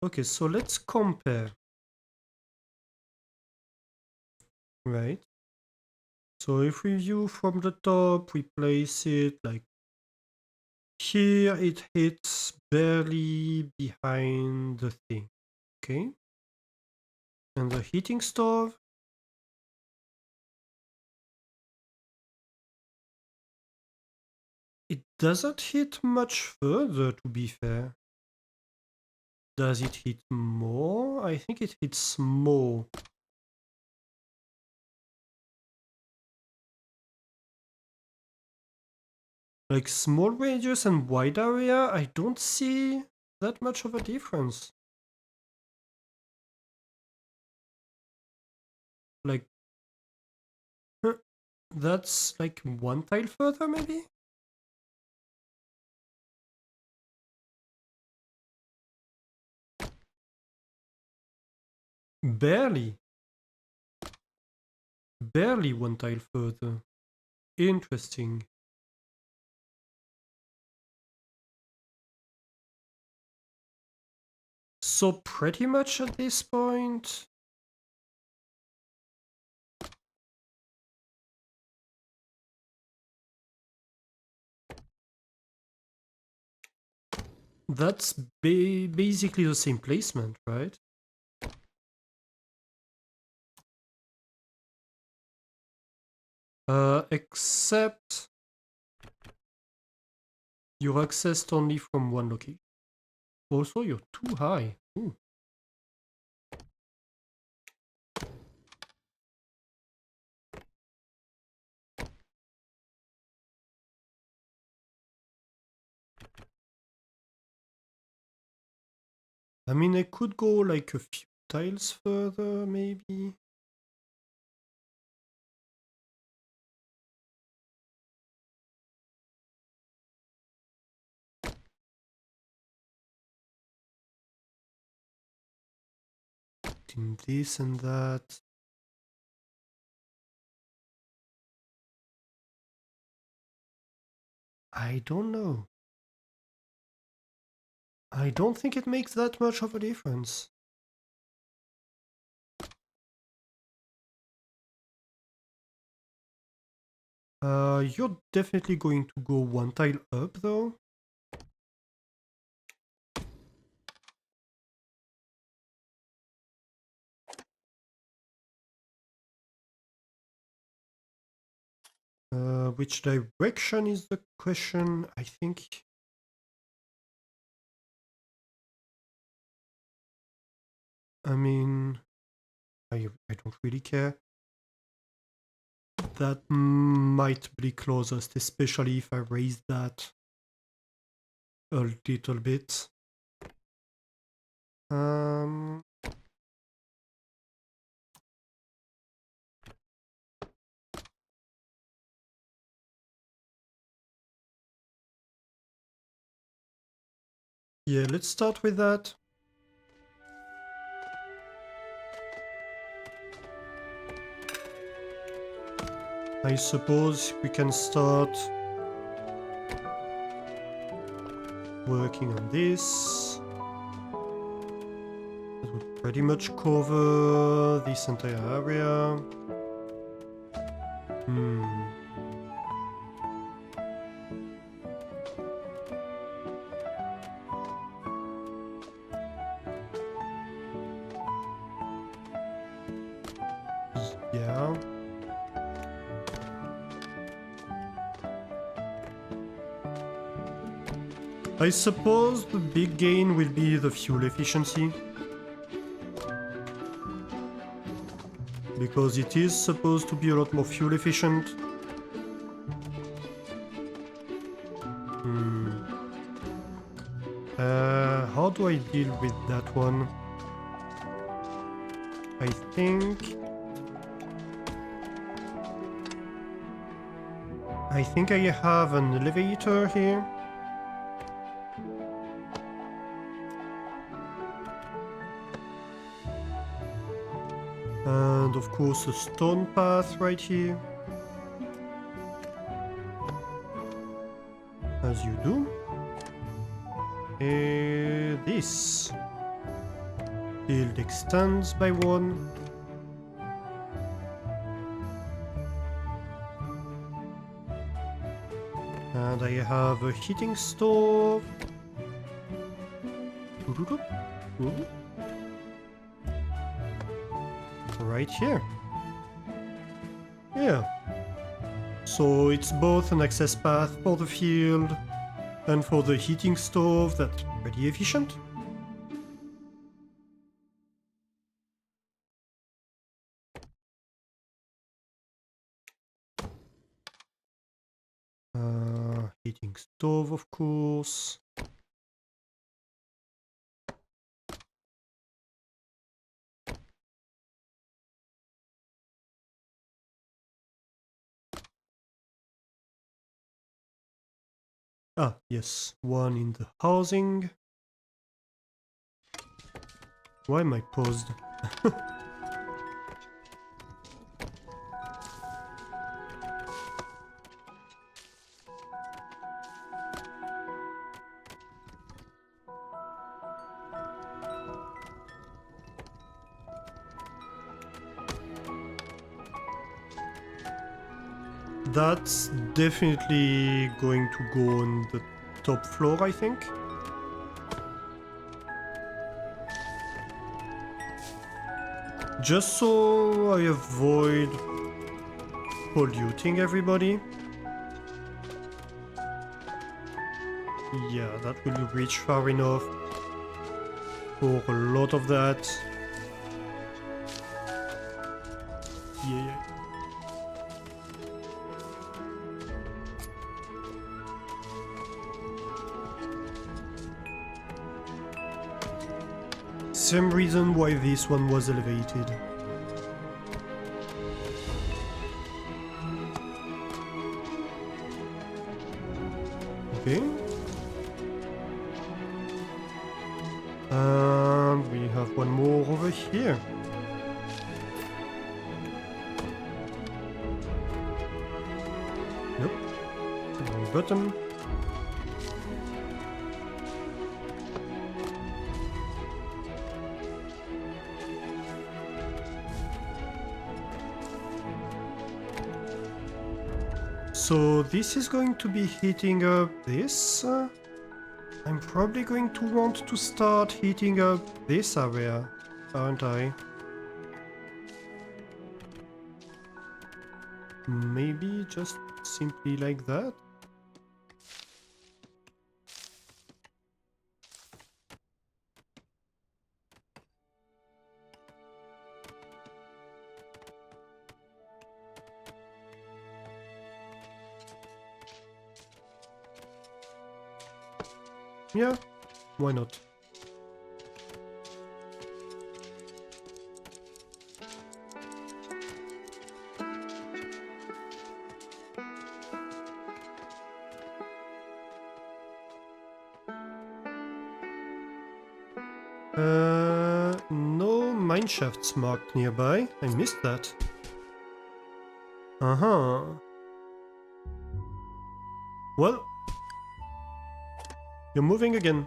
Okay, so let's compare. Right. So if we view from the top, we place it like here, it hits barely behind the thing. Okay. And the heating stove. It doesn't hit much further, to be fair. Does it hit more? I think it hits more. Like small radius and wide area, I don't see that much of a difference. Like, that's like one tile further, maybe? Barely. Barely one tile further. Interesting. So pretty much at this point... That's basically the same placement, right? Except You're accessed only from one location. Also, you're too high. Ooh. I mean, I could go like a few tiles further, maybe. In this and that. I don't know. I don't think it makes that much of a difference. You're definitely going to go one tile up though. Which direction is the question, I think. I mean, I don't really care. That might be closest, especially if I raise that a little bit. Yeah, let's start with that. I suppose we can start working on this. That would pretty much cover this entire area. Yeah. I suppose the big gain will be the fuel efficiency. Because it is supposed to be a lot more fuel efficient. How do I deal with that one? I think I have an elevator here. And of course a stone path right here. As you do. This field extends by 1. And I have a heating stove. Right here. Yeah. So it's both an access path for the field and for the heating stove. That's pretty efficient. Heating stove, of course. Ah, yes, one in the housing. Why am I paused? That's definitely going to go on the top floor, I think. Just so I avoid polluting everybody. Yeah, that will reach far enough for a lot of that. Yeah. Same reason why this one was elevated. Okay. And we have one more over here. Nope. Wrong button. So this is going to be heating up this. I'm probably going to want to start heating up this area, aren't I? Maybe just simply like that? Yeah, why not? No mineshafts marked nearby. I missed that. Uh-huh. Well, you're moving again.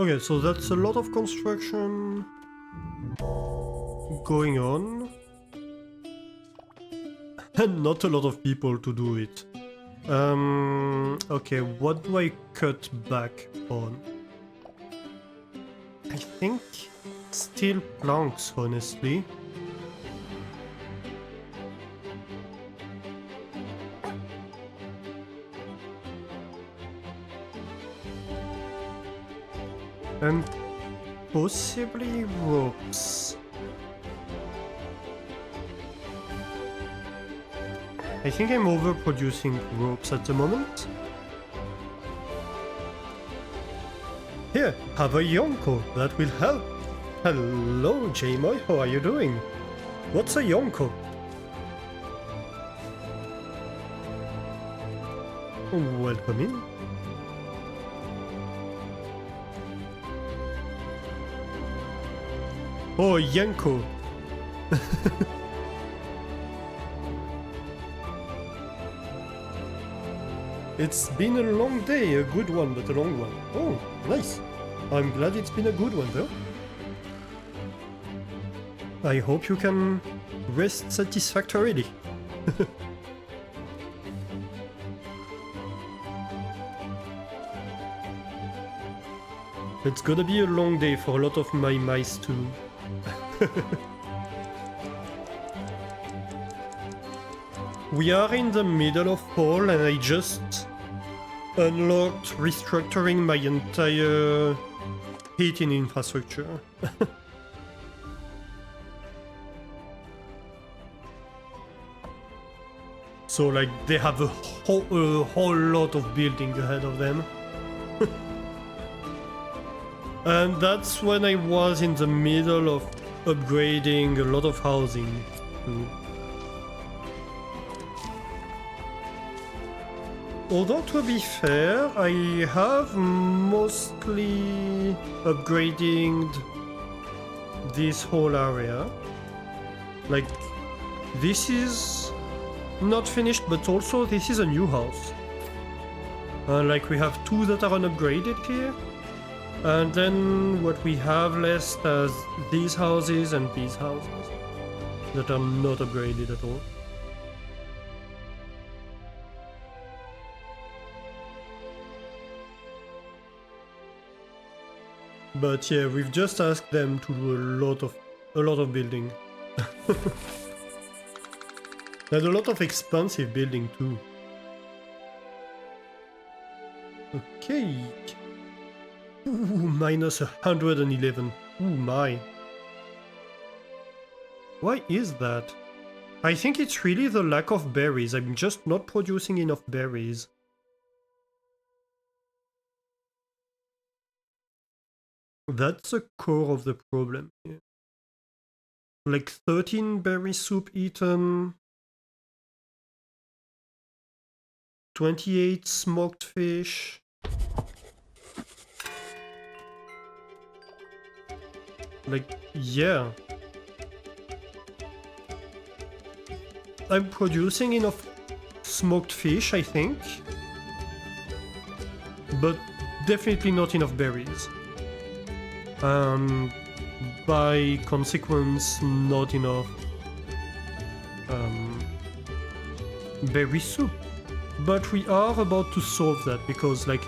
Okay, so that's a lot of construction going on. And not a lot of people to do it. Okay, what do I cut back on? I think steel planks, honestly. And possibly ropes. I think I'm overproducing ropes at the moment. Here, have a yonko, that will help. Hello, J-Moy, how are you doing? What's a yonko? Welcome in. Oh, Yanko. It's been a long day, a good one, but a long one. Oh, nice. I'm glad it's been a good one, though. I hope you can rest satisfactorily. It's gonna be a long day for a lot of my mice, too. We are in the middle of fall and I just unlocked restructuring my entire heating infrastructure. So like they have a whole lot of building ahead of them. And that's when I was in the middle of upgrading a lot of housing too. Although to be fair, I have mostly upgraded this whole area. Like this is not finished, but also this is a new house. Like we have two that are unupgraded here. And then what we have left as these houses and these houses that are not upgraded at all. But yeah, we've just asked them to do a lot of building. And a lot of expensive building too. Okay. Ooh, minus 111. Ooh, my. Why is that? I think it's really the lack of berries. I'm just not producing enough berries. That's the core of the problem here. Like 13 berry soup eaten. 28 smoked fish. Like, yeah. I'm producing enough smoked fish, I think. But definitely not enough berries. By consequence, not enough berry soup. But we are about to solve that because, like,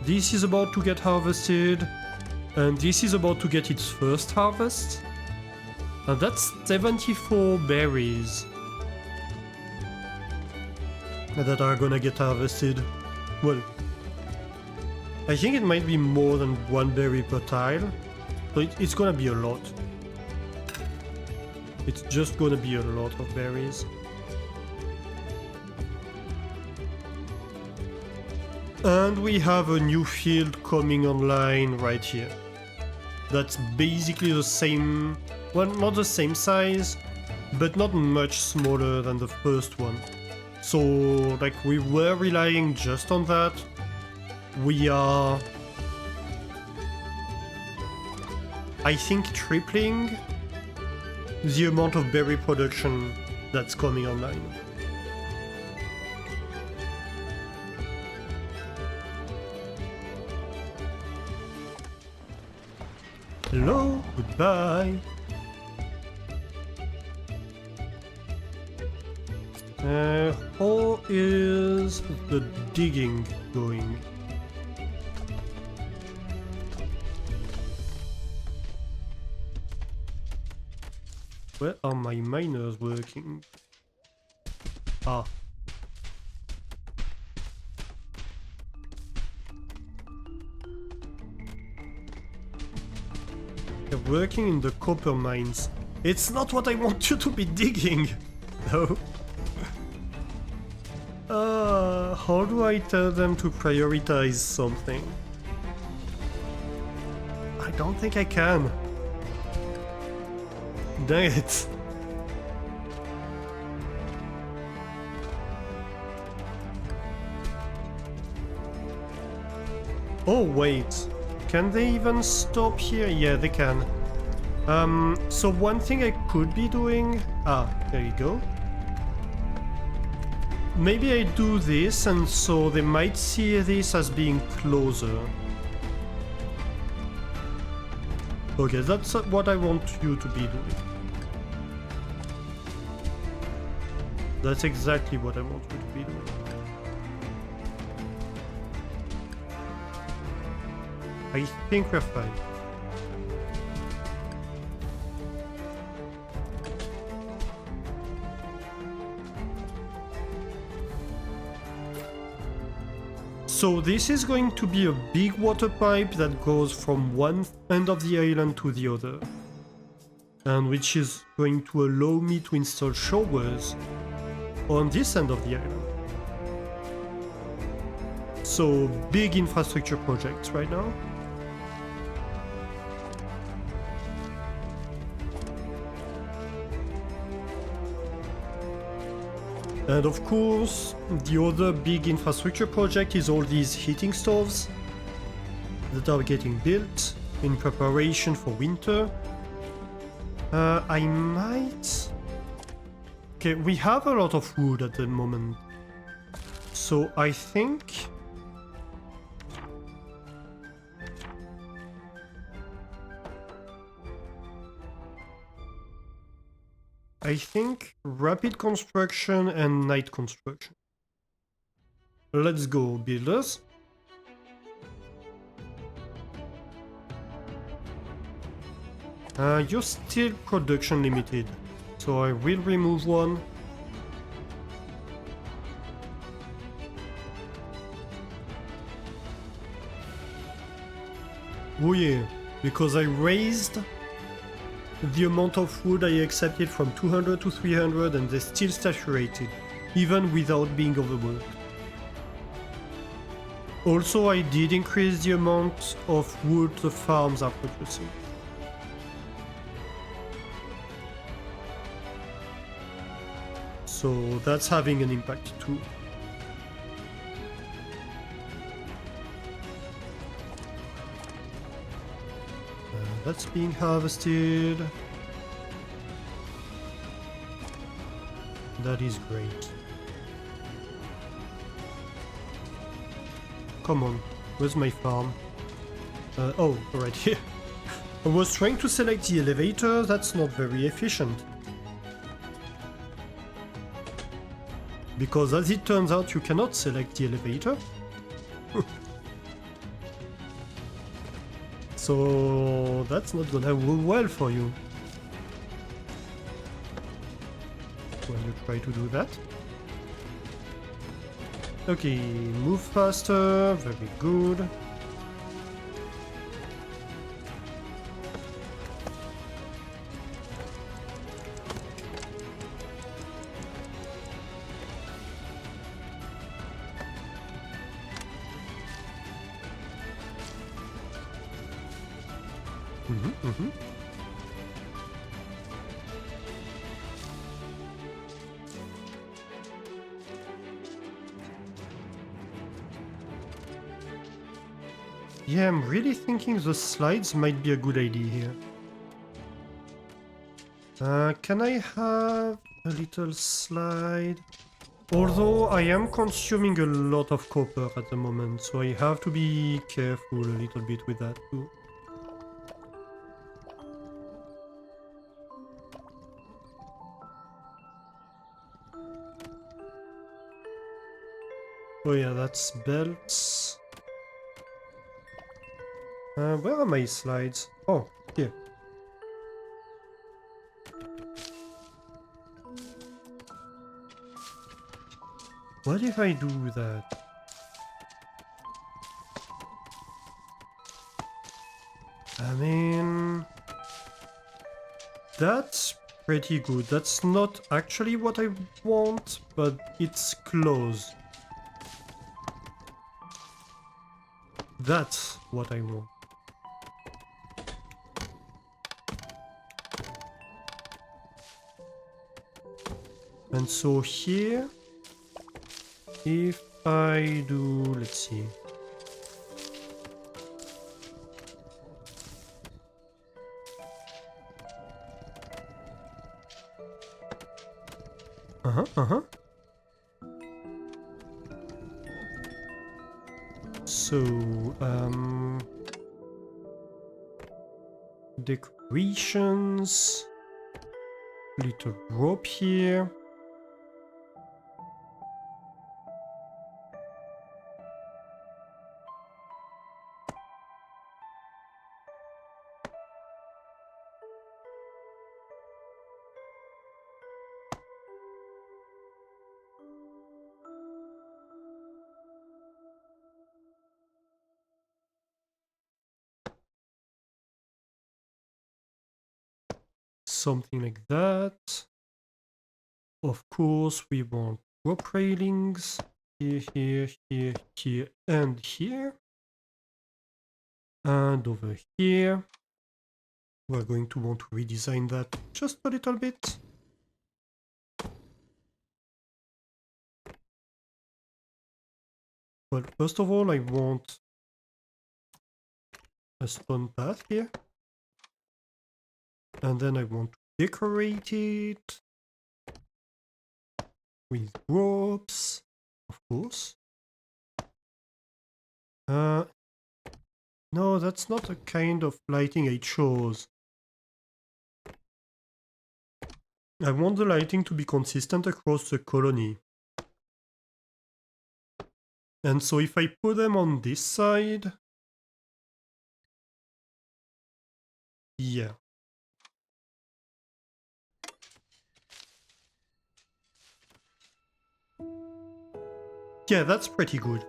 this is about to get harvested, and this is about to get its first harvest. And that's 74 berries that are gonna get harvested. Well, I think it might be more than one berry per tile, so it's gonna be a lot. It's just gonna be a lot of berries. And we have a new field coming online right here. That's basically the same, well, not the same size, but not much smaller than the first one. So, like, we were relying just on that. We are, I think, tripling the amount of berry production that's coming online. Hello, goodbye. How is the digging going? Where are my miners working? Ah. They're working in the copper mines. It's not what I want you to be digging! No. How do I tell them to prioritize something? I don't think I can. Dang it. Oh wait, can they even stop here? Yeah, they can. So one thing I could be doing... Ah, there you go. Maybe I do this, and so they might see this as being closer. Okay, that's what I want you to be doing. That's exactly what I want you to be doing. I think we're fine. So this is going to be a big water pipe that goes from one end of the island to the other, and which is going to allow me to install showers on this end of the island. So big infrastructure projects right now. And of course, the other big infrastructure project is all these heating stoves that are getting built in preparation for winter. I might Okay, we have a lot of wood at the moment. So I think... rapid construction and night construction. Let's go, builders. You're still production limited, so I will remove one. Oh yeah, because I raised the amount of wood I accepted from 200 to 300 and they're still saturated, even without being overworked. Also, I did increase the amount of wood the farms are producing. So that's having an impact too. That's being harvested. That is great. Come on, where's my farm? Oh, right here. I was trying to select the elevator, that's not very efficient. Because as it turns out, you cannot select the elevator. So that's not gonna go well for you when you try to do that. Okay, move faster, very good. Yeah, I'm really thinking the slides might be a good idea here. Can I have a little slide? Although I am consuming a lot of copper at the moment, so I have to be careful a little bit with that too. Oh yeah, that's belts. Where are my slides? Oh, here. What if I do that? I mean... That's pretty good. That's not actually what I want, but it's close. That's what I want. And so here, if I do, let's see. So, decorations, little rope here. Something like that. Of course, we want rope railings here, here, here, here, and here. And over here, we're going to want to redesign that just a little bit. Well, first of all, I want a stone path here. And then I want to decorate it with ropes, of course. No, that's not a kind of lighting I chose. I want the lighting to be consistent across the colony. And so if I put them on this side... Yeah. Yeah, that's pretty good.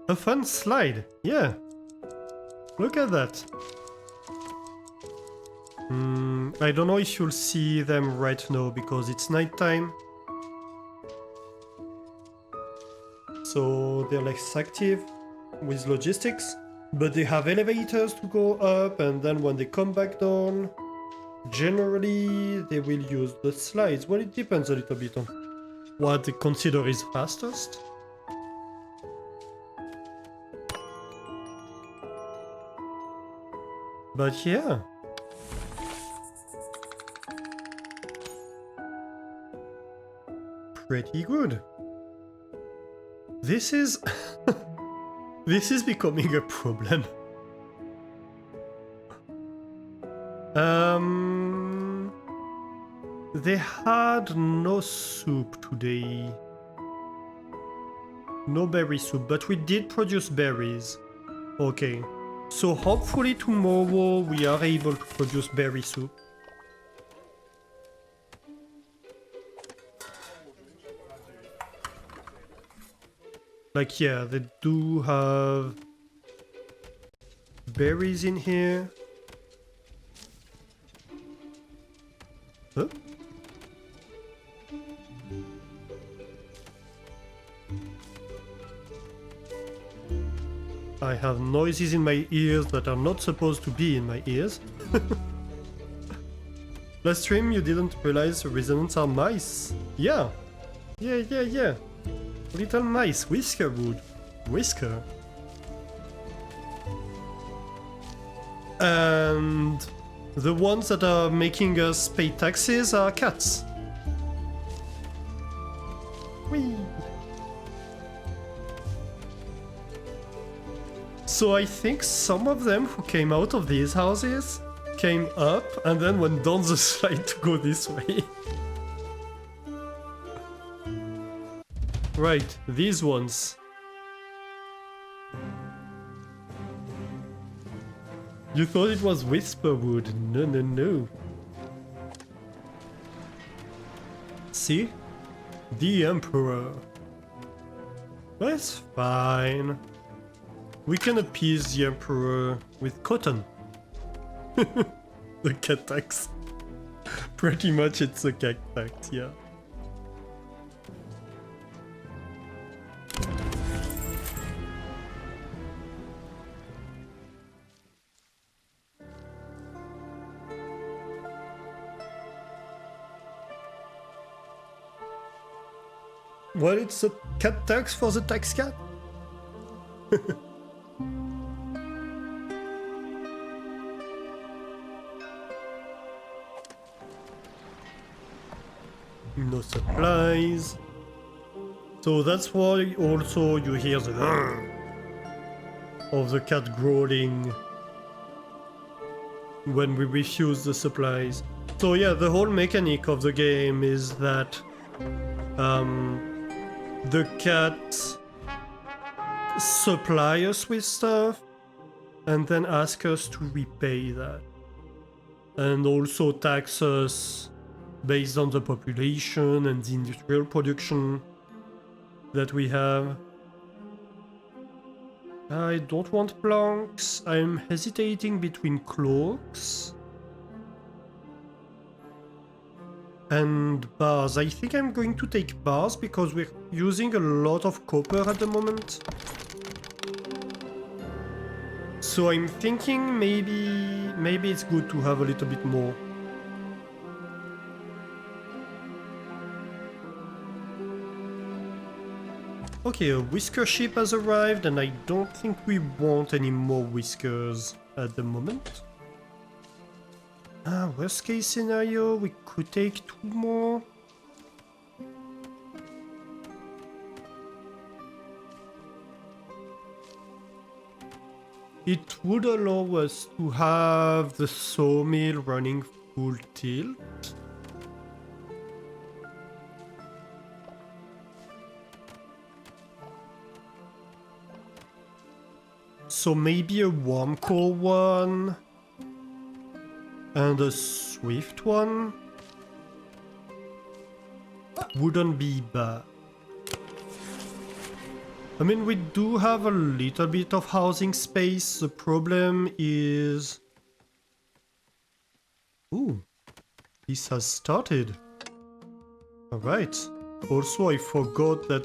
A fun slide, yeah. Look at that. I don't know if you'll see them right now because it's nighttime. So they're less active with logistics, but they have elevators to go up, and then when they come back down, generally they will use the slides. Well, it depends a little bit on what they consider is fastest. But yeah. Pretty good. This is... this is becoming a problem. They had no soup today. No berry soup, but we did produce berries. Okay. So hopefully tomorrow we are able to produce berry soup. Like, yeah, they do have berries in here. Huh? I have noises in my ears that are not supposed to be in my ears. Last stream you didn't realize the residents are mice. Yeah. Yeah. Little mice, Whiskerwood. Whisker. And the ones that are making us pay taxes are cats. Whee! So I think some of them who came out of these houses came up and then went down the slide to go this way. Right, these ones. You thought it was Whiskerwood? No. See? The Emperor. That's fine. We can appease the Emperor with cotton. The cat tax. Pretty much it's a cat tax, yeah. Well, it's a cat tax for the tax cat. No supplies. So that's why also you hear the of the cat growling when we refuse the supplies. So yeah, the whole mechanic of the game is that the cats supply us with stuff and then ask us to repay that. And also tax us based on the population and the industrial production that we have. I don't want planks. I'm hesitating between cloaks and bars. I think I'm going to take bars because we're using a lot of copper at the moment. So I'm thinking maybe it's good to have a little bit more. Okay, a whisker ship has arrived and I don't think we want any more whiskers at the moment. Worst case scenario, we could take 2 more. it would allow us to have the sawmill running full tilt. So maybe a warm core one and a swift one wouldn't be bad. I mean, we do have a little bit of housing space. The problem is... Ooh, this has started. Alright. Also, I forgot that...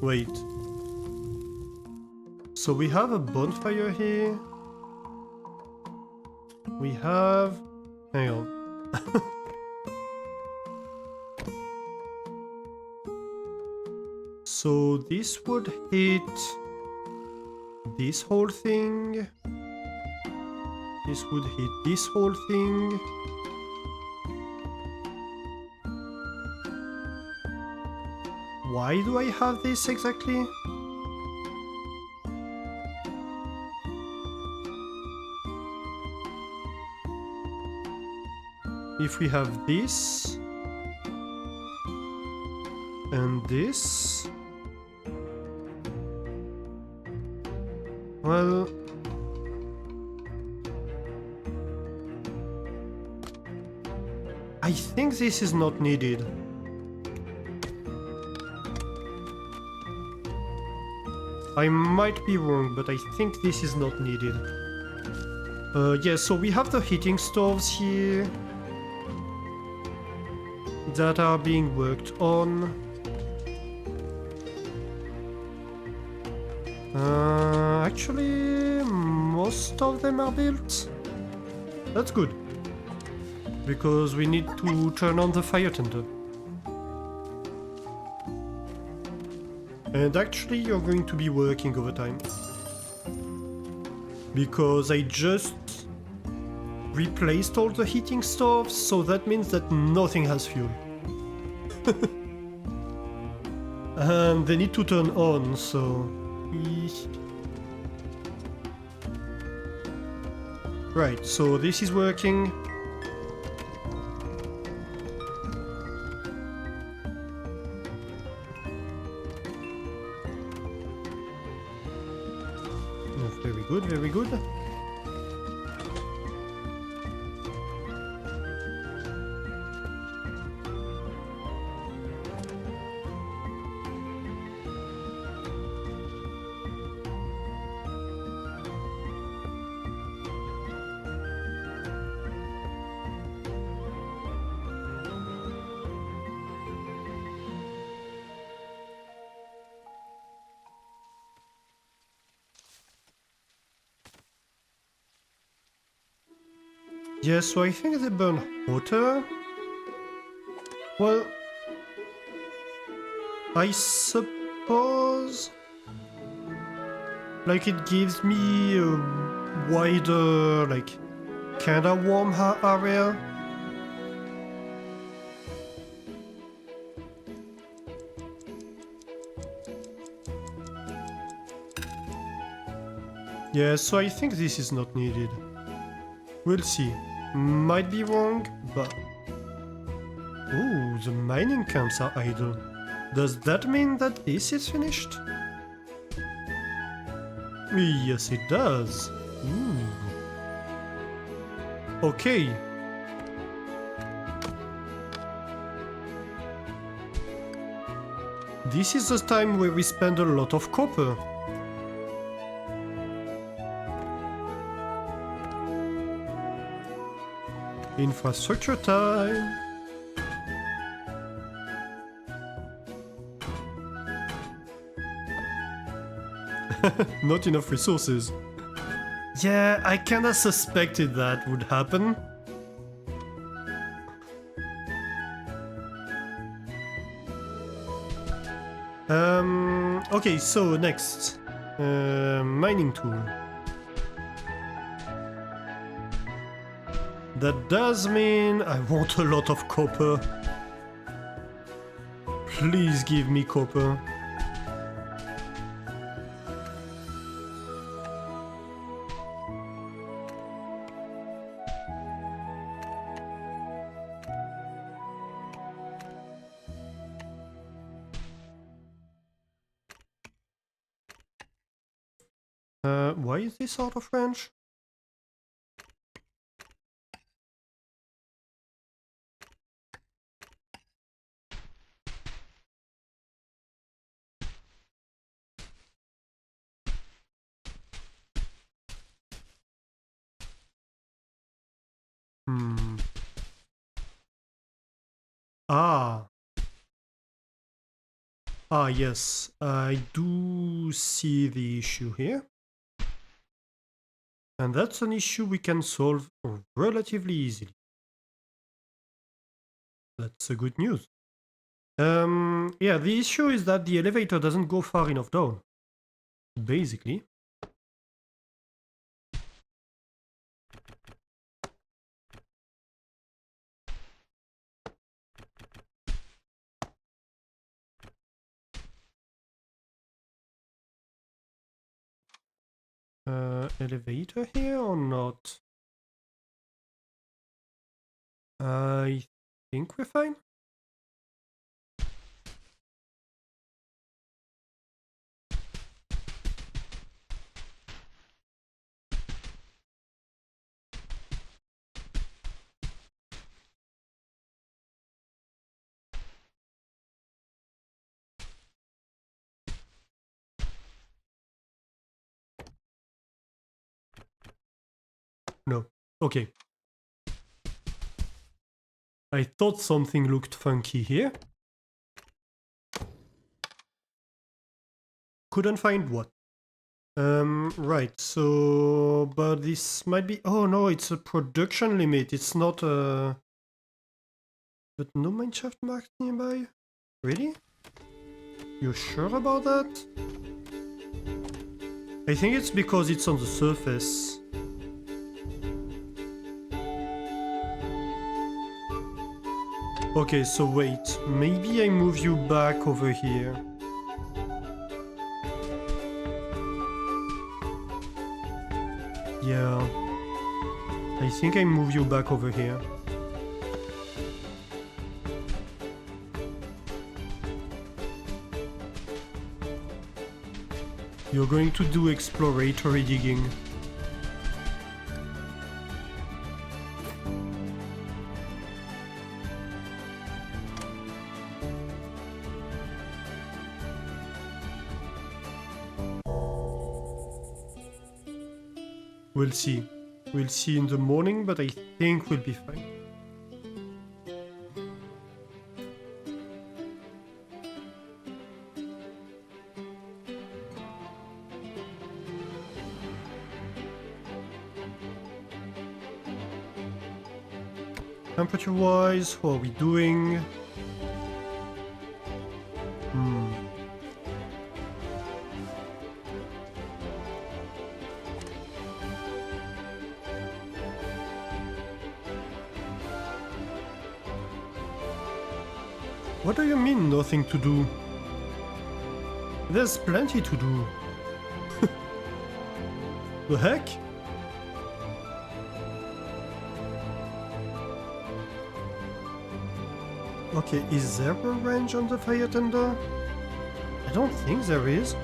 Wait. So we have a bonfire here. We have... Hang on. So this would hit this whole thing. This would hit this whole thing. Why do I have this exactly? If we have this and this, well, I think this is not needed. I might be wrong, but I think this is not needed. Yeah, so we have the heating stoves here that are being worked on. Actually, most of them are built. That's good, because we need to turn on the fire tender. And actually, you're going to be working overtime, because I just replaced all the heating stoves, so that means that nothing has fuel. And they need to turn on, so... Right, so this is working. Very good, very good. Yeah, so I think they burn hotter. Well, I suppose... Like, it gives me a wider, like, kinda warm area. Yeah, so I think this is not needed. We'll see. Might be wrong, but... Ooh, the mining camps are idle. Does that mean that this is finished? Yes, it does. Ooh. Okay. This is the time where we spend a lot of copper. Infrastructure time! Not enough resources. Yeah, I kinda suspected that would happen. Okay, so next. Mining tool. That does mean I want a lot of copper. Please give me copper. Why is this out of range? Hmm. Ah. Ah, yes. I do see the issue here. And that's an issue we can solve relatively easily. That's a good news. Yeah, the issue is that the elevator doesn't go far enough down. Basically. Elevator here or not? I think we're fine. No. Okay. I thought something looked funky here. Couldn't find what. Right, so... But this might be... Oh no, it's a production limit. It's not a... But no mineshaft marked nearby? Really? You sure about that? I think it's because it's on the surface. Okay, so wait. Maybe I move you back over here. Yeah. I think I move you back over here. You're going to do exploratory digging. We'll see. We'll see in the morning, but I think we'll be fine. Temperature-wise, how are we doing? What do you mean, nothing to do? There's plenty to do. The heck? Okay, is there a range on the fire tender? I don't think there is.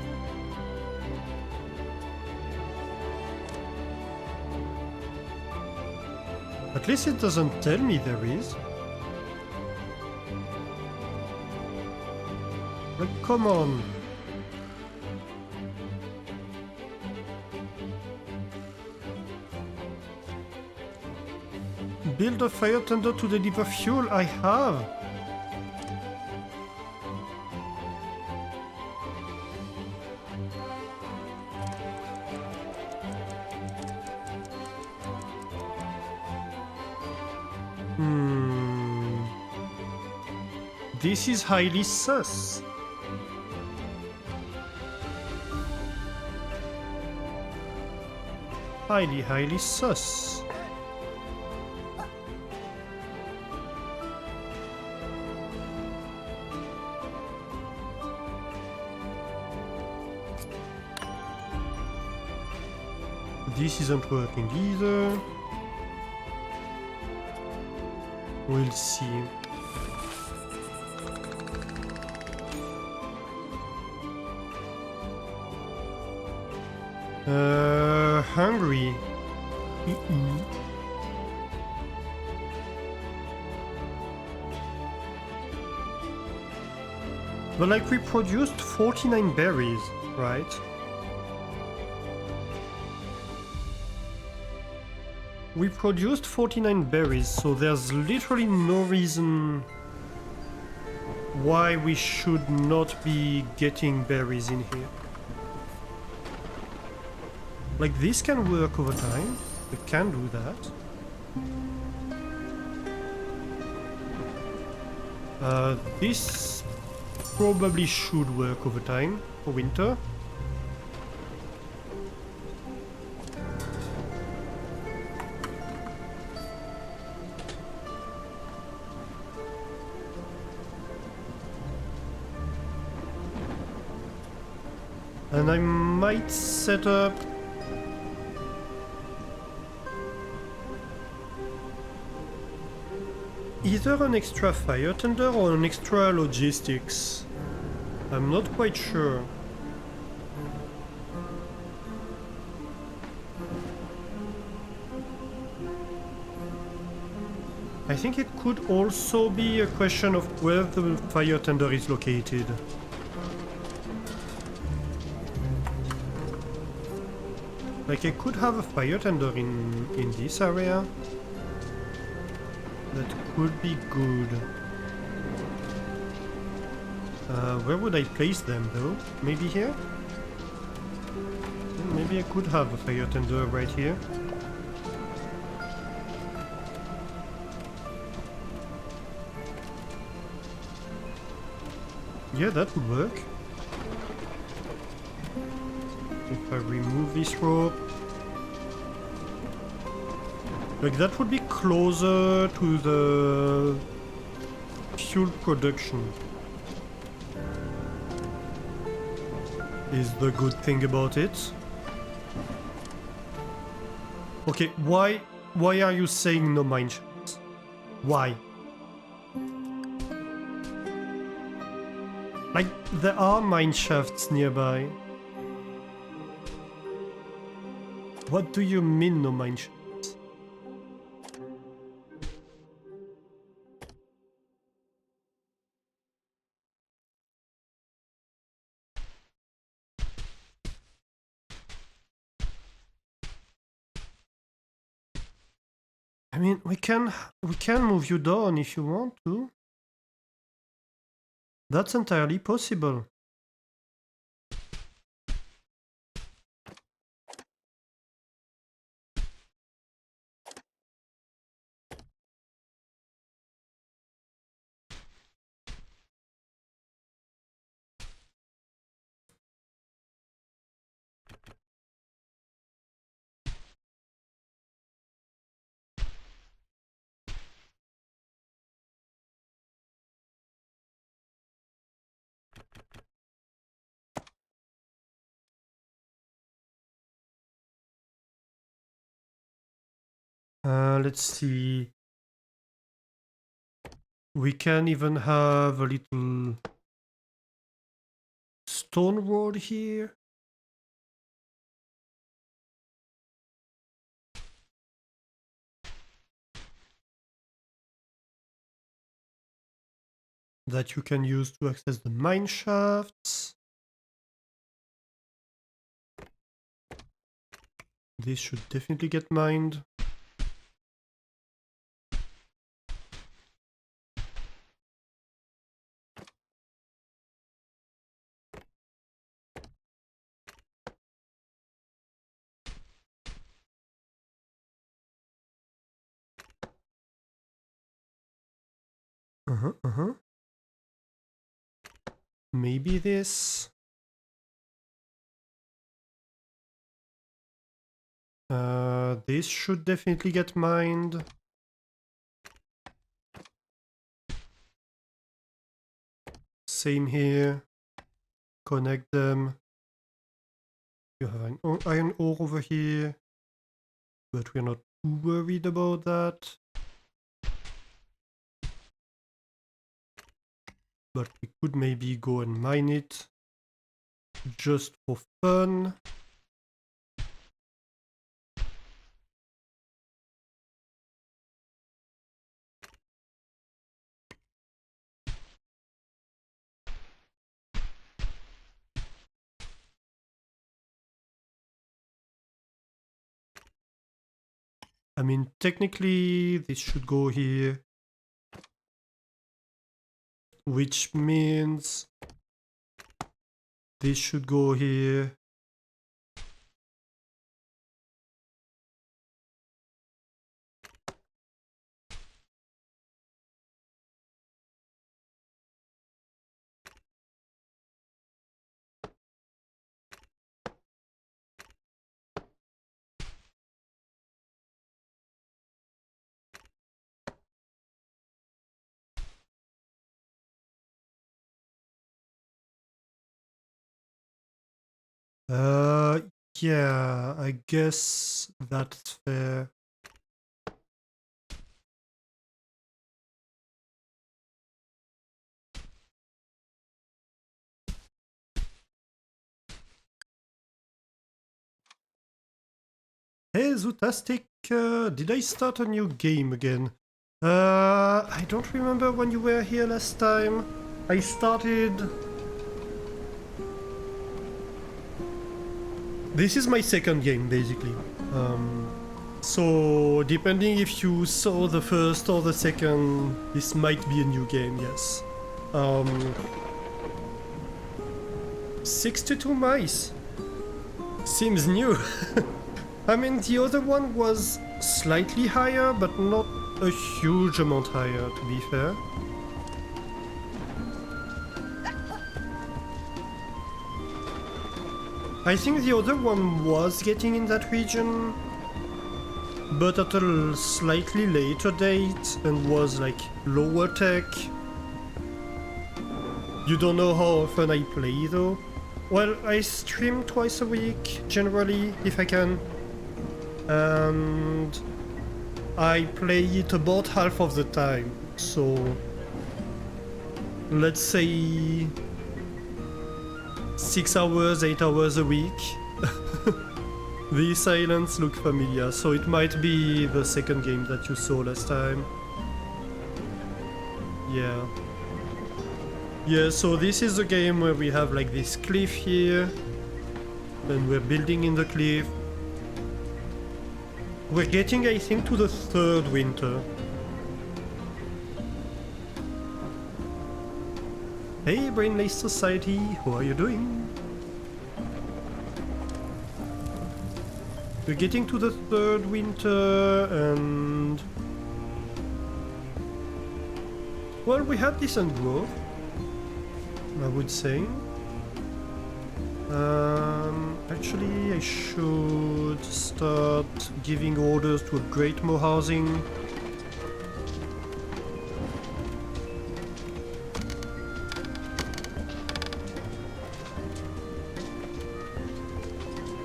At least it doesn't tell me there is. But come on. Build a fire tender to deliver fuel. I have. This is highly sus. Highly sus. This isn't working either. We'll see. Hungry. But like we produced 49 berries, right? We produced 49 berries, so there's literally no reason why we should not be getting berries in here. Like this can work over time. We can do that. This probably should work over time for winter. And I might set up either an extra fire tender or an extra logistics. I'm not quite sure. I think it could also be a question of where the fire tender is located. Like I could have a fire tender in this area. That could be good. Where would I place them though? Maybe here? Maybe I could have a fire tender right here. Yeah, that would work. If I remove this rope. Like that would be closer to the fuel production. Is the good thing about it. Okay, why are you saying no mine shafts? Why? Like there are mine shafts nearby. What do you mean no mine shafts? I mean, we can move you down if you want to. That's entirely possible. Let's see. We can even have a little stone wall here. That you can use to access the mine shafts. This should definitely get mined. Maybe this. This should definitely get mined. Same here. Connect them. You have an iron ore over here. But we're not too worried about that. But we could maybe go and mine it. Just for fun. I mean, technically this should go here, which means this should go here. Yeah, I guess that's fair. Hey, Zootastic, did I start a new game again? I don't remember when you were here last time. I started... This is my second game, basically. So, depending if you saw the first or the second, this might be a new game, yes. 62 mice. Seems new. I mean, the other one was slightly higher, but not a huge amount higher, to be fair. I think the other one was getting in that region, but at a slightly later date and was like lower tech. You don't know how often I play though. Well, I stream twice a week, generally, if I can. And I play it about half of the time, so let's say 6 hours, 8 hours a week. These islands look familiar, so it might be the second game that you saw last time. Yeah. Yeah, so this is the game where we have like this cliff here, and we're building in the cliff. We're getting, I think, to the third winter. Hey, Brainless Society, how are you doing? We're getting to the third winter, and... well, we had decent growth, I would say. Actually, I should start giving orders to upgrade more housing.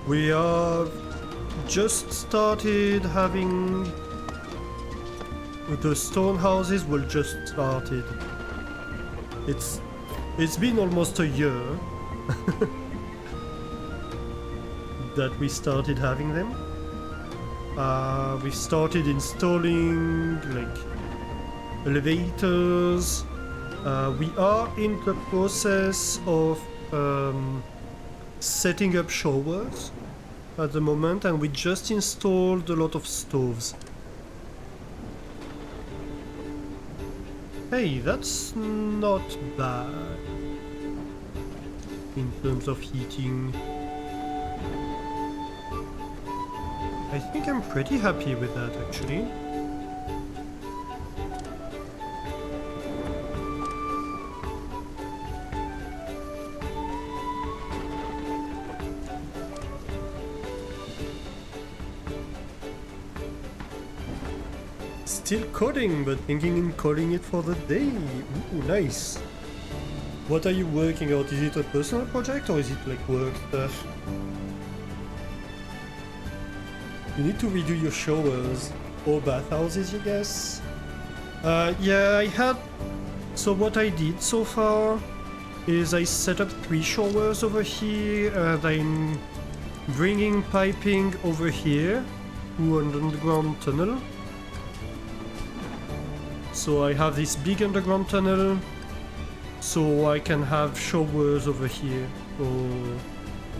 We have just started having... the stone houses will just started. It's been almost a year that we started having them. We started installing like elevators. We are in the process of setting up showers at the moment, and we just installed a lot of stoves. Hey, that's not bad in terms of heating. I think I'm pretty happy with that, actually. Still coding, but thinking in calling it for the day. Ooh, nice. What are you working out? Is it a personal project or is it like work stuff? You need to redo your showers or bathhouses, I guess. Yeah, I had... so what I did so far is I set up 3 showers over here, and I'm bringing piping over here through an underground tunnel. So I have this big underground tunnel, so I can have showers over here for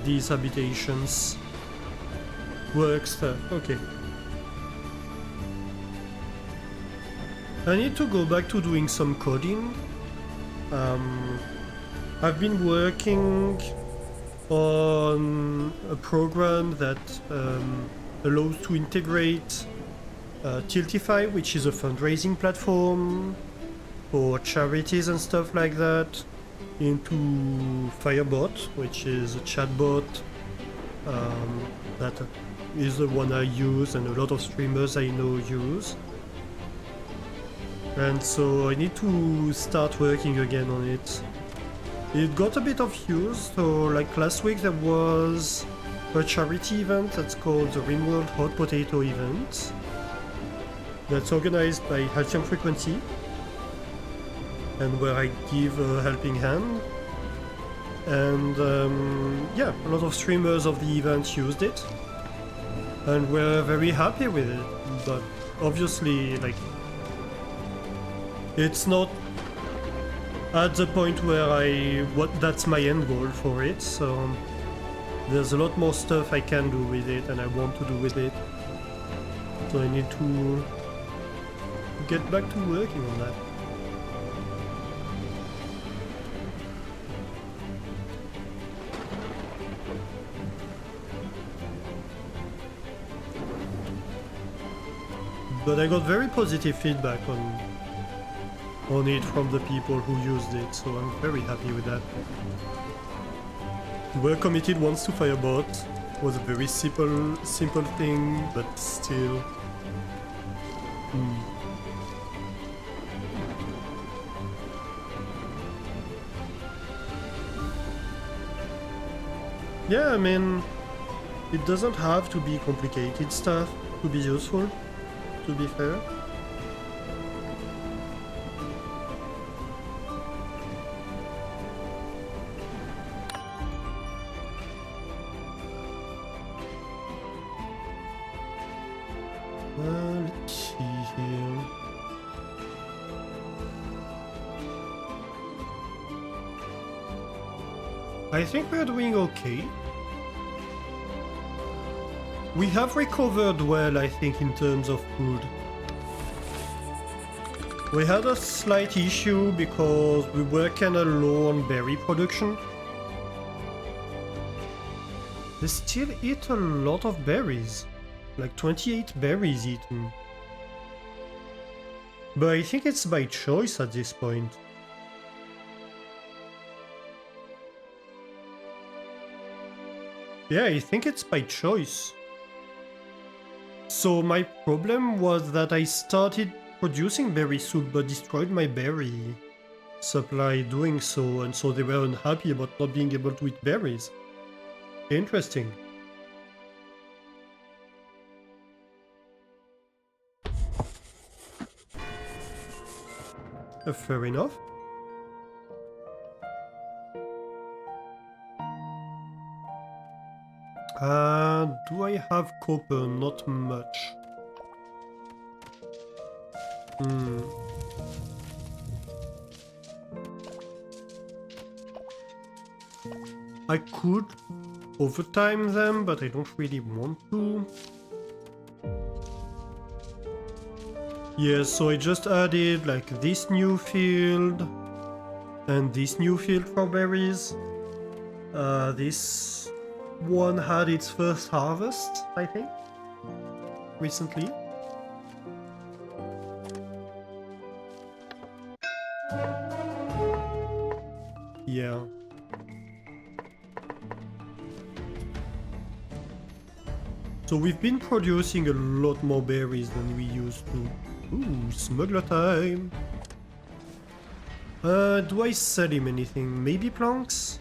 these habitations. Work stuff, okay. I need to go back to doing some coding. I've been working on a program that allows to integrate Tiltify, which is a fundraising platform for charities and stuff like that, into Firebot, which is a chatbot that is the one I use and a lot of streamers I know use. And so I need to start working again on it. It got a bit of use, so like last week there was a charity event that's called the Rimworld Hot Potato Event. That's organized by Halcyon Frequency, and where I give a helping hand. And yeah, a lot of streamers of the event used it, and we're very happy with it. But obviously, like, it's not at the point where that's my end goal for it, so there's a lot more stuff I can do with it and I want to do with it. So I need to get back to working on that. But I got very positive feedback on it from the people who used it, so I'm very happy with that. We're committed once to Firebot. Was a very simple thing, but still. Yeah, I mean, it doesn't have to be complicated stuff to be useful, to be fair. Let's see here. I think we're doing okay. We have recovered well, I think, in terms of food. We had a slight issue because we were kinda low on berry production. They still eat a lot of berries. Like 28 berries eaten. But I think it's by choice at this point. Yeah, I think it's by choice. So my problem was that I started producing berry soup but destroyed my berry supply doing so, and so they were unhappy about not being able to eat berries. Interesting. Fair enough. Do I have copper? Not much. I could overtime them, but I don't really want to. Yeah, so I just added like this new field and this new field for berries. This one had its first harvest, I think, recently. Yeah. So we've been producing a lot more berries than we used to. Ooh, smuggler time! Do I sell him anything? Maybe planks?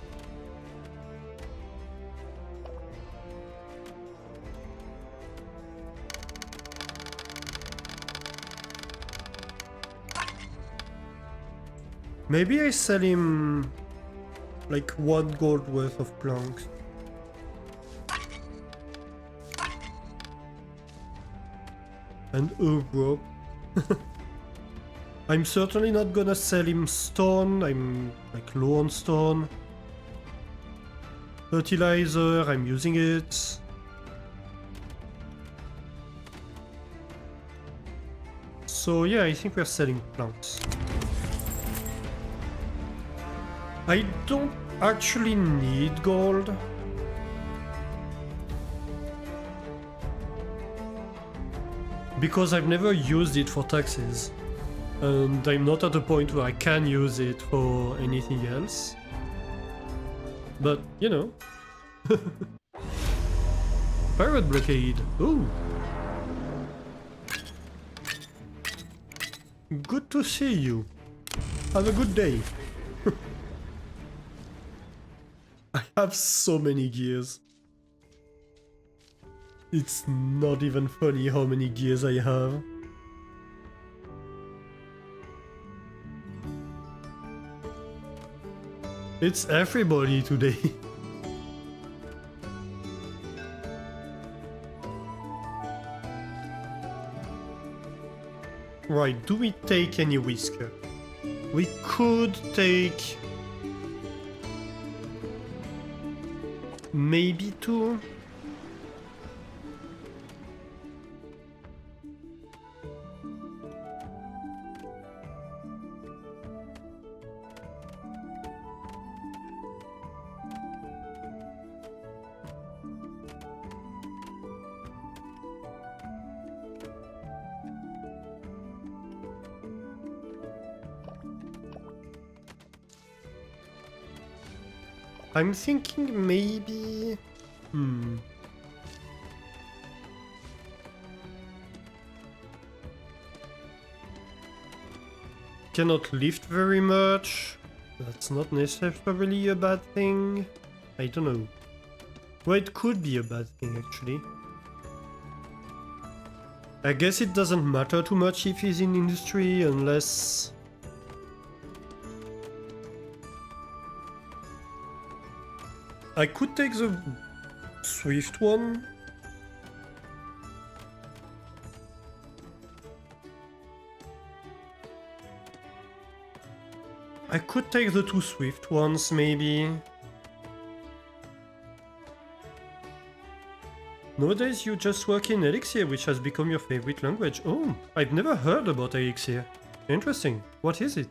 Maybe I sell him like 1 gold worth of planks. And a rope. I'm certainly not gonna sell him stone. I'm like low on stone. Fertilizer, I'm using it. So yeah, I think we're selling plants. I don't actually need gold. Because I've never used it for taxes. And I'm not at a point where I can use it for anything else. But, you know. Pirate blockade. Ooh. Good to see you. Have a good day. I have so many gears. It's not even funny how many gears I have. It's everybody today. Right, do we take any whisker? We could take... maybe 2? I'm thinking maybe... Cannot lift very much. That's not necessarily a bad thing. I don't know. Well, it could be a bad thing actually. I guess it doesn't matter too much if he's in industry unless... I could take the Swift one. I could take the 2 Swift ones, maybe. Nowadays you just work in Elixir, which has become your favorite language. Oh, I've never heard about Elixir. Interesting. What is it?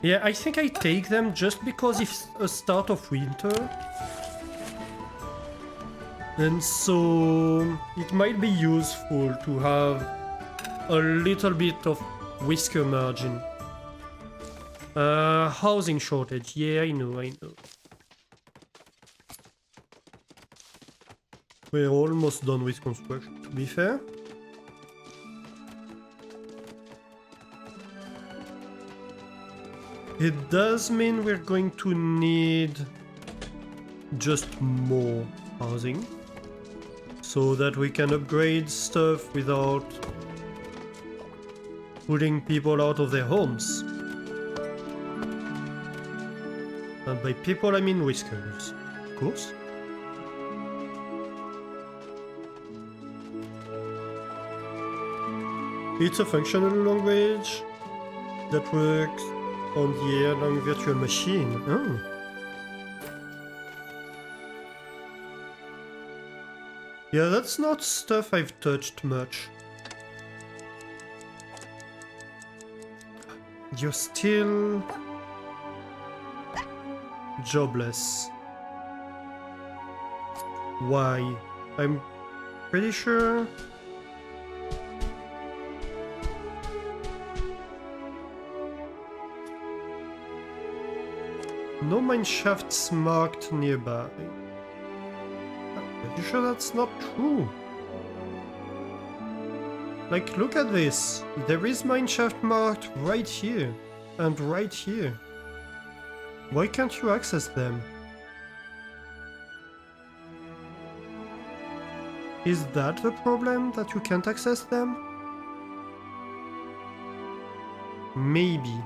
Yeah, I think I take them just because it's a start of winter. And so it might be useful to have a little bit of whisker margin. Housing shortage. Yeah, I know. We're almost done with construction, to be fair. It does mean we're going to need just more housing so that we can upgrade stuff without putting people out of their homes. And by people I mean whiskers, of course. It's a functional language that works on the Erlang virtual machine. Oh. Yeah, that's not stuff I've touched much. You're still jobless. Why? I'm pretty sure... No mine shafts marked nearby. I'm pretty sure that's not true. Like, look at this. There is mineshaft marked right here and right here. Why can't you access them? Is that the problem, that you can't access them? Maybe.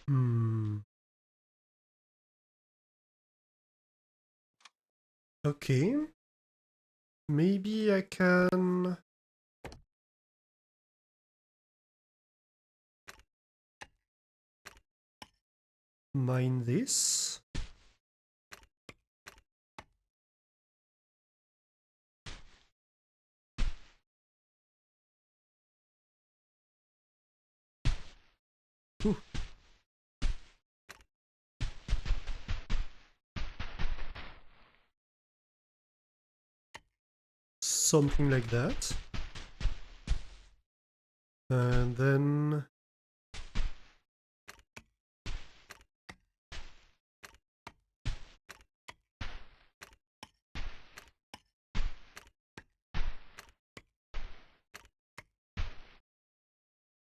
Hmm. Okay. Maybe I can... mine this. Ooh. Something like that. And then...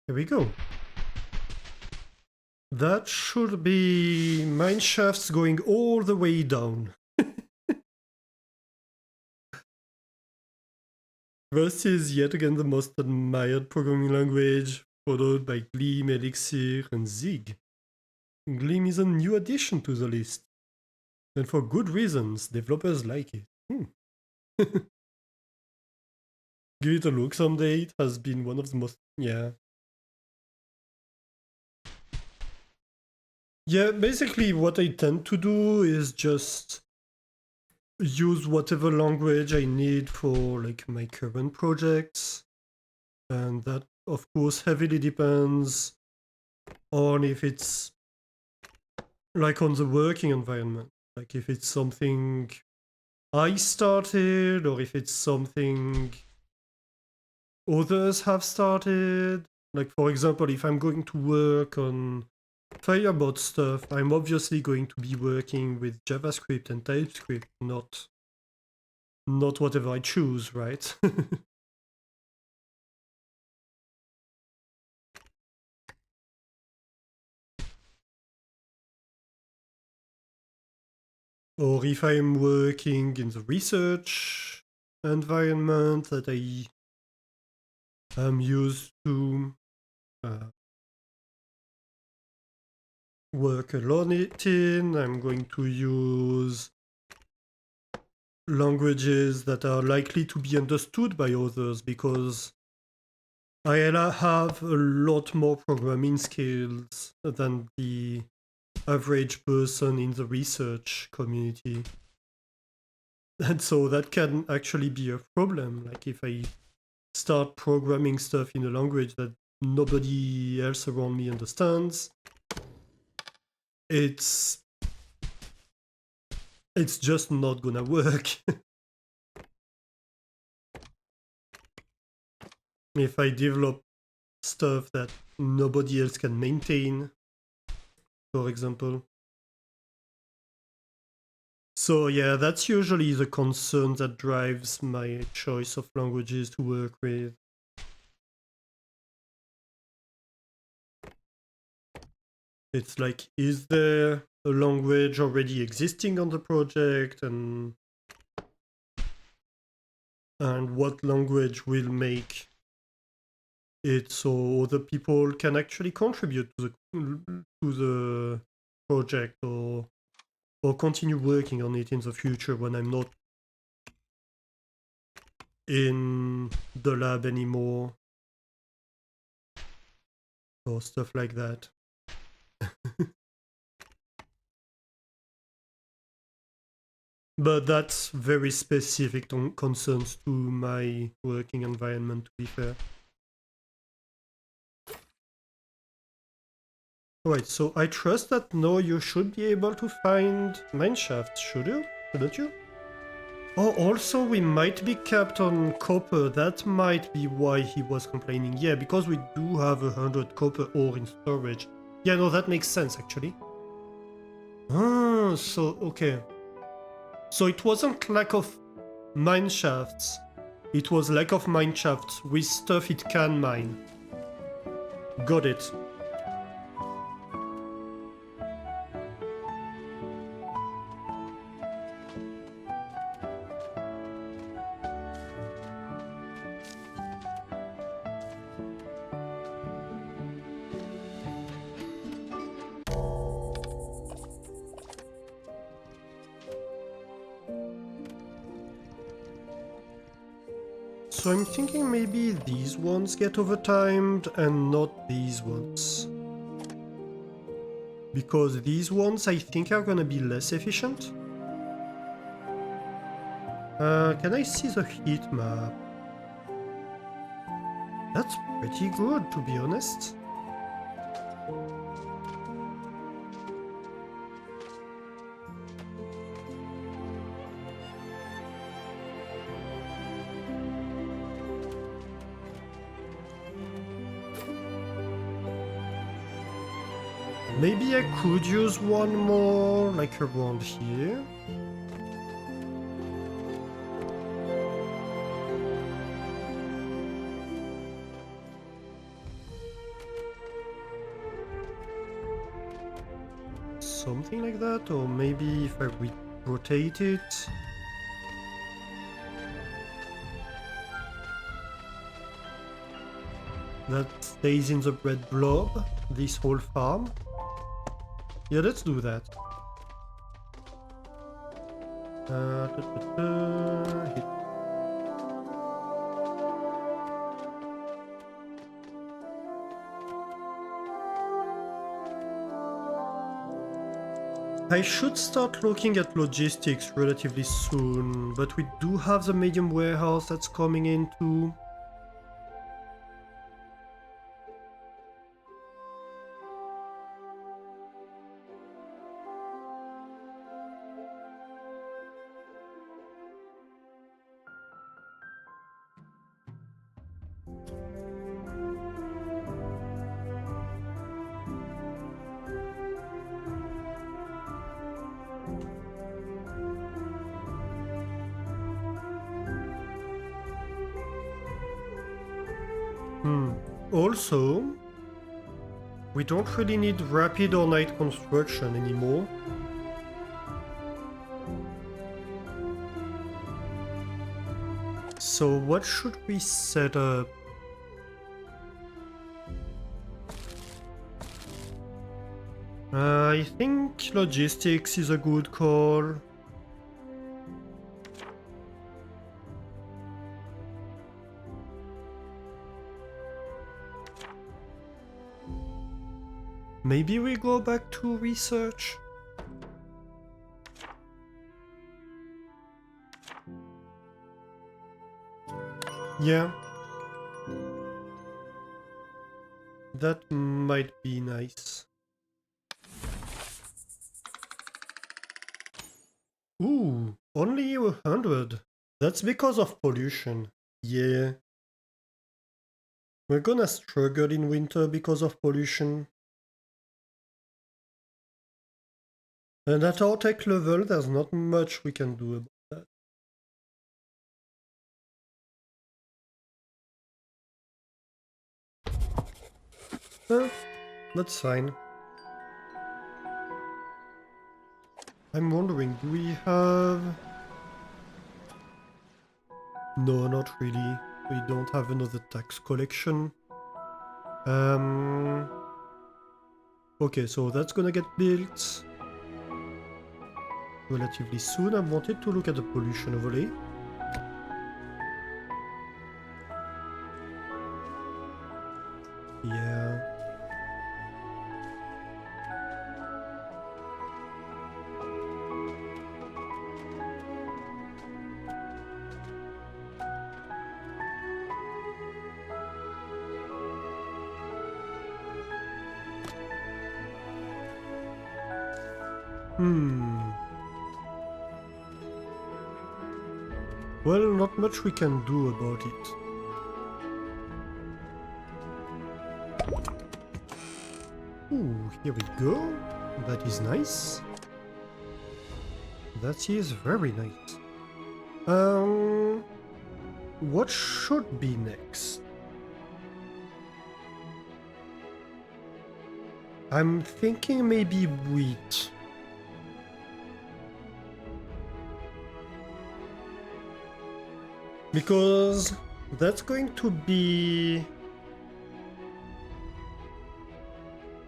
here we go. That should be mine shafts going all the way down. Rust is yet again the most admired programming language, followed by Gleam, Elixir, and Zig. Gleam is a new addition to the list. And for good reasons, developers like it. Give it a look someday, it has been one of the most... yeah. Yeah, basically what I tend to do is just use whatever language I need for like my current projects. And that of course heavily depends on if it's like on the working environment. Like if it's something I started or if it's something others have started. Like for example, if I'm going to work on Firebot stuff, I'm obviously going to be working with JavaScript and TypeScript, not whatever I choose, right? Or if I'm working in the research environment that I am used to work alone in, I'm going to use languages that are likely to be understood by others because I have a lot more programming skills than the average person in the research community. And so that can actually be a problem. Like if I start programming stuff in a language that nobody else around me understands, it's just not gonna work. If I develop stuff that nobody else can maintain, for example. So yeah, that's usually the concern that drives my choice of languages to work with. It's like, is there a language already existing on the project, and what language will make it so other people can actually contribute to the project or continue working on it in the future when I'm not in the lab anymore or stuff like that. But that's very specific concerns to my working environment, to be fair. Alright, so I trust that now you should be able to find mineshafts, shouldn't you? Oh, also we might be capped on copper. That might be why he was complaining. Yeah, because we do have 100 copper ore in storage. Yeah, no, that makes sense actually. Ah, so okay. So it wasn't lack of mine shafts. It was lack of mine shafts with stuff it can mine. Got it. So I'm thinking maybe these ones get overtimed and not these ones. Because these ones I think are gonna be less efficient. Can I see the heat map? That's pretty good, to be honest. Maybe I could use one more, like around here. Something like that, or maybe if I rotate it. That stays in the bread blob, this whole farm. Yeah, let's do that. Hit. I should start looking at logistics relatively soon, but we do have the medium warehouse that's coming in too. Also, we don't really need rapid or night construction anymore. So what should we set up? I think logistics is a good call. Maybe we go back to research? Yeah. That might be nice. Ooh, only 100. That's because of pollution. Yeah. We're gonna struggle in winter because of pollution. And at our tech level, there's not much we can do about that. That's fine. I'm wondering, do we have... No, not really. We don't have another tax collection. Okay, so that's gonna get built relatively soon. I wanted to look at the pollution overlay. Yeah. Well, not much we can do about it. Ooh, here we go. That is nice. That is very nice. What should be next? I'm thinking maybe wheat. Because that's going to be...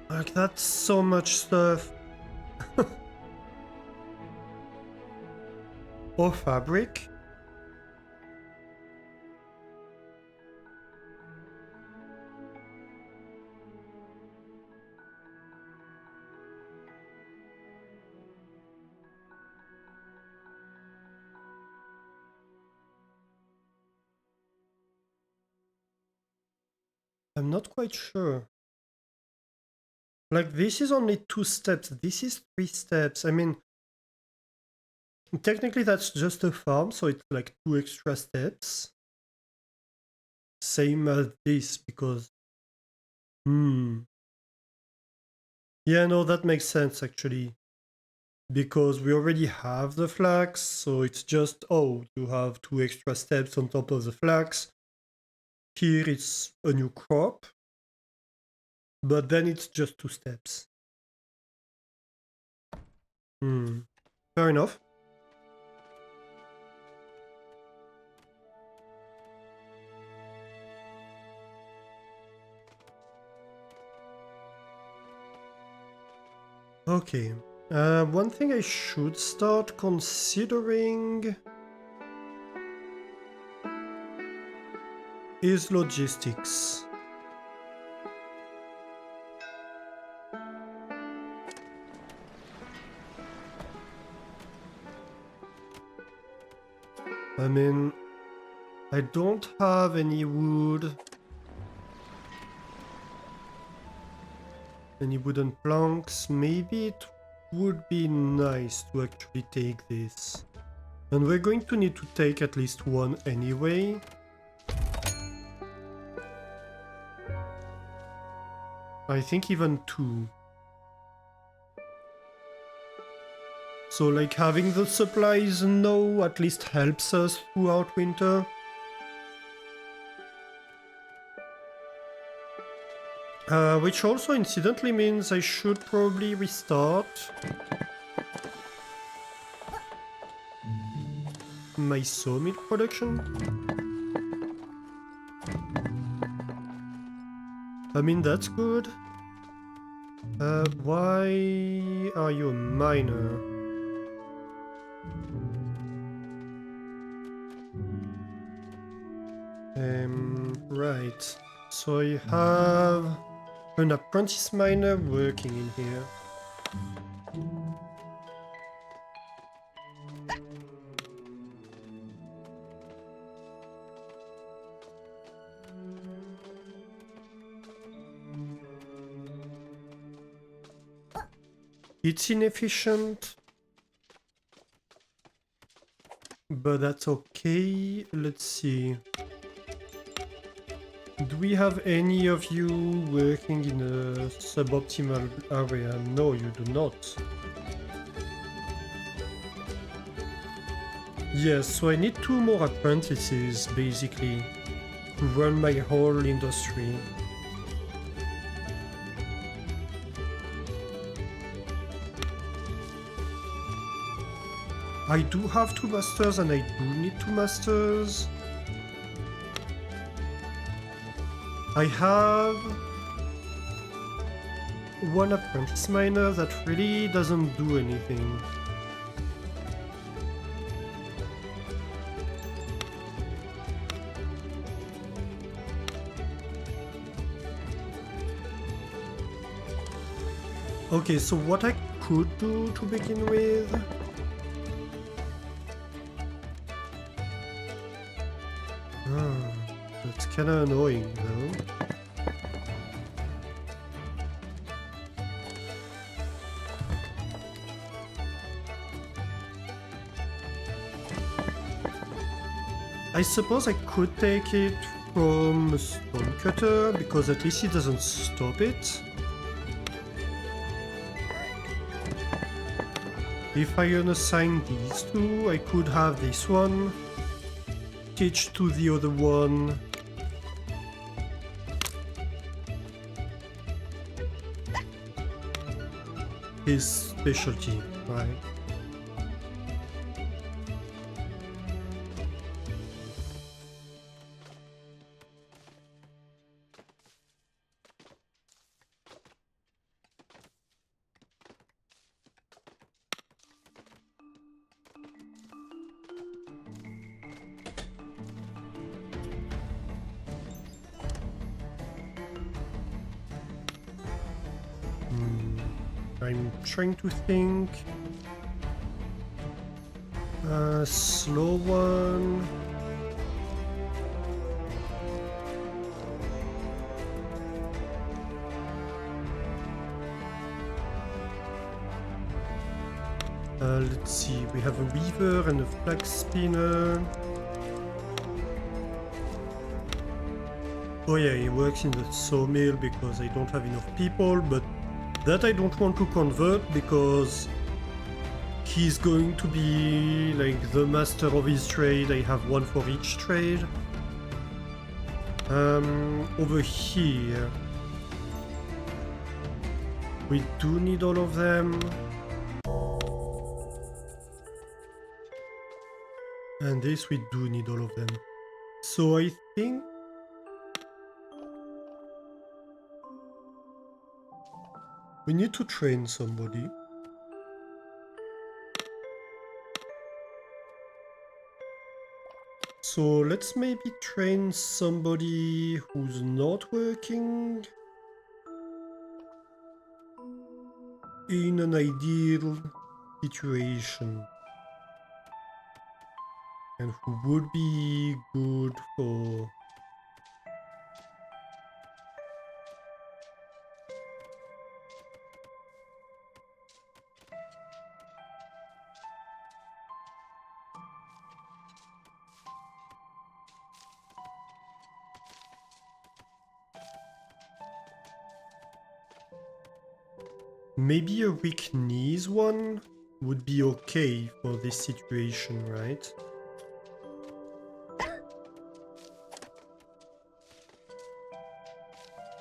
Like, that's so much stuff. Or fabric. I'm not quite sure. Like, this is only 2 steps. This is 3 steps. I mean, technically that's just a farm, so it's like 2 extra steps. Same as this, because... Yeah, no, that makes sense, actually. Because we already have the flax, so it's just, oh, you have 2 extra steps on top of the flax. Here it's a new crop, but then it's just 2 steps. Fair enough. Okay. One thing I should start considering is logistics. I mean, I don't have any wood. Any wooden planks. Maybe it would be nice to actually take this. And we're going to need to take at least one anyway. I think even 2. So like having the supplies now at least helps us throughout winter. Which also incidentally means I should probably restart my sawmill production. I mean, that's good. Why are you a miner? Right. So I have an apprentice miner working in here. It's inefficient, but that's okay. Let's see. Do we have any of you working in a suboptimal area? No, you do not. Yes, so I need 2 more apprentices, basically, to run my whole industry. I do have 2 masters and I do need 2 masters. I have 1 apprentice miner that really doesn't do anything. Okay, so what I could do to begin with... That's kinda annoying though. I suppose I could take it from a stone cutter, because at least it doesn't stop it. If I unassign these 2, I could have this one teach to the other one. His specialty, right? I'm trying to think. Slow one. Let's see, we have a weaver and a flax spinner. Oh yeah, he works in the sawmill because I don't have enough people, but that I don't want to convert because he's going to be like the master of his trade. I have one for each trade. Over here, we do need all of them. And this we do need all of them. So I think we need to train somebody. So let's maybe train somebody who's not working in an ideal situation. And who would be good for... Maybe a weak knees one would be okay for this situation, right?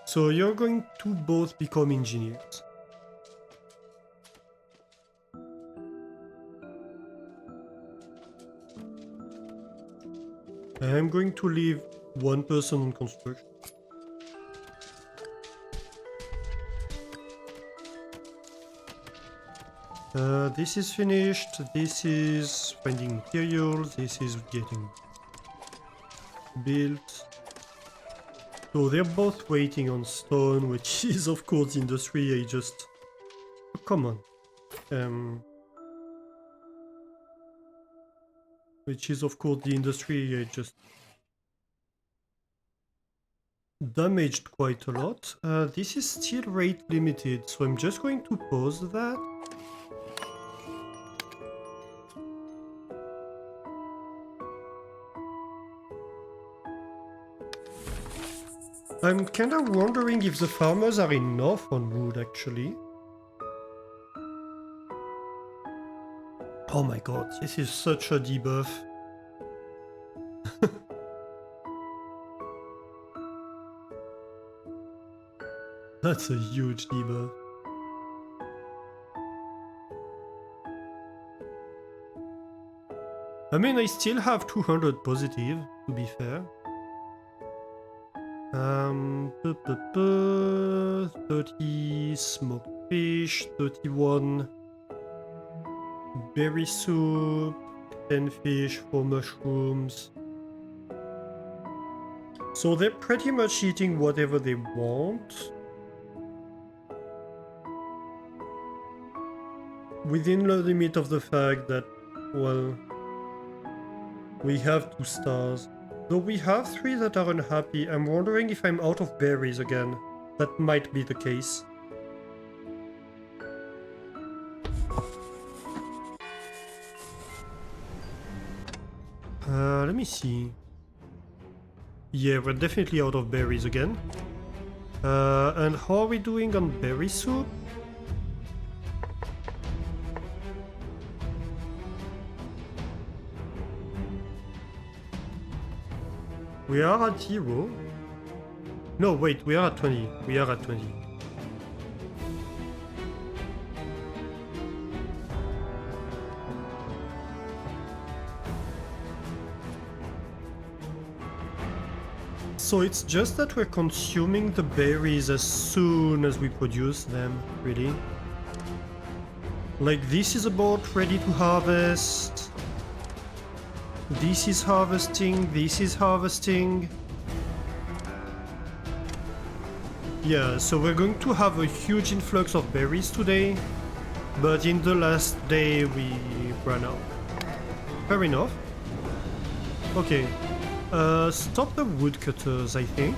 So you're going to both become engineers. I'm going to leave one person on construction. This is finished, this is finding materials, this is getting built. So they're both waiting on stone, which is of course industry. I just... Oh, come on. Which is of course the industry I just damaged quite a lot. This is still rate limited, so I'm just going to pause that. I'm kind of wondering if the farmers are enough on wood, actually. Oh my god, this is such a debuff. That's a huge debuff. I mean, I still have 200 positive, to be fair. 30 smoked fish, 31 berry soup, 10 fish, 4 mushrooms. So they're pretty much eating whatever they want. Within the limit of the fact that, well, we have 2 stars. Though we have 3 that are unhappy, I'm wondering if I'm out of berries again. That might be the case. Let me see. Yeah, we're definitely out of berries again. And how are we doing on berry soup? We are at 0. No, wait, we are at 20. We are at 20. So it's just that we're consuming the berries as soon as we produce them, really. Like, this is about ready to harvest. This is harvesting, this is harvesting. Yeah, so we're going to have a huge influx of berries today, but in the last day we ran out. Fair enough. Okay, stop the woodcutters, I think.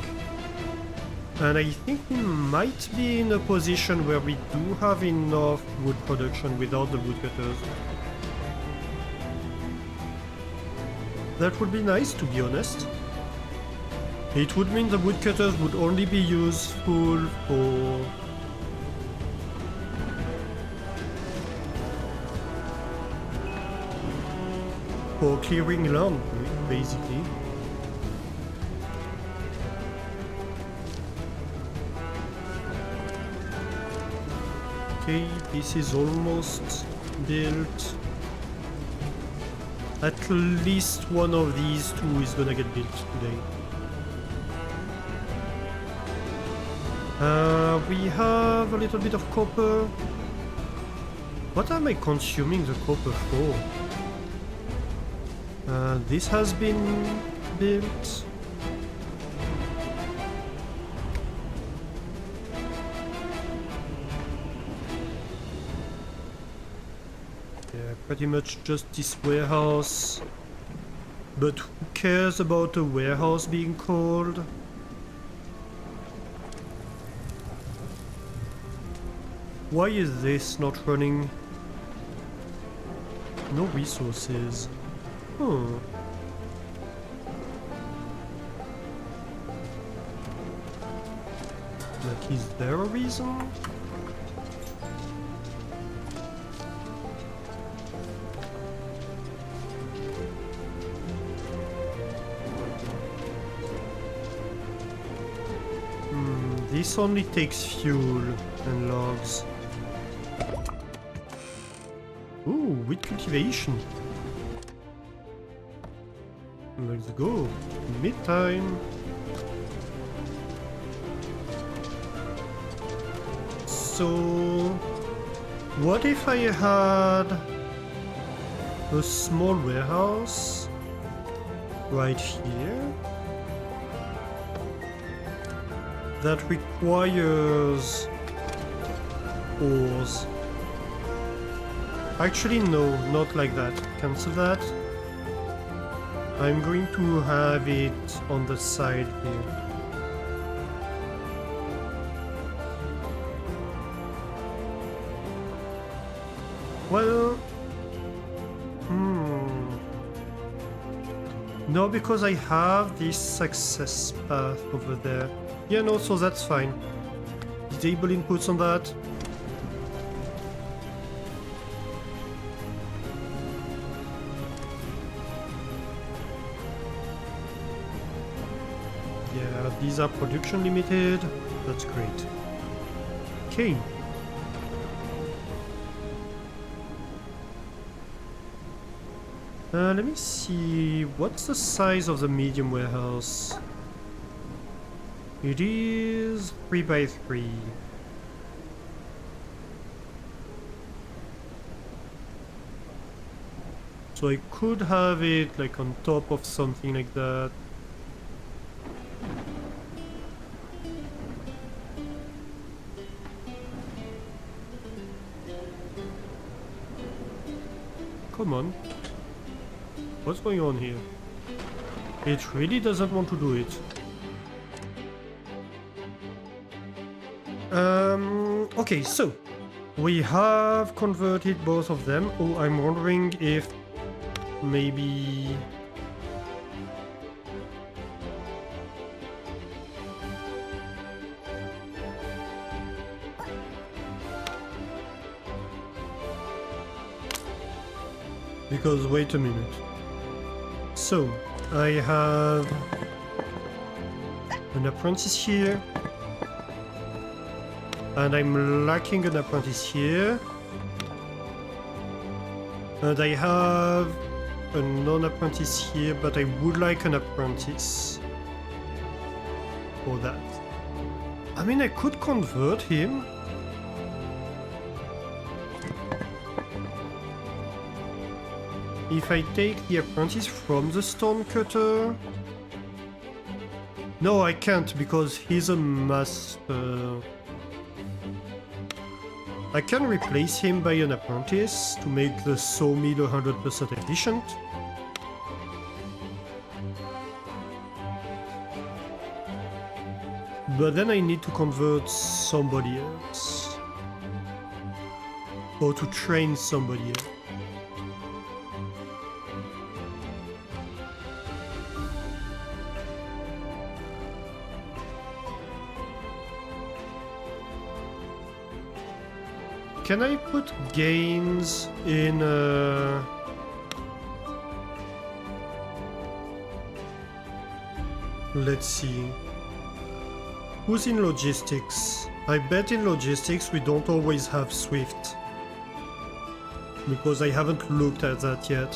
And I think we might be in a position where we do have enough wood production without the woodcutters. That would be nice, to be honest. It would mean the woodcutters would only be useful for clearing land, basically. Okay, this is almost built. At least one of these two is gonna get built today. We have a little bit of copper. What am I consuming the copper for? This has been built. Yeah, pretty much just this warehouse. But who cares about a warehouse being cold? Why is this not running? No resources. Hmm. Like, is there a reason? This only takes fuel and logs. Ooh, wheat cultivation. Let's go. Mid-time. So, what if I had a small warehouse right here that requires ores? Actually, no, not like that. Cancel that. I'm going to have it on the side here. Well, no, because I have this success path over there. Yeah, no, so that's fine. Disable inputs on that. Yeah, these are production limited. That's great. Okay. Let me see, what's the size of the medium warehouse? It is 3 by 3. So I could have it like on top of something like that. Come on. What's going on here? It really doesn't want to do it. Okay, so we have converted both of them. Oh, I'm wondering if maybe... Because wait a minute. So, I have an apprentice here, and I'm lacking an apprentice here, and I have a non-apprentice here, but I would like an apprentice for that. I mean, I could convert him. If I take the apprentice from the stonecutter... No, I can't, because he's a master. I can replace him by an apprentice to make the sawmill 100% efficient. But then I need to convert somebody else. Or to train somebody else. Can I put gains in let's see. Who's in logistics? I bet in logistics we don't always have Swift. Because I haven't looked at that yet.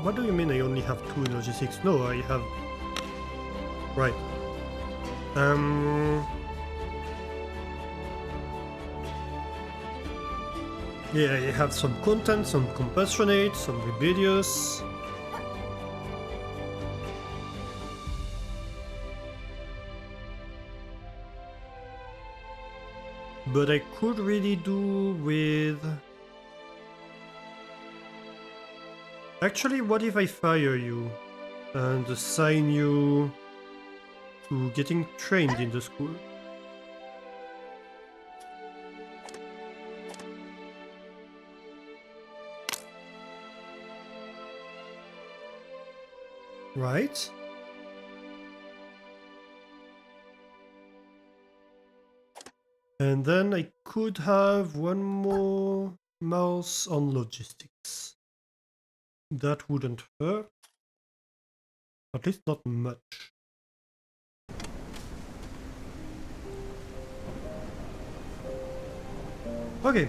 What do you mean I only have 2 in logistics? No, I have... Right. Yeah, I have some content, some compassionate, some rebellious. But I could really do with... Actually, what if I fire you and assign you to getting trained in the school? Right? And then I could have one more mouse on logistics. That wouldn't hurt. At least not much. Okay.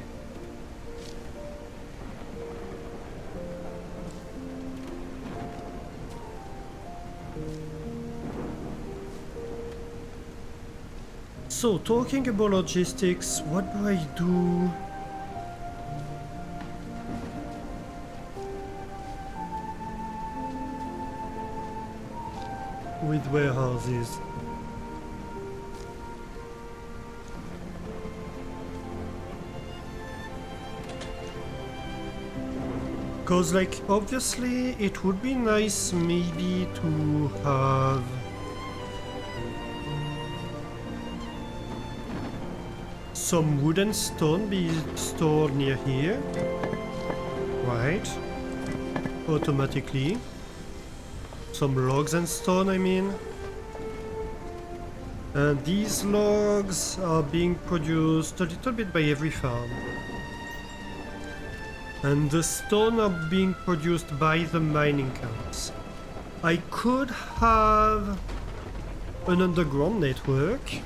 So, talking about logistics, what do I do? With warehouses? Because, like, obviously it would be nice maybe to have some wood and stone be stored near here. Right. Automatically. Some logs and stone, I mean. And these logs are being produced a little bit by every farm. And the stone are being produced by the mining camps. I could have an underground network.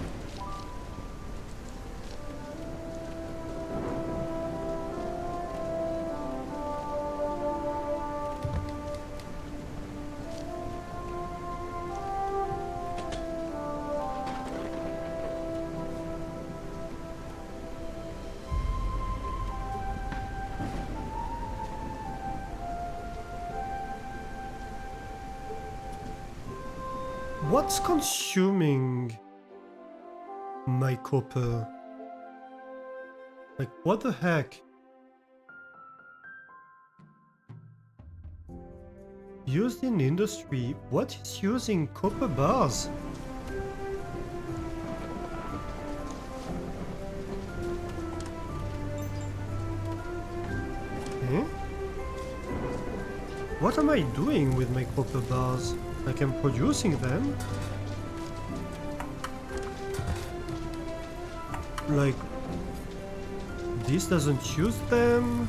What's consuming my copper? Like, what the heck? Used in industry, what is using copper bars? Eh? What am I doing with my copper bars? Like, I'm producing them? Like, this doesn't use them?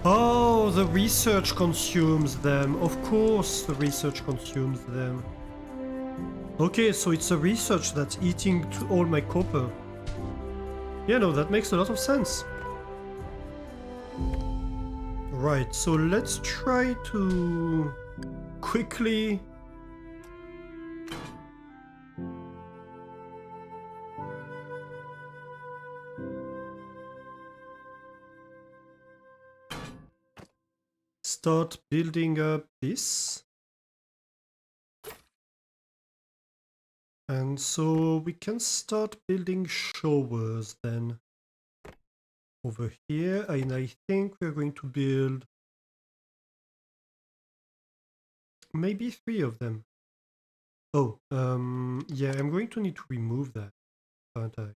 Oh, the research consumes them. Of course the research consumes them. Okay, so it's the research that's eating all my copper. Yeah, no, that makes a lot of sense. Right, so let's try to quickly start building up this. And so we can start building showers then. Over here, and I think we're going to build maybe 3 of them. Oh, yeah, I'm going to need to remove that, aren't I?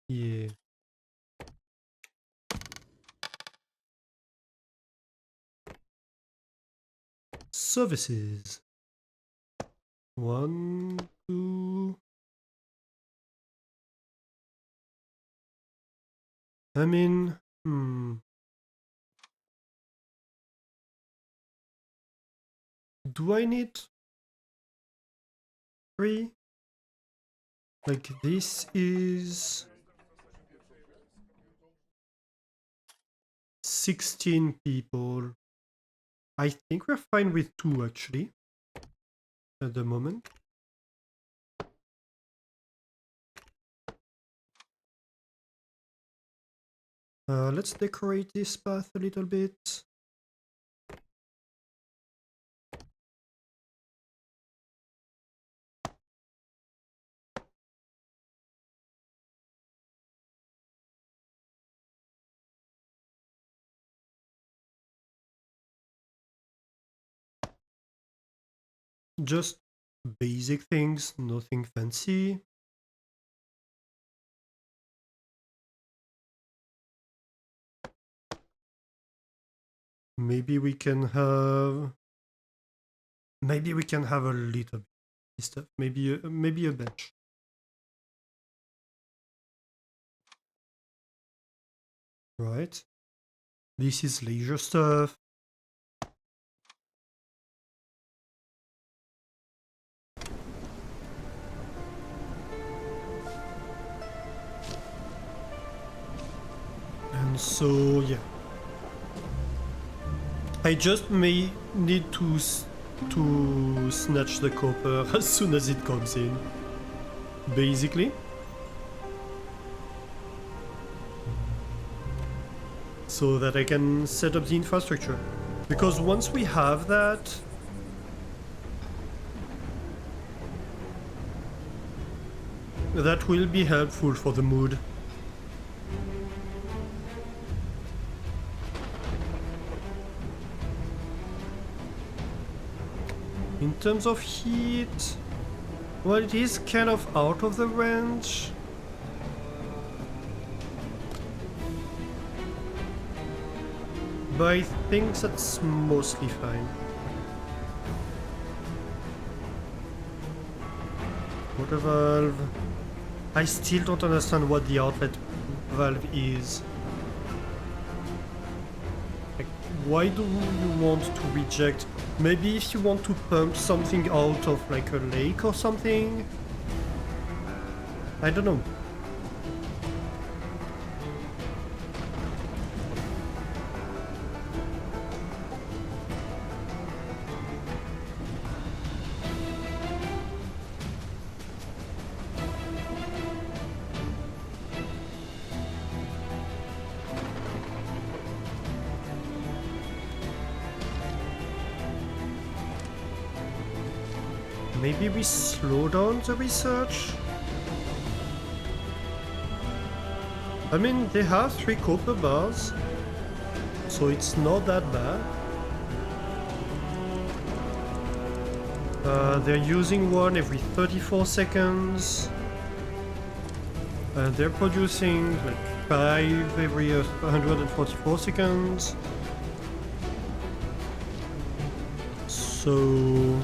Yeah. Services. 1, 2. I mean, do I need 3? Like, this is 16 people. I think we're fine with 2 actually at the moment. Let's decorate this path a little bit. Just basic things, nothing fancy. Maybe we can have a little bit of stuff. Maybe a bench. Right. This is leisure stuff. And so, yeah. I just may need to snatch the copper as soon as it comes in. Basically. So that I can set up the infrastructure. Because once we have that, that will be helpful for the mood. In terms of heat, well, it is kind of out of the range. But I think that's mostly fine. Water valve. I still don't understand what the outlet valve is. Like, why do you want to reject? Maybe if you want to pump something out of like a lake or something? I don't know. Maybe we slow down the research? I mean, they have 3 copper bars, so it's not that bad. They're using one every 34 seconds. They're producing like 5 every 144 seconds. So...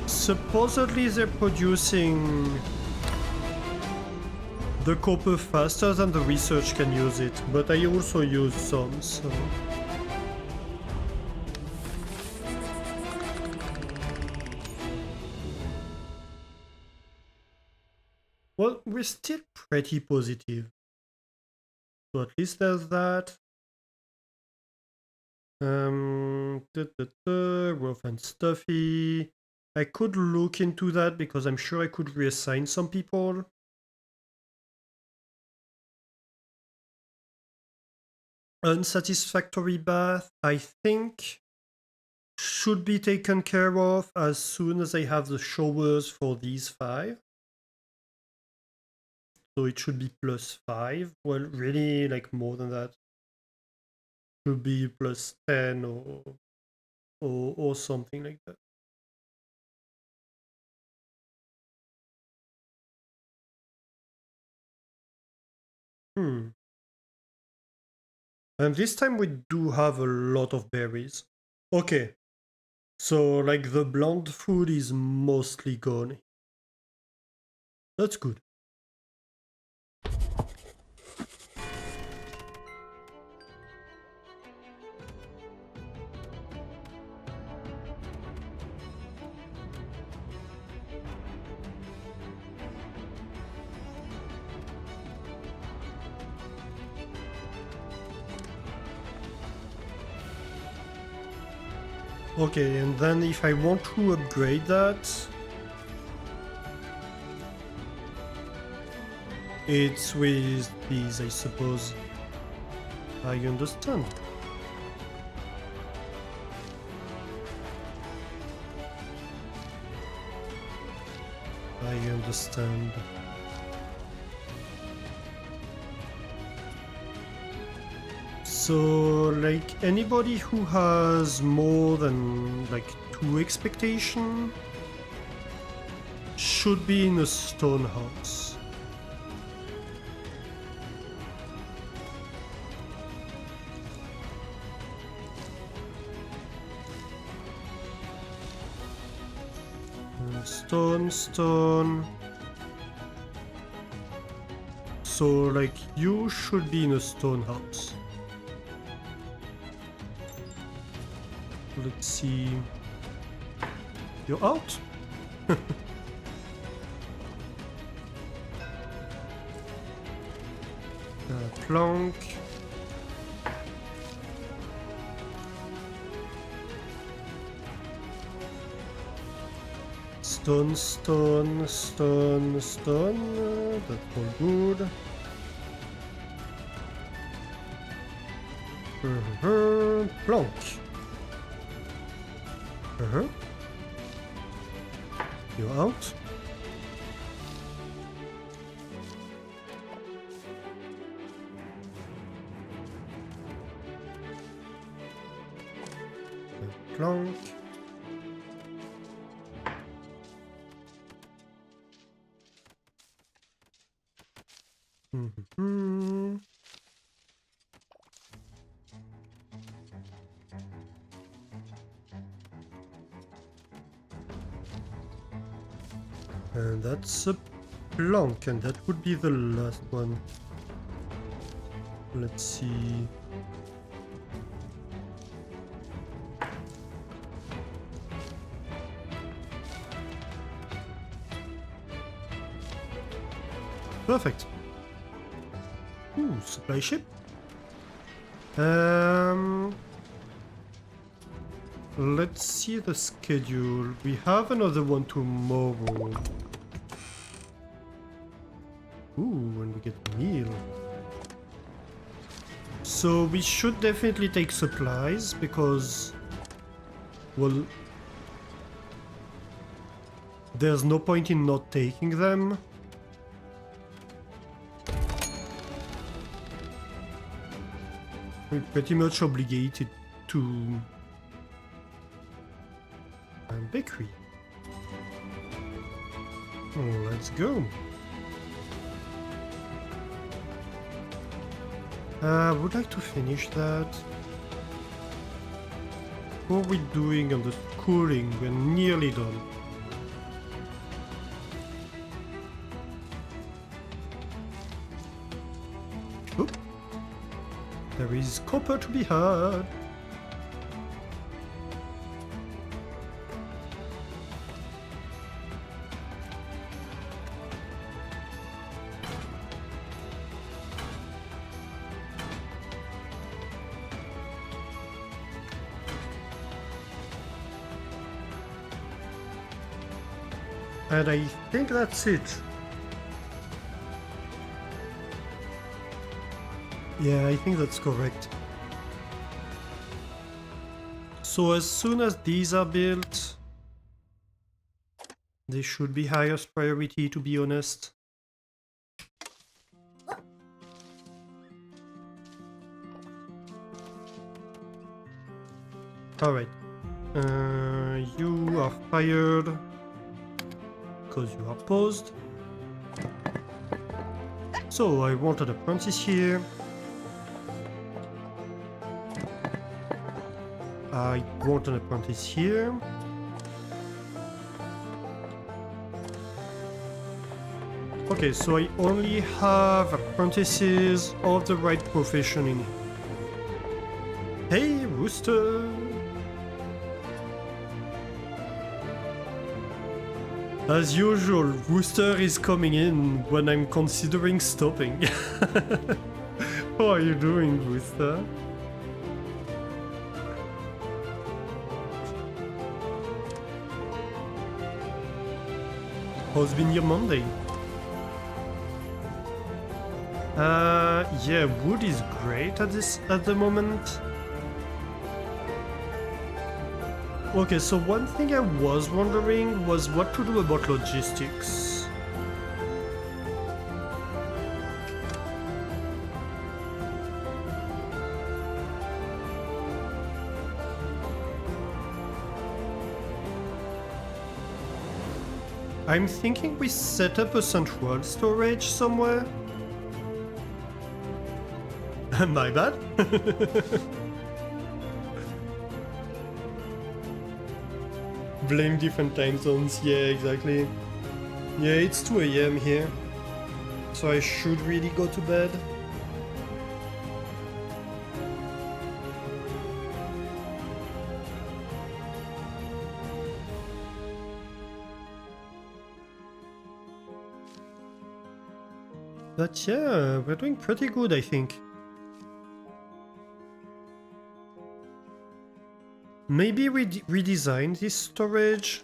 supposedly they're producing the copper faster than the research can use it, but I also use some, so... well, we're still pretty positive. So at least there's that. Rough and stuffy. I could look into that because I'm sure I could reassign some people. Unsatisfactory bath, I think, should be taken care of as soon as I have the showers for these 5. So it should be +5. Well, really, like more than that. Should be +10 or something like that. Hmm. And this time we do have a lot of berries. Okay. So like the bland food is mostly gone. That's good. Okay, and then if I want to upgrade that, it's with these, I suppose. I understand. I understand. So, like, anybody who has more than, like, 2 expectation should be in a stone house. Stone. So, like, you should be in a stone house. Let's see. You're out? Plank. Stone. That's all good. Plank. You're out. Plank. And that's a plank, and that would be the last one. Let's see. Perfect. Ooh, supply ship. Let's see the schedule. We have another one tomorrow. Ooh, and we get a meal. So we should definitely take supplies because, well, there's no point in not taking them. We're pretty much obligated to bakery. Oh, let's go. I would like to finish that. What are we doing on the schooling? We're nearly done. Oop. There is copper to be had. And I think that's it. Yeah, I think that's correct. So as soon as these are built, they should be highest priority, to be honest. Alright. You are fired. Because you are paused. So, I want an apprentice here. I want an apprentice here. Okay, so I only have apprentices of the right profession in here. Hey, Rooster! As usual, Rooster is coming in when I'm considering stopping. How are you doing, Rooster? How's been your Monday? Yeah, wood is great at the moment. Okay, so one thing I was wondering was what to do about logistics. I'm thinking we set up a central storage somewhere. My bad. Blame different time zones. Yeah, exactly. Yeah, it's 2 AM here. So I should really go to bed. But yeah, we're doing pretty good, I think. Maybe we redesign this storage.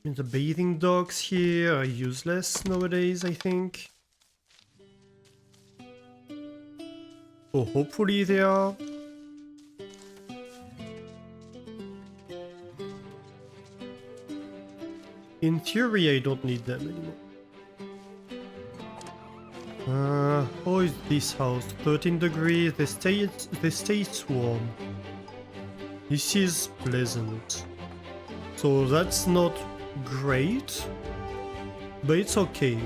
I mean, the bathing docks here are useless nowadays, I think. Oh, hopefully they are. In theory, I don't need them anymore. How is this house? 13 degrees, they stay warm. This is pleasant. So that's not great, but it's okay.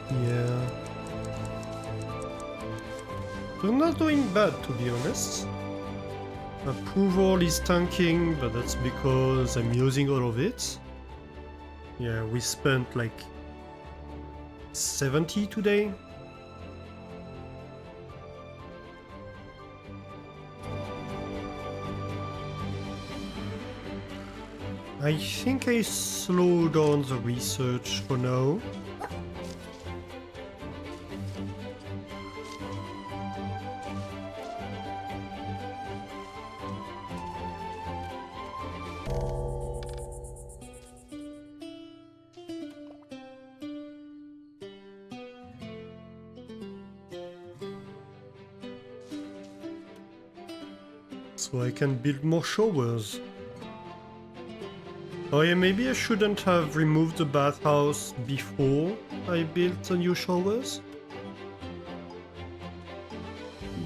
Yeah. We're not doing bad, to be honest. Approval is tanking, but that's because I'm using all of it. Yeah, we spent like 70 today. I think I slowed down the research for now. So I can build more showers. Oh yeah, maybe I shouldn't have removed the bathhouse before I built the new showers.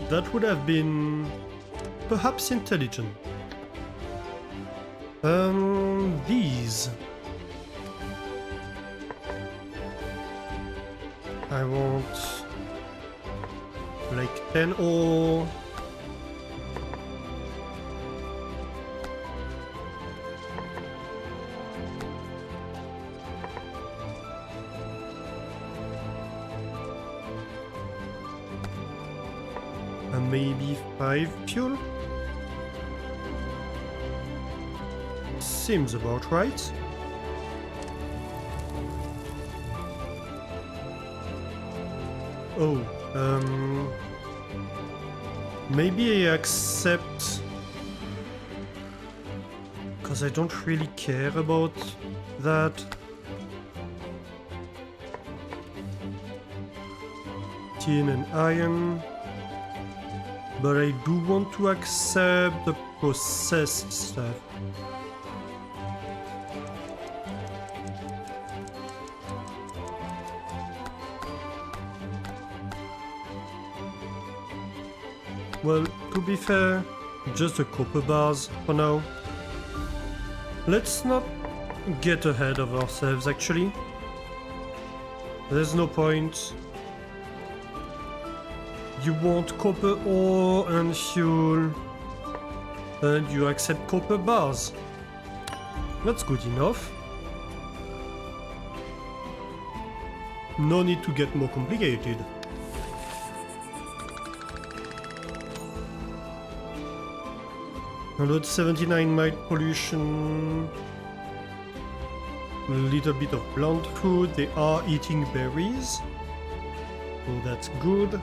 That would have been perhaps intelligent. These. I want like 10 ore. And maybe 5 fuel? Seems about right. Oh, maybe I accept, because I don't really care about that. tin and iron. But I do want to accept the processed stuff. Well, to be fair, just the copper bars for now. Let's not get ahead of ourselves actually. There's no point. You want copper ore and fuel, and you accept copper bars. That's good enough. No need to get more complicated. $179 mild pollution. A little bit of plant food. They are eating berries, so that's good.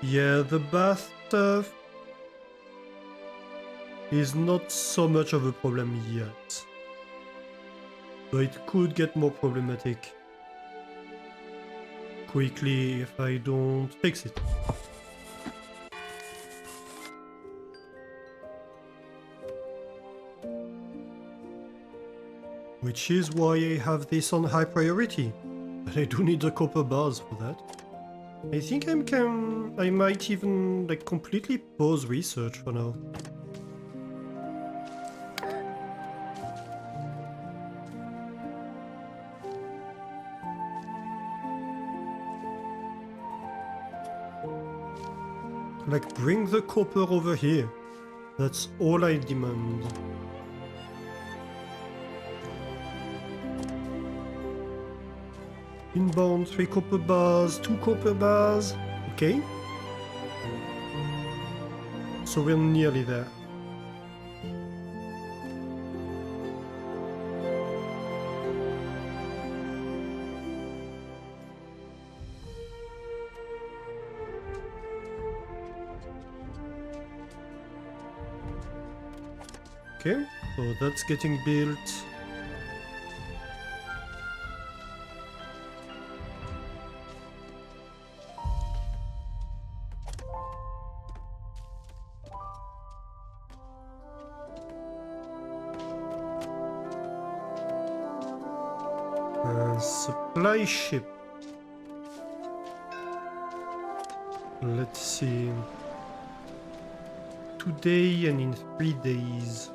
Yeah, the bath stuff is not so much of a problem yet, but it could get more problematic quickly if I don't fix it. Which is why I have this on high priority, but I do need the copper bars for that. I think I might even like completely pause research for now. Like bring the copper over here. That's all I demand. Inbound, 3 copper bars, 2 copper bars. Okay. So we're nearly there. Okay, so that's getting built. Supply ship. Let's see. Today and in 3 days.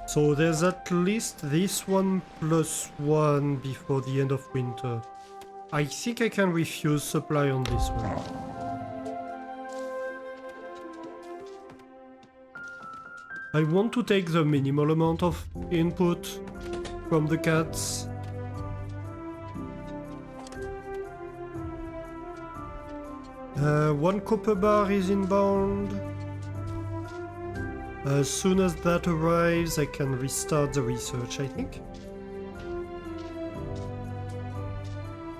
So there's at least this one plus 1 before the end of winter. I think I can refuse supply on this one. I want to take the minimal amount of input from the cats. One copper bar is inbound. As soon as that arrives, I can restart the research, I think.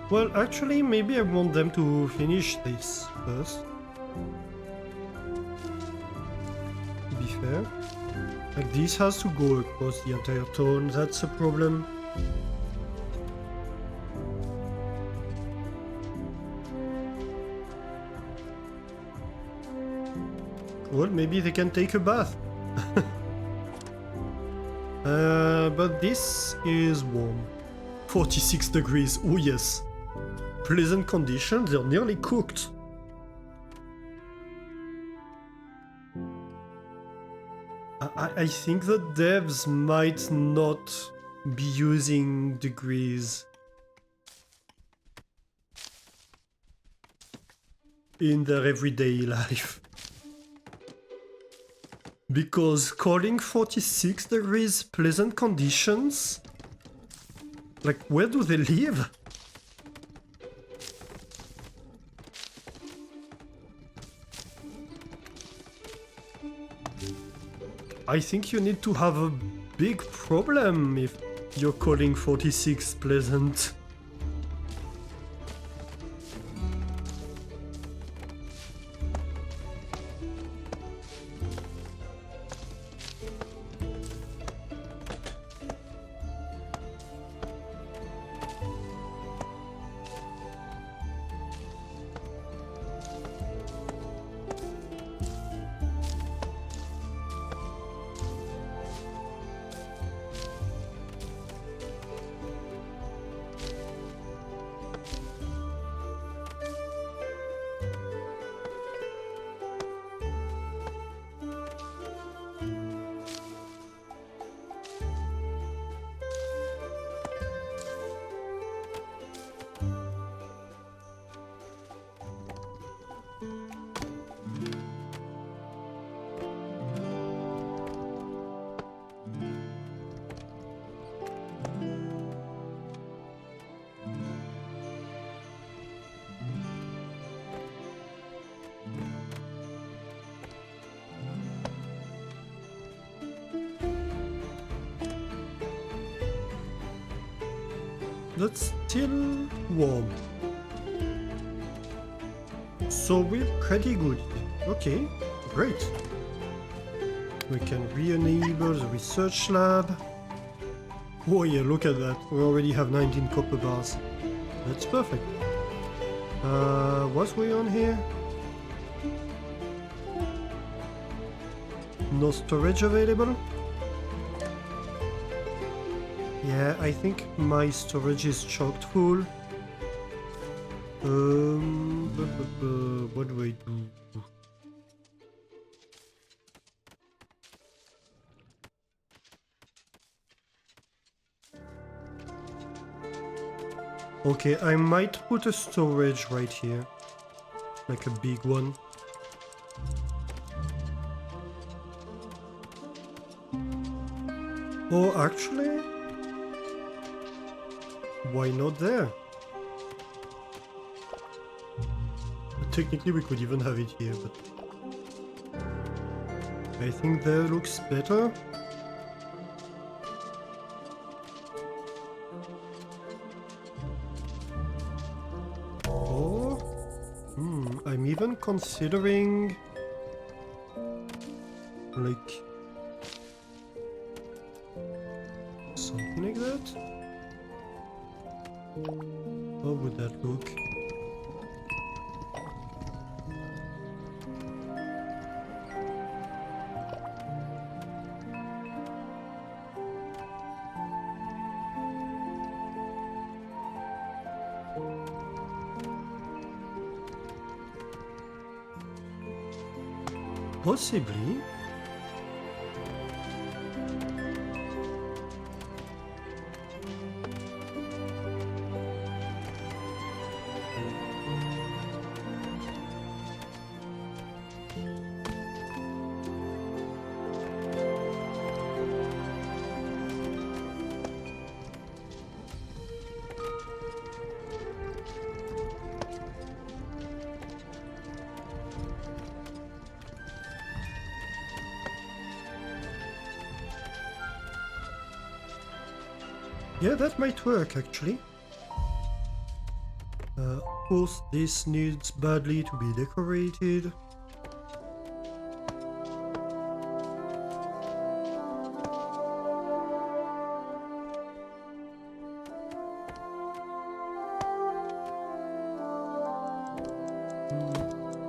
Well, actually, maybe I want them to finish this first. To be fair. Like, this has to go across the entire town, that's a problem. Well, maybe they can take a bath. But this is warm. 46 degrees, oh yes. Pleasant conditions, they're nearly cooked. I think the devs might not be using degrees in their everyday life. Because calling 46 degrees pleasant conditions? Like, where do they live? I think you need to have a big problem if you're calling 46 pleasant. That's still warm. So we're pretty good. Okay, great. We can re-enable the research lab. Oh yeah, look at that. We already have 19 copper bars. That's perfect. What's going on here? No storage available? Yeah, I think my storage is chocked full. What do I do? Okay, I might put a storage right here. Like a big one. Oh, actually? Why not there? Technically we could even have it here, but I think there looks better. Or I'm even considering like something like that. How would that look? Possibly. Yeah, that might work actually. Of course, this needs badly to be decorated.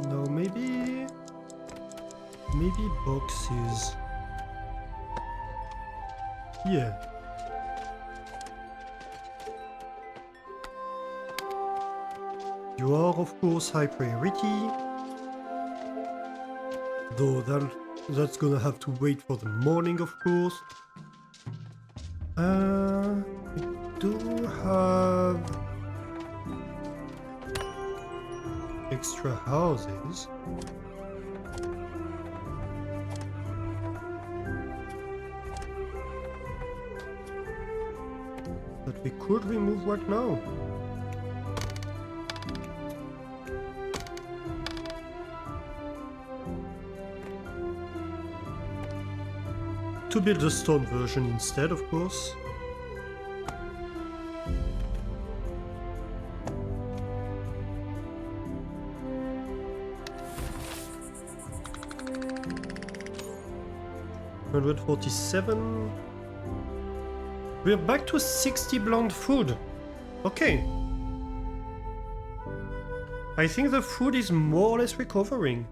No, maybe boxes. Yeah. You are, of course, high priority. Though that's gonna have to wait for the morning, of course. I do have extra houses. But we could remove what now? to build the stone version instead, of course. $147. We're back to 60 bland food. Okay. I think the food is more or less recovering.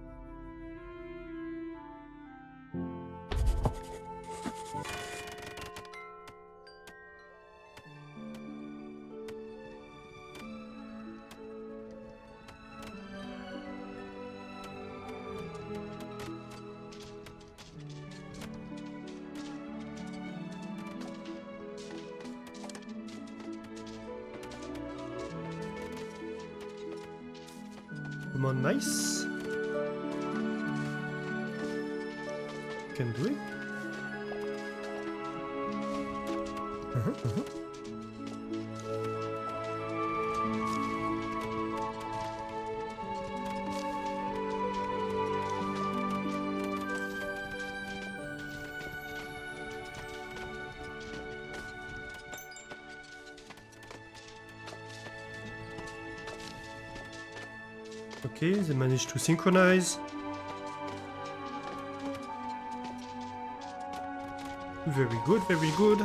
Come on, nice. Can do it. Okay, they managed to synchronize. Very good, very good.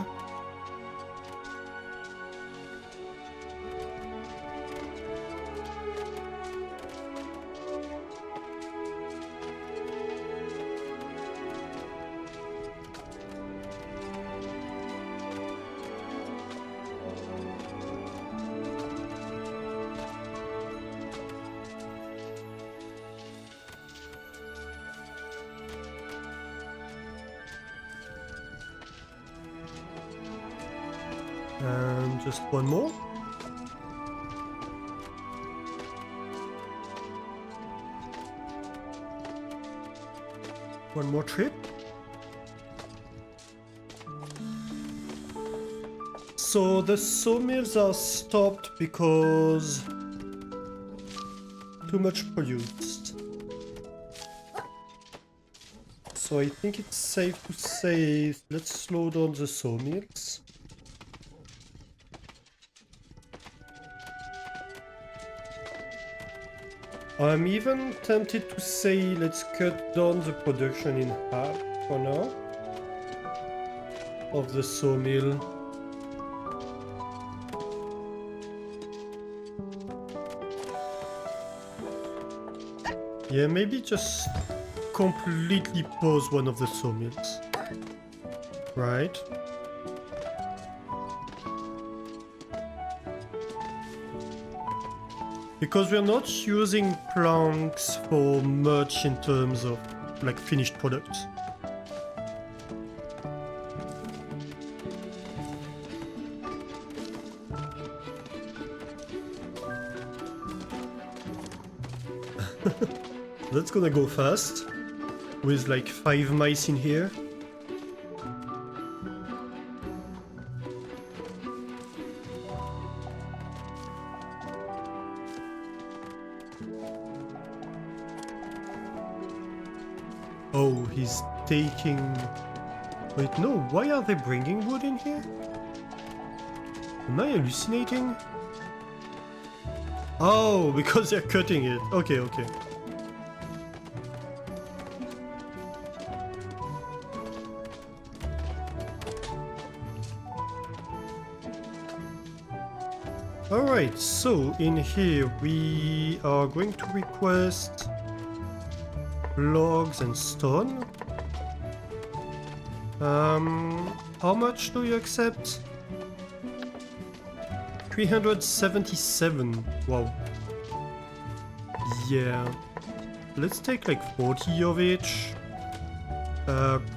And just one more. One more trip. So the sawmills are stopped because too much produced. So I think it's safe to say let's slow down the sawmills. I'm even tempted to say let's cut down the production in half for now of the sawmill. Yeah, maybe just completely pause one of the sawmills. Right? Because we're not using planks for much in terms of like finished products. That's gonna go fast with like 5 mice in here. Oh, he's taking... Wait, no, why are they bringing wood in here? Am I hallucinating? Oh, because they're cutting it. Okay, okay. Alright, so in here we are going to request logs and stone. How much do you accept? 377. Wow. Yeah. Let's take like 40 of each.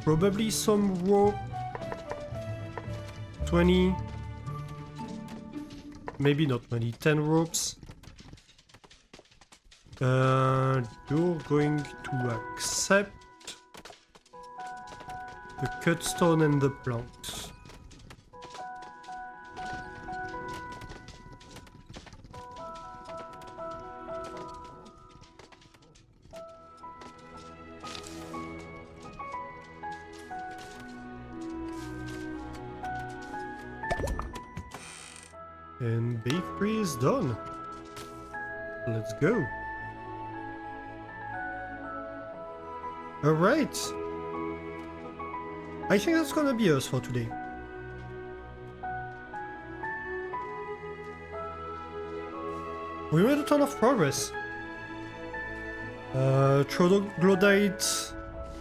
Probably some rope. 20. Maybe not 20, 10 ropes. You're going to accept the cut stone and the planks. And bakery is done. Let's go. Alright. I think that's gonna be us for today. We made a ton of progress. Troglodyte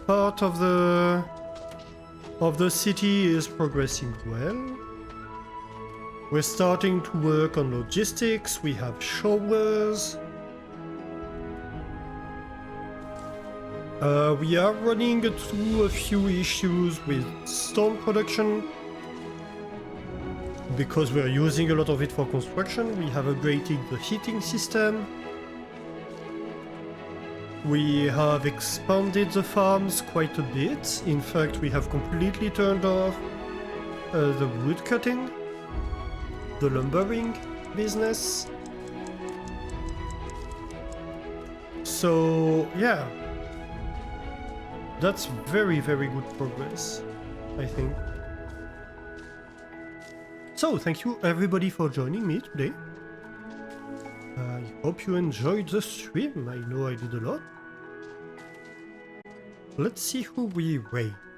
part of the city is progressing well. We're starting to work on logistics. We have showers. We are running into a few issues with stone production. Because we're using a lot of it for construction, we have upgraded the heating system. We have expanded the farms quite a bit. In fact, we have completely turned off the wood cutting, the lumbering business. So, yeah. That's very, very good progress, I think. So, thank you everybody for joining me today. I hope you enjoyed the stream. I know I did a lot. Let's see who we raid.